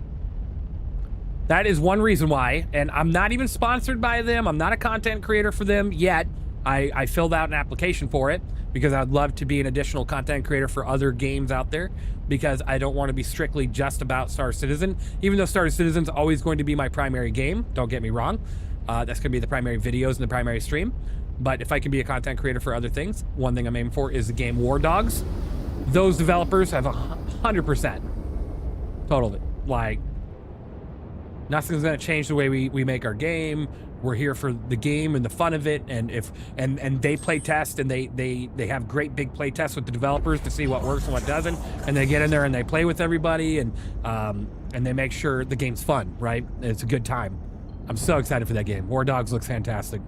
S1: That is one reason why, and I'm not even sponsored by them. I'm not a content creator for them yet. I filled out an application for it because I'd love to be an additional content creator for other games out there, because I don't want to be strictly just about Star Citizen, even though Star Citizen's always going to be my primary game. Don't get me wrong. That's going to be the primary videos and the primary stream. But if I can be a content creator for other things, one thing I'm aiming for is the game War Dogs. Those developers have 100% total of it. Like, nothing's going to change the way we make our game. We're here for the game and the fun of it, and they play test, and they have great big play tests with the developers to see what works and what doesn't, and they get in there and they play with everybody, and they make sure the game's fun, right? It's a good time. I'm so excited for that game. War Dogs looks fantastic.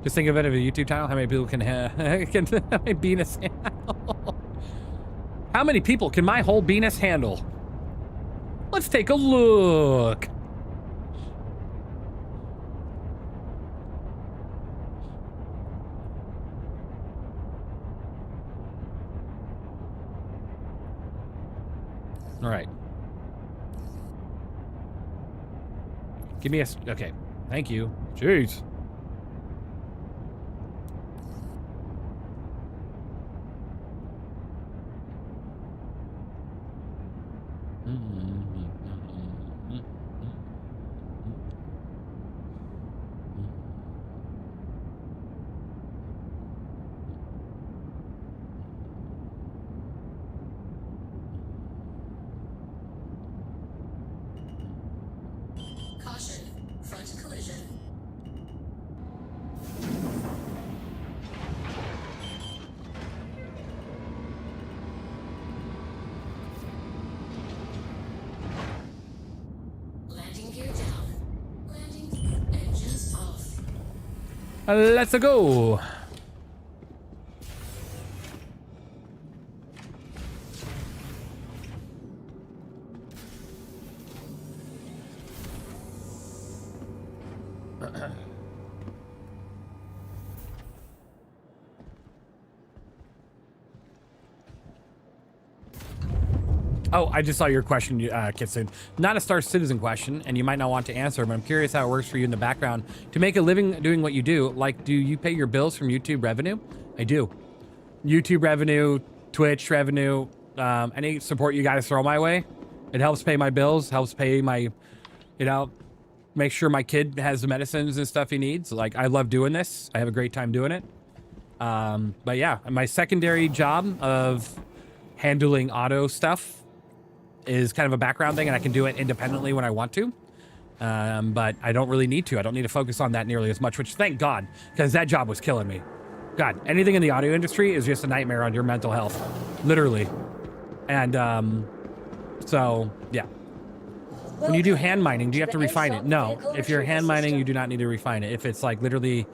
S1: Just think of it as a YouTube channel. How many people can Venus handle? How many people can my whole Venus handle? Let's take a look. All right. Give me a... Okay. Thank you. Jeez.
S5: Caution, front collision. Landing gear down. Landing engines off.
S1: Let's go. Oh, I just saw your question, Kitsune. Not a Star Citizen question, and you might not want to answer, but I'm curious how it works for you in the background. To make a living doing what you do, like, do you pay your bills from YouTube revenue? I do. YouTube revenue, Twitch revenue, any support you guys throw my way. It helps pay my bills, helps pay my, make sure my kid has the medicines and stuff he needs. Like, I love doing this. I have a great time doing it. But yeah, my secondary job of handling auto stuff is kind of a background thing, and I can do it independently when I want to. But I don't really need to. I don't need to focus on that nearly as much, which thank God, because that job was killing me. God, anything in the audio industry is just a nightmare on your mental health, literally. And so, yeah. When you do hand mining, do you have to refine it? No. If you're hand mining, you do not need to refine it. If it's like literally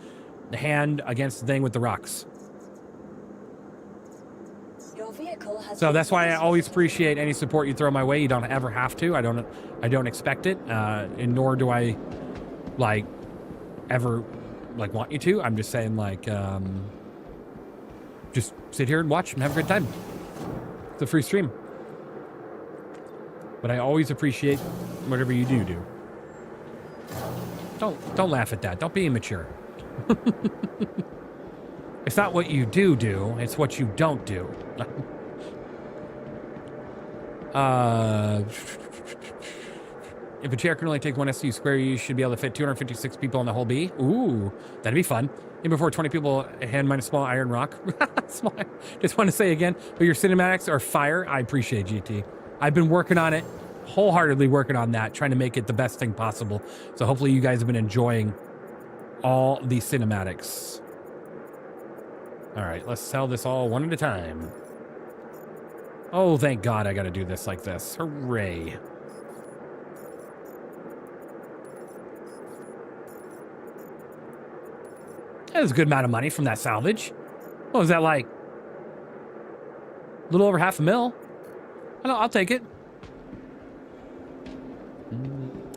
S1: the hand against the thing with the rocks. So that's why I always appreciate any support you throw my way. You don't ever have to. I don't expect it, and nor do I like ever like want you to. I'm just saying, like, just sit here and watch and have a good time. It's a free stream. But I always appreciate whatever you do. Don't laugh at that. Don't be immature. It's not what you do, it's what you don't do. If a chair can only take one SU square, you should be able to fit 256 people on the whole B. Ooh, that'd be fun. Even before 20 people hand mine a small iron rock. Just want to say again, but your cinematics are fire. I appreciate GT. I've been working on it, wholeheartedly working on that, trying to make it the best thing possible. So hopefully you guys have been enjoying all the cinematics. All right, let's sell this all one at a time. Oh, thank God I got to do this like this. Hooray. That was a good amount of money from that salvage. What was that like? A little over $500,000. I'll take it.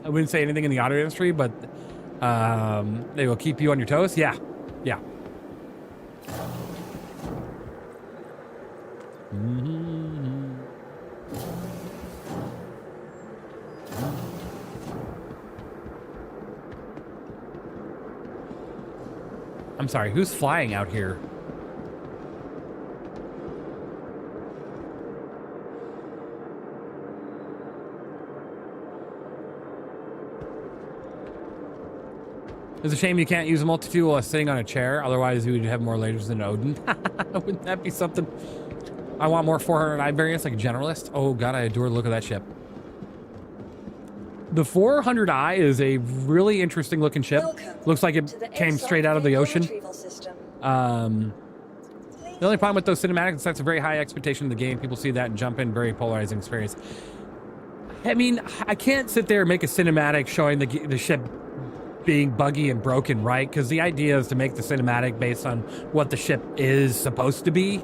S1: I wouldn't say anything in the auto industry, but they will keep you on your toes. Yeah. Yeah. I'm sorry, who's flying out here? It's a shame you can't use a multi-tool while sitting on a chair. Otherwise, you would have more lasers than Odin. Wouldn't that be something? I want more 400i variants like a generalist. Oh God, I adore the look of that ship. The 400i is a really interesting looking ship. Looks like it came straight out of the ocean. The only problem with those cinematics is that's a very high expectation of the game. People see that and jump in. Very polarizing experience. I mean, I can't sit there and make a cinematic showing the ship being buggy and broken, right? Because the idea is to make the cinematic based on what the ship is supposed to be.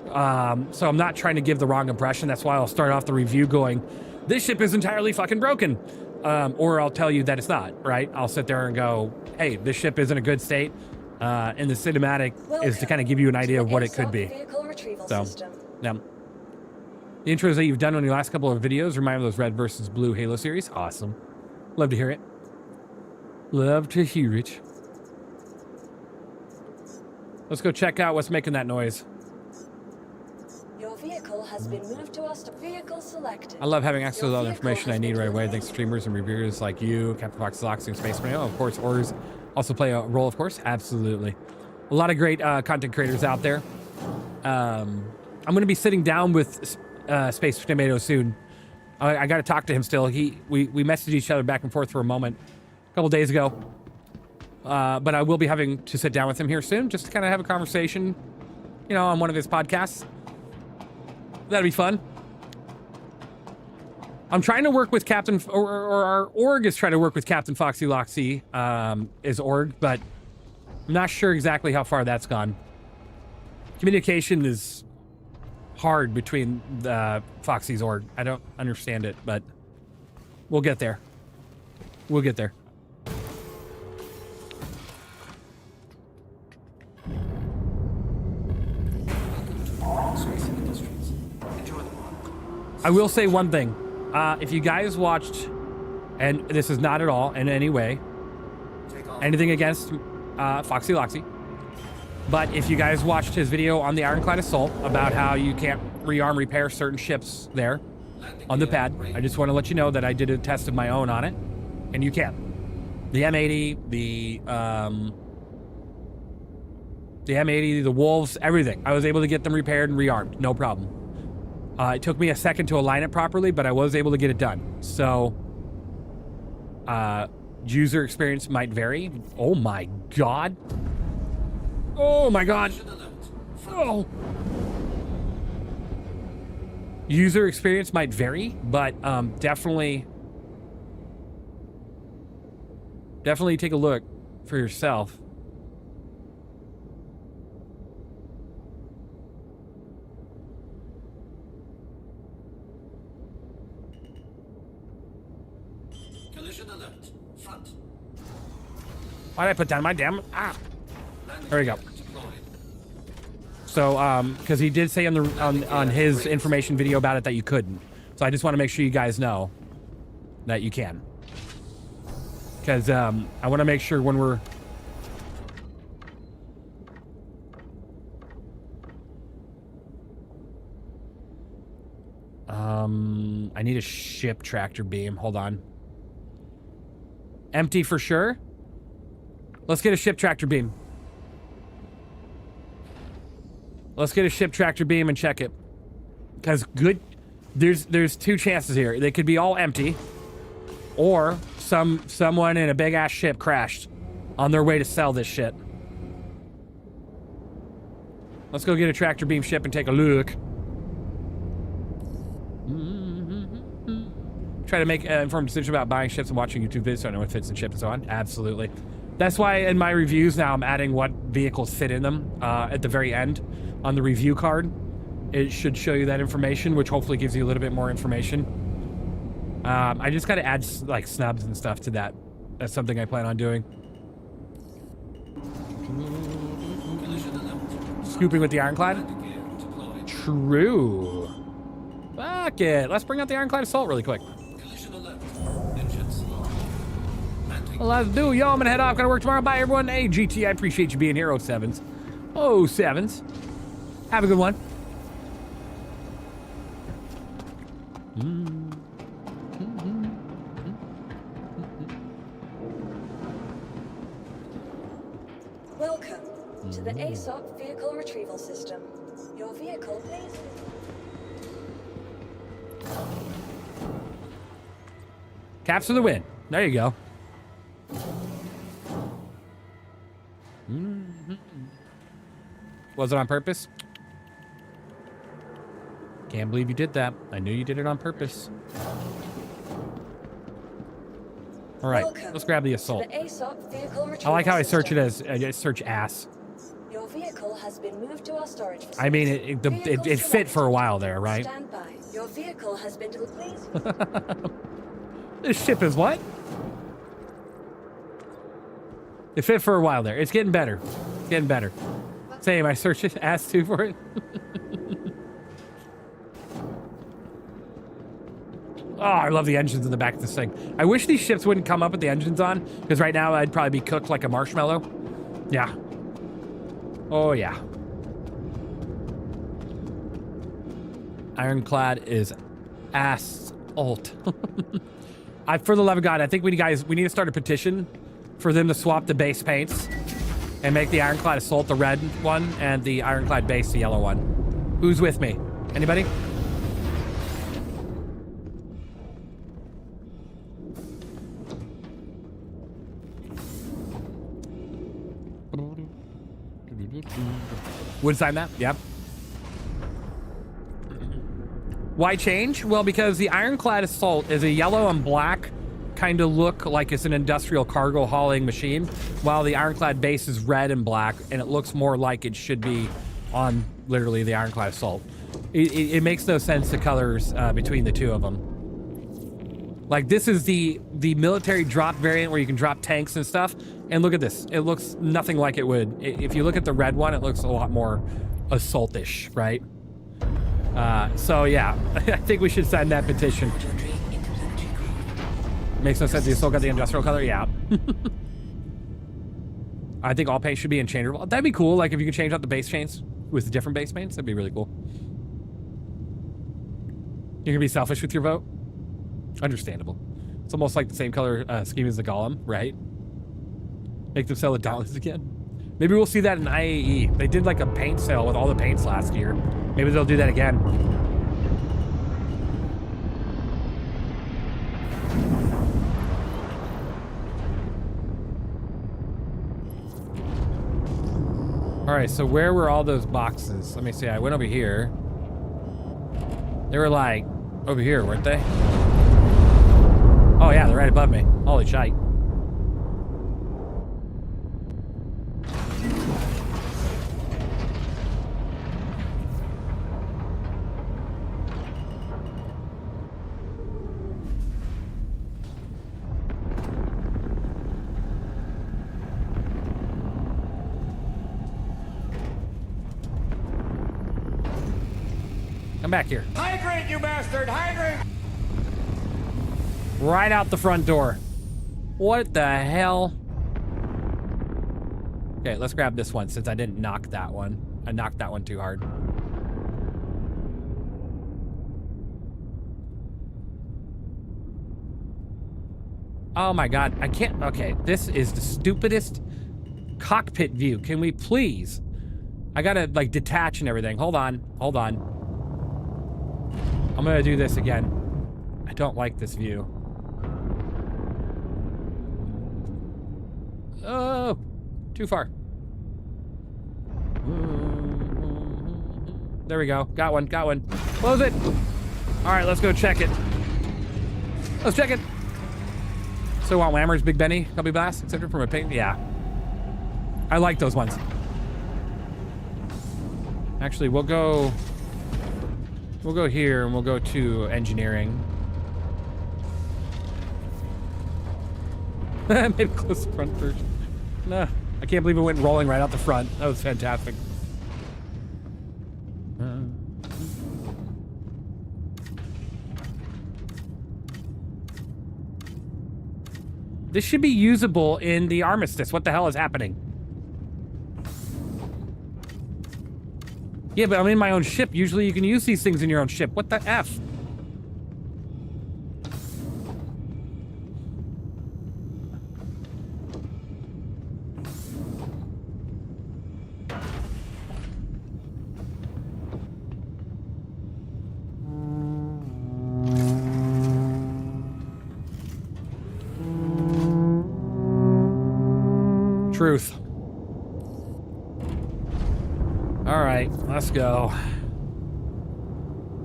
S1: So I'm not trying to give the wrong impression. That's why I'll start off the review going, this ship is entirely fucking broken. Or I'll tell you that it's not, right? I'll sit there and go, hey, this ship is in a good state. And the cinematic is to kind of give you an idea of what it could be. So, yeah. The intros that you've done on your last couple of videos remind me of those red versus blue Halo series. Awesome. Love to hear it. Love to hear it. Let's go check out what's making that noise.
S4: Your vehicle has been moved to us to vehicle selected.
S1: I love having access to all the information I need right away. Thanks to streamers and reviewers like you, Captain Fox, Loxy, and Space Mario. Of course, orders also play a role, of course. Absolutely. A lot of great content creators out there. I'm going to be sitting down with Space Tomato soon. I got to talk to him still. We messaged each other back and forth for a moment a couple days ago. But I will be having to sit down with him here soon just to kind of have a conversation, you know, on one of his podcasts. That'd be fun. I'm trying to work with Captain, or our org is trying to work with Captain Foxy Loxy, is org, but I'm not sure exactly how far that's gone. Communication is hard between the Foxy's org. I don't understand it, but we'll get there. We'll get there. I will say one thing. If you guys watched, and this is not at all in any way anything against Foxy Loxy, but if you guys watched his video on the Ironclad Assault about how you can't rearm repair certain ships there on the pad, I just want to let you know that I did a test of my own on it, and you can. The M80, the M80, the Wolves, everything. I was able to get them repaired and rearmed, no problem. It took me a second to align it properly, but I was able to get it done. So, user experience might vary. Oh my God. Oh my God. Oh. User experience might vary, but definitely take a look for yourself. Why did I put down my damn... Ah! There we go. So, because he did say on his information video about it that you couldn't. So I just want to make sure you guys know that you can. Because I want to make sure when we're... I need a ship tractor beam. Hold on. Empty for sure. Let's get a ship tractor beam. Let's get a ship tractor beam and check it. Because there's two chances here. They could be all empty, or someone in a big ass ship crashed on their way to sell this shit. Let's go get a tractor beam ship and take a look. Try to make an informed decision about buying ships and watching YouTube videos so I know what fits in ship and so on. Absolutely. That's why in my reviews now I'm adding what vehicles fit in them at the very end on the review card. It should show you that information, which hopefully gives you a little bit more information. I just got to add like snubs and stuff to that. That's something I plan on doing. Scooping with the ironclad? True. Fuck it. Let's bring out the ironclad assault really quick. Well, let's do. Yo, I'm gonna head off. Gotta work tomorrow. Bye, everyone. Hey, GT, I appreciate you being here. 07s. 07s. Have a good one.
S4: Welcome to the ASOP Vehicle Retrieval System. Your vehicle, please.
S1: Caps for the win. There you go. Was it on purpose? Can't believe you did that. I knew you did it on purpose. All right, let's grab the assault. I like how I search it as I search ass.
S4: Your vehicle has been moved to our storage facility.
S1: I mean, it fit for a while there, right?
S4: Stand by. Your vehicle has been please.
S1: This ship is what? It fit for a while there. It's getting better. It's getting better. Same, I searched it, asked too for it. Oh, I love the engines in the back of this thing. I wish these ships wouldn't come up with the engines on, because right now I'd probably be cooked like a marshmallow. Yeah. Oh, yeah. Ironclad is assault. For the love of God, I think we need to start a petition for them to swap the base paints and make the Ironclad Assault the red one and the Ironclad Base the yellow one. Who's with me? Anybody? Wood sign that? Yep. Why change? Well, because the Ironclad Assault is a yellow and black kind of look like it's an industrial cargo hauling machine, while the Ironclad Base is red and black, and it looks more like it should be on literally the Ironclad Assault. It makes no sense, the colors between the two of them. Like, this is the military drop variant where you can drop tanks and stuff, and look at this. It looks nothing like it would. If you look at the red one, it looks a lot more assault-ish, right? So yeah, I think we should sign that petition. Makes no sense. You still got the industrial color? Yeah. I think all paint should be interchangeable. That'd be cool. Like if you could change out the base chains with different base paints, that'd be really cool. You're gonna be selfish with your vote? Understandable. It's almost like the same color scheme as the Golem, right? Make them sell the dollars again. Maybe we'll see that in IAE. They did like a paint sale with all the paints last year. Maybe they'll do that again. All right, so where were all those boxes? Let me see. I went over here. They were like over here, weren't they? Oh yeah, they're right above me. Holy shite. Come back here.
S14: Hydrant, you bastard! Hydrant!
S1: Right out the front door. What the hell? Okay, let's grab this one since I didn't knock that one. I knocked that one too hard. Oh my god, I can't. Okay, this is the stupidest cockpit view. Can we please? I gotta like detach and everything. Hold on, hold on. I'm gonna do this again. I don't like this view. Oh, too far. There we go. Got one, got one. Close it. All right, let's go check it. Let's check it. So want Whammer's Big Benny, Cubby Blast, etc. from a ping? Yeah. I like those ones. Actually, we'll go here and we'll go to engineering. Maybe close the front first. Nah, I can't believe it went rolling right out the front. That was fantastic. This should be usable in the Armistice. What the hell is happening? Yeah, but I'm in my own ship. Usually you can use these things in your own ship. What the F? Truth. All right, let's go.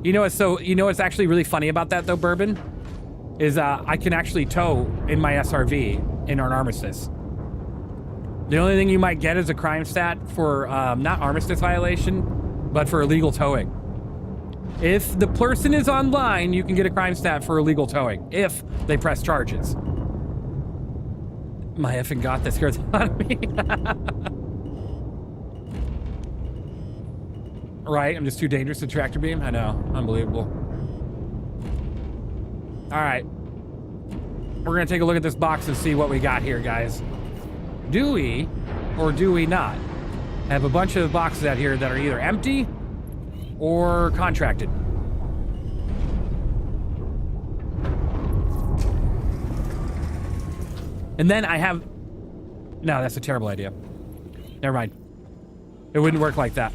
S1: You know what's actually really funny about that though, Bourbon? Is I can actually tow in my SRV in an Armistice. The only thing you might get is a crime stat for not Armistice violation, but for illegal towing. If the person is online, you can get a crime stat for illegal towing if they press charges. My effing got this scared the hell out of me. Right, I'm just too dangerous to tractor beam. I know, unbelievable. All right, we're gonna take a look at this box and see what we got here, guys. Do we, or do we not, have a bunch of boxes out here that are either empty or contracted? And then I have... No, that's a terrible idea. Never mind. It wouldn't work like that.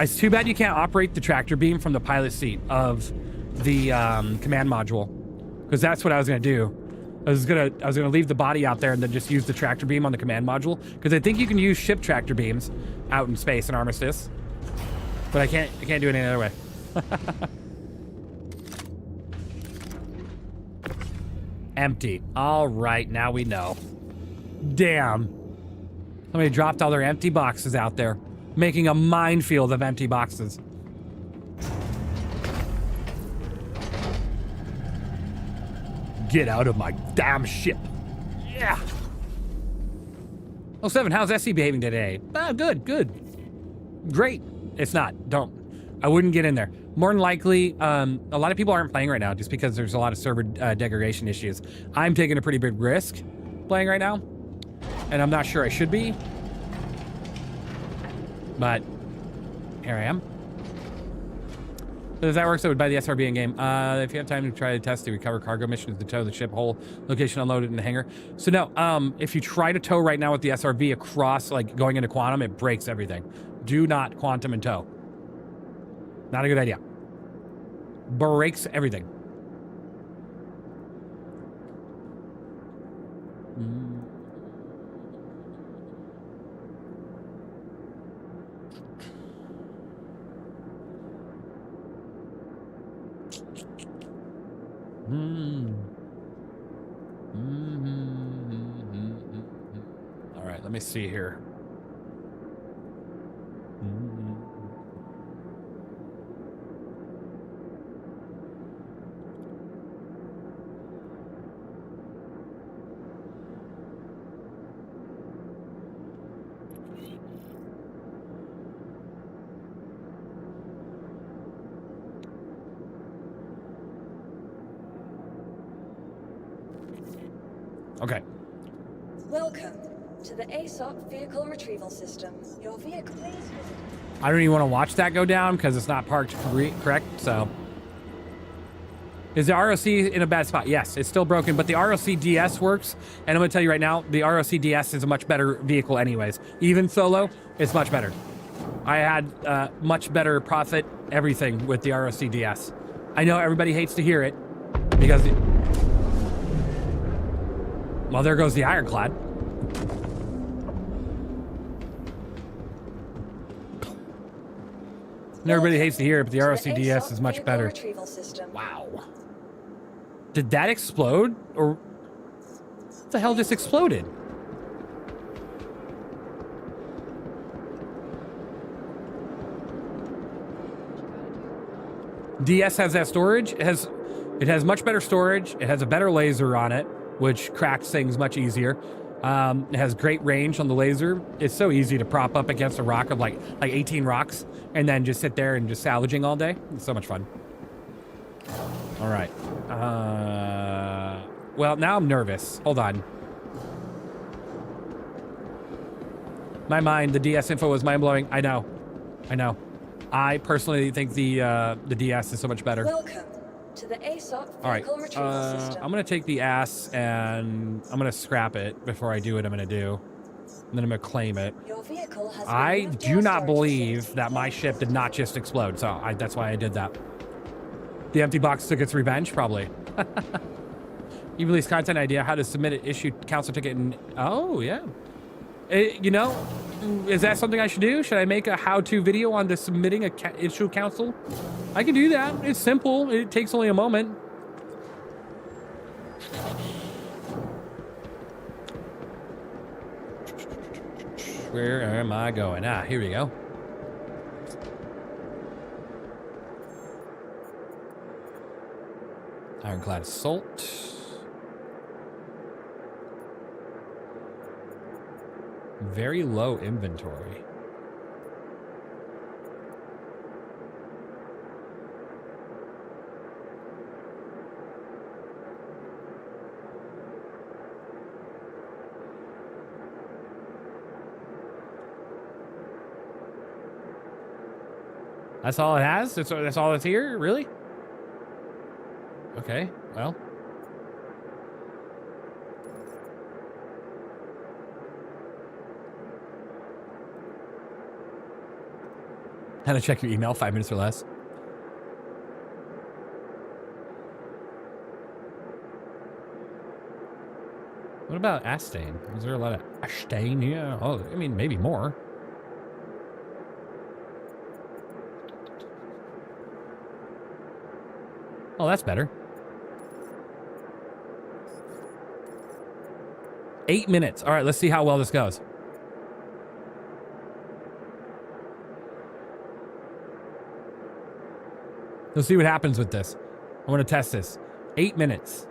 S1: It's too bad you can't operate the tractor beam from the pilot seat of the command module, because that's what I was gonna do. I was gonna leave the body out there and then just use the tractor beam on the command module, because I think you can use ship tractor beams out in space in Armistice, but I can't do it any other way. Empty. All right, now we know. Damn. Somebody dropped all their empty boxes out there, making a minefield of empty boxes. Get out of my damn ship. Yeah. Oh, 7, how's SC behaving today? Good, good. Great. It's not. Don't. I wouldn't get in there. More than likely, a lot of people aren't playing right now just because there's a lot of server degradation issues. I'm taking a pretty big risk playing right now, and I'm not sure I should be. But here I am. So does that work? So I would buy the SRB in game. If you have time to try to test to recover cargo missions to tow the ship whole location unloaded in the hangar. So no, if you try to tow right now with the SRB across, like going into quantum, it breaks everything. Do not quantum and tow. Not a good idea. Breaks everything. All right, let me see here. Okay.
S4: Welcome to the ASOC Vehicle Retrieval System. Your vehicle, please visit.
S1: I don't even want to watch that go down because it's not parked correct, so. Is the ROC in a bad spot? Yes, it's still broken, but the ROC DS works. And I'm going to tell you right now, the ROC DS is a much better vehicle anyways. Even solo, it's much better. I had much better profit, everything with the ROC DS. I know everybody hates to hear it because... Well, there goes the ironclad. And everybody hates to hear it, but the ROC DS is much better. Wow. Did that explode? Or what the hell just exploded? DS has that storage. It has much better storage. It has a better laser on it, which cracks things much easier. It has great range on the laser. It's so easy to prop up against a rock of like 18 rocks and then just sit there and just salvaging all day. It's so much fun. All right. Well, now I'm nervous. Hold on. My mind, the DS info was mind-blowing. I know. I personally think the DS is so much better.
S4: Welcome to the ASOC Vehicle Retrieval System.
S1: I'm going to take the ass and I'm going to scrap it before I do what I'm going to do. And then I'm going to claim it.
S4: Your vehicle has
S1: I do not believe that my ship did not just explode, so that's why I did that. The empty box took its revenge, probably. You release content idea, how to submit an issued council ticket, and oh, yeah. You know, is that something I should do? Should I make a how-to video on the submitting a issue council? I can do that. It's simple. It takes only a moment. Where am I going? Ah, here we go. Ironclad Assault. Very low inventory. That's all it has? That's all that's here? Really? Okay, well. How to check your email, 5 minutes or less. What about Astane? Is there a lot of Astane here? Oh, I mean, maybe more. Oh, that's better. 8 minutes. All right, let's see how well this goes. Let's see what happens with this. I want to test this. 8 minutes.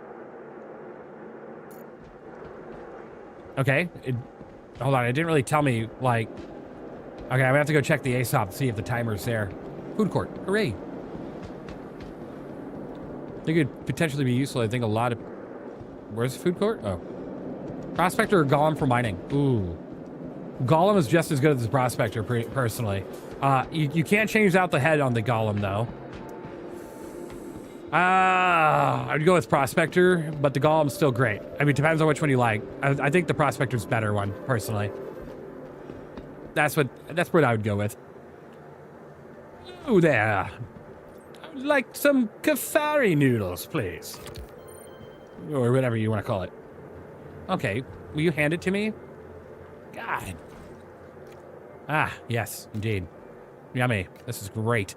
S1: Okay. Hold on. It didn't really tell me, like... Okay, I'm going to have to go check the ASOP to see if the timer's there. Food court. Hooray. I think it could potentially be useful. I think a lot of... Where's the food court? Oh. Prospector or Golem for mining? Ooh. Golem is just as good as the Prospector, personally. You can't change out the head on the Golem, though. I'd go with Prospector, but the Golem's still great. I mean, it depends on which one you like. I think the Prospector's better one, personally. That's what I would go with. Ooh, there. I would like some kafari noodles, please. Or whatever you want to call it. Okay, will you hand it to me? God. Ah, yes, indeed. Yummy. This is great.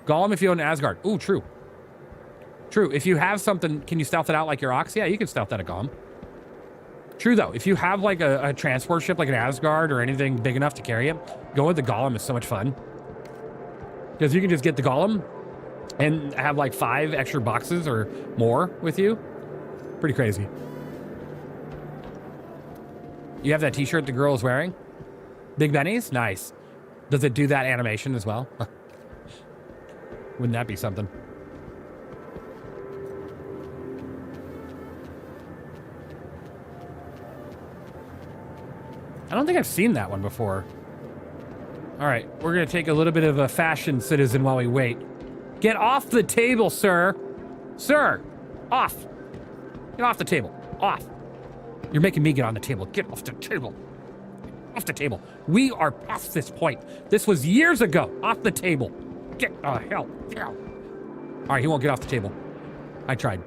S1: Golem if you own Asgard. Ooh, true. True. If you have something, can you stealth it out like your Ox? Yeah, you can stealth out a Golem. True, though. If you have like a transport ship like an Asgard or anything big enough to carry it, go with the Golem is so much fun. Because you can just get the Golem and have like 5 extra boxes or more with you. Pretty crazy. You have that t-shirt the girl is wearing? Big Benny's? Nice. Does it do that animation as well? Wouldn't that be something? I don't think I've seen that one before. All right, we're gonna take a little bit of a fashion citizen while we wait. Get off the table, sir. Sir, off. Get off the table, off. You're making me get on the table. Get off the table. Off the table. We are past this point. This was years ago. Off the table. Get the hell down. All right, he won't get off the table. I tried.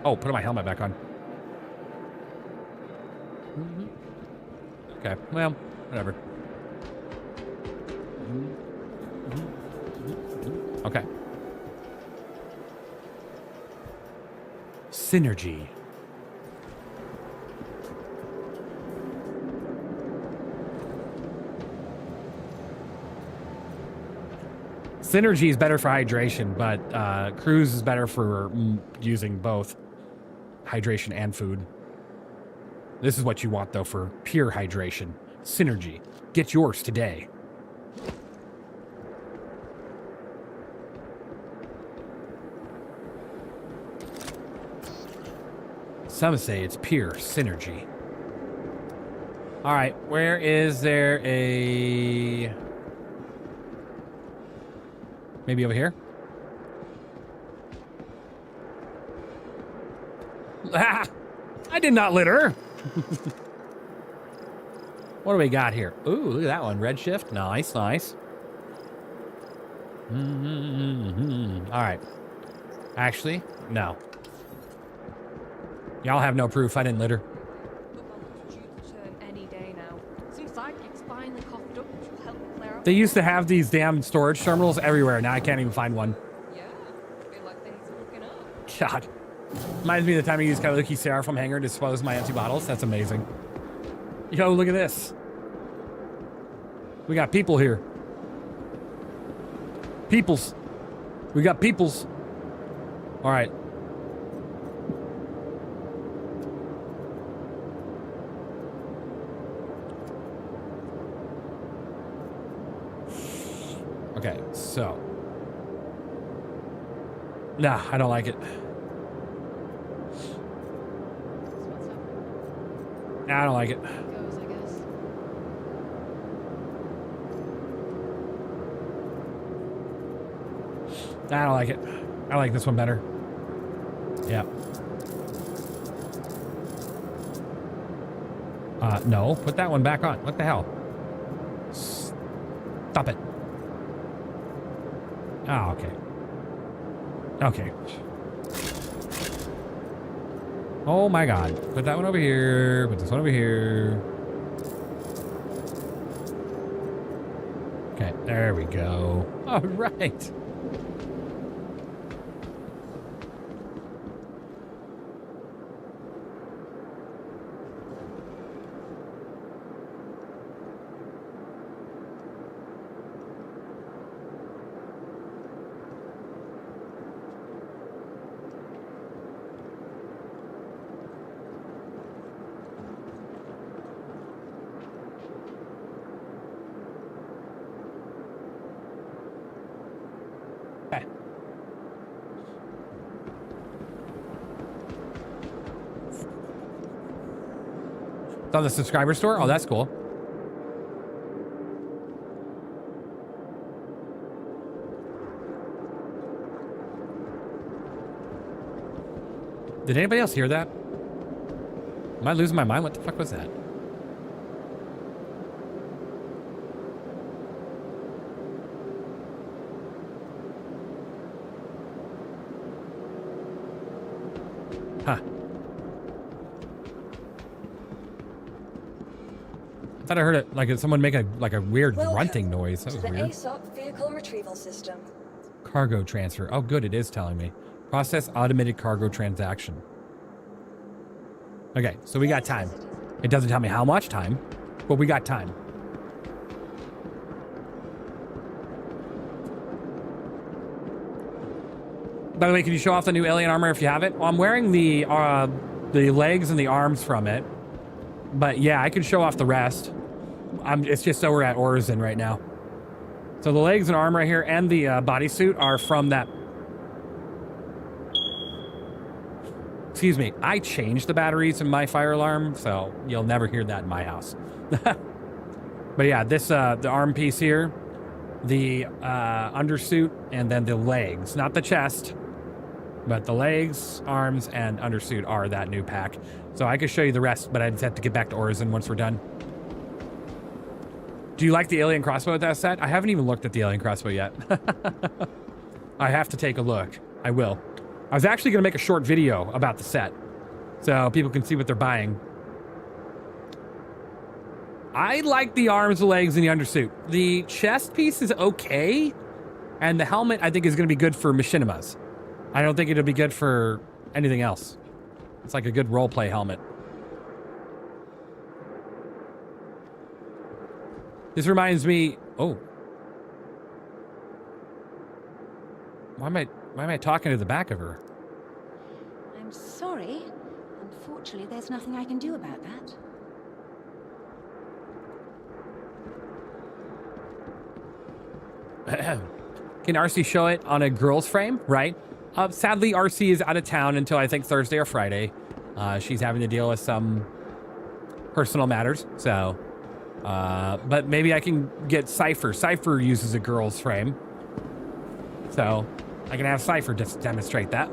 S1: Oh, put my helmet back on. Okay, well, whatever. Okay. Synergy. Synergy is better for hydration, but cruise is better for using both hydration and food. This is what you want, though, for pure hydration. Synergy. Get yours today. Some say it's pure synergy. All right, where is there a... Maybe over here? Ah! I did not litter! What do we got here? Ooh, look at that one. Redshift. Nice, nice. All right. Actually, no. Y'all have no proof. I didn't litter. They used to have these damn storage terminals everywhere. Now I can't even find one.
S18: Yeah, I feel like things are looking up.
S1: God. Reminds me of the time I used Kaluki Styrofoam hanger to dispose my empty bottles. That's amazing. Yo, look at this. We got people here. Peoples. We got peoples. All right. Okay, so. Nah, I don't like it. Nah, I don't like it. Nah, I don't like it. I like this one better. Yeah. No, put that one back on. What the hell? Stop it. Oh, okay. Okay. Oh my God. Put that one over here. Put this one over here. Okay, there we go. All right. It's on the subscriber store? Oh, that's cool. Did anybody else hear that? Am I losing my mind? What the fuck was that? Huh. I thought I heard it like someone make a weird grunting noise. That was
S4: to the
S1: weird.
S4: ASOP vehicle retrieval system.
S1: Cargo transfer. Oh, good. It is telling me. Process automated cargo transaction. Okay, so we got time. It doesn't tell me how much time, but we got time. By the way, can you show off the new alien armor if you have it? Well, I'm wearing the legs and the arms from it. But yeah, I can show off the rest. It's just so we're at Origin right now. So the legs and arm right here and the bodysuit are from that. Excuse me, I changed the batteries in my fire alarm, so you'll never hear that in my house. But yeah, this the arm piece here, the undersuit, and then the legs, not the chest, but the legs, arms, and undersuit are that new pack. So I could show you the rest, but I just have to get back to Origin once we're done. Do you like the alien crossbow with that set? I haven't even looked at the alien crossbow yet. I have to take a look. I will. I was actually going to make a short video about the set so people can see what they're buying. I like the arms, the legs, and the undersuit. The chest piece is okay, and the helmet I think is going to be good for machinimas. I don't think it'll be good for anything else. It's like a good roleplay helmet. This reminds me... Oh. Why am I talking to the back of her?
S4: I'm sorry. Unfortunately, there's nothing I can do about that.
S1: Can RC show it on a girl's frame? Right. Sadly, RC is out of town until I think Thursday or Friday. She's having to deal with some personal matters. So, but maybe I can get Cypher. Cypher uses a girl's frame. So I can have Cypher just demonstrate that.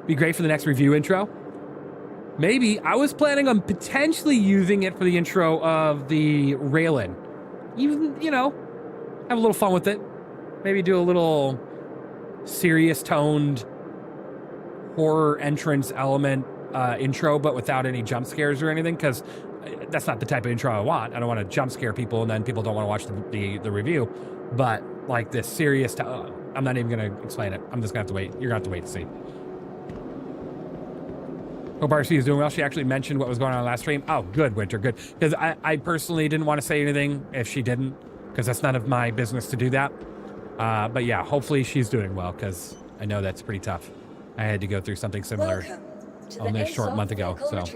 S1: Be great for the next review intro. Maybe. I was planning on potentially using it for the intro of the Ryujin. Even, you know, have a little fun with it. Maybe do a little serious toned horror entrance element intro, but without any jump scares or anything, because that's not the type of intro I want. I don't want to jump scare people and then people don't want to watch the review. But like this serious, I'm not even going to explain it. I'm just going to have to wait. You're going to have to wait to see. Hope RC is doing well. She actually mentioned what was going on last stream. Oh, good, Winter, good. Because I personally didn't want to say anything if she didn't, because that's none of my business to do that. But yeah, hopefully she's doing well, because I know that's pretty tough. I had to go through something similar only a short month ago. So I'd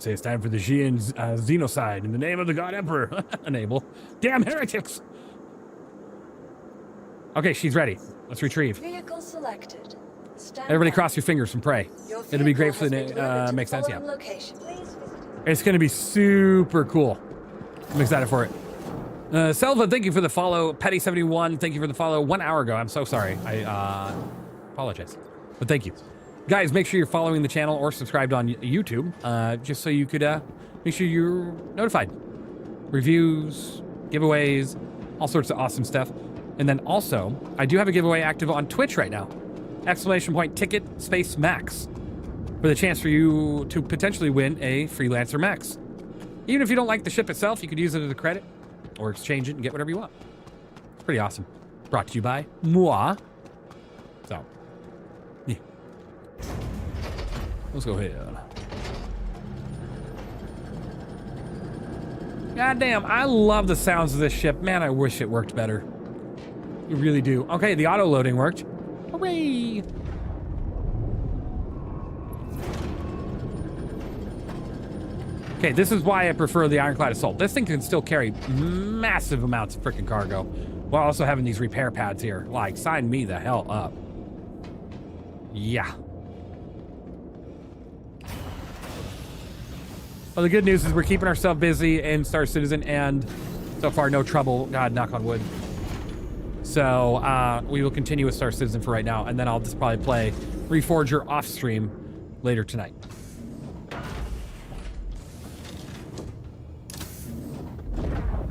S1: say it's time for the Xian Xenocide in the name of the God Emperor. Enable. Damn heretics! Okay, she's ready. Let's retrieve.
S4: Vehicle selected.
S1: Everybody cross your fingers and pray. It'll be great for the makes sense, yeah. It's going to be super cool. I'm excited for it. Selva, thank you for the follow. Petty71, thank you for the follow 1 hour ago. I'm so sorry. I apologize. But thank you. Guys, make sure you're following the channel or subscribed on YouTube, just so you could make sure you're notified. Reviews, giveaways, all sorts of awesome stuff. And then also, I do have a giveaway active on Twitch right now. !ticket space max. For the chance for you to potentially win a Freelancer Max. Even if you don't like the ship itself, you could use it as a credit or exchange it and get whatever you want. It's pretty awesome. Brought to you by moi. So, yeah. Let's go ahead. God damn, I love the sounds of this ship. Man, I wish it worked better. You really do. Okay, the auto loading worked. Hooray! Okay, this is why I prefer the Ironclad Assault. This thing can still carry massive amounts of freaking cargo while also having these repair pads here. Like, sign me the hell up. Yeah. Well, the good news is we're keeping ourselves busy in Star Citizen, and so far no trouble. God, knock on wood. So we will continue with Star Citizen for right now, and then I'll just probably play Reforger off stream later tonight.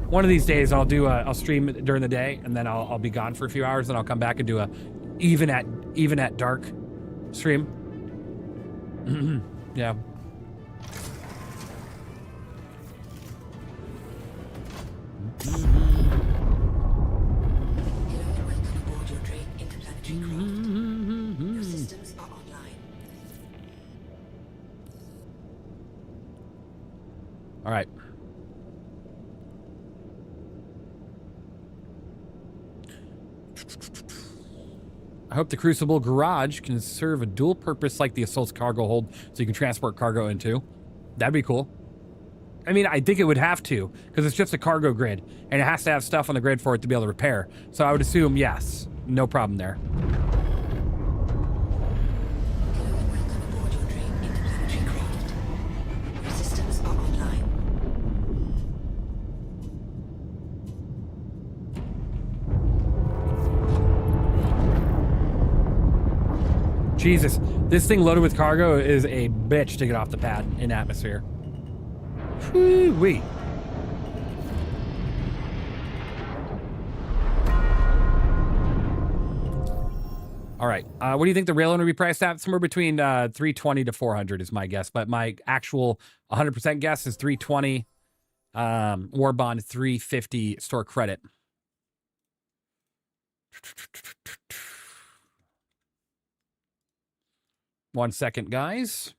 S1: One of these days I'll do I'll stream during the day, and then I'll be gone for a few hours, and I'll come back and do a even at dark stream. Yeah. All right. I hope the Crucible garage can serve a dual purpose like the Assault's cargo hold, so you can transport cargo into. That'd be cool. I mean, I think it would have to, because it's just a cargo grid, and it has to have stuff on the grid for it to be able to repair. So I would assume, yes, no problem there. Jesus, this thing loaded with cargo is a bitch to get off the pad in atmosphere. Whee-wee. All right, what do you think the rail would be priced at? Somewhere between 320 to 400 is my guess, but my actual 100% guess is 320. War bond 350 store credit. One second, guys.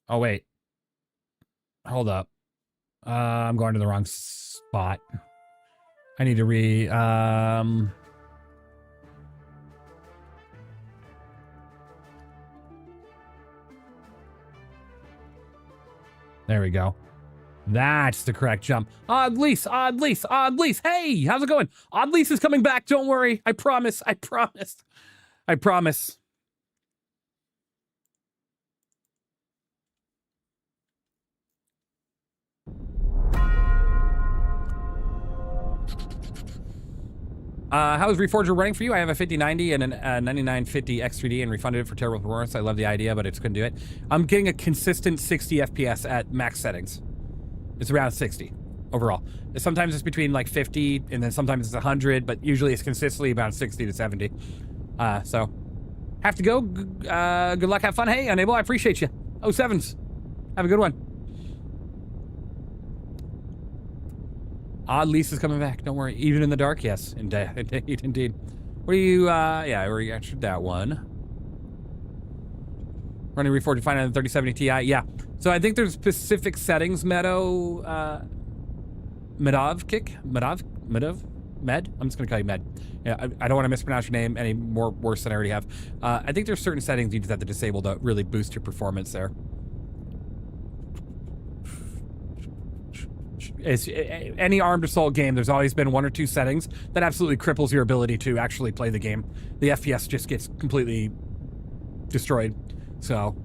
S1: Oh, wait. Hold up. I'm going to the wrong spot. I need to there we go. That's the correct jump. Odd lease, odd lease, odd lease. Hey, how's it going? Odd lease is coming back. Don't worry. I promise. I promise. I promise. How is Reforger running for you? I have a 5090 and a 9950 X3D and refunded it for terrible performance. I love the idea, but I just couldn't do it. I'm getting a consistent 60 FPS at max settings. It's around 60 overall. Sometimes it's between like 50 and then sometimes it's 100, but usually it's consistently about 60 to 70. So have to go. Good luck. Have fun. Hey, Unable, I appreciate you. 07s. Have a good one. Odd lease is coming back. Don't worry. Even in the dark, yes. Indeed. What do you, yeah, I already answered that one. Running Reforger Fine on the 3070 Ti. Yeah. So I think there's specific settings, Medov? Med? I'm just going to call you Med. Yeah, I don't want to mispronounce your name any more worse than I already have. I think there's certain settings you just have to disable to really boost your performance there. It's, any armed assault game, there's always been one or two settings that absolutely cripples your ability to actually play the game. The FPS just gets completely destroyed. So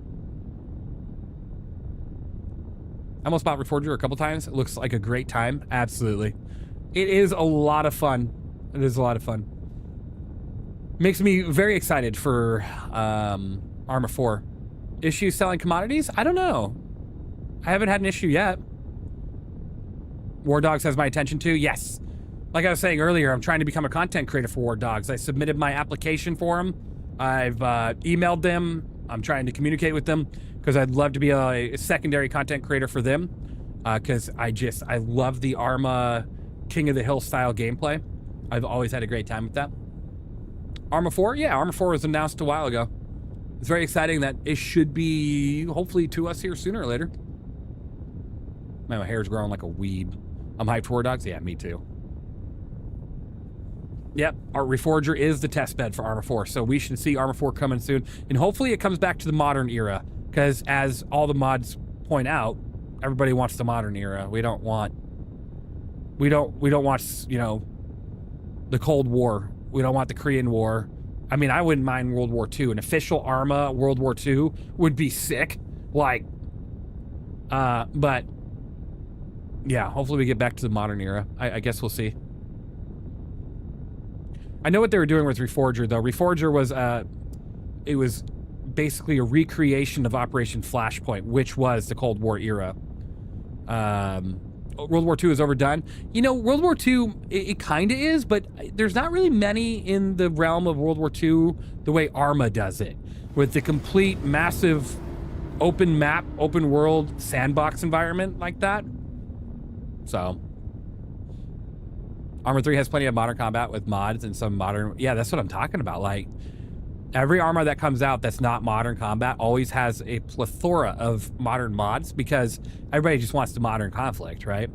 S1: I almost bought Reforger a couple times. It looks like a great time. Absolutely. It is a lot of fun. It is a lot of fun. Makes me very excited for ARMA 4. Issue selling commodities? I don't know. I haven't had an issue yet. War Dogs has my attention too. Yes. Like I was saying earlier, I'm trying to become a content creator for War Dogs. I submitted my application for them. I've emailed them. I'm trying to communicate with them because I'd love to be a secondary content creator for them. Because I love the ARMA King of the Hill style gameplay. I've always had a great time with that. ARMA 4? Yeah, ARMA 4 was announced a while ago. It's very exciting that it should be hopefully to us here sooner or later. Man, my hair's growing like a weed. I'm hyped for War Dogs? Yeah, me too. Yep, our Reforger is the test bed for ARMA 4, so we should see ARMA 4 coming soon. And hopefully it comes back to the modern era, because as all the mods point out, everybody wants the modern era. We don't want, you know, the Cold War. We don't want the Korean War. I mean, I wouldn't mind World War II. An official ARMA World War II would be sick. Like, but yeah, hopefully we get back to the modern era. I guess we'll see. I know what they were doing with Reforger, though. Reforger was, it was basically a recreation of Operation Flashpoint, which was the Cold War era. World War II is overdone. You know, World War II, it kind of is, but there's not really many in the realm of World War II the way ARMA does it, with the complete, massive, open map, open world sandbox environment like that. So, ARMA 3 has plenty of modern combat with mods and some modern... Yeah, that's what I'm talking about. Like, every ARMA that comes out that's not modern combat always has a plethora of modern mods because everybody just wants the modern conflict, right?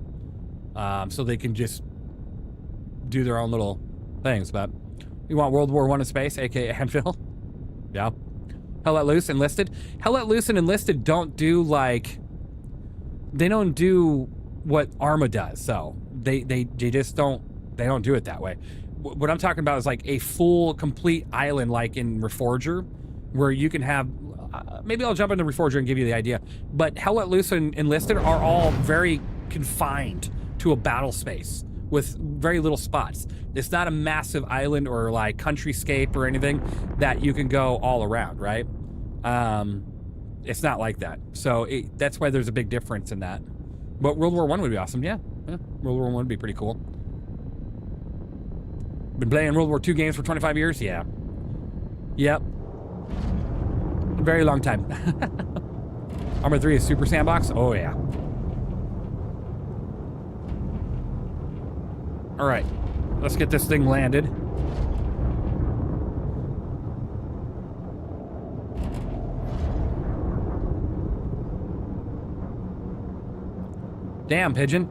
S1: So they can just do their own little things. But you want World War I in space, aka Anvil? Yeah. Hell Let Loose, Enlisted. Hell Let Loose and Enlisted don't do, like... They don't do what ARMA does, so they just don't do it that way. What I'm talking about is like a full, complete island, like in Reforger, where you can have. Maybe I'll jump into Reforger and give you the idea. But Hell Let Loose and Enlisted are all very confined to a battle space with very little spots. It's not a massive island or like countryscape or anything that you can go all around, right? It's not like that. So that's why there's a big difference in that. But World War I would be awesome. Yeah. World War I would be pretty cool. Been playing World War II games for 25 years? Yeah. Yep. Very long time. Arma 3 is super sandbox? Oh, yeah. All right. Let's get this thing landed. Damn, pigeon.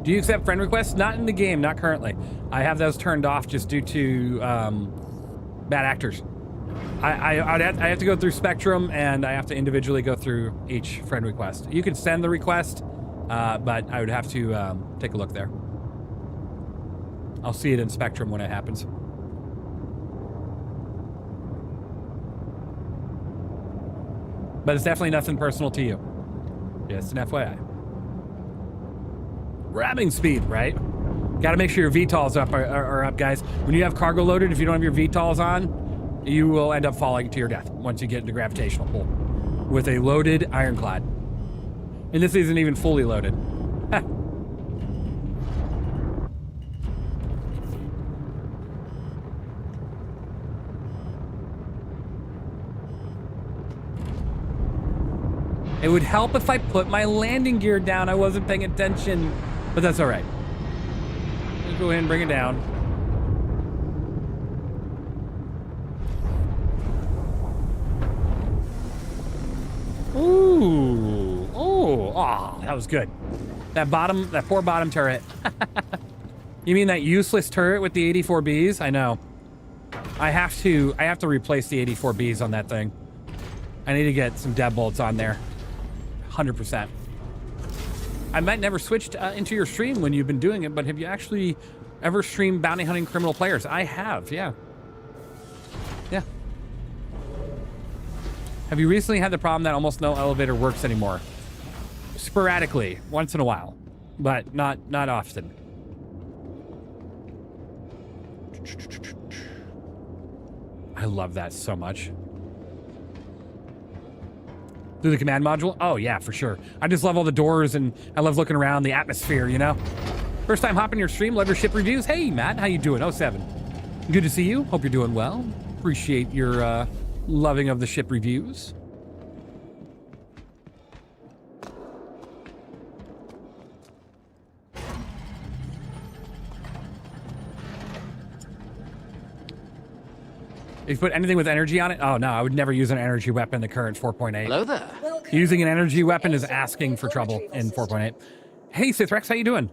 S1: Do you accept friend requests? Not in the game, not currently. I have those turned off just due to bad actors. I have to go through Spectrum, and I have to individually go through each friend request. You can send the request, but I would have to take a look there. I'll see it in Spectrum when it happens. But it's definitely nothing personal to you. Just an FYI. Ramming speed, right? Got to make sure your VTOLs are up, guys. When you have cargo loaded, if you don't have your VTOLs on, you will end up falling to your death once you get into gravitational pull with a loaded ironclad. And this isn't even fully loaded. It would help if I put my landing gear down. I wasn't paying attention. But that's all right. Let's go ahead and bring it down. Ooh. Oh, that was good. That poor bottom turret. You mean that useless turret with the 84Bs? I know. I have to replace the 84Bs on that thing. I need to get some deadbolts on there. 100%. I might never switch into your stream when you've been doing it, but have you actually ever streamed bounty hunting criminal players? I have, yeah. Yeah. Have you recently had the problem that almost no elevator works anymore? Sporadically, once in a while, but not often. I love that so much. Through the command module? Oh, yeah, for sure. I just love all the doors, and I love looking around the atmosphere, you know? First time hopping your stream, love your ship reviews. Hey, Matt, how you doing? 07. Good to see you. Hope you're doing well. Appreciate your loving of the ship reviews. If you put anything with energy on it, oh no, I would never use an energy weapon in the current 4.8.
S6: Hello there.
S1: Using an energy weapon is asking for trouble in 4.8. Hey, Sithrex, how you doing?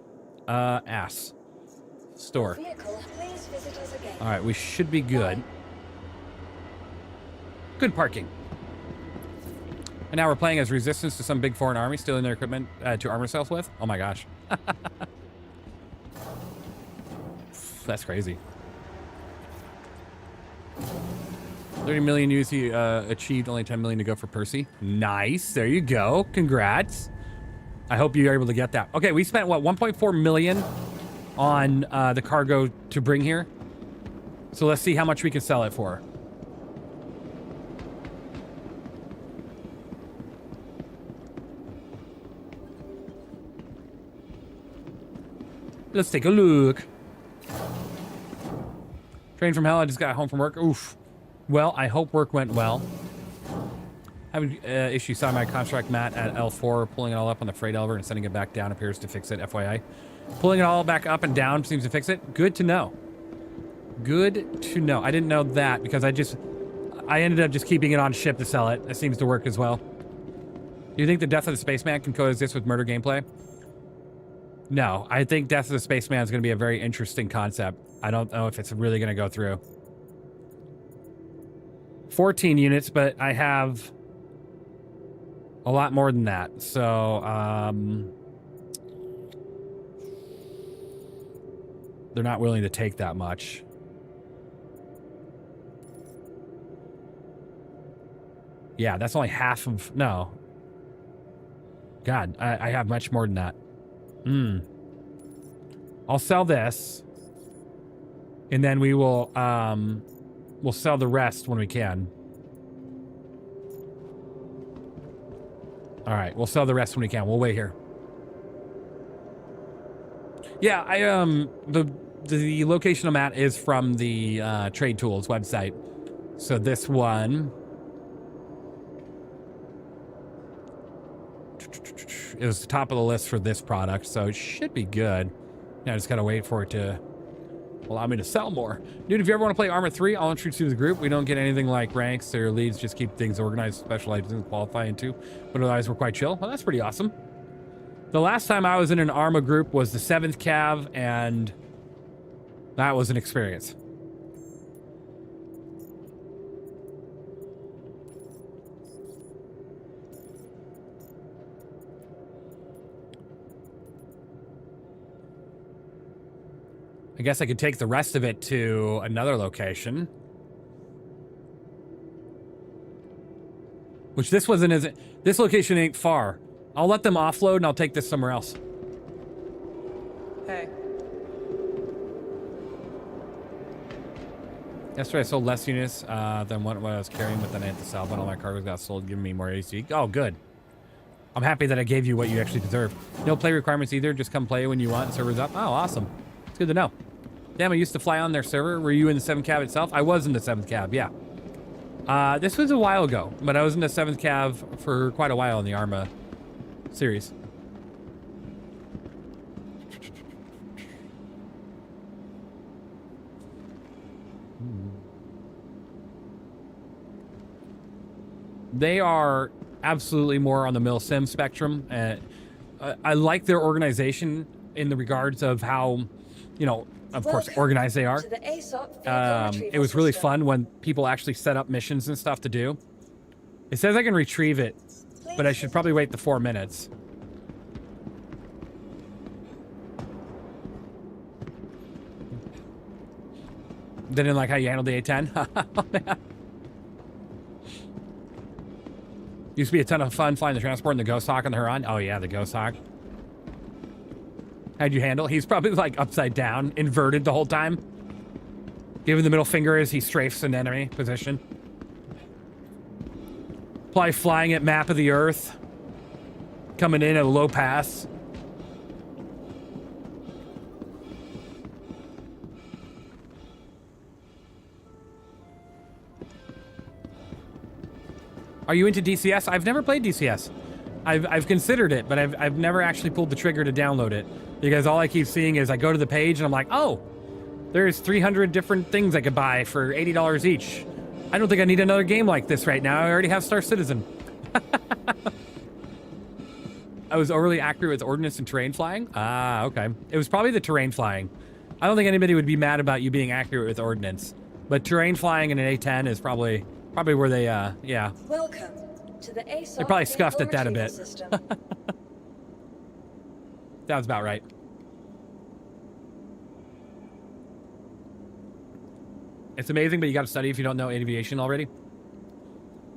S1: Ass. Store. All right, we should be good. Good parking. And now we're playing as resistance to some big foreign army, stealing their equipment to arm ourselves with. Oh my gosh. That's crazy. 30 million UC achieved, only 10 million to go for Percy. Nice, there you go. Congrats. I hope you're able to get that. Okay, we spent, what, 1.4 million on the cargo to bring here. So let's see how much we can sell it for. Let's take a look. Train from hell, I just got home from work. Oof. Well, I hope work went well. Having issue sign my contract mat at L4, pulling it all up on the freight elevator and sending it back down appears to fix it, FYI. Pulling it all back up and down seems to fix it. Good to know. Good to know. I didn't know that because I ended up just keeping it on ship to sell it. It seems to work as well. Do you think the Death of the Spaceman can coexist with murder gameplay? No, I think Death of the Spaceman is going to be a very interesting concept. I don't know if it's really going to go through. 14 units, but I have A lot more than that. So, they're not willing to take that much. Yeah, that's only half of... No. God, I have much more than that. I'll sell this. And then we will, we'll sell the rest when we can. All right, we'll sell the rest when we can. We'll wait here. Yeah, the location I'm at is from the Trade Tools website. So this one is the top of the list for this product, so it should be good. Now I just gotta wait for it to allow me to sell more. Dude, if you ever want to play Arma 3, I'll introduce you to the group. We don't get anything like ranks or leads, just keep things organized, specialized in qualifying too. But otherwise, we're quite chill. Well, that's pretty awesome. The last time I was in an Arma group was the 7th Cav, and that was an experience. I guess I could take the rest of it to another location. Which this wasn't as... This location ain't far. I'll let them offload and I'll take this somewhere else.
S18: Hey.
S1: Yesterday I sold less units than what I was carrying, but then I had to sell, but all my cargoes got sold, giving me more AC. Oh, good. I'm happy that I gave you what you actually deserve. No play requirements either. Just come play when you want. Server's up. Oh, awesome. It's good to know. Damn, I used to fly on their server. Were you in the 7th Cav itself? I was in the 7th Cav, yeah. This was a while ago, but I was in the 7th Cav for quite a while in the ARMA series. They are absolutely more on the mil-sim spectrum. I like their organization in the regards of how, you know, of course, organized they are. It was really fun when people actually set up missions and stuff to do. It says I can retrieve it, but I should probably wait the 4 minutes. Didn't like how you handled the A10? Used to be a ton of fun flying the transport and the Ghost Hawk on the Huron. Oh yeah, the Ghost Hawk. How'd you handle? He's probably like upside down, inverted the whole time. Giving the middle finger as he strafes an enemy position. Probably flying at map of the earth. Coming in at a low pass. Are you into DCS? I've never played DCS. I've considered it, but I've never actually pulled the trigger to download it. Because all I keep seeing is I go to the page and I'm like, oh, there's 300 different things I could buy for $80 each. I don't think I need another game like this right now. I already have Star Citizen. I was overly accurate with ordnance and terrain flying? Ah, okay. It was probably the terrain flying. I don't think anybody would be mad about you being accurate with ordnance. But terrain flying in an A10 is probably where they, yeah.
S4: Welcome to the ASOC.
S1: They probably scuffed at that a bit. Sounds about right. It's amazing, but you got to study if you don't know aviation already.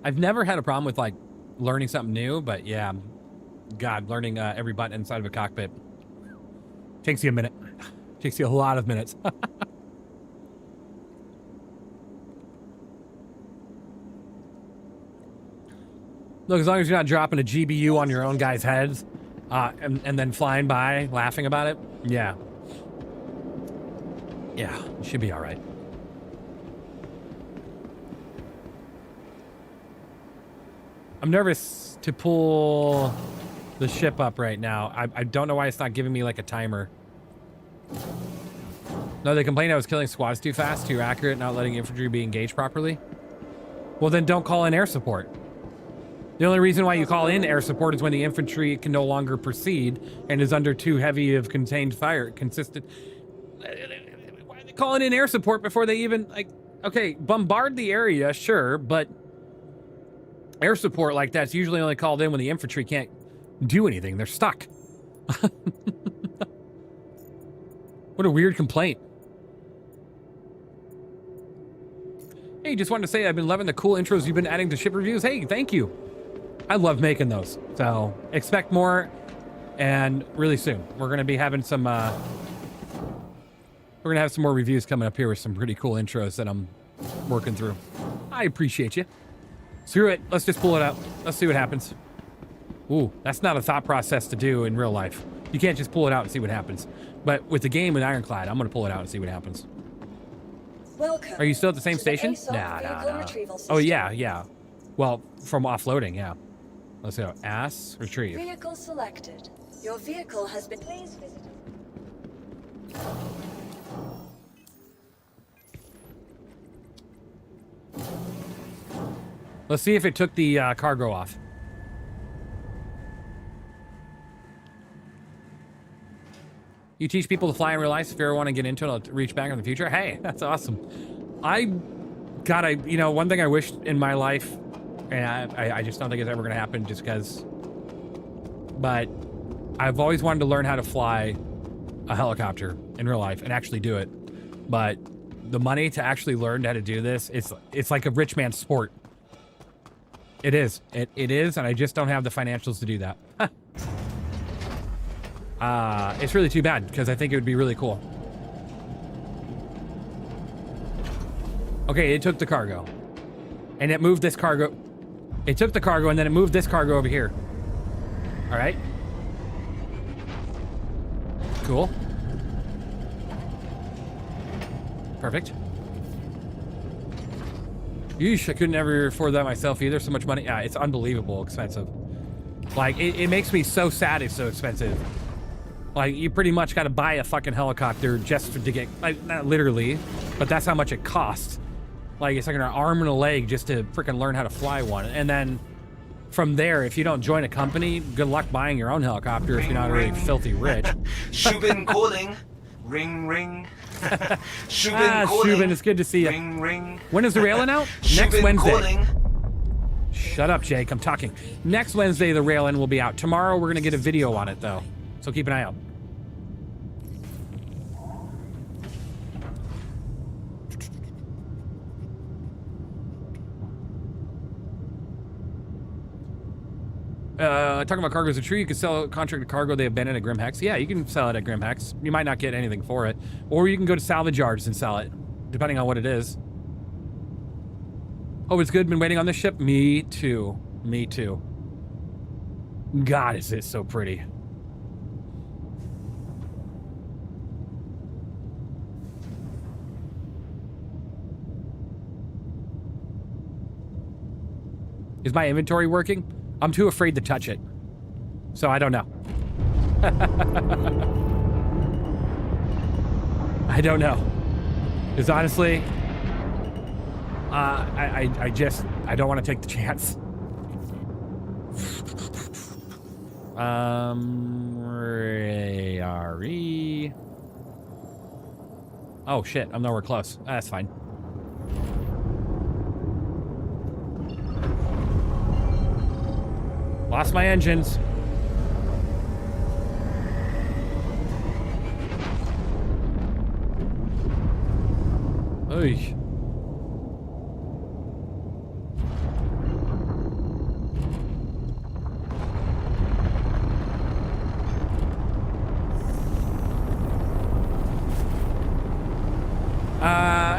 S1: I've never had a problem with like learning something new, but yeah, God, learning every button inside of a cockpit takes you a minute. Takes you a lot of minutes. Look, as long as you're not dropping a GBU on your own guys' heads and then flying by laughing about it, yeah. Yeah, it should be all right. I'm nervous to pull the ship up right now. I don't know why it's not giving me like a timer. No, they complained I was killing squads too fast, too accurate, not letting infantry be engaged properly. Well, then don't call in air support. The only reason why you call in air support is when the infantry can no longer proceed and is under too heavy of contained fire, consistent. Why are they calling in air support before they even, like, okay, bombard the area, sure, but Air support like that's usually only called in when the infantry can't do anything. They're stuck. What a weird complaint. Hey, just wanted to say I've been loving the cool intros you've been adding to ship reviews. Hey, thank you. I love making those. So expect more, and really soon. We're going to be having some, we're going to have some more reviews coming up here with some pretty cool intros that I'm working through. I appreciate you. Screw it. Let's just pull it out. Let's see what happens. Ooh, that's not a thought process to do in real life. You can't just pull it out and see what happens. But with the game with Ironclad, I'm going to pull it out and see what happens.
S4: Welcome.
S1: Are you still at the same station?
S4: Asus
S1: Nah.
S4: retrieval
S1: Oh,
S4: system.
S1: yeah. Well, from offloading, yeah. Let's go. AS retrieve.
S4: Vehicle selected. Your vehicle has been... Please visit.
S1: Let's see if it took the cargo off. You teach people to fly in real life. If you ever want to get into it, I'll reach back in the future. Hey, that's awesome. You know, one thing I wish in my life, and I just don't think it's ever going to happen just because, but I've always wanted to learn how to fly a helicopter in real life and actually do it. But the money to actually learn how to do this, it's like a rich man's sport. It is. It is, and I just don't have the financials to do that. It's really too bad, because I think it would be really cool. Okay, it took the cargo. And it moved this cargo. It took the cargo, and then it moved this cargo over here. Alright. Cool. Perfect. Yeesh, I couldn't ever afford that myself either. So much money. Yeah, it's unbelievable expensive. Like, it makes me so sad it's so expensive. Like, you pretty much got to buy a fucking helicopter just to get, like, not literally, but that's how much it costs. Like, it's like an arm and a leg just to freaking learn how to fly one. And then from there, if you don't join a company, good luck buying your own helicopter if you're not really filthy rich.
S17: Shubin calling. Ring, ring. Shubin calling.
S1: Shubin, it's good to see you.
S17: Ring, ring.
S1: When is the Railin out? Next Wednesday. Calling. Shut up, Jake. I'm talking. Next Wednesday, the Railin will be out. Tomorrow, we're going to get a video on it, though. So keep an eye out. Talking about cargoes, a tree, you can sell contracted cargo they abandoned at Grim Hex. Yeah, you can sell it at Grim Hex. You might not get anything for it. Or you can go to salvage yards and sell it, depending on what it is. Oh, it's good. Been waiting on this ship? Me too. Me too. God, is it so pretty. Is my inventory working? I'm too afraid to touch it. So I don't know. I don't know. Because honestly, I don't want to take the chance. Oh shit, I'm nowhere close. That's fine. Lost my engines. Oy.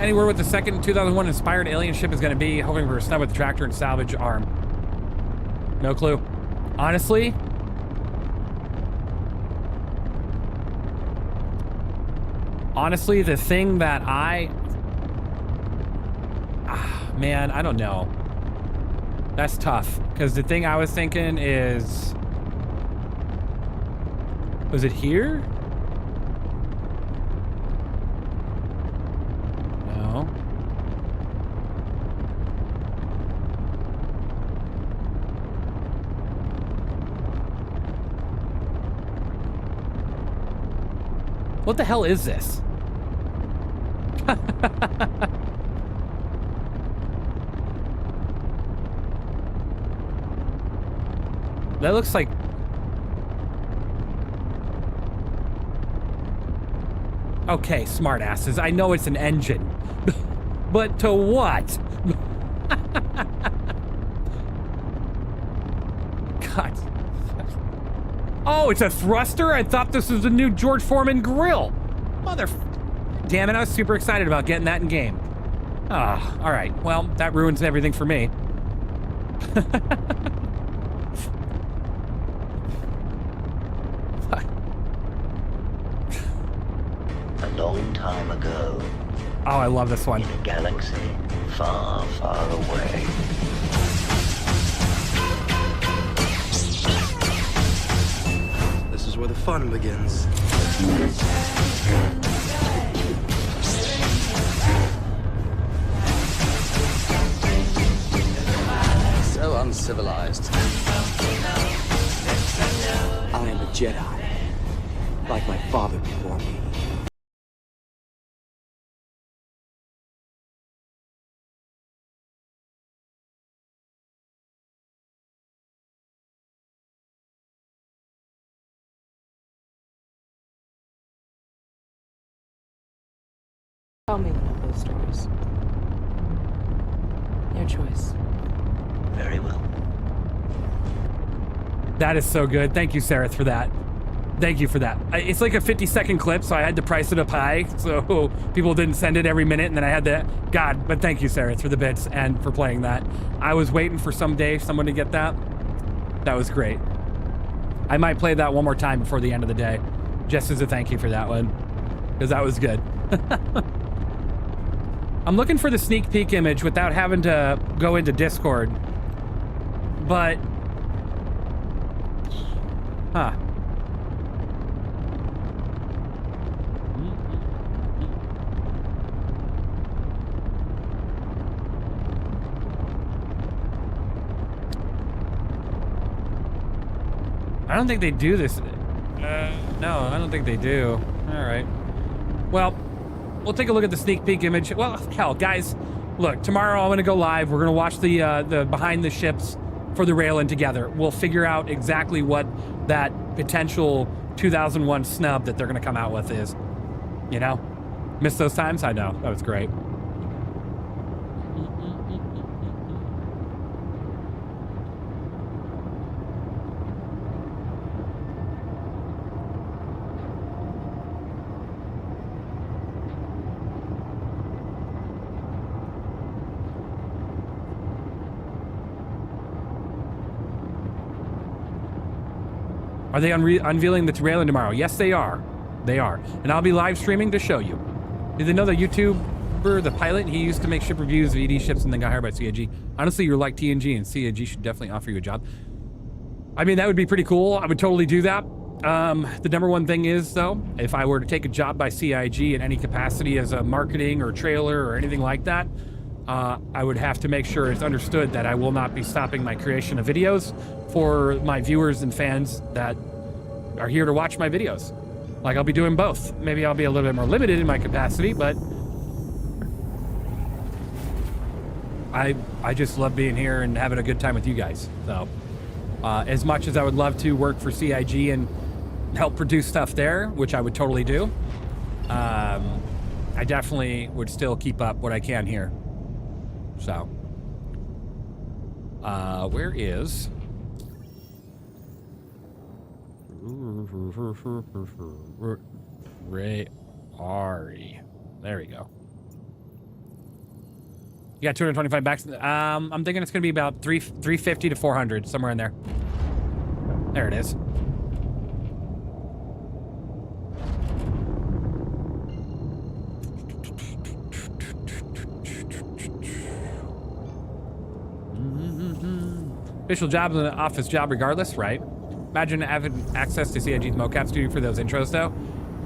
S1: Anywhere with the second 2001 inspired alien ship is going to be, hoping for a snub with the tractor and salvage arm. No clue. Honestly, the thing that man, I don't know. That's tough, because the thing I was thinking is, was it here? No. What the hell is this? That looks like... Okay, smartasses. I know it's an engine. But to what? God. Oh, it's a thruster? I thought this was a new George Foreman grill. Mother... Damn it, I was super excited about getting that in game. Ah, all right. Well, that ruins everything for me.
S19: A long time ago.
S1: Oh, I love this one.
S19: In a galaxy far, far away.
S20: This is where the fun begins. So uncivilized. I am a Jedi, like my father before me.
S21: Tell me one of those stories. Your choice.
S19: Very well.
S1: That is so good. Thank you, Sarah, for that. Thank you for that. It's like a 50-second clip, so I had to price it up high so people didn't send it every minute, and then I had to... God, but thank you, Sarah, for the bits and for playing that. I was waiting for someday someone to get that. That was great. I might play that one more time before the end of the day, just as a thank you for that one, because that was good. I'm looking for the sneak peek image without having to go into Discord, but... Huh. I don't think they do this. No, I don't think they do. All right. Well, we'll take a look at the sneak peek image. Well, hell, guys, look, tomorrow I'm going to go live. We're going to watch the behind the ships for the Ryujin together. We'll figure out exactly what that potential 2001 snub that they're going to come out with is. You know? Missed those times? I know. That was great. Are they unveiling the Ryujin tomorrow? Yes, they are. They are. And I'll be live streaming to show you. Did they know the YouTuber, the pilot, he used to make ship reviews of ED ships and then got hired by CIG? Honestly, you're like TNG, and CIG should definitely offer you a job. I mean, that would be pretty cool. I would totally do that. The number one thing is, though, if I were to take a job by CIG in any capacity as a marketing or trailer or anything like that, I would have to make sure it's understood that I will not be stopping my creation of videos for my viewers and fans that are here to watch my videos. Like, I'll be doing both. Maybe I'll be a little bit more limited in my capacity, but I just love being here and having a good time with you guys. So as much as I would love to work for CIG and help produce stuff there, which I would totally do, I definitely would still keep up what I can here. So where is Ray Ari? There we go. You got 225 bucks. I'm thinking it's gonna be about 350 to 400, somewhere in there. There it is. Official job is an office job regardless, right? Imagine having access to CIG's mocap studio for those intros, though.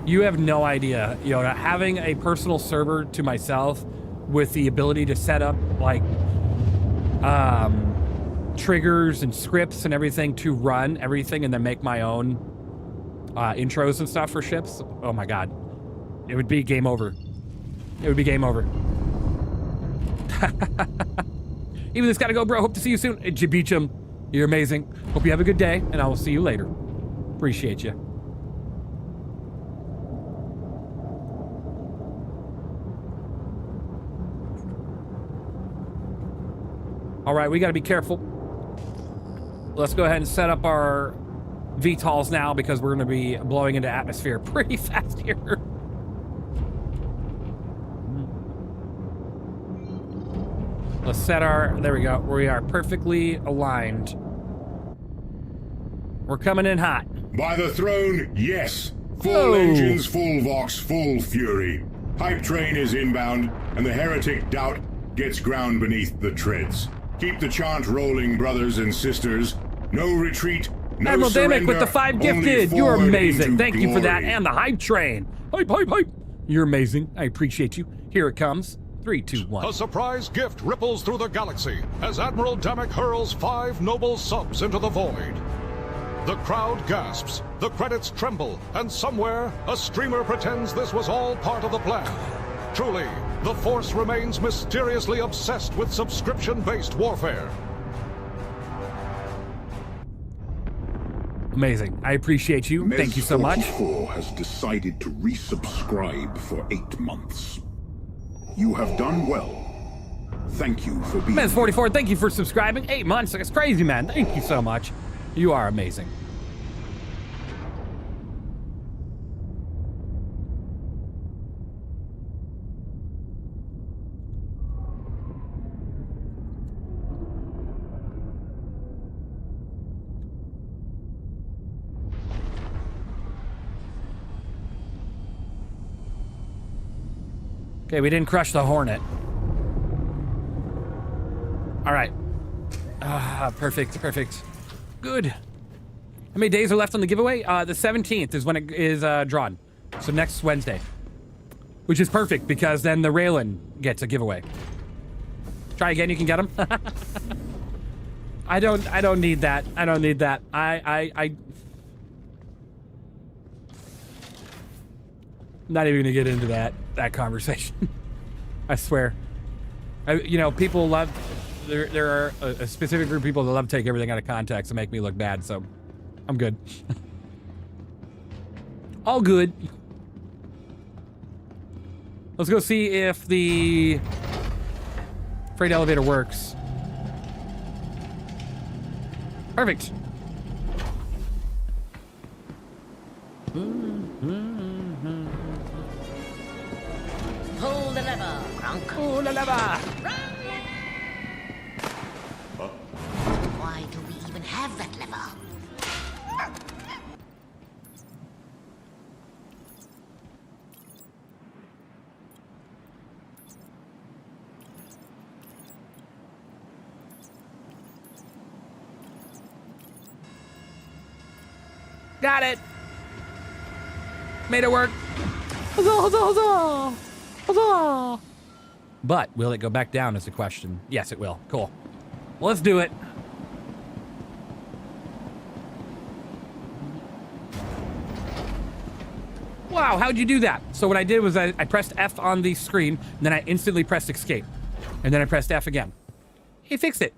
S1: You have no idea. You know, having a personal server to myself with the ability to set up, like, triggers and scripts and everything to run everything and then make my own intros and stuff for ships. Oh, my God. It would be game over. It would be game over. Even this gotta go, bro. Hope to see you soon. Beach him. You're amazing. Hope you have a good day, and I will see you later. Appreciate you. All right, we got to be careful. Let's go ahead and set up our VTOLs now because we're going to be blowing into atmosphere pretty fast here. Let's set our, there we go. We are perfectly aligned. We're coming in hot.
S11: By the throne, yes. Full
S1: Whoa.
S11: engines, full Vox, full fury. Hype train is inbound, and the heretic doubt gets ground beneath the treads. Keep the chant rolling, brothers and sisters. No retreat, no
S1: Admiral
S11: surrender.
S1: Damick with the 5
S11: only
S1: gifted. You're
S11: forward
S1: amazing.
S11: into
S1: Thank you for that.
S11: glory.
S1: And the hype train. Hype, hype, hype. You're amazing. I appreciate you. Here it comes. 3, 2, 1.
S13: A surprise gift ripples through the galaxy as Admiral Damick hurls 5 noble subs into the void. The crowd gasps, the credits tremble, and somewhere, a streamer pretends this was all part of the plan. Truly, the Force remains mysteriously obsessed with subscription-based warfare.
S1: Amazing. I appreciate you. Thank you so much.
S11: MES44 has decided to resubscribe for 8 months. You have done well. Thank you for being
S1: MES44, thank you for subscribing. 8 months. That's crazy, man. Thank you so much. You are amazing. Okay, we didn't crush the Hornet. All right. Perfect, perfect. Good. How many days are left on the giveaway? The 17th is when it is drawn. So next Wednesday. Which is perfect because then the Raylan gets a giveaway. Try again, you can get them. I don't need that. I don't need that. I'm not even gonna get into that conversation. I swear. You know, people love, there are a specific group of people that love to take everything out of context and make me look bad, so I'm good. All good. Let's go see if the freight elevator works. Perfect.
S9: Pull the lever, Grunk.
S1: Pull the lever.
S9: Why do we even have that lever?
S1: Got it. Made it work. Huzzah, huzzah, huzzah. Huzzah. But will it go back down is the question. Yes, it will. Cool. Well, let's do it. Wow, how'd you do that? So what I did was I pressed F on the screen, and then I instantly pressed escape. And then I pressed F again. He fixed it.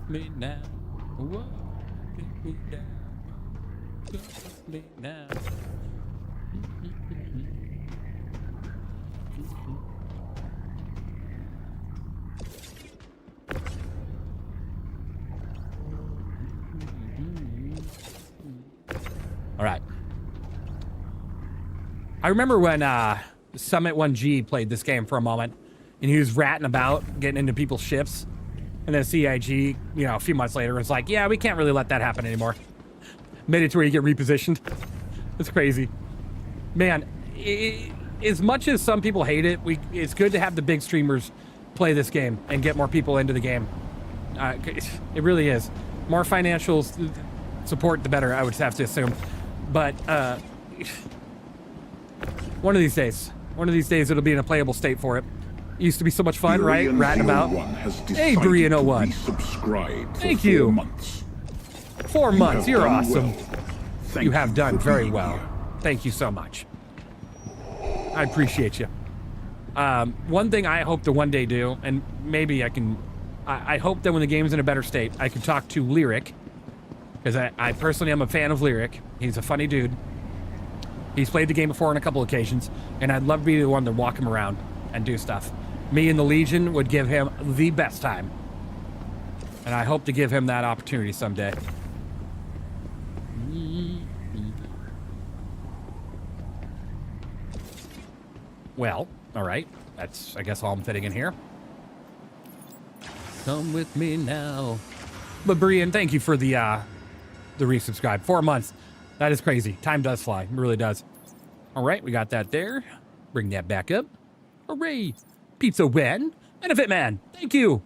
S1: Me now. Whoa, get me down. Get me now. All right. I remember when Summit 1G played this game for a moment, and he was ratting about getting into people's ships. And then CIG, you know, a few months later, was like, yeah, we can't really let that happen anymore. Made it to where you get repositioned. It's crazy. Man, as much as some people hate it, it's good to have the big streamers play this game and get more people into the game. It really is. More financial support, the better, I would have to assume. But one of these days, it'll be in a playable state for it. Used to be so much fun, right? Ratting about. Hey, Brian01. Thank you. 4 months. You're awesome. You have done very well. Thank you so much. I appreciate you. One thing I hope to one day do, and maybe I can, I hope that when the game's in a better state, I can talk to Lyric, because I personally am a fan of Lyric. He's a funny dude. He's played the game before on a couple occasions, and I'd love to be the one to walk him around and do stuff. Me and the Legion would give him the best time. And I hope to give him that opportunity someday. Well, all right. That's, I guess, all I'm fitting in here. Come with me now. But Brian, thank you for the resubscribe. 4 months. That is crazy. Time does fly. It really does. All right, we got that there. Bring that back up. Hooray. Pizza win. Benefit man. Thank you.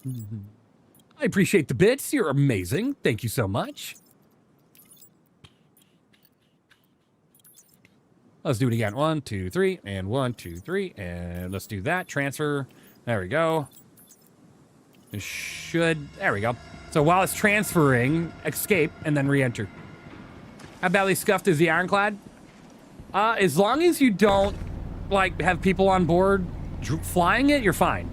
S1: I appreciate the bits. You're amazing. Thank you so much. Let's do it again. 1, 2, 3, and 1, 2, 3, and let's do that. Transfer. There we go. It should. There we go. So while it's transferring, escape and then re-enter. How badly scuffed is the ironclad? As long as you don't like have people on board flying it, you're fine.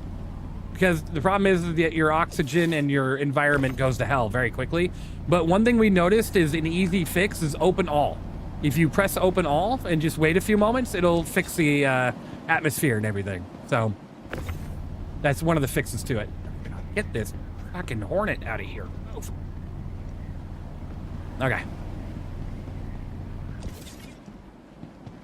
S1: Because the problem is that your oxygen and your environment goes to hell very quickly. But one thing we noticed is an easy fix is open all. If you press open all and just wait a few moments, it'll fix the atmosphere and everything. So that's one of the fixes to it. Get this fucking Hornet out of here. Move. Okay.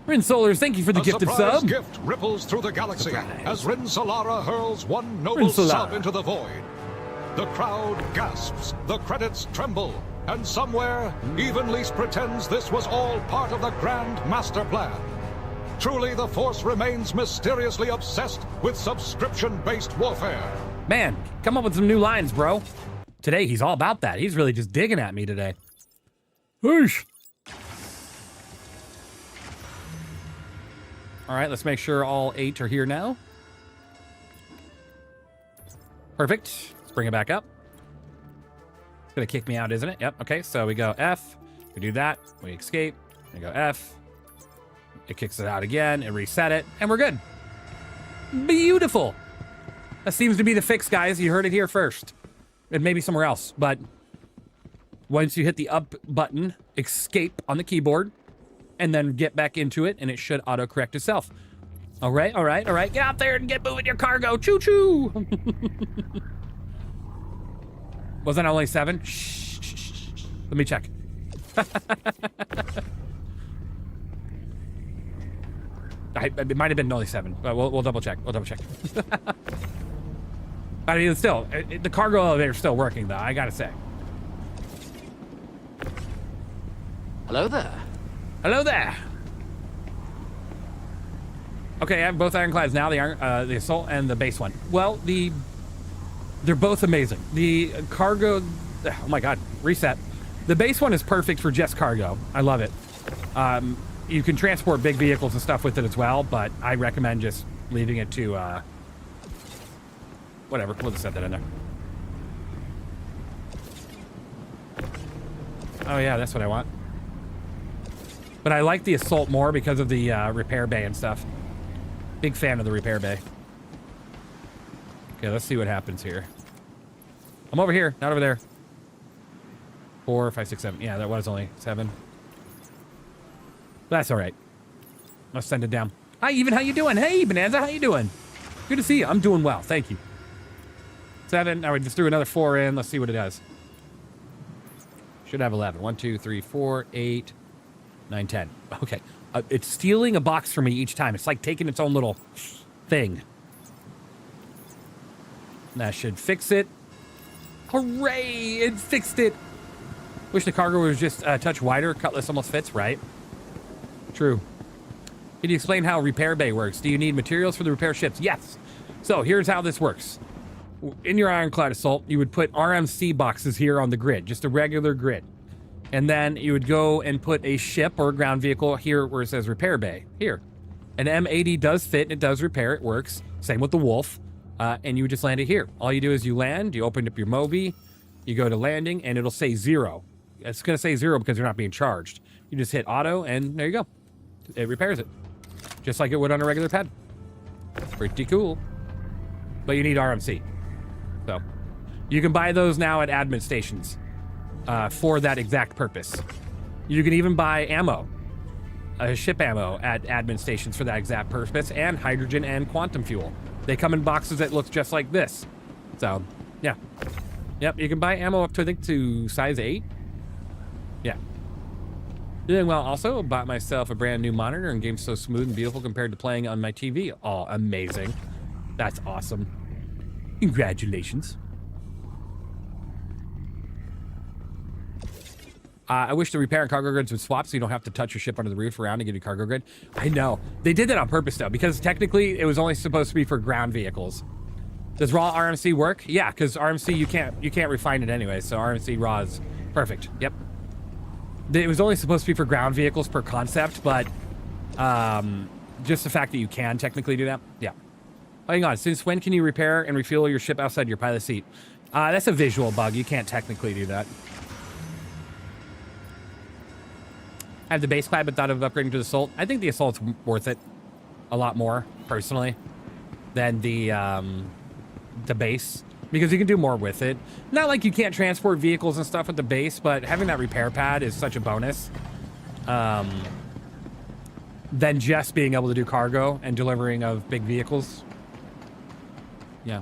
S1: Rin Solars, thank you for the gifted sub.
S13: Gift ripples through the galaxy as Rin Solara hurls one noble sub into the void. The crowd gasps, the credits tremble, and somewhere, Evenlease pretends this was all part of the grand master plan. Truly, the Force remains mysteriously obsessed with subscription-based warfare.
S1: Man, come up with some new lines, bro. Today, he's all about that. He's really just digging at me today. Whoosh. All right, let's make sure all 8 are here now. Perfect. Let's bring it back up. It's gonna kick me out, isn't it? Yep, okay, so we go F, we do that, we escape, we go F, it kicks it out again, and reset it, and we're good. Beautiful. That seems to be the fix, guys. You heard it here first. And maybe somewhere else, but once you hit the up button, escape on the keyboard, and then get back into it, and it should auto-correct itself. All right, all right, all right. Get out there and get moving your cargo. Choo-choo. Was that only 7? Shh, shh, shh, shh. Let me check. It might have been only 7, but we'll double check. We'll double check. I mean, still, the cargo elevator's still working, though, I gotta say.
S6: Hello there.
S1: Hello there. Okay, I have both ironclads now, the assault and the base one. Well, they're both amazing. The cargo, oh my God, reset. The base one is perfect for just cargo. I love it. You can transport big vehicles and stuff with it as well, but I recommend just leaving it to, whatever, we'll just set that in there. Oh yeah, that's what I want. But I like the assault more because of the repair bay and stuff. Big fan of the repair bay. Okay, let's see what happens here. I'm over here, not over there. 4, 5, 6, 7. Yeah, that was only 7. That's all right. Let's send it down. Hi, Even. How you doing? Hey, Bonanza. How you doing? Good to see you. I'm doing well. Thank you. 7. Now we just threw another 4 in. Let's see what it does. Should have 11. 1, 2, 3, 4, 8, 9, 10. Okay. It's stealing a box from me each time. It's like taking its own little thing. That should fix it. Hooray! It fixed it. Wish the cargo was just a touch wider. Cutlass almost fits, right? True. Can you explain how repair bay works? Do you need materials for the repair ships? Yes. So here's how this works. In your ironclad assault, you would put RMC boxes here on the grid, just a regular grid. And then you would go and put a ship or a ground vehicle here where it says repair bay, here. An M80 does fit and it does repair, it works. Same with the Wolf. And you would just land it here. All you do is you land, you open up your Mobi, you go to landing, and it'll say 0. It's gonna say 0 because you're not being charged. You just hit auto and there you go. It repairs it. just like it would on a regular pad. Pretty cool. But you need RMC. So you can buy those now at admin stations for that exact purpose. You can even buy ammo, ship ammo at admin stations for that exact purpose, and hydrogen and quantum fuel. They come in boxes that look just like this. So, yeah. Yep, you can buy ammo up to, I think, to size 8. Yeah. Doing well. Also, bought myself a brand new monitor, and game's so smooth and beautiful compared to playing on my TV. Oh, amazing. That's awesome. Congratulations. I wish the repair and cargo grids would swap so you don't have to touch your ship under the roof around to get a cargo grid. I know. They did that on purpose, though, because technically it was only supposed to be for ground vehicles. Does raw RMC work? Yeah, because RMC, you can't refine it anyway, so RMC raw is perfect. Yep. It was only supposed to be for ground vehicles per concept, but just the fact that you can technically do that. Yeah. Hang on. Since when can you repair and refuel your ship outside your pilot seat? That's a visual bug. You can't technically do that. I have the base clad, but thought of upgrading to the Assault. I think the Assault's worth it a lot more, personally, than the base, because you can do more with it. Not like you can't transport vehicles and stuff with the base, but having that repair pad is such a bonus than just being able to do cargo and delivering of big vehicles. Yeah.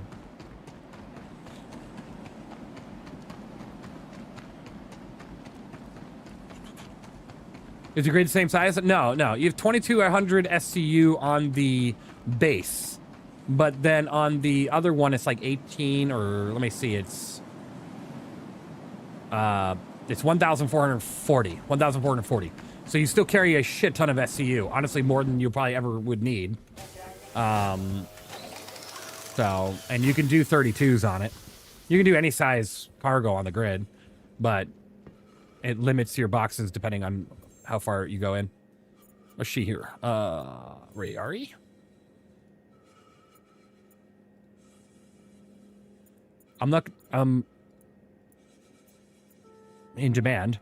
S1: Is your grid the same size? No. You have 2200 SCU on the base, but then on the other one, it's like 18, or let me see, it's 1,440. So you still carry a shit ton of SCU. Honestly, more than you probably ever would need. And you can do 32s on it. You can do any size cargo on the grid, but it limits your boxes depending on how far you go in. What's she here? Rayari? I'm not, in demand.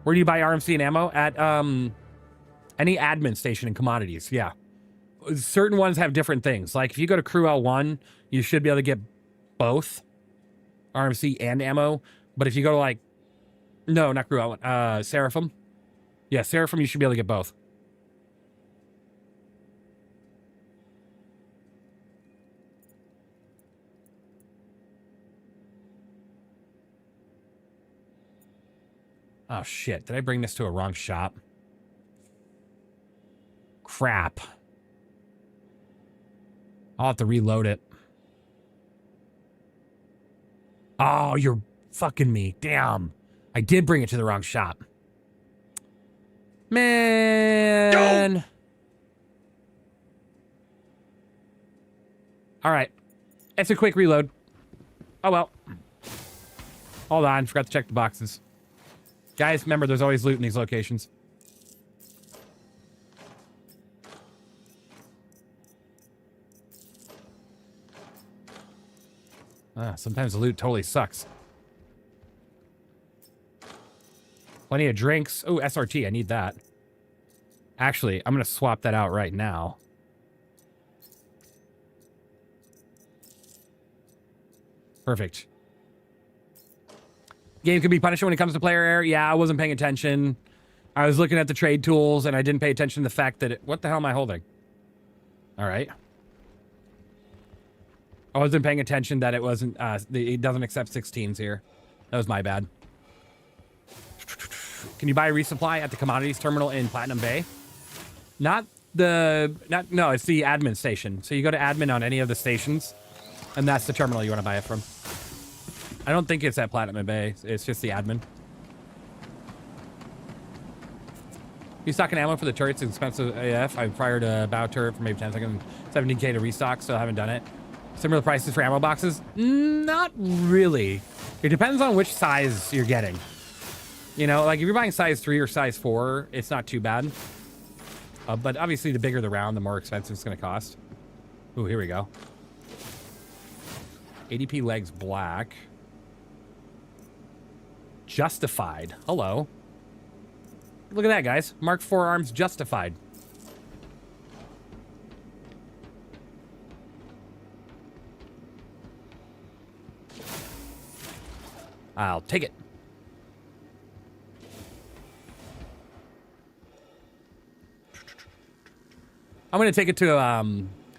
S1: Where do you buy RMC and ammo? At, any admin station in commodities, yeah. Certain ones have different things. Like if you go to Crew L1, you should be able to get both RMC and ammo. But if you go to like, no, not Crew L1, Seraphim. Yeah, Seraphim, you should be able to get both. Oh shit, did I bring this to a wrong shop? Crap. I'll have to reload it. Oh, you're fucking me. Damn. I did bring it to the wrong shop. Man. No. All right. It's a quick reload. Oh, well. Hold on. Forgot to check the boxes. Guys, remember, there's always loot in these locations. Sometimes the loot totally sucks. Plenty of drinks. Oh, SRT, I need that. Actually, I'm going to swap that out right now. Perfect. Game can be punishing when it comes to player error. Yeah, I wasn't paying attention. I was looking at the trade tools, and I didn't pay attention to the fact that what the hell am I holding? All right. I wasn't paying attention that it wasn't, it doesn't accept 16s here. That was my bad. Can you buy a resupply at the commodities terminal in Platinum Bay? No, it's the admin station. So you go to admin on any of the stations, and that's the terminal you want to buy it from. I don't think it's at Platinum Bay. It's just the admin. You stocking ammo for the turrets is expensive AF. I fired a bow turret for maybe 10 seconds, 17K to restock, still haven't done it. Similar prices for ammo boxes? Not really. It depends on which size you're getting. You know, like if you're buying size 3 or size 4, it's not too bad. But obviously the bigger the round, the more expensive it's going to cost. Ooh, here we go. ADP legs black. Justified. Hello. Look at that, guys. Mark 4 arms justified. I'll take it. I'm gonna take it to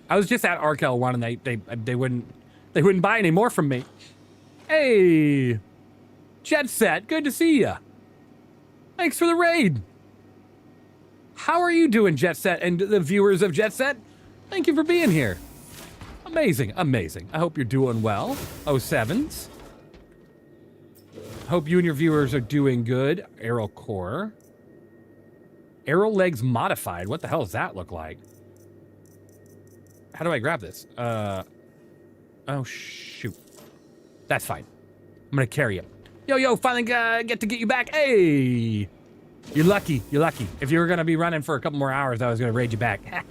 S1: I was just at Arkel one and they wouldn't buy any more from me. Hey, Jet Set, good to see ya. Thanks for the raid. How are you doing, Jet Set, and the viewers of Jet Set? Thank you for being here. Amazing, amazing. I hope you're doing well. 07s. Hope you and your viewers are doing good. Arrow core. Arrow legs modified. What the hell does that look like? How do I grab this? Oh, shoot. That's fine. I'm gonna carry it. Yo, finally get to get you back. Hey! You're lucky. You're lucky. If you were gonna be running for a couple more hours, I was gonna raid you back.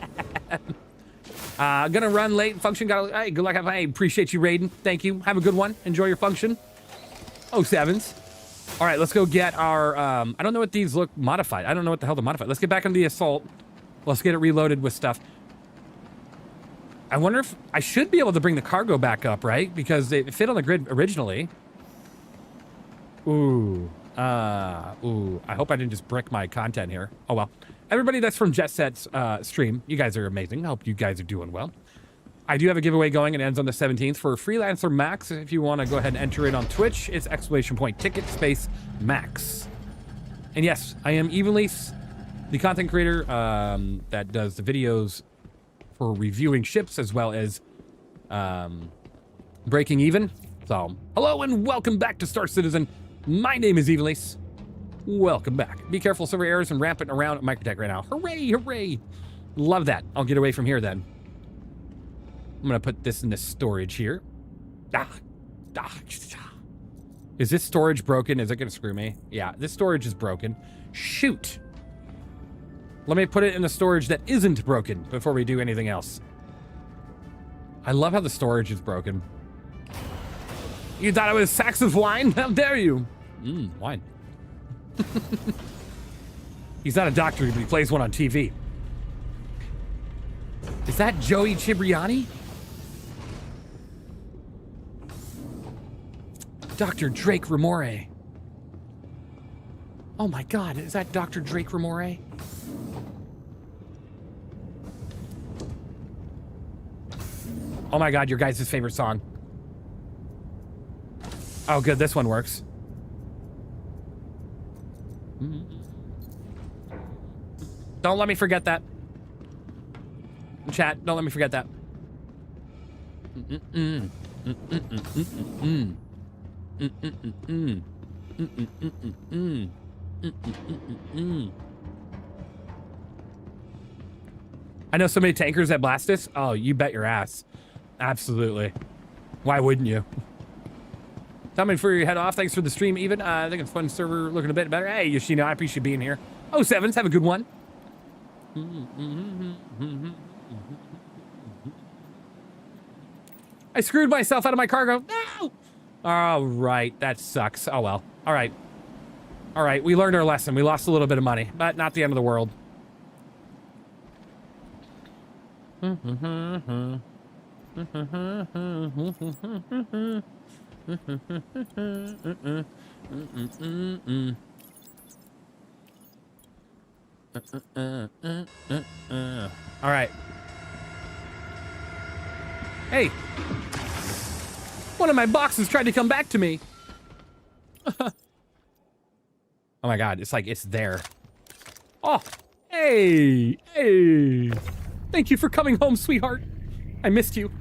S1: Gonna run late. Function got. Hey, good luck. I appreciate you raiding. Thank you. Have a good one. Enjoy your function. 07s. All right, let's go get our. I don't know what these look modified. I don't know what the hell they're modified. Let's get back into the assault. Let's get it reloaded with stuff. I wonder if I should be able to bring the cargo back up, right? Because it fit on the grid originally. Ooh. I hope I didn't just brick my content here. Oh, well. Everybody that's from Jet Set's stream, you guys are amazing. I hope you guys are doing well. I do have a giveaway going. It ends on the 17th for Freelancer Max. If you want to go ahead and enter it on Twitch, it's !ticket space Max. And yes, I am evenleasesc, the content creator that does the videos for reviewing ships as well as breaking even. So, hello and welcome back to Star Citizen. My name is evenleasesc. Welcome back. Be careful, server errors and rampant around Microtech right now. Hooray, hooray. Love that. I'll get away from here then. I'm gonna put this in the storage here. Is this storage broken? Is it gonna screw me? Yeah, this storage is broken. Shoot. Let me put it in the storage that isn't broken before we do anything else. I love how the storage is broken. You thought it was sacks of wine? How dare you? Wine. He's not a doctor, but he plays one on TV. Is that Joey Cibriani? Dr. Drake Ramore. Oh my God, is that Dr. Drake Ramore? Oh my God, your guys' favorite song. Oh good, this one works. Don't let me forget that. Chat, don't let me forget that. I know so many tankers that blast this. Oh, you bet your ass. Absolutely. Why wouldn't you? Coming for your head off. Thanks for the stream, even. I think it's fun server looking a bit better. Hey, Yoshino, I appreciate being here. 07s, have a good one. I screwed myself out of my cargo. No! All right, that sucks. Oh, well. All right. All right, we learned our lesson. We lost a little bit of money, but not the end of the world. All right. Hey. One of my boxes tried to come back to me. Oh my God, it's like it's there. Oh, hey, hey. Thank you for coming home, sweetheart. I missed you.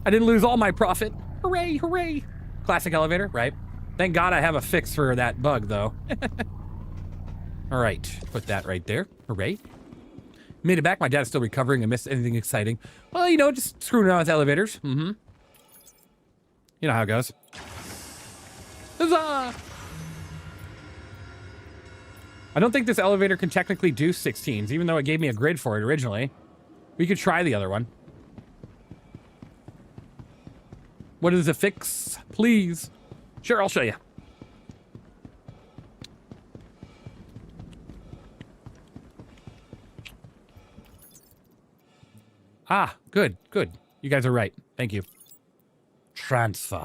S1: I didn't lose all my profit. Hooray, hooray. Classic elevator, right? Thank God I have a fix for that bug, though. All right, put that right there. Hooray. Made it back. My dad is still recovering. I missed anything exciting. Well, you know, just screwing around with elevators. You know how it goes. Huzzah! I don't think this elevator can technically do 16s, even though it gave me a grid for it originally. We could try the other one. What is the fix, please? Sure, I'll show you. Ah, good, good. You guys are right. Thank you. Transfer.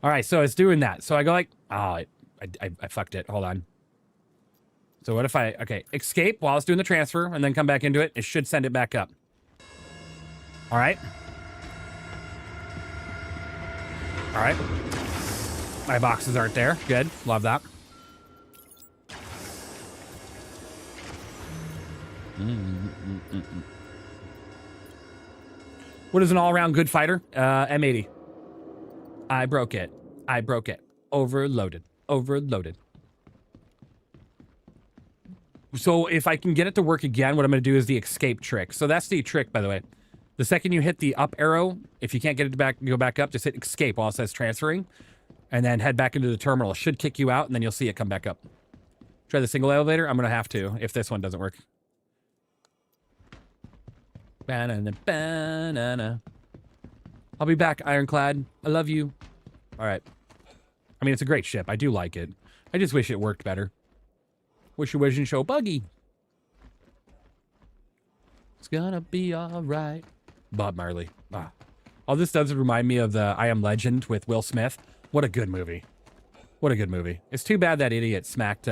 S1: All right, so it's doing that. So I go like, oh, I fucked it. Hold on. So what if I, okay, escape while it's doing the transfer and then come back into it. It should send it back up. All right. All right. My boxes aren't there. Good. Love that. What is an all-around good fighter? M80. I broke it. I broke it. Overloaded. Overloaded. So if I can get it to work again, what I'm going to do is the escape trick. So that's the trick, by the way. The second you hit the up arrow, if you can't get it to go back up, just hit escape while it says transferring. And then head back into the terminal. It should kick you out, and then you'll see it come back up. Try the single elevator. I'm going to have to if this one doesn't work. Banana, banana. I'll be back, Ironclad. I love you. All right. I mean, it's a great ship. I do like it. I just wish it worked better. Wish it wasn't so buggy. It's gonna be all right. Bob Marley. Ah. All this does remind me of the I Am Legend with Will Smith. What a good movie. What a good movie. It's too bad that idiot smacked,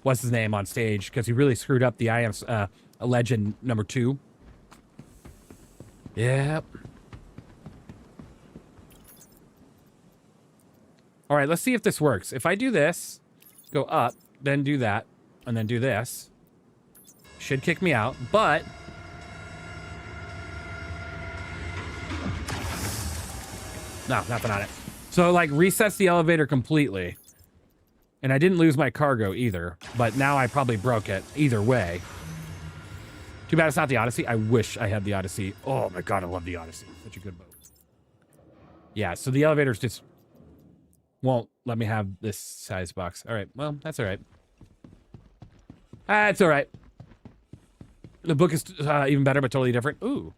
S1: what's his name on stage, because he really screwed up the I Am Legend #2. Yep. All right, let's see if this works. If I do this, go up, then do that, and then do this, should kick me out, but no, nothing on it. So like resets the elevator completely. And I didn't lose my cargo either, but now I probably broke it either way. Too bad it's not the Odyssey. I wish I had the Odyssey. Oh my God, I love the Odyssey. Such a good boat. Yeah, so the elevators just won't let me have this size box. All right, well, that's all right. It's all right. The book is even better, but totally different. Ooh.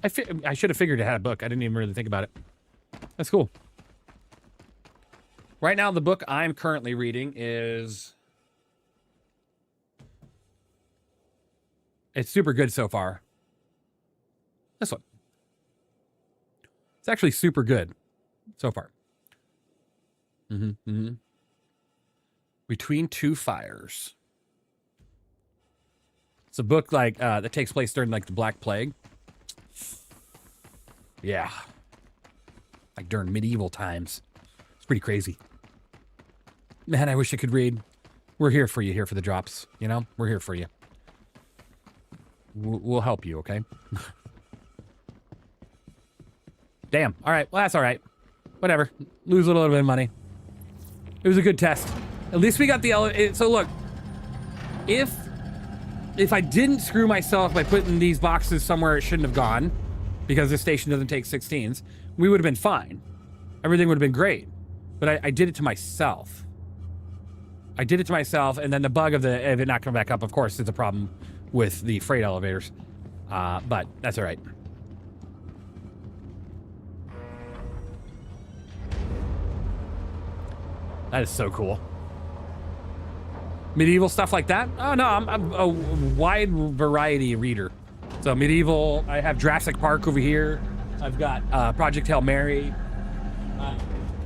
S1: I should have figured it had a book. I didn't even really think about it. That's cool. Right now, the book I'm currently reading is... It's super good so far. This one. It's actually super good so far. Between Two Fires. It's a book like that takes place during like the Black Plague. Yeah. Like during medieval times. It's pretty crazy. Man, I wish I could read. We're here for you here for the drops. You know, we're here for you. We'll help you, okay? Damn. All right. Well, that's all right. Whatever. Lose a little bit of money. It was a good test. At least we got the... So look, if I didn't screw myself by putting these boxes somewhere it shouldn't have gone, because this station doesn't take 16s, we would have been fine. Everything would have been great. But I did it to myself. I did it to myself, and then the bug of it not coming back up, of course, is a problem with the freight elevators. But that's all right. That is so cool. Medieval stuff like that? Oh, no, I'm a wide variety reader. So medieval, I have Jurassic Park over here. I've got Project Hail Mary.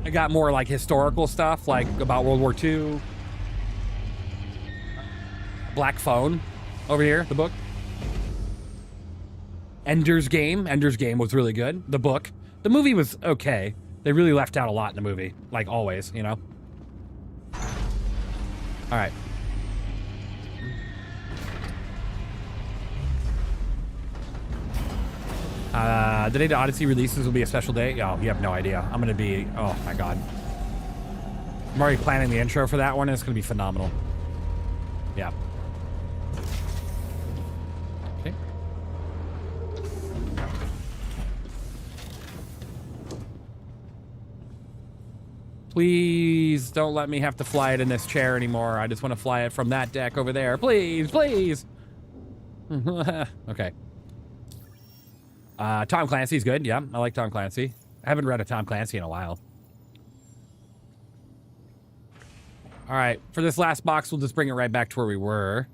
S1: I got more like historical stuff, like about World War II. Black Phone over here, the book. Ender's Game. Ender's Game was really good. The book. The movie was okay. They really left out a lot in the movie, like always, you know? All right. The day the Odyssey releases will be a special day. Oh, you have no idea. I'm going to be... Oh, my God. I'm already planning the intro for that one. It's going to be phenomenal. Yeah. Okay. Please don't let me have to fly it in this chair anymore. I just want to fly it from that deck over there. Please, please. Okay. Tom Clancy's good. Yeah, I like Tom Clancy. I haven't read a Tom Clancy in a while. All right, for this last box, we'll just bring it right back to where we were.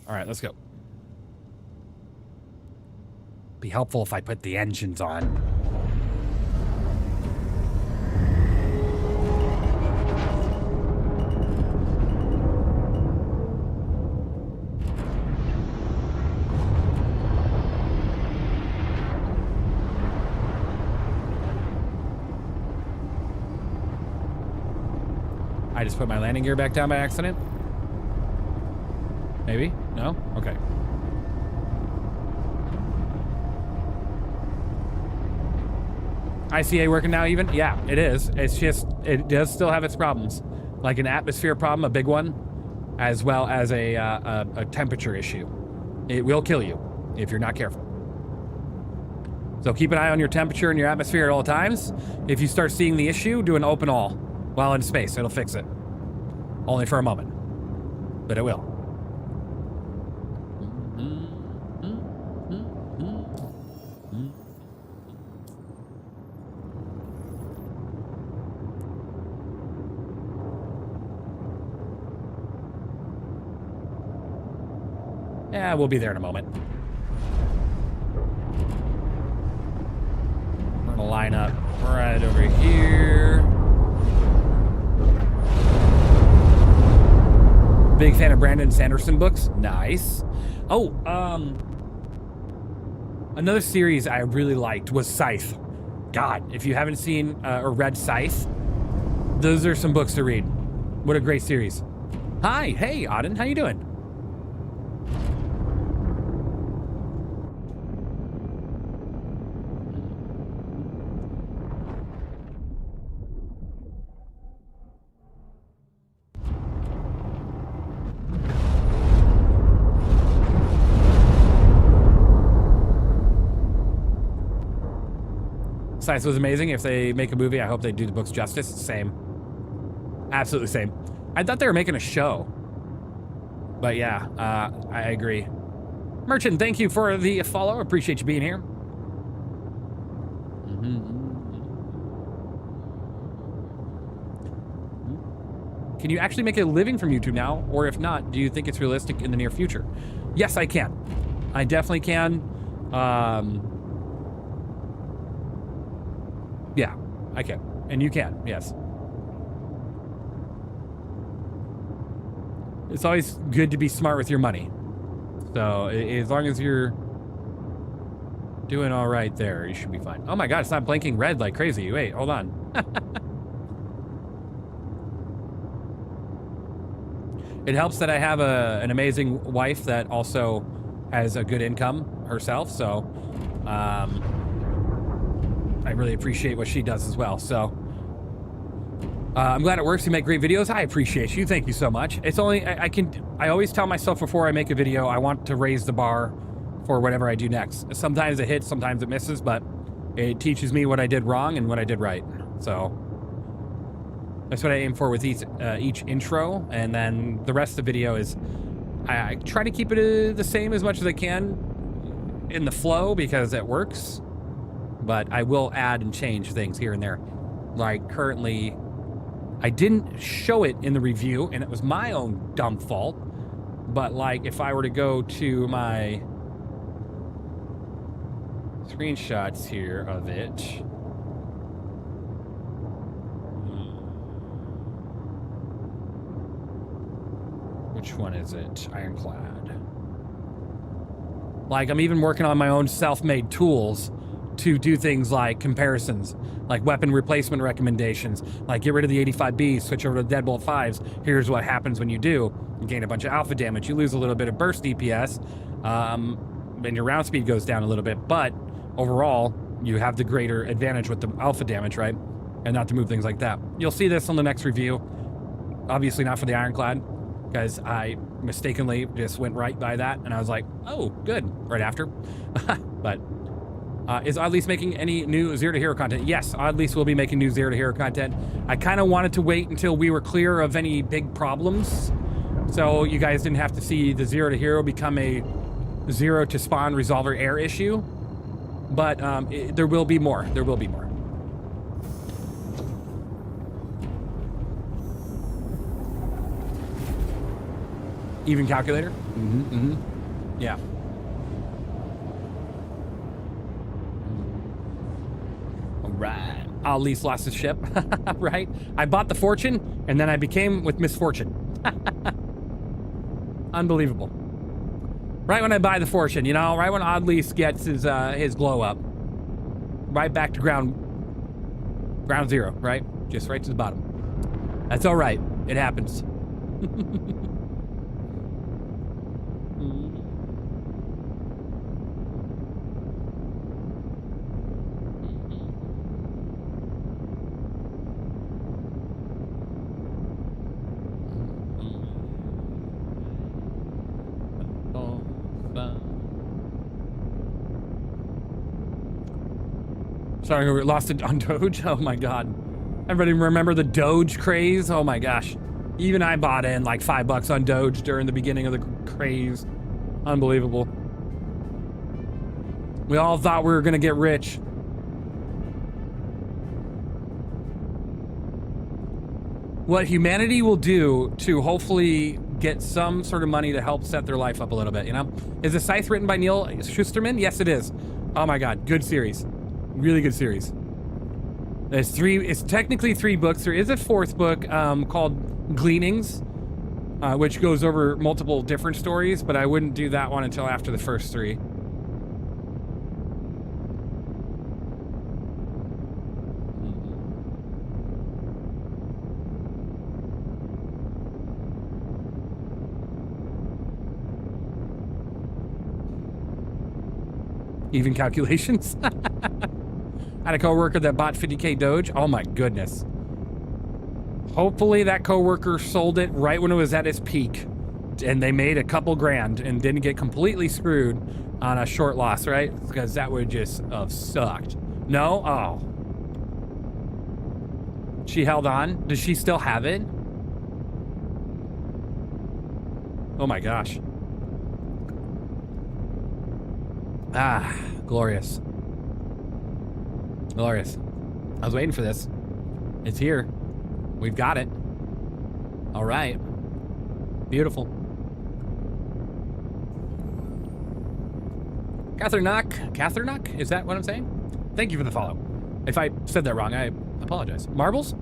S1: All right, let's go. Be helpful if I put the engines on. I just put my landing gear back down by accident? Maybe? No? Okay. ICA working now even? Yeah, it is. It's just, it does still have its problems. Like an atmosphere problem, a big one, as well as a temperature issue. It will kill you if you're not careful. So keep an eye on your temperature and your atmosphere at all times. If you start seeing the issue, do an open all while in space. It'll fix it. Only for a moment, but it will. Yeah, we'll be there in a moment. We're gonna line up right over here. Big fan of Brandon Sanderson books. Nice. Oh, another series I really liked was Scythe. God, if you haven't seen or read Scythe, those are some books to read. What a great series. Hi, hey, Auden, how you doing? Science was amazing. If they make a movie, I hope they do the books justice. Same. Absolutely same. I thought they were making a show. But yeah, I agree. Merchant, thank you for the follow. Appreciate you being here. Can you actually make a living from YouTube now? Or if not, do you think it's realistic in the near future? Yes, I can. I definitely can. Yeah, I can. And you can, yes. It's always good to be smart with your money. So as long as you're doing all right there, you should be fine. Oh my God, it's not blinking red like crazy. Wait, hold on. It helps that I have an amazing wife that also has a good income herself. So, I really appreciate what she does as well. So I'm glad it works. You make great videos. I appreciate you. Thank you so much. It's only, I always tell myself before I make a video, I want to raise the bar for whatever I do next. Sometimes it hits, sometimes it misses, but it teaches me what I did wrong and what I did right. So that's what I aim for with each intro. And then the rest of the video is, I try to keep it the same as much as I can in the flow because it works. But I will add and change things here and there. Like currently, I didn't show it in the review, and it was my own dumb fault. But like, if I were to go to my screenshots here of it. Which one is it? Ironclad. Like, I'm even working on my own self-made tools to do things like comparisons, like weapon replacement recommendations, like get rid of the 85B, switch over to the Deadbolt 5s. Here's what happens when you do. You gain a bunch of alpha damage. You lose a little bit of burst DPS, and your round speed goes down a little bit, but overall, you have the greater advantage with the alpha damage, right? And not to move things like that. You'll see this on the next review. Obviously not for the Ironclad, because I mistakenly just went right by that, and I was like, oh, good, right after. But Is Oddlease making any new Zero to Hero content? Yes, Oddlease will be making new Zero to Hero content. I kind of wanted to wait until we were clear of any big problems, so you guys didn't have to see the Zero to Hero become a Zero to Spawn Resolver Air issue. But there will be more. There will be more. Even calculator? Yeah. All right. I'll at least lost his ship, right? I bought the fortune, and then I became with misfortune. Unbelievable. Right when I buy the fortune, you know, right when Oddlease gets his glow up. Right back to ground zero, right? Just right to the bottom. That's all right. It happens. Sorry, we lost it on Doge. Oh my god. Everybody remember the Doge craze? Oh my gosh. Even I bought in like $5 on Doge during the beginning of the craze. Unbelievable. We all thought we were gonna get rich. What humanity will do to hopefully get some sort of money to help set their life up a little bit, you know? Is the Scythe written by Neil Schusterman? Yes, it is. Oh my god, good series. Really good series. It's technically 3 books. There is a 4th book called Gleanings, which goes over multiple different stories, but I wouldn't do that one until after the first 3. Even calculations. I had a coworker that bought 50K Doge. Oh my goodness. Hopefully that coworker sold it right when it was at its peak, and they made a couple grand and didn't get completely screwed on a short loss, right? Because that would just have sucked. No? Oh. She held on. Does she still have it? Oh my gosh. Ah, glorious. Glorious. I was waiting for this. It's here. We've got it. All right. Beautiful. Catherine? Is that what I'm saying? Thank you for the follow. If I said that wrong, I apologize. Marbles?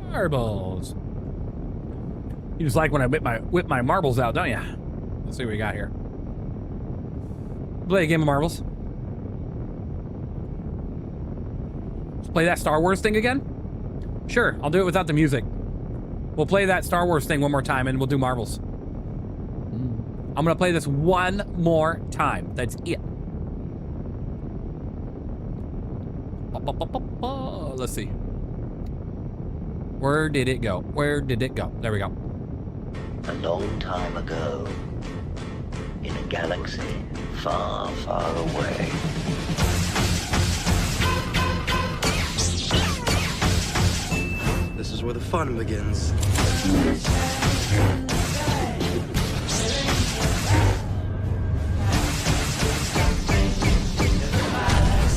S1: Marbles. You just like when I whip my marbles out, don't you? Let's see what we got here. Play a game of marbles. Let's play that Star Wars thing again? Sure, I'll do it without the music. We'll play that Star Wars thing one more time and we'll do marbles. I'm gonna play this one more time. That's it. Let's see. Where did it go? Where did it go? There we go.
S19: A long time ago, in a galaxy far, far away.
S20: This is where the fun begins.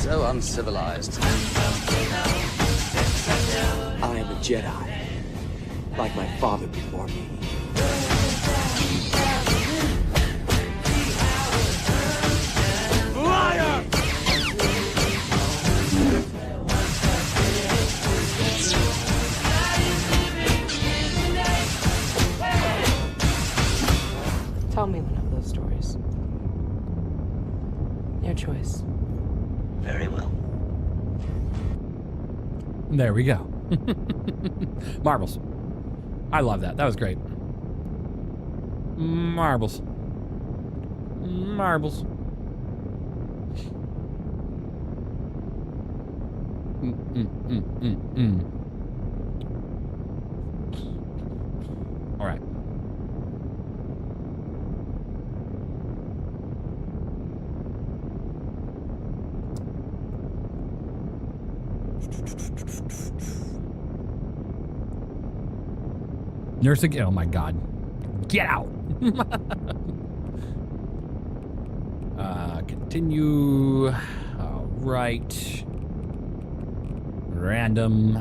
S20: So uncivilized. I am a Jedi, like my father before me.
S14: Liar!
S21: Tell me one of those stories. Your choice.
S19: Very well.
S1: There we go. Marbles. I love that. That was great. Marbles. Marbles. All right. Nursing. Oh my God. Get out. Continue. All right. Random.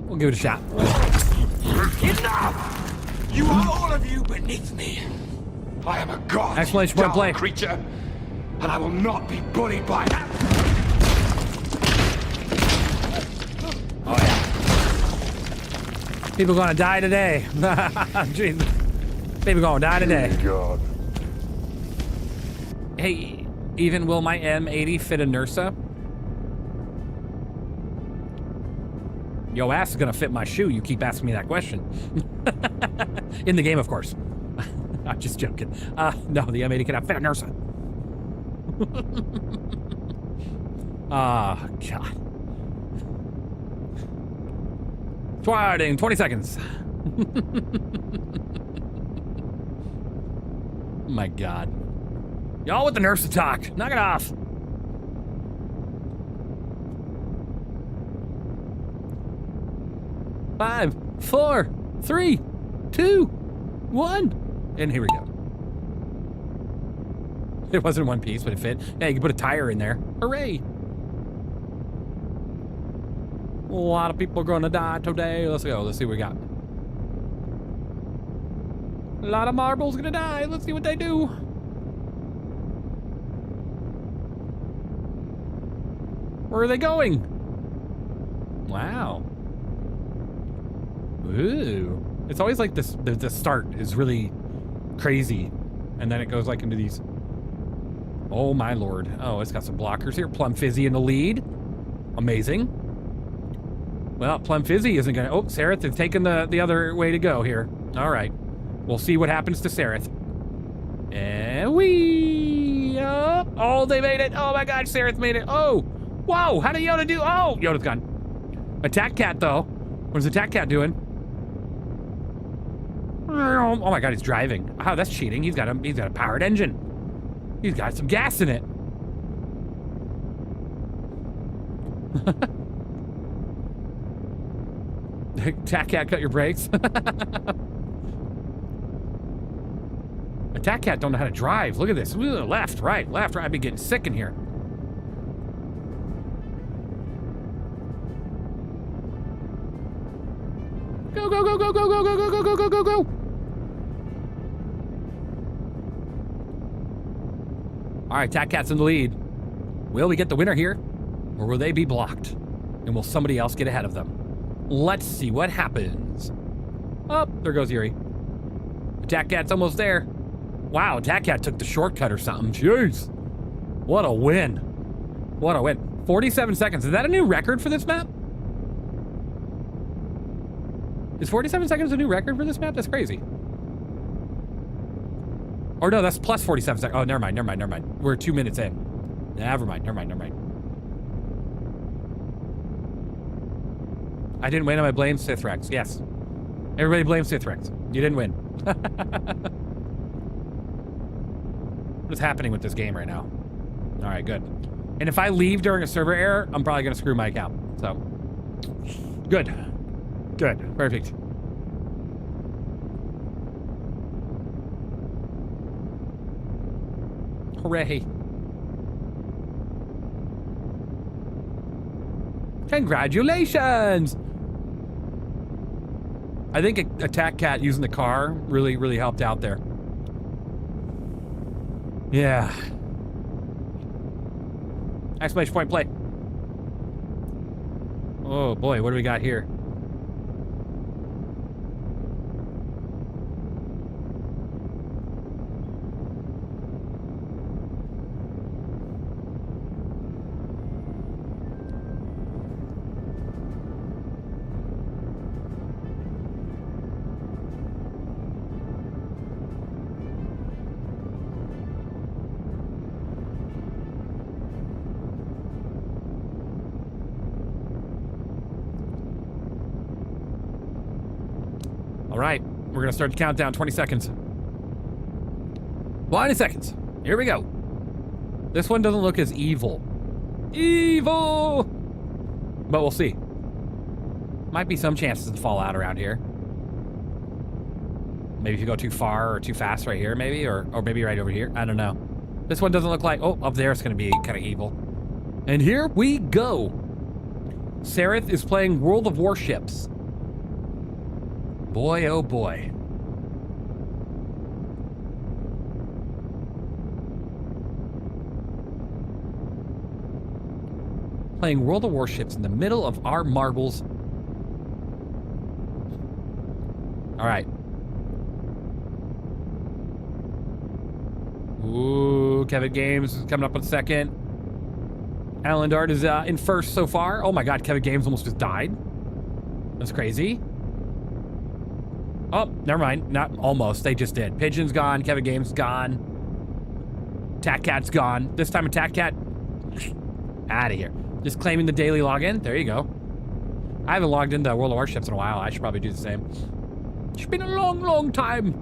S1: We'll give it a shot.
S8: Enough! You are all of you beneath me. I am a god.
S1: Exclamation point play.
S8: Creature, and I will not be bullied by that.
S1: Oh yeah. People gonna die today. Jesus. People gonna die today.
S8: God.
S1: Hey, even will my M80 fit a Nursa? Yo ass is gonna fit my shoe. You keep asking me that question. In the game, of course. I'm just joking. No, the M80 cannot fit a Nursa. Ah, God. Starting 20 seconds. My God. Y'all with the Nursa talk. Knock it off. Five, 4, 3, 2, 1. And here we go. It wasn't one piece, but it fit. Yeah, you can put a tire in there. Hooray. A lot of people are gonna die today. Let's go. Let's see what we got. A lot of marbles gonna die. Let's see what they do. Where are they going? Wow. Ooh. It's always like this, the start is really crazy. And then it goes like into these. Oh my Lord. Oh, it's got some blockers here. Plum Fizzy in the lead. Amazing. Well, Plum Fizzy isn't gonna, oh, Sereth is taking the other way to go here. All right. We'll see what happens to Sereth. And oh, they made it. Oh my God, Sereth made it. Oh, whoa, how did Yoda do? Oh, Yoda's gone. Attack Cat though. What is Attack Cat doing? Oh my God, he's driving. Oh, that's cheating. He's got a powered engine. He's got some gas in it. Attack Cat, cut your brakes. Attack Cat don't know how to drive. Look at this. Left, right. I've been getting sick in here. Go, go, go, go, go, go, go, go, go, go, go, go, go. All right, Attack Cat's in the lead. Will we get the winner here? Or will they be blocked? And will somebody else get ahead of them? Let's see what happens. Oh, there goes Yuri. Attack Cat's almost there. Wow, Attack Cat took the shortcut or something. Jeez. What a win. What a win. 47 seconds. Is that a new record for this map? Is 47 seconds a new record for this map? That's crazy. Or no, that's plus 47 seconds. Oh, never mind. We're 2 minutes in. Never mind. I didn't win and I blame Sithrex. Yes. Everybody blames Sithrex. You didn't win. What is happening with this game right now? All right, good. And if I leave during a server error, I'm probably going to screw my account. So, good. Good. Perfect. Hooray. Congratulations! I think Attack Cat using the car really helped out there. Yeah. Exclamation point play. Oh boy, what do we got here? All right, we're gonna start the countdown. 20 seconds. 20 seconds. Here we go. This one doesn't look as evil. Evil! But we'll see. Might be some chances to fall out around here. Maybe if you go too far or too fast right here, maybe, or maybe right over here. I don't know. This one doesn't look like, oh, up there it's gonna be kind of evil. And here we go. Sereth is playing World of Warships. Boy, oh boy. Playing World of Warships in the middle of our marbles. All right. Ooh, Kevin Games is coming up in second. Alan Dart is in first so far. Oh my God, Kevin Games almost just died. That's crazy. Oh, never mind. Not almost. They just did. Pigeon's gone. Kevin Games gone. TatCat's gone. This time a TatCat. Out of here. Just claiming the daily login. There you go. I haven't logged into World of Warships in a while. I should probably do the same. It's been a long, long time.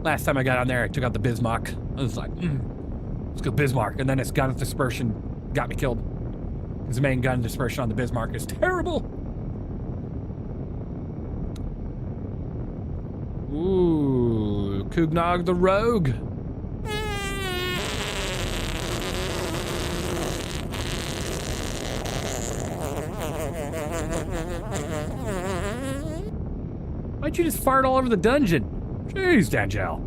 S1: Last time I got on there, I took out the Bismarck. I was like, let's go Bismarck. And then its gun dispersion got me killed. Because the main gun dispersion on the Bismarck is terrible. Ooh, Kugnog the Rogue. Why'd you just fart all over the dungeon? Jeez, Dangel.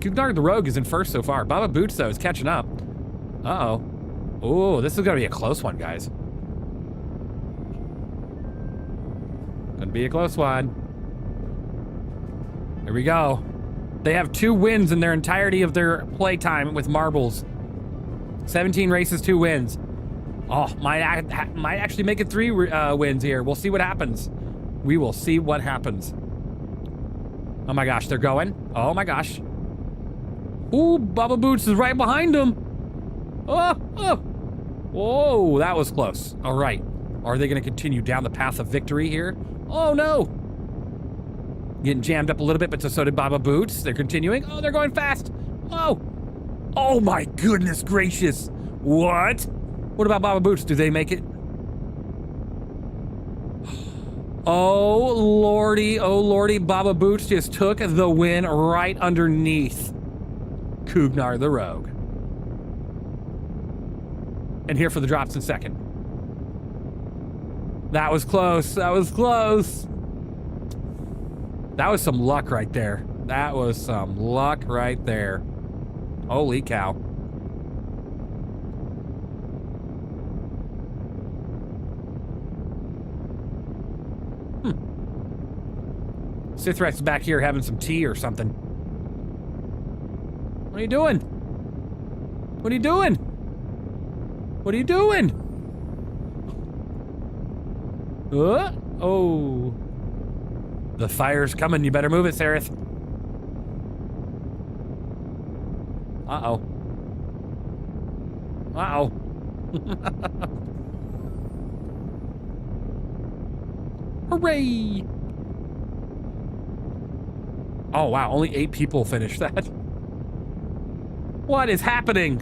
S1: Kugnar the Rogue is in first so far. Baba Boots, though, is catching up. Uh-oh. Oh, this is gonna be a close one, guys. Gonna be a close one. Here we go. They have 2 wins in their entirety of their playtime with marbles. 17 races, 2 wins. Oh, might actually make it 3 wins here. We'll see what happens. We will see what happens. Oh my gosh, they're going. Oh my gosh. Ooh, Baba Boots is right behind them. Oh, oh. Whoa, that was close. All right. Are they going to continue down the path of victory here? Oh no. Getting jammed up a little bit, but so did Baba Boots. They're continuing. Oh, they're going fast. Oh. Oh my goodness gracious. What? What about Baba Boots? Do they make it? Oh lordy, Baba Boots just took the win right underneath Kugnar the Rogue. And here for the drops in second. That was close, that was close. That was some luck right there. That was some luck right there. Holy cow. Sithrak's back here having some tea or something. What are you doing? What are you doing? What are you doing? Oh. The fire's coming. You better move it, Sereth. Uh-oh. Uh-oh. Hooray! Oh, wow. Only 8 people finished that. What is happening?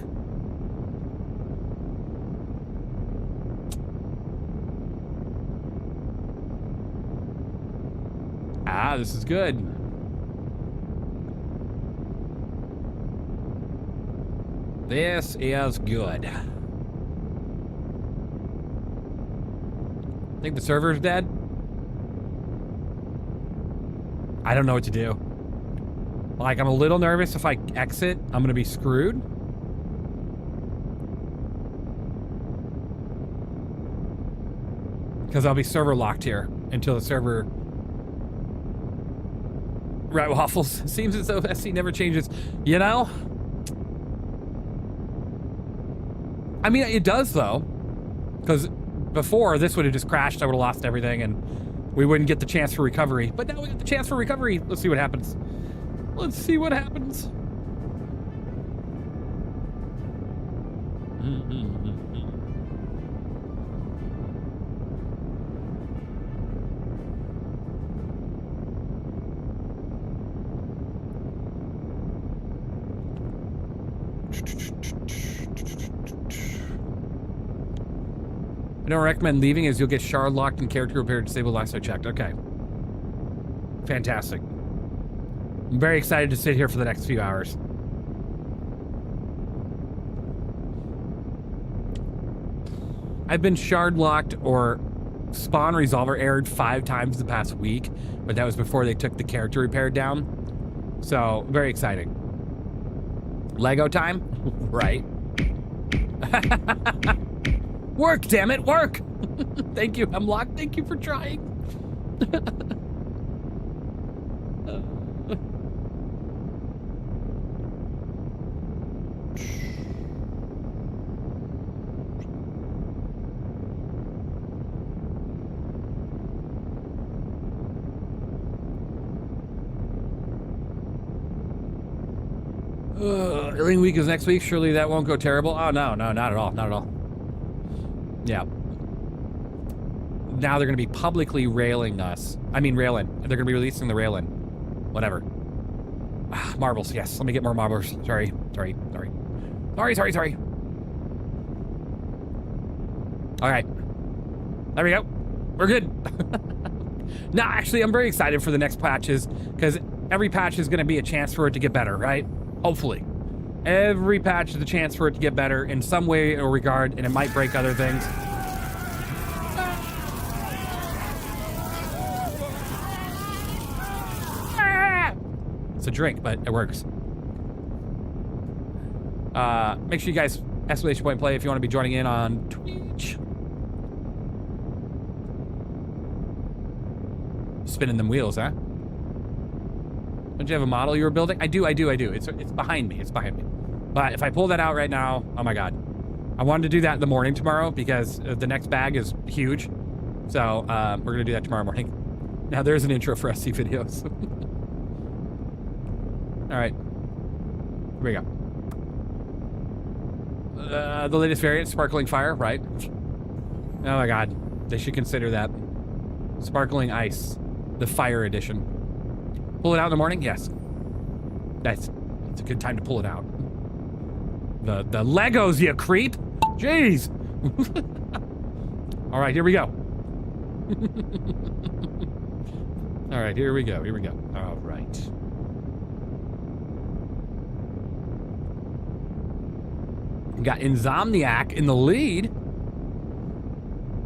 S1: Ah, this is good. This is good. Think the server's dead? I don't know what to do. Like, I'm a little nervous if I exit, I'm gonna be screwed. Because I'll be server locked here until the server... Right, Waffles. Seems as though SC never changes. You know? I mean, it does, though. Because before, this would have just crashed, I would have lost everything, and we wouldn't get the chance for recovery. But now we got the chance for recovery. Let's see what happens. Let's see what happens. don't recommend leaving as you'll get shard locked and character repair disabled last I checked. Okay. Fantastic. I'm very excited to sit here for the next few hours. I've been shard locked or spawn resolver errored 5 times the past week, but that was before they took the character repair down. So, very exciting. Lego time? Right. Work, damn it, work! Thank you, Hemlock. Thank you for trying. Alien week is next week. Surely that won't go terrible. Oh, no, not at all. Not at all. Yeah. Now they're going to be publicly railing us. I mean, railing. They're going to be releasing the railing. Whatever. Marbles, yes. Let me get more marbles. Sorry. All right. There we go. We're good. No, actually, I'm very excited for the next patches because every patch is going to be a chance for it to get better, right? Hopefully. Every patch is a chance for it to get better in some way or regard, and it might break other things. It's a drink, but it works. Make sure you guys exclamation point play if you want to be joining in on Twitch. Spinning them wheels, huh? Don't you have a model you were building? I do. It's behind me. But if I pull that out right now, oh my God. I wanted to do that in the morning tomorrow because the next bag is huge. So we're gonna do that tomorrow morning. Now there's an intro for SC videos. All right, here we go. The latest variant, Sparkling Fire, right? Oh my God, they should consider that. Sparkling Ice, the Fire Edition. Pull it out in the morning? Yes. It's a good time to pull it out. The Legos, you creep! Jeez! All right, here we go. All right, here we go. All right. We got Insomniac in the lead.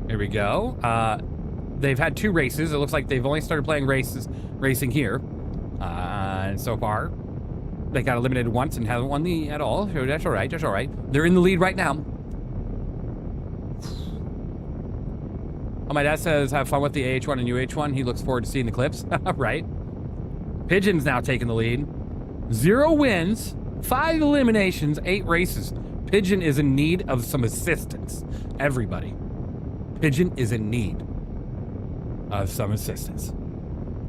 S1: Here we go. They've had 2 races. It looks like they've only started playing racing here. And so far, they got eliminated once and haven't won the at all. So that's all right. They're in the lead right now. Oh, my dad says have fun with the AH1 and UH1. He looks forward to seeing the clips. Right. Pigeon's now taking the lead. 0 wins, 5 eliminations, 8 races. Pigeon is in need of some assistance. Everybody. Pigeon is in need of some assistance.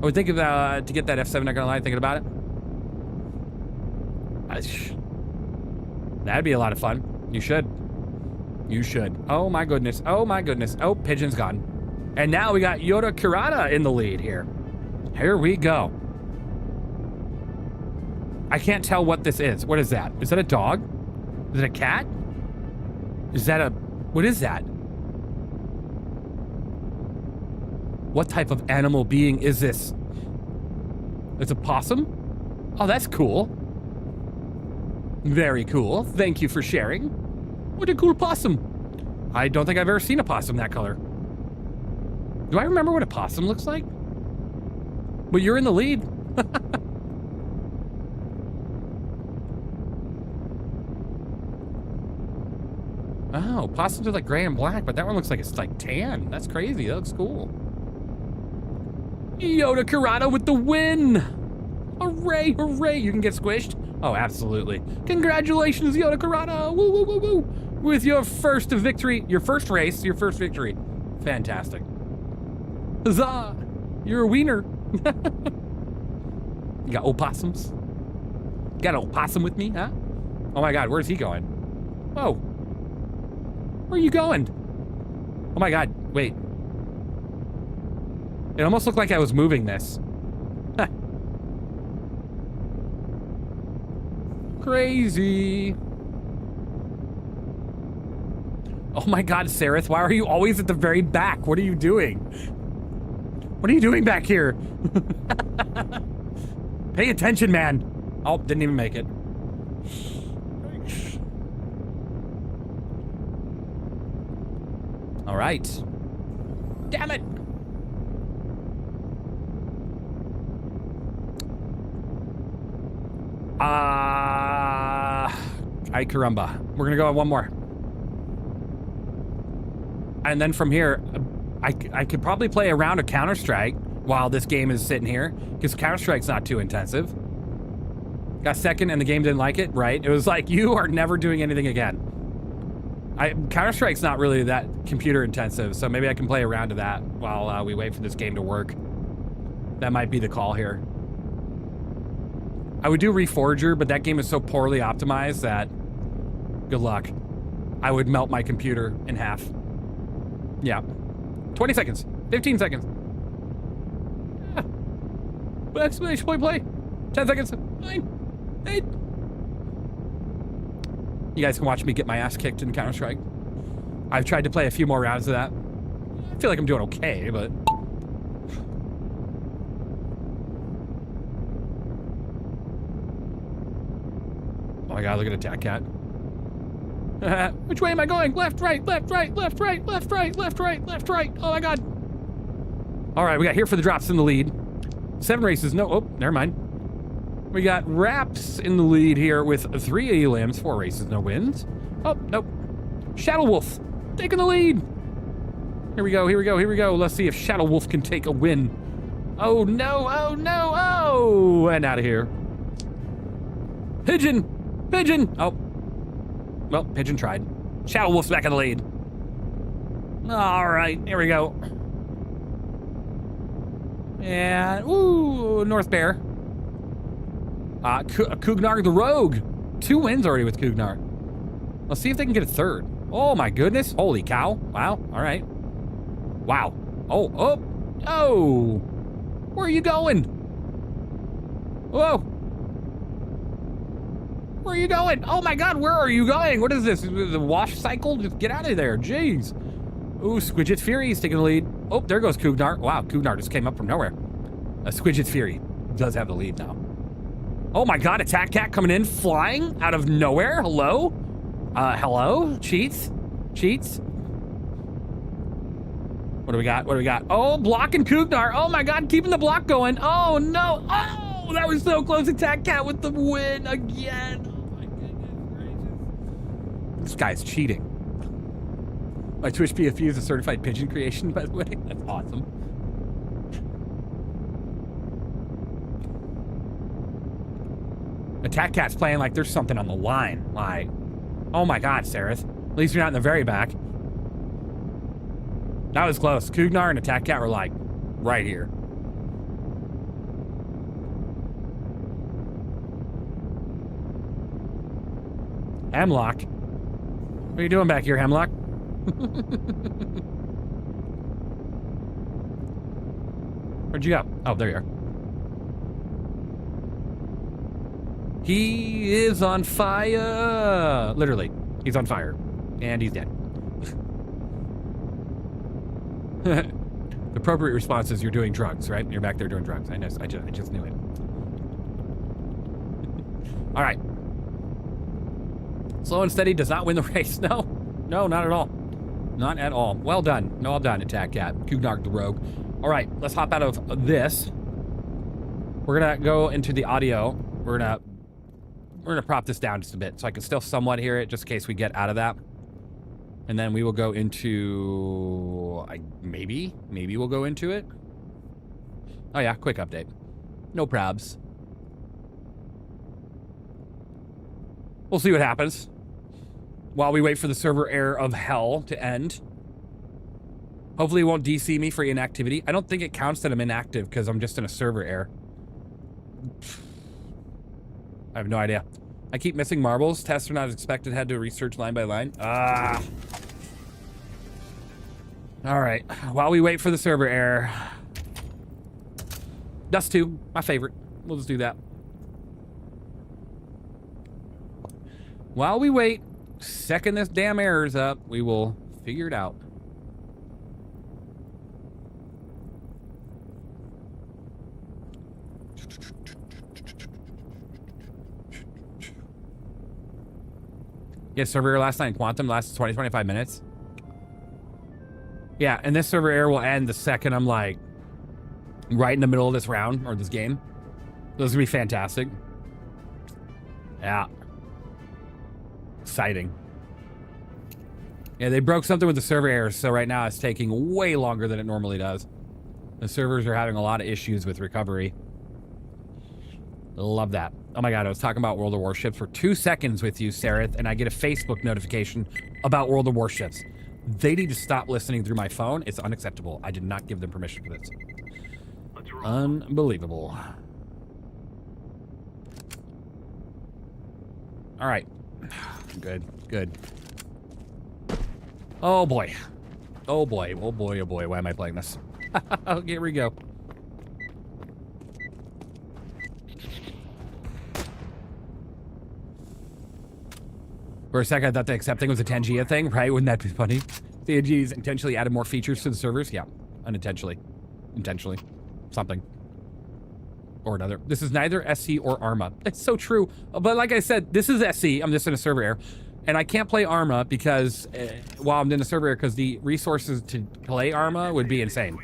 S1: I would think of to get that F7, not gonna lie, thinking about it. That'd be a lot of fun. You should. Oh my goodness. Oh, Pigeon's gone. And now we got Yoda Kurata in the lead here. Here we go. I can't tell what this is. What is that? Is that a dog? Is it a cat? Is that what is that? What type of animal being is this? It's a possum? Oh, that's cool. Very cool. Thank you for sharing. What a cool possum. I don't think I've ever seen a possum that color. Do I remember what a possum looks like? Well, you're in the lead. Oh, possums are like gray and black, but that one looks like it's like tan. That's crazy. That looks cool. Yoda Kurata with the win! Hooray, hooray! You can get squished? Oh, absolutely. Congratulations, Yoda Kurata! Woo, woo, woo, woo! With your first victory, your first race, your first victory. Fantastic. Huzzah! You're a wiener. You got opossums? Got an opossum with me, huh? Oh my God, where's he going? Whoa. Where are you going? Oh my God, wait. It almost looked like I was moving this. Crazy. Oh my God, Sarith, why are you always at the very back? What are you doing? What are you doing back here? Pay attention, man. Oh, didn't even make it. All right. Damn it. Ay caramba. We're gonna go on one more. And then from here, I could probably play a round of Counter-Strike while this game is sitting here, because Counter-Strike's not too intensive. Got second and the game didn't like it, right? It was like, you are never doing anything again. Counter-Strike's not really that computer intensive, so maybe I can play a round of that while we wait for this game to work. That might be the call here. I would do Reforger, but that game is so poorly optimized that good luck. I would melt my computer in half. Yeah. 20 seconds. 15 seconds. Yeah. Exclamation point play. 10 seconds. 9. 8. You guys can watch me get my ass kicked in Counter-Strike. I've tried to play a few more rounds of that. I feel like I'm doing okay, but... Oh my God, look at Attack Cat. Which way am I going? Left, right, left, right, left, right, left, right, left, right, left, right. Oh my God. All right, we got Here for the Drops in the lead. 7 races, no, oh, never mind. We got Raps in the lead here with 3 elims, 4 races, no wins. Oh, nope. Shadow Wolf taking the lead. Here we go, here we go, here we go. Let's see if Shadow Wolf can take a win. Oh no, oh no, oh! And out of here. Pigeon! Pigeon! Oh. Well, Pigeon tried. Shadow Wolf's back in the lead. All right, here we go. And, ooh, North Bear. Kugnar the Rogue. 2 wins already with Kugnar. Let's see if they can get a third. Oh my goodness. Holy cow. Wow. All right. Wow. Oh, oh, oh. Where are you going? Whoa. Where are you going? Oh my God, where are you going? What is this? The wash cycle? Just get out of there. Jeez. Ooh, Squidget's Fury is taking the lead. Oh, there goes Kugnar. Wow, Kugnar just came up from nowhere. Squidget's Fury does have the lead now. Oh my God, Attack Cat coming in, flying out of nowhere. Hello? Hello? Cheats? Cheats? What do we got? What do we got? Oh, blocking Kugnar. Oh my God, keeping the block going. Oh no. Oh, that was so close. Attack Cat with the win again. Oh my goodness gracious. This guy's cheating. My Twitch PFP is a certified pigeon creation, by the way. That's awesome. Attack Cat's playing like there's something on the line. Like, oh my God, Sarith. At least you're not in the very back. That was close. Kugnar and Attack Cat were like right here. Hemlock. What are you doing back here, Hemlock? Where'd you go? Oh, there you are. He is on fire. Literally, he's on fire. And he's dead. The appropriate response is you're doing drugs, right? You're back there doing drugs. I know. I just knew it. All right. Slow and steady does not win the race. No, no, not at all. Not at all. Well done. No, well done, Attack Cat. Kugnar the Rogue. All right, let's hop out of this. We're gonna go into the audio. We're gonna prop this down just a bit so I can still somewhat hear it, just in case we get out of that. And then we will go into, maybe we'll go into it. Oh yeah, quick update. No probs. We'll see what happens while we wait for the server error of hell to end. Hopefully it won't DC me for inactivity. I don't think it counts that I'm inactive because I'm just in a server error. I have no idea. I keep missing marbles. Tests are not as expected. Had to research line by line. Ah. All right. While we wait for the server error. Dust 2, my favorite. We'll just do that. While we wait, second this damn error's up, we will Figured out. Yeah, server error last night in Quantum lasted 20-25 minutes. Yeah, and this server error will end the second I'm like right in the middle of this round or this game. Those are gonna be fantastic. Yeah. Exciting. Yeah, they broke something with the server errors, so right now it's taking way longer than it normally does. The servers are having a lot of issues with recovery. Love that. Oh my god, I was talking about World of Warships for 2 seconds with you, Sarith, and I get a Facebook notification about World of Warships. They need to stop listening through my phone. It's unacceptable. I did not give them permission for this. Unbelievable. All right. Good, good. Oh boy. Oh boy, oh boy, oh boy. Why am I playing this? Okay, here we go. For a second, I thought the accepting was a Tangia thing, right? Wouldn't that be funny? Tangia's intentionally added more features to the servers? Yeah, unintentionally. Intentionally. Something. Or another. This is neither SC or ARMA. It's so true. But like I said, this is SC. I'm just in a server error. And I can't play ARMA because, while I'm in a server error, because the resources to play ARMA would be insane.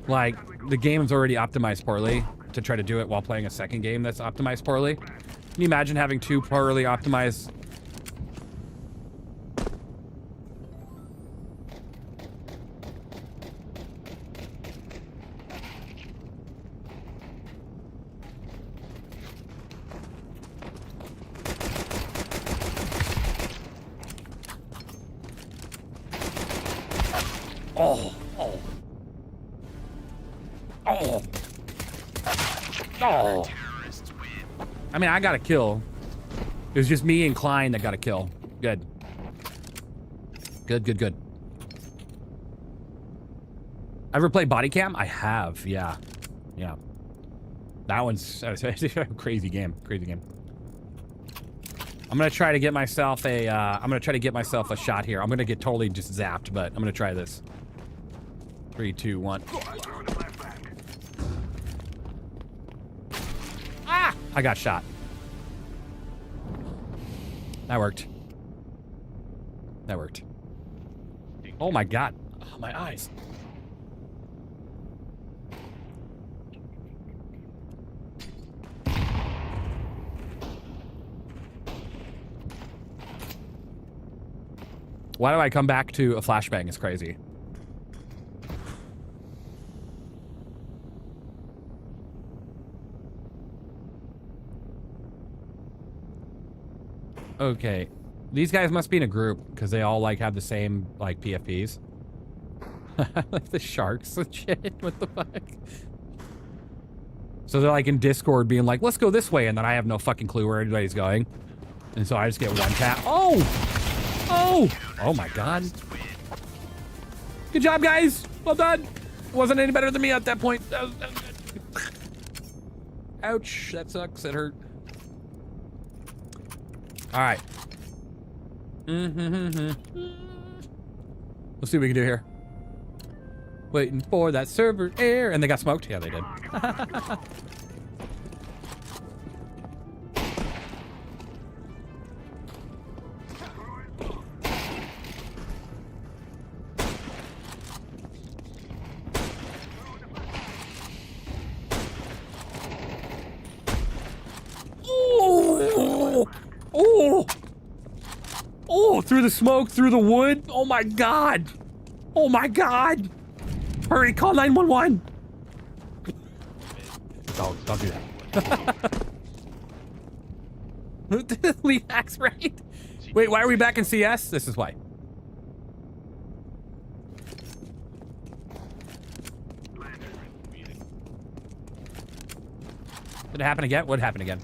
S1: Like, the game's already optimized poorly to try to do it while playing a second game that's optimized poorly. Can you imagine having 2 poorly optimized... Oh, oh. Oh. Oh. I mean, I got a kill. It was just me and Klein that got a kill. Good. Good, good, good. Ever played Body Cam? I have, yeah. Yeah. That one's a crazy game. Crazy game. I'm gonna try to get myself a shot here. I'm gonna get totally just zapped, but I'm gonna try this. 3, 2, 1. Ah! I got shot. That worked. That worked. Oh my god. Oh, my eyes. Why do I come back to a flashbang? It's crazy. Okay, these guys must be in a group because they all like have the same like PFPs. Like the sharks and shit. What the fuck? So they're like in Discord being like, let's go this way, and then I have no fucking clue where anybody's going. And so I just get one tap. Oh! Oh! Oh my god. Good job, guys! Well done! Wasn't any better than me at that point. Ouch, that sucks. It hurt. Alright. Let's see what we can do here. Waiting for that server air. And they got smoked? Yeah, they did. Oh! Oh! Oh, through the smoke, through the wood. Oh my god. Oh my god. Hurry, call 911. Don't do that. Lead hacks, right? Wait, why are we back in CS? This is why. Did it happen again? What happened again?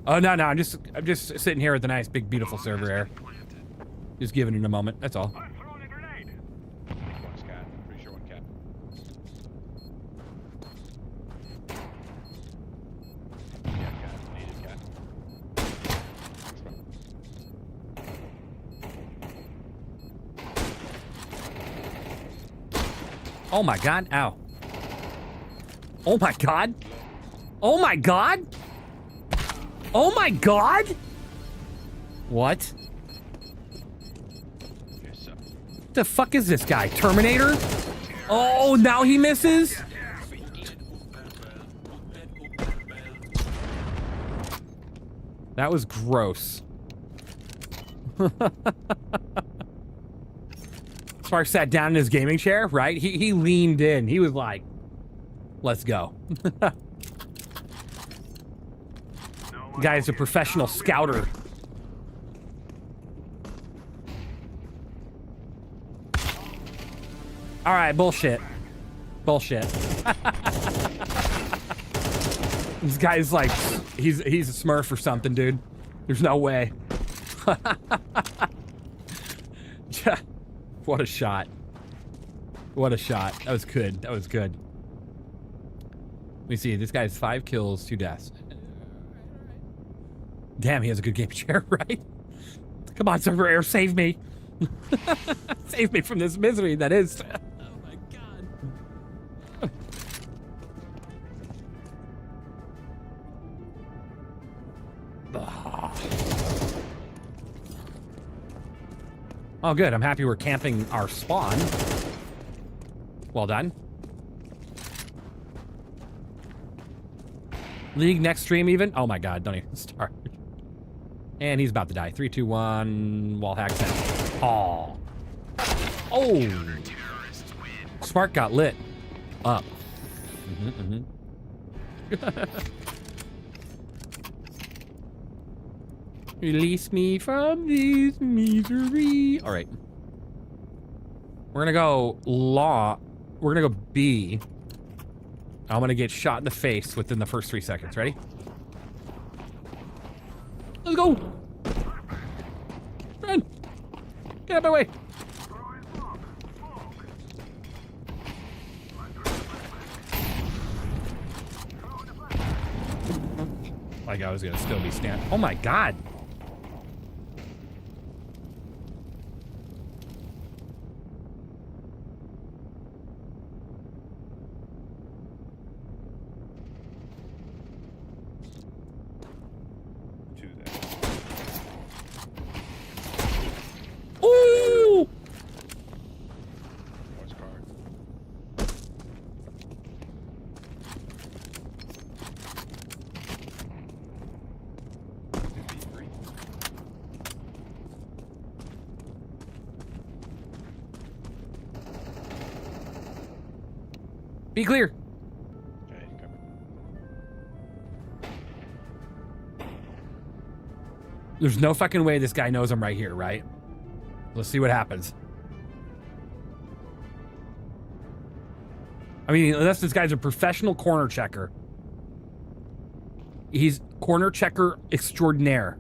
S1: Oh no, I'm just sitting here with the nice big beautiful server air. Just giving it a moment, that's all. Oh my god, ow. Oh my god. Oh my god. Oh my god. What? The fuck is this guy? Terminator? Oh, now he misses? That was gross. Spark sat down in his gaming chair, right? He leaned in. He was like, let's go. Guy's a professional scouter. All right, bullshit. Bullshit. This guy's like, he's a smurf or something, dude. There's no way. What a shot. What a shot. That was good. That was good. Let me see. This guy has 5 kills, 2 deaths. Damn, he has a good game chair, right? Come on, server air, save me. Save me from this misery that is. Oh my god. Oh, good. I'm happy we're camping our spawn. Well done. League next stream even? Oh my god, don't even start. And he's about to die. 3, 2, 1. Wall hack down. Oh. Oh. Spark got lit. Up. Release me from this misery. All right. We're gonna go We're gonna go B. I'm gonna get shot in the face within the first 3 seconds. Ready? Let's go. Run. Get out of my way. Like I was gonna still be standing. Oh my god. Ooh! Be clear. There's no fucking way this guy knows I'm right here, right? Let's see what happens. I mean, unless this guy's a professional corner checker. He's corner checker extraordinaire.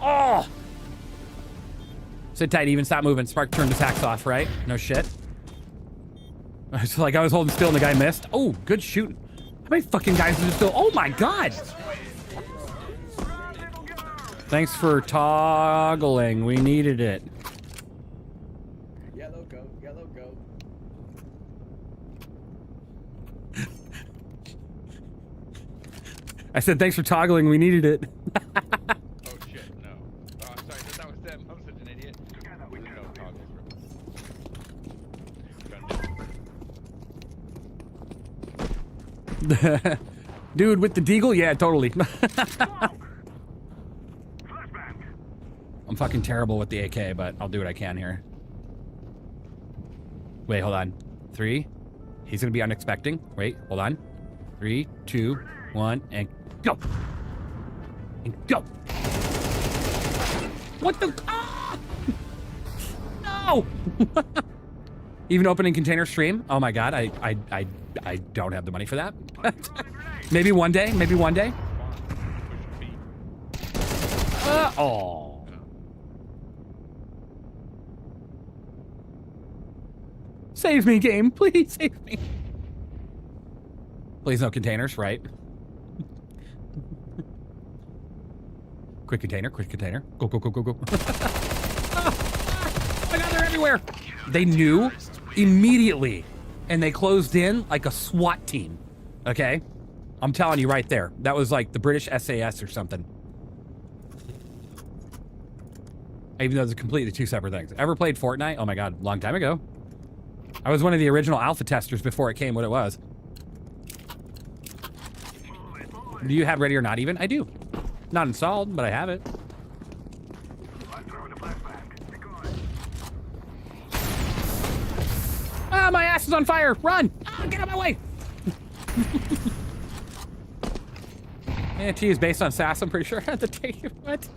S1: Oh! Sit tight, even stop moving. Spark turned his hacks off, right? No shit. It's like I was holding still and the guy missed. Oh, good shooting. How many fucking guys are still? Oh my god! Thanks for toggling. We needed it.
S14: Yellow go, yellow go.
S1: I said thanks for toggling. We needed it. Dude, with the deagle? Yeah, totally. I'm fucking terrible with the AK, but I'll do what I can here. Wait, hold on. 3. He's gonna be unexpecting. Wait, hold on. 3, 2, 1, and go! And go! What the? Ah! No! Even opening container stream? Oh my god, I don't have the money for that. Maybe one day, maybe one day. Oh. Save me, game. Please save me. Please no containers, right? Quick container, quick container. Go, go, go, go, go. Oh my God, they're everywhere. They knew immediately, and they closed in like a SWAT team. Okay? I'm telling you right there. That was like the British SAS or something. Even though it's completely two separate things. Ever played Fortnite? Oh my God, long time ago. I was one of the original alpha testers before it came what it was. Do you have Ready or Not even? I do. Not installed, but I have it. Ah, my ass is on fire! Run! Ah, get out of my way! T is based on SAS, I'm pretty sure. The take what?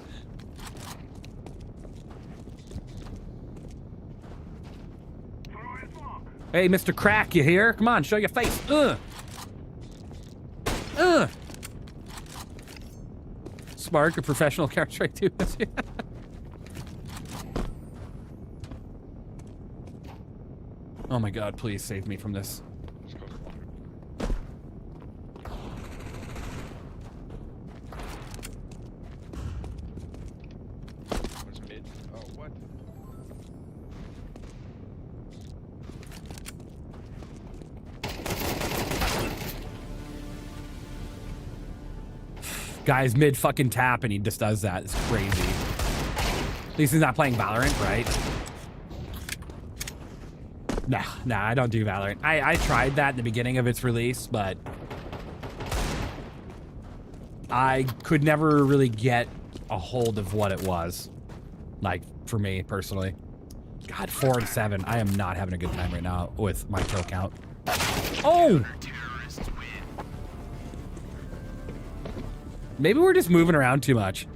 S1: Hey, Mr. Crack, you here? Come on, show your face. Spark, a professional Counter-Strike 2. Oh my God, please save me from this.
S3: What's mid? Oh, what?
S1: Guy's mid fucking tap and he just does that. It's crazy. At least he's not playing Valorant, right? Nah, I don't do Valorant. I tried that in the beginning of its release, but I could never really get a hold of what it was. Like, for me, personally. God, 4 and 7. I am not having a good time right now with my kill count. Oh! Maybe we're just moving around too much.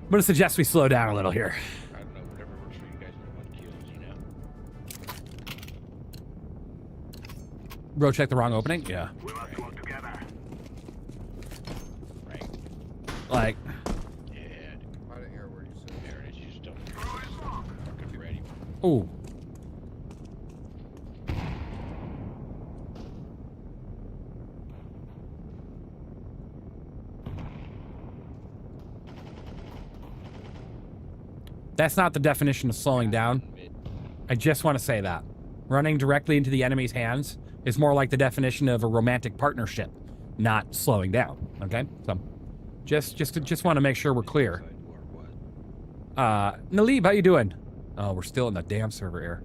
S1: I'm gonna suggest we slow down a little here.
S3: I don't know, whatever works for you guys with 1 kills, you know?
S1: Bro, check the wrong opening? Yeah.
S3: Right.
S1: Like.
S3: Yeah, I didn't hear where you said there, and you just don't. Could be ready.
S1: Ooh. That's not the definition of slowing down. I just want to say that. Running directly into the enemy's hands is more like the definition of a romantic partnership, not slowing down. Okay? So, just want to make sure we're clear. Nalib, how you doing? Oh, we're still in the damn server error.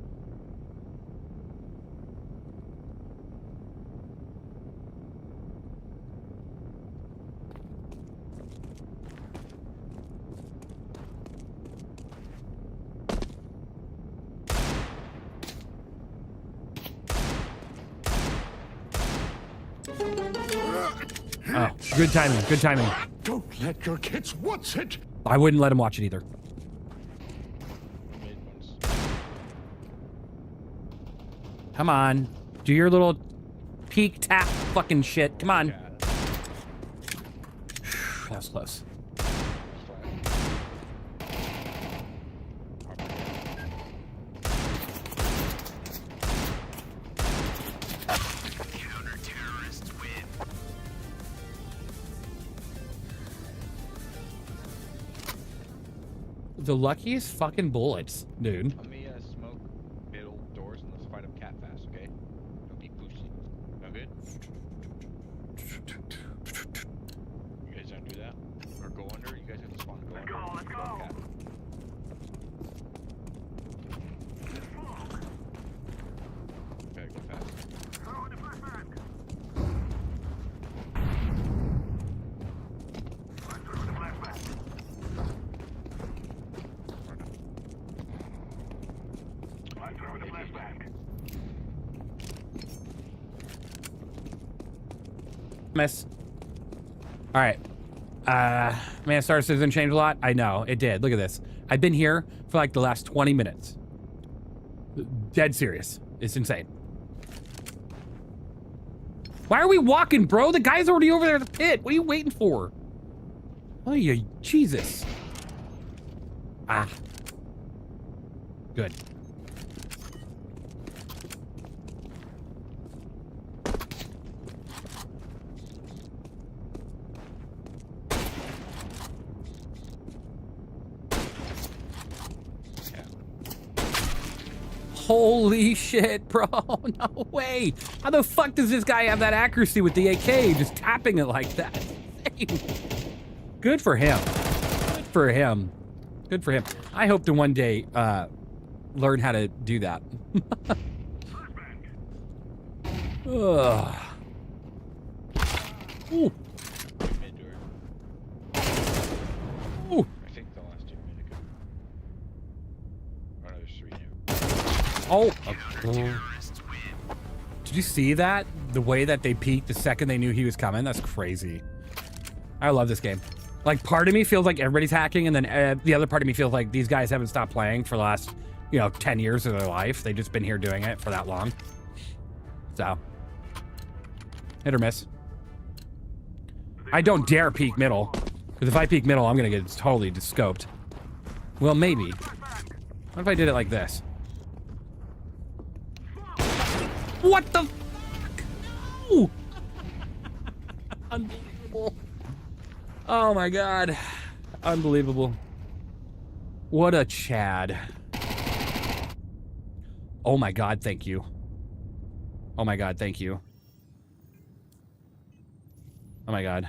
S1: Oh, good timing, good timing.
S13: Don't let your kids watch it.
S1: I wouldn't let him watch it either. Come on. Do your little peek tap fucking shit. Come on. That was close. The luckiest fucking bullets, dude.
S3: Let me smoke middle doors and let's fight them cat fast, okay? Don't be pushy. No good? You guys don't do that? Or go under? You guys have to spawn and go under. Let's go! Cat. Okay, go fast.
S1: Miss. All right. Man, Star Citizen changed a lot. I know it did. Look at this. I've been here for like the last 20 minutes. Dead serious. It's insane. Why are we walking, bro? The guy's already over there in the pit. What are you waiting for? Oh, yeah, Jesus. Ah. Good. Holy shit, bro. No way. How the fuck does this guy have that accuracy with the AK? Just tapping it like that. Good for him. Good for him. Good for him. I hope to one day learn how to do that. Ugh. Ooh. Ooh.
S3: I think the last 2 minutes ago. Oh, no, there's 3 now.
S1: Oh. Did you see that? The way that they peeked the second they knew he was coming? That's crazy. I love this game. Like, part of me feels like everybody's hacking, and then the other part of me feels like these guys haven't stopped playing for the last, 10 years of their life. They've just been here doing it for that long. So, hit or miss. I don't dare peek middle, because if I peek middle, I'm going to get totally scoped. Well, maybe. What if I did it like this? What the fuck? Ooh. Unbelievable. Oh my god. Unbelievable. What a Chad. Oh my god, thank you. Oh my god, thank you. Oh my god.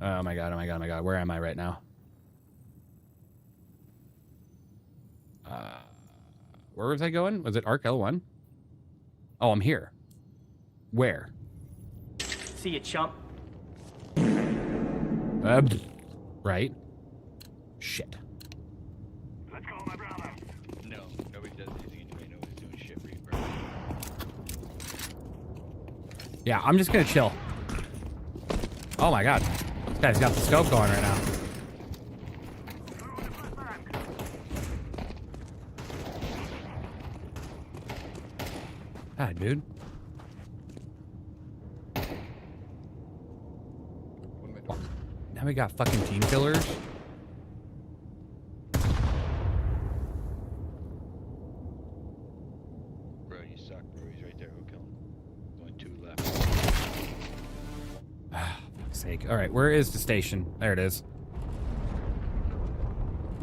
S1: Oh my god, oh my god, oh my god. Where am I right now? Where was I going? Was it Arc L1? Oh, I'm here. Where?
S7: See you, chump.
S1: Right. Shit.
S3: Let's call my brother. No, nobody does anything anyway. Nobody's doing shit for you, bro.
S1: Yeah, I'm just gonna chill. Oh my god. This guy's got the scope going right now. Ah, dude. Now we got fucking team killers.
S3: Bro, you suck, bro. He's right there. Go kill him. Only 2 left.
S1: Ah, fuck's sake. All right, where is the station? There it is.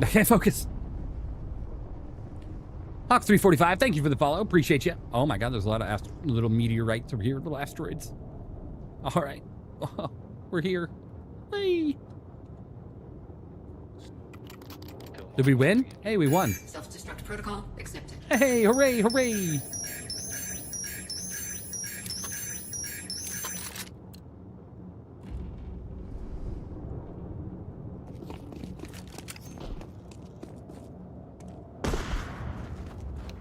S1: I can't focus. Hawk345, thank you for the follow. Appreciate you. Oh my god, there's a lot of little meteorites over here, little asteroids. All right. Oh, we're here. Hey. Did we win? Hey, we won.
S5: Self-destruct protocol accepted.
S1: Hey, hooray, hooray.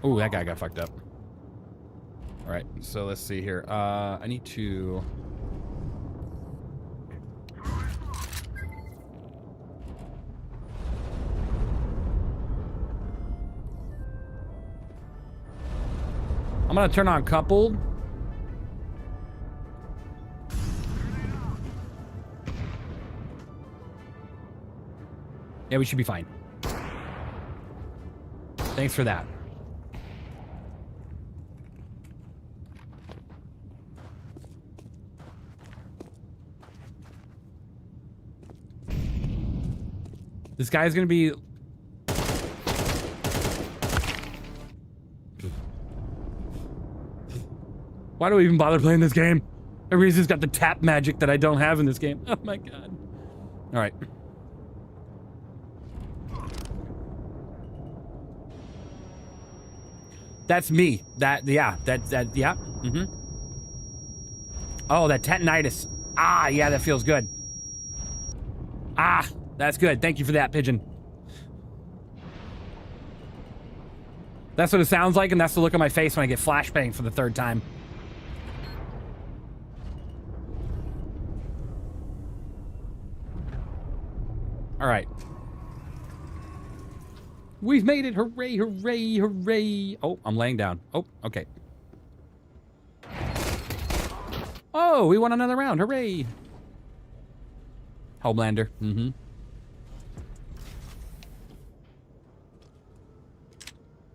S1: Oh, that guy got fucked up. All right, so let's see here. I need to... I'm gonna turn on coupled. Yeah, we should be fine. Thanks for that. This guy's gonna be... Why do we even bother playing this game? Everybody's just got the tap magic that I don't have in this game. Oh my god. Alright. That's me. Yeah. Yeah. Mm-hmm. Oh, that tendinitis. Ah, yeah, that feels good. Ah, that's good. Thank you for that, Pigeon. That's what it sounds like, and that's the look on my face when I get flashbanged for the 3rd time. All right. We've made it. Hooray, hooray, hooray. Oh, I'm laying down. Oh, okay. Oh, we won another round. Hooray. Homelander. Mm-hmm.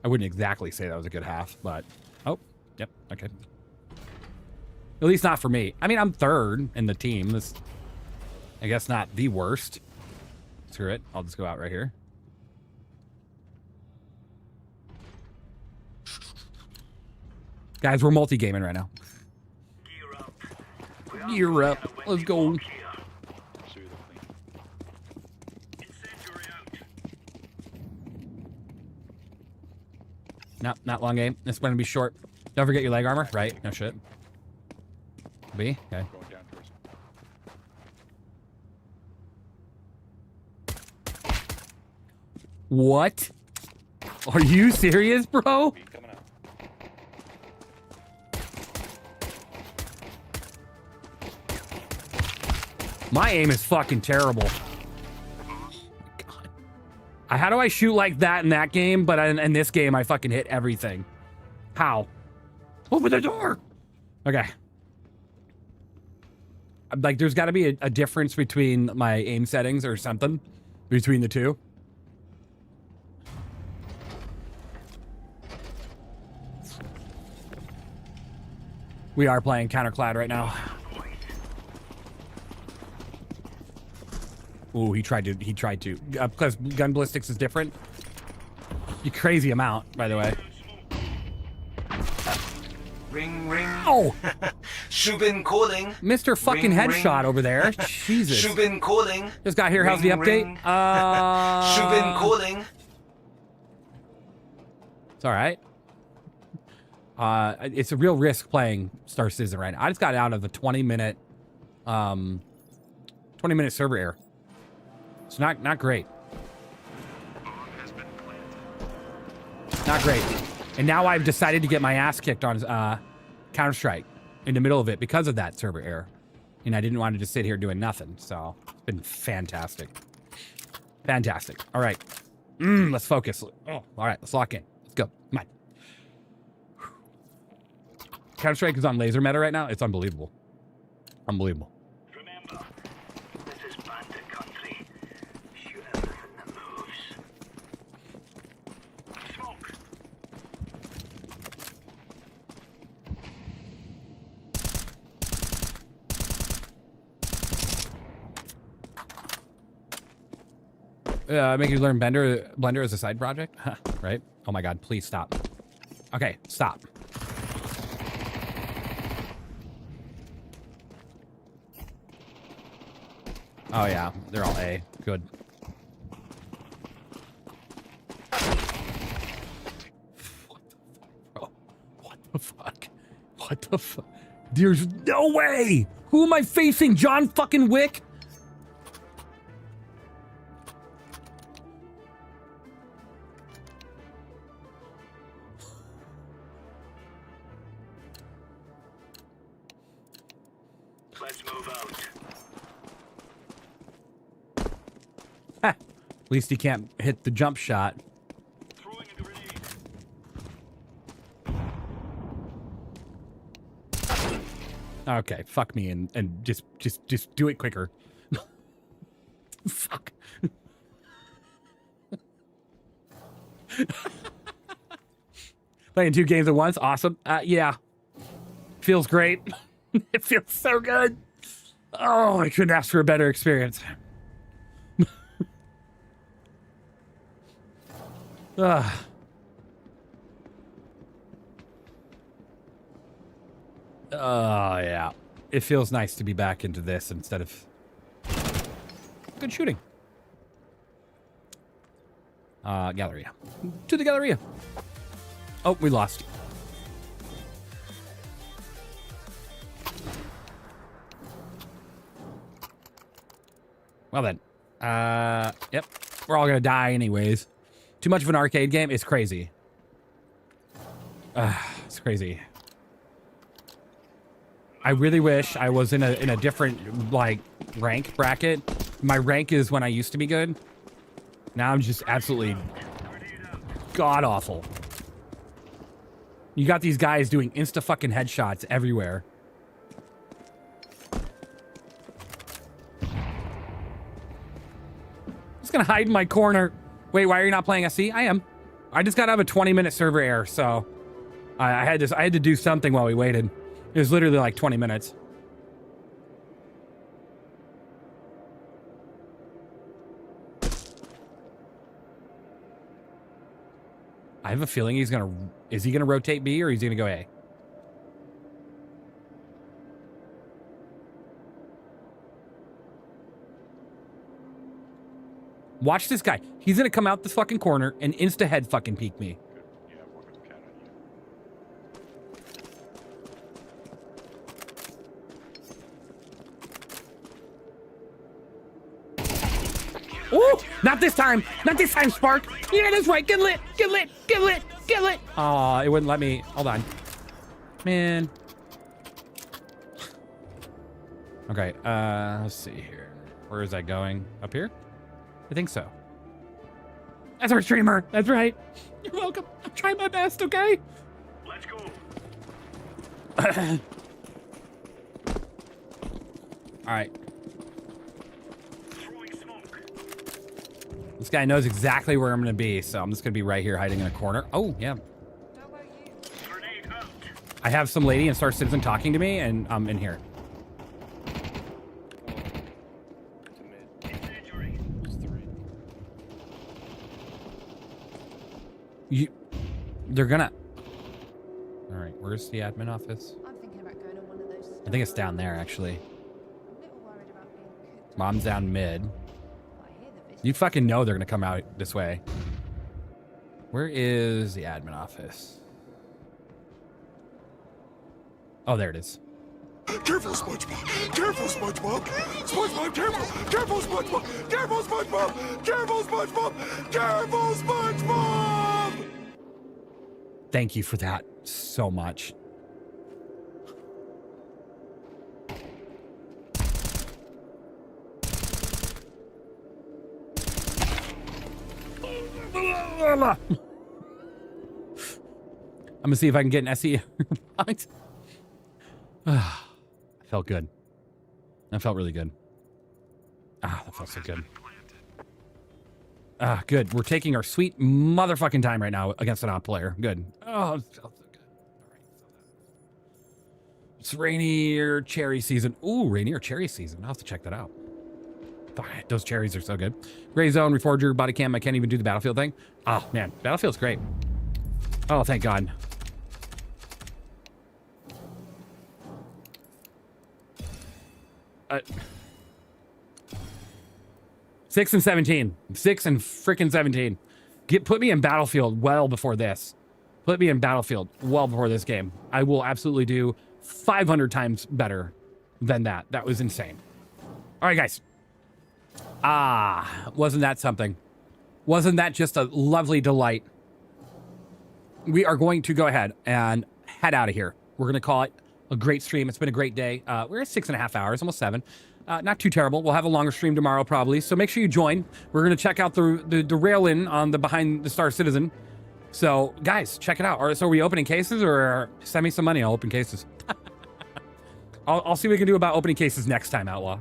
S1: I wouldn't exactly say that was a good half, but oh, yep, okay. At least not for me. I mean, I'm third in the team. This, I guess, not the worst. Screw it. I'll just go out right here. Guys, we're multi-gaming right now. Gear up. Let's go. No, not long game. It's going to be short. Don't forget your leg armor. Right. No shit. B? Okay. What? Are you serious, bro? My aim is fucking terrible. God. How do I shoot like that in that game, but in this game I fucking hit everything? How? Open the door! Okay. Like, there's got to be a difference between my aim settings or something between the two. We are playing Counterclad right now. Ooh, he tried to. Because gun ballistics is different. You crazy amount, by the way.
S17: Ring, ring.
S1: Oh!
S17: Shubin calling.
S1: Mr. Fucking
S17: Ring,
S1: headshot
S17: ring.
S1: over there. Jesus.
S17: Shubin calling.
S1: Just got here. How's the update?
S17: Ring. Shubin calling.
S1: It's all right. It's a real risk playing Star Citizen right now. I just got out of a 20-minute server error. It's not great. Not great. And now I've decided to get my ass kicked on Counter-Strike in the middle of it because of that server error. And I didn't want to just sit here doing nothing. So it's been fantastic. Fantastic. All right. Let's focus. Oh, all right. Let's lock in. Let's go. Come on. Counter-Strike is on laser meta right now. It's unbelievable. Unbelievable.
S19: Remember, this is bandit country. Shoot everything that moves. Smoke.
S1: Make you learn Blender as a side project? Huh, right? Oh my god, please stop. Okay, stop. Oh yeah, they're all A. Good. What the fuck? What the fuck? There's no way! Who am I facing? John fucking Wick?
S19: Let's move out.
S1: At least he can't hit the jump shot. Okay, fuck me and just do it quicker. Fuck. Playing 2 games at once, awesome. Yeah, feels great. It feels so good. Oh, I couldn't ask for a better experience. Oh, yeah. It feels nice to be back into this instead of good shooting. Galleria. To the Galleria. Oh, we lost. Well then. Yep. We're all gonna die anyways. Too much of an arcade game? It's crazy. It's crazy. I really wish I was in a different, like, rank bracket. My rank is when I used to be good. Now I'm just absolutely god-awful. You got these guys doing insta-fucking headshots everywhere. Just gonna hide in my corner. Wait, why are you not playing SC? I am. I just got out of a 20-minute server error, so I had to do something while we waited. It was literally like 20 minutes. I have a feeling is he gonna rotate B or is he gonna go A? Watch this guy. He's gonna come out this fucking corner and insta head fucking peek me. Ooh, not this time. Not this time, Spark. Yeah, that's right. Get lit. Get lit. Get lit. Get lit. Oh, it wouldn't let me. Hold on. Man. Okay, let's see here. Where is that going? Up here? I think so. That's our streamer. That's right. You're welcome. I'm trying my best, okay?
S2: Let's go.
S1: All right. This guy knows exactly where I'm going to be, so I'm just going to be right here hiding in a corner. Oh, yeah. I have some lady in Star Citizen talking to me, and I'm in here. They're gonna... All right, where's the admin office?
S18: I'm thinking about going to one of those.
S1: I think it's down there, actually. Mom's down mid. You fucking know they're gonna come out this way. Where is the admin office? Oh, there it is.
S8: Careful, SpongeBob! Careful, SpongeBob! SpongeBob, careful! Careful, SpongeBob! Careful, SpongeBob! Careful, SpongeBob! Careful, SpongeBob!
S1: Thank you for that so much. I'm gonna see if I can get an SE. I felt good. That felt really good. Ah, that felt so good. Ah, good. We're taking our sweet motherfucking time right now against an odd player. Good. Oh, it felt so good. All right. It's rainier cherry season. Ooh, rainier cherry season. I'll have to check that out. Those cherries are so good. Gray Zone, Reforger, body cam. I can't even do the Battlefield thing. Oh, man. Battlefield's great. Oh, thank God. Uh, 6 and 17. 6 and freaking 17. Put me in Battlefield well before this. Put me in Battlefield well before this game. I will absolutely do 500 times better than that. That was insane. All right, guys. Ah, wasn't that something? Wasn't that just a lovely delight? We are going to go ahead and head out of here. We're going to call it a great stream. It's been a great day. We're at 6.5 hours, almost 7. Not too terrible. We'll have a longer stream tomorrow probably. So make sure you join. We're going to check out the rail-in on the behind the Star Citizen. So guys, check it out. So are we opening cases or send me some money? I'll open cases. I'll see what we can do about opening cases next time, Outlaw.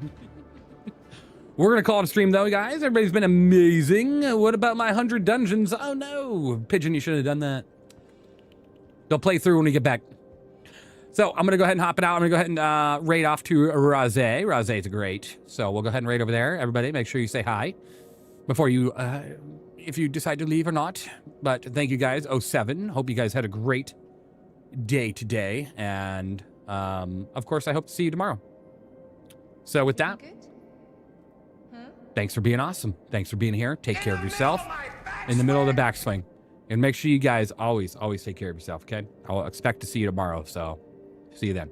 S1: We're going to call it a stream, though, guys. Everybody's been amazing. What about my 100 dungeons? Oh, no. Pigeon, you should have done that. They'll play through when we get back. So I'm going to go ahead and hop it out. I'm going to go ahead and raid off to Razé. Razé's great. So we'll go ahead and raid over there. Everybody, make sure you say hi before you, if you decide to leave or not. But thank you, guys. 07. Hope you guys had a great day today. And, of course, I hope to see you tomorrow. So with that... Thanks for being awesome. Thanks for being here. Take care of yourself in the middle of the backswing. And make sure you guys always take care of yourself, okay? I'll expect to see you tomorrow, so see you then.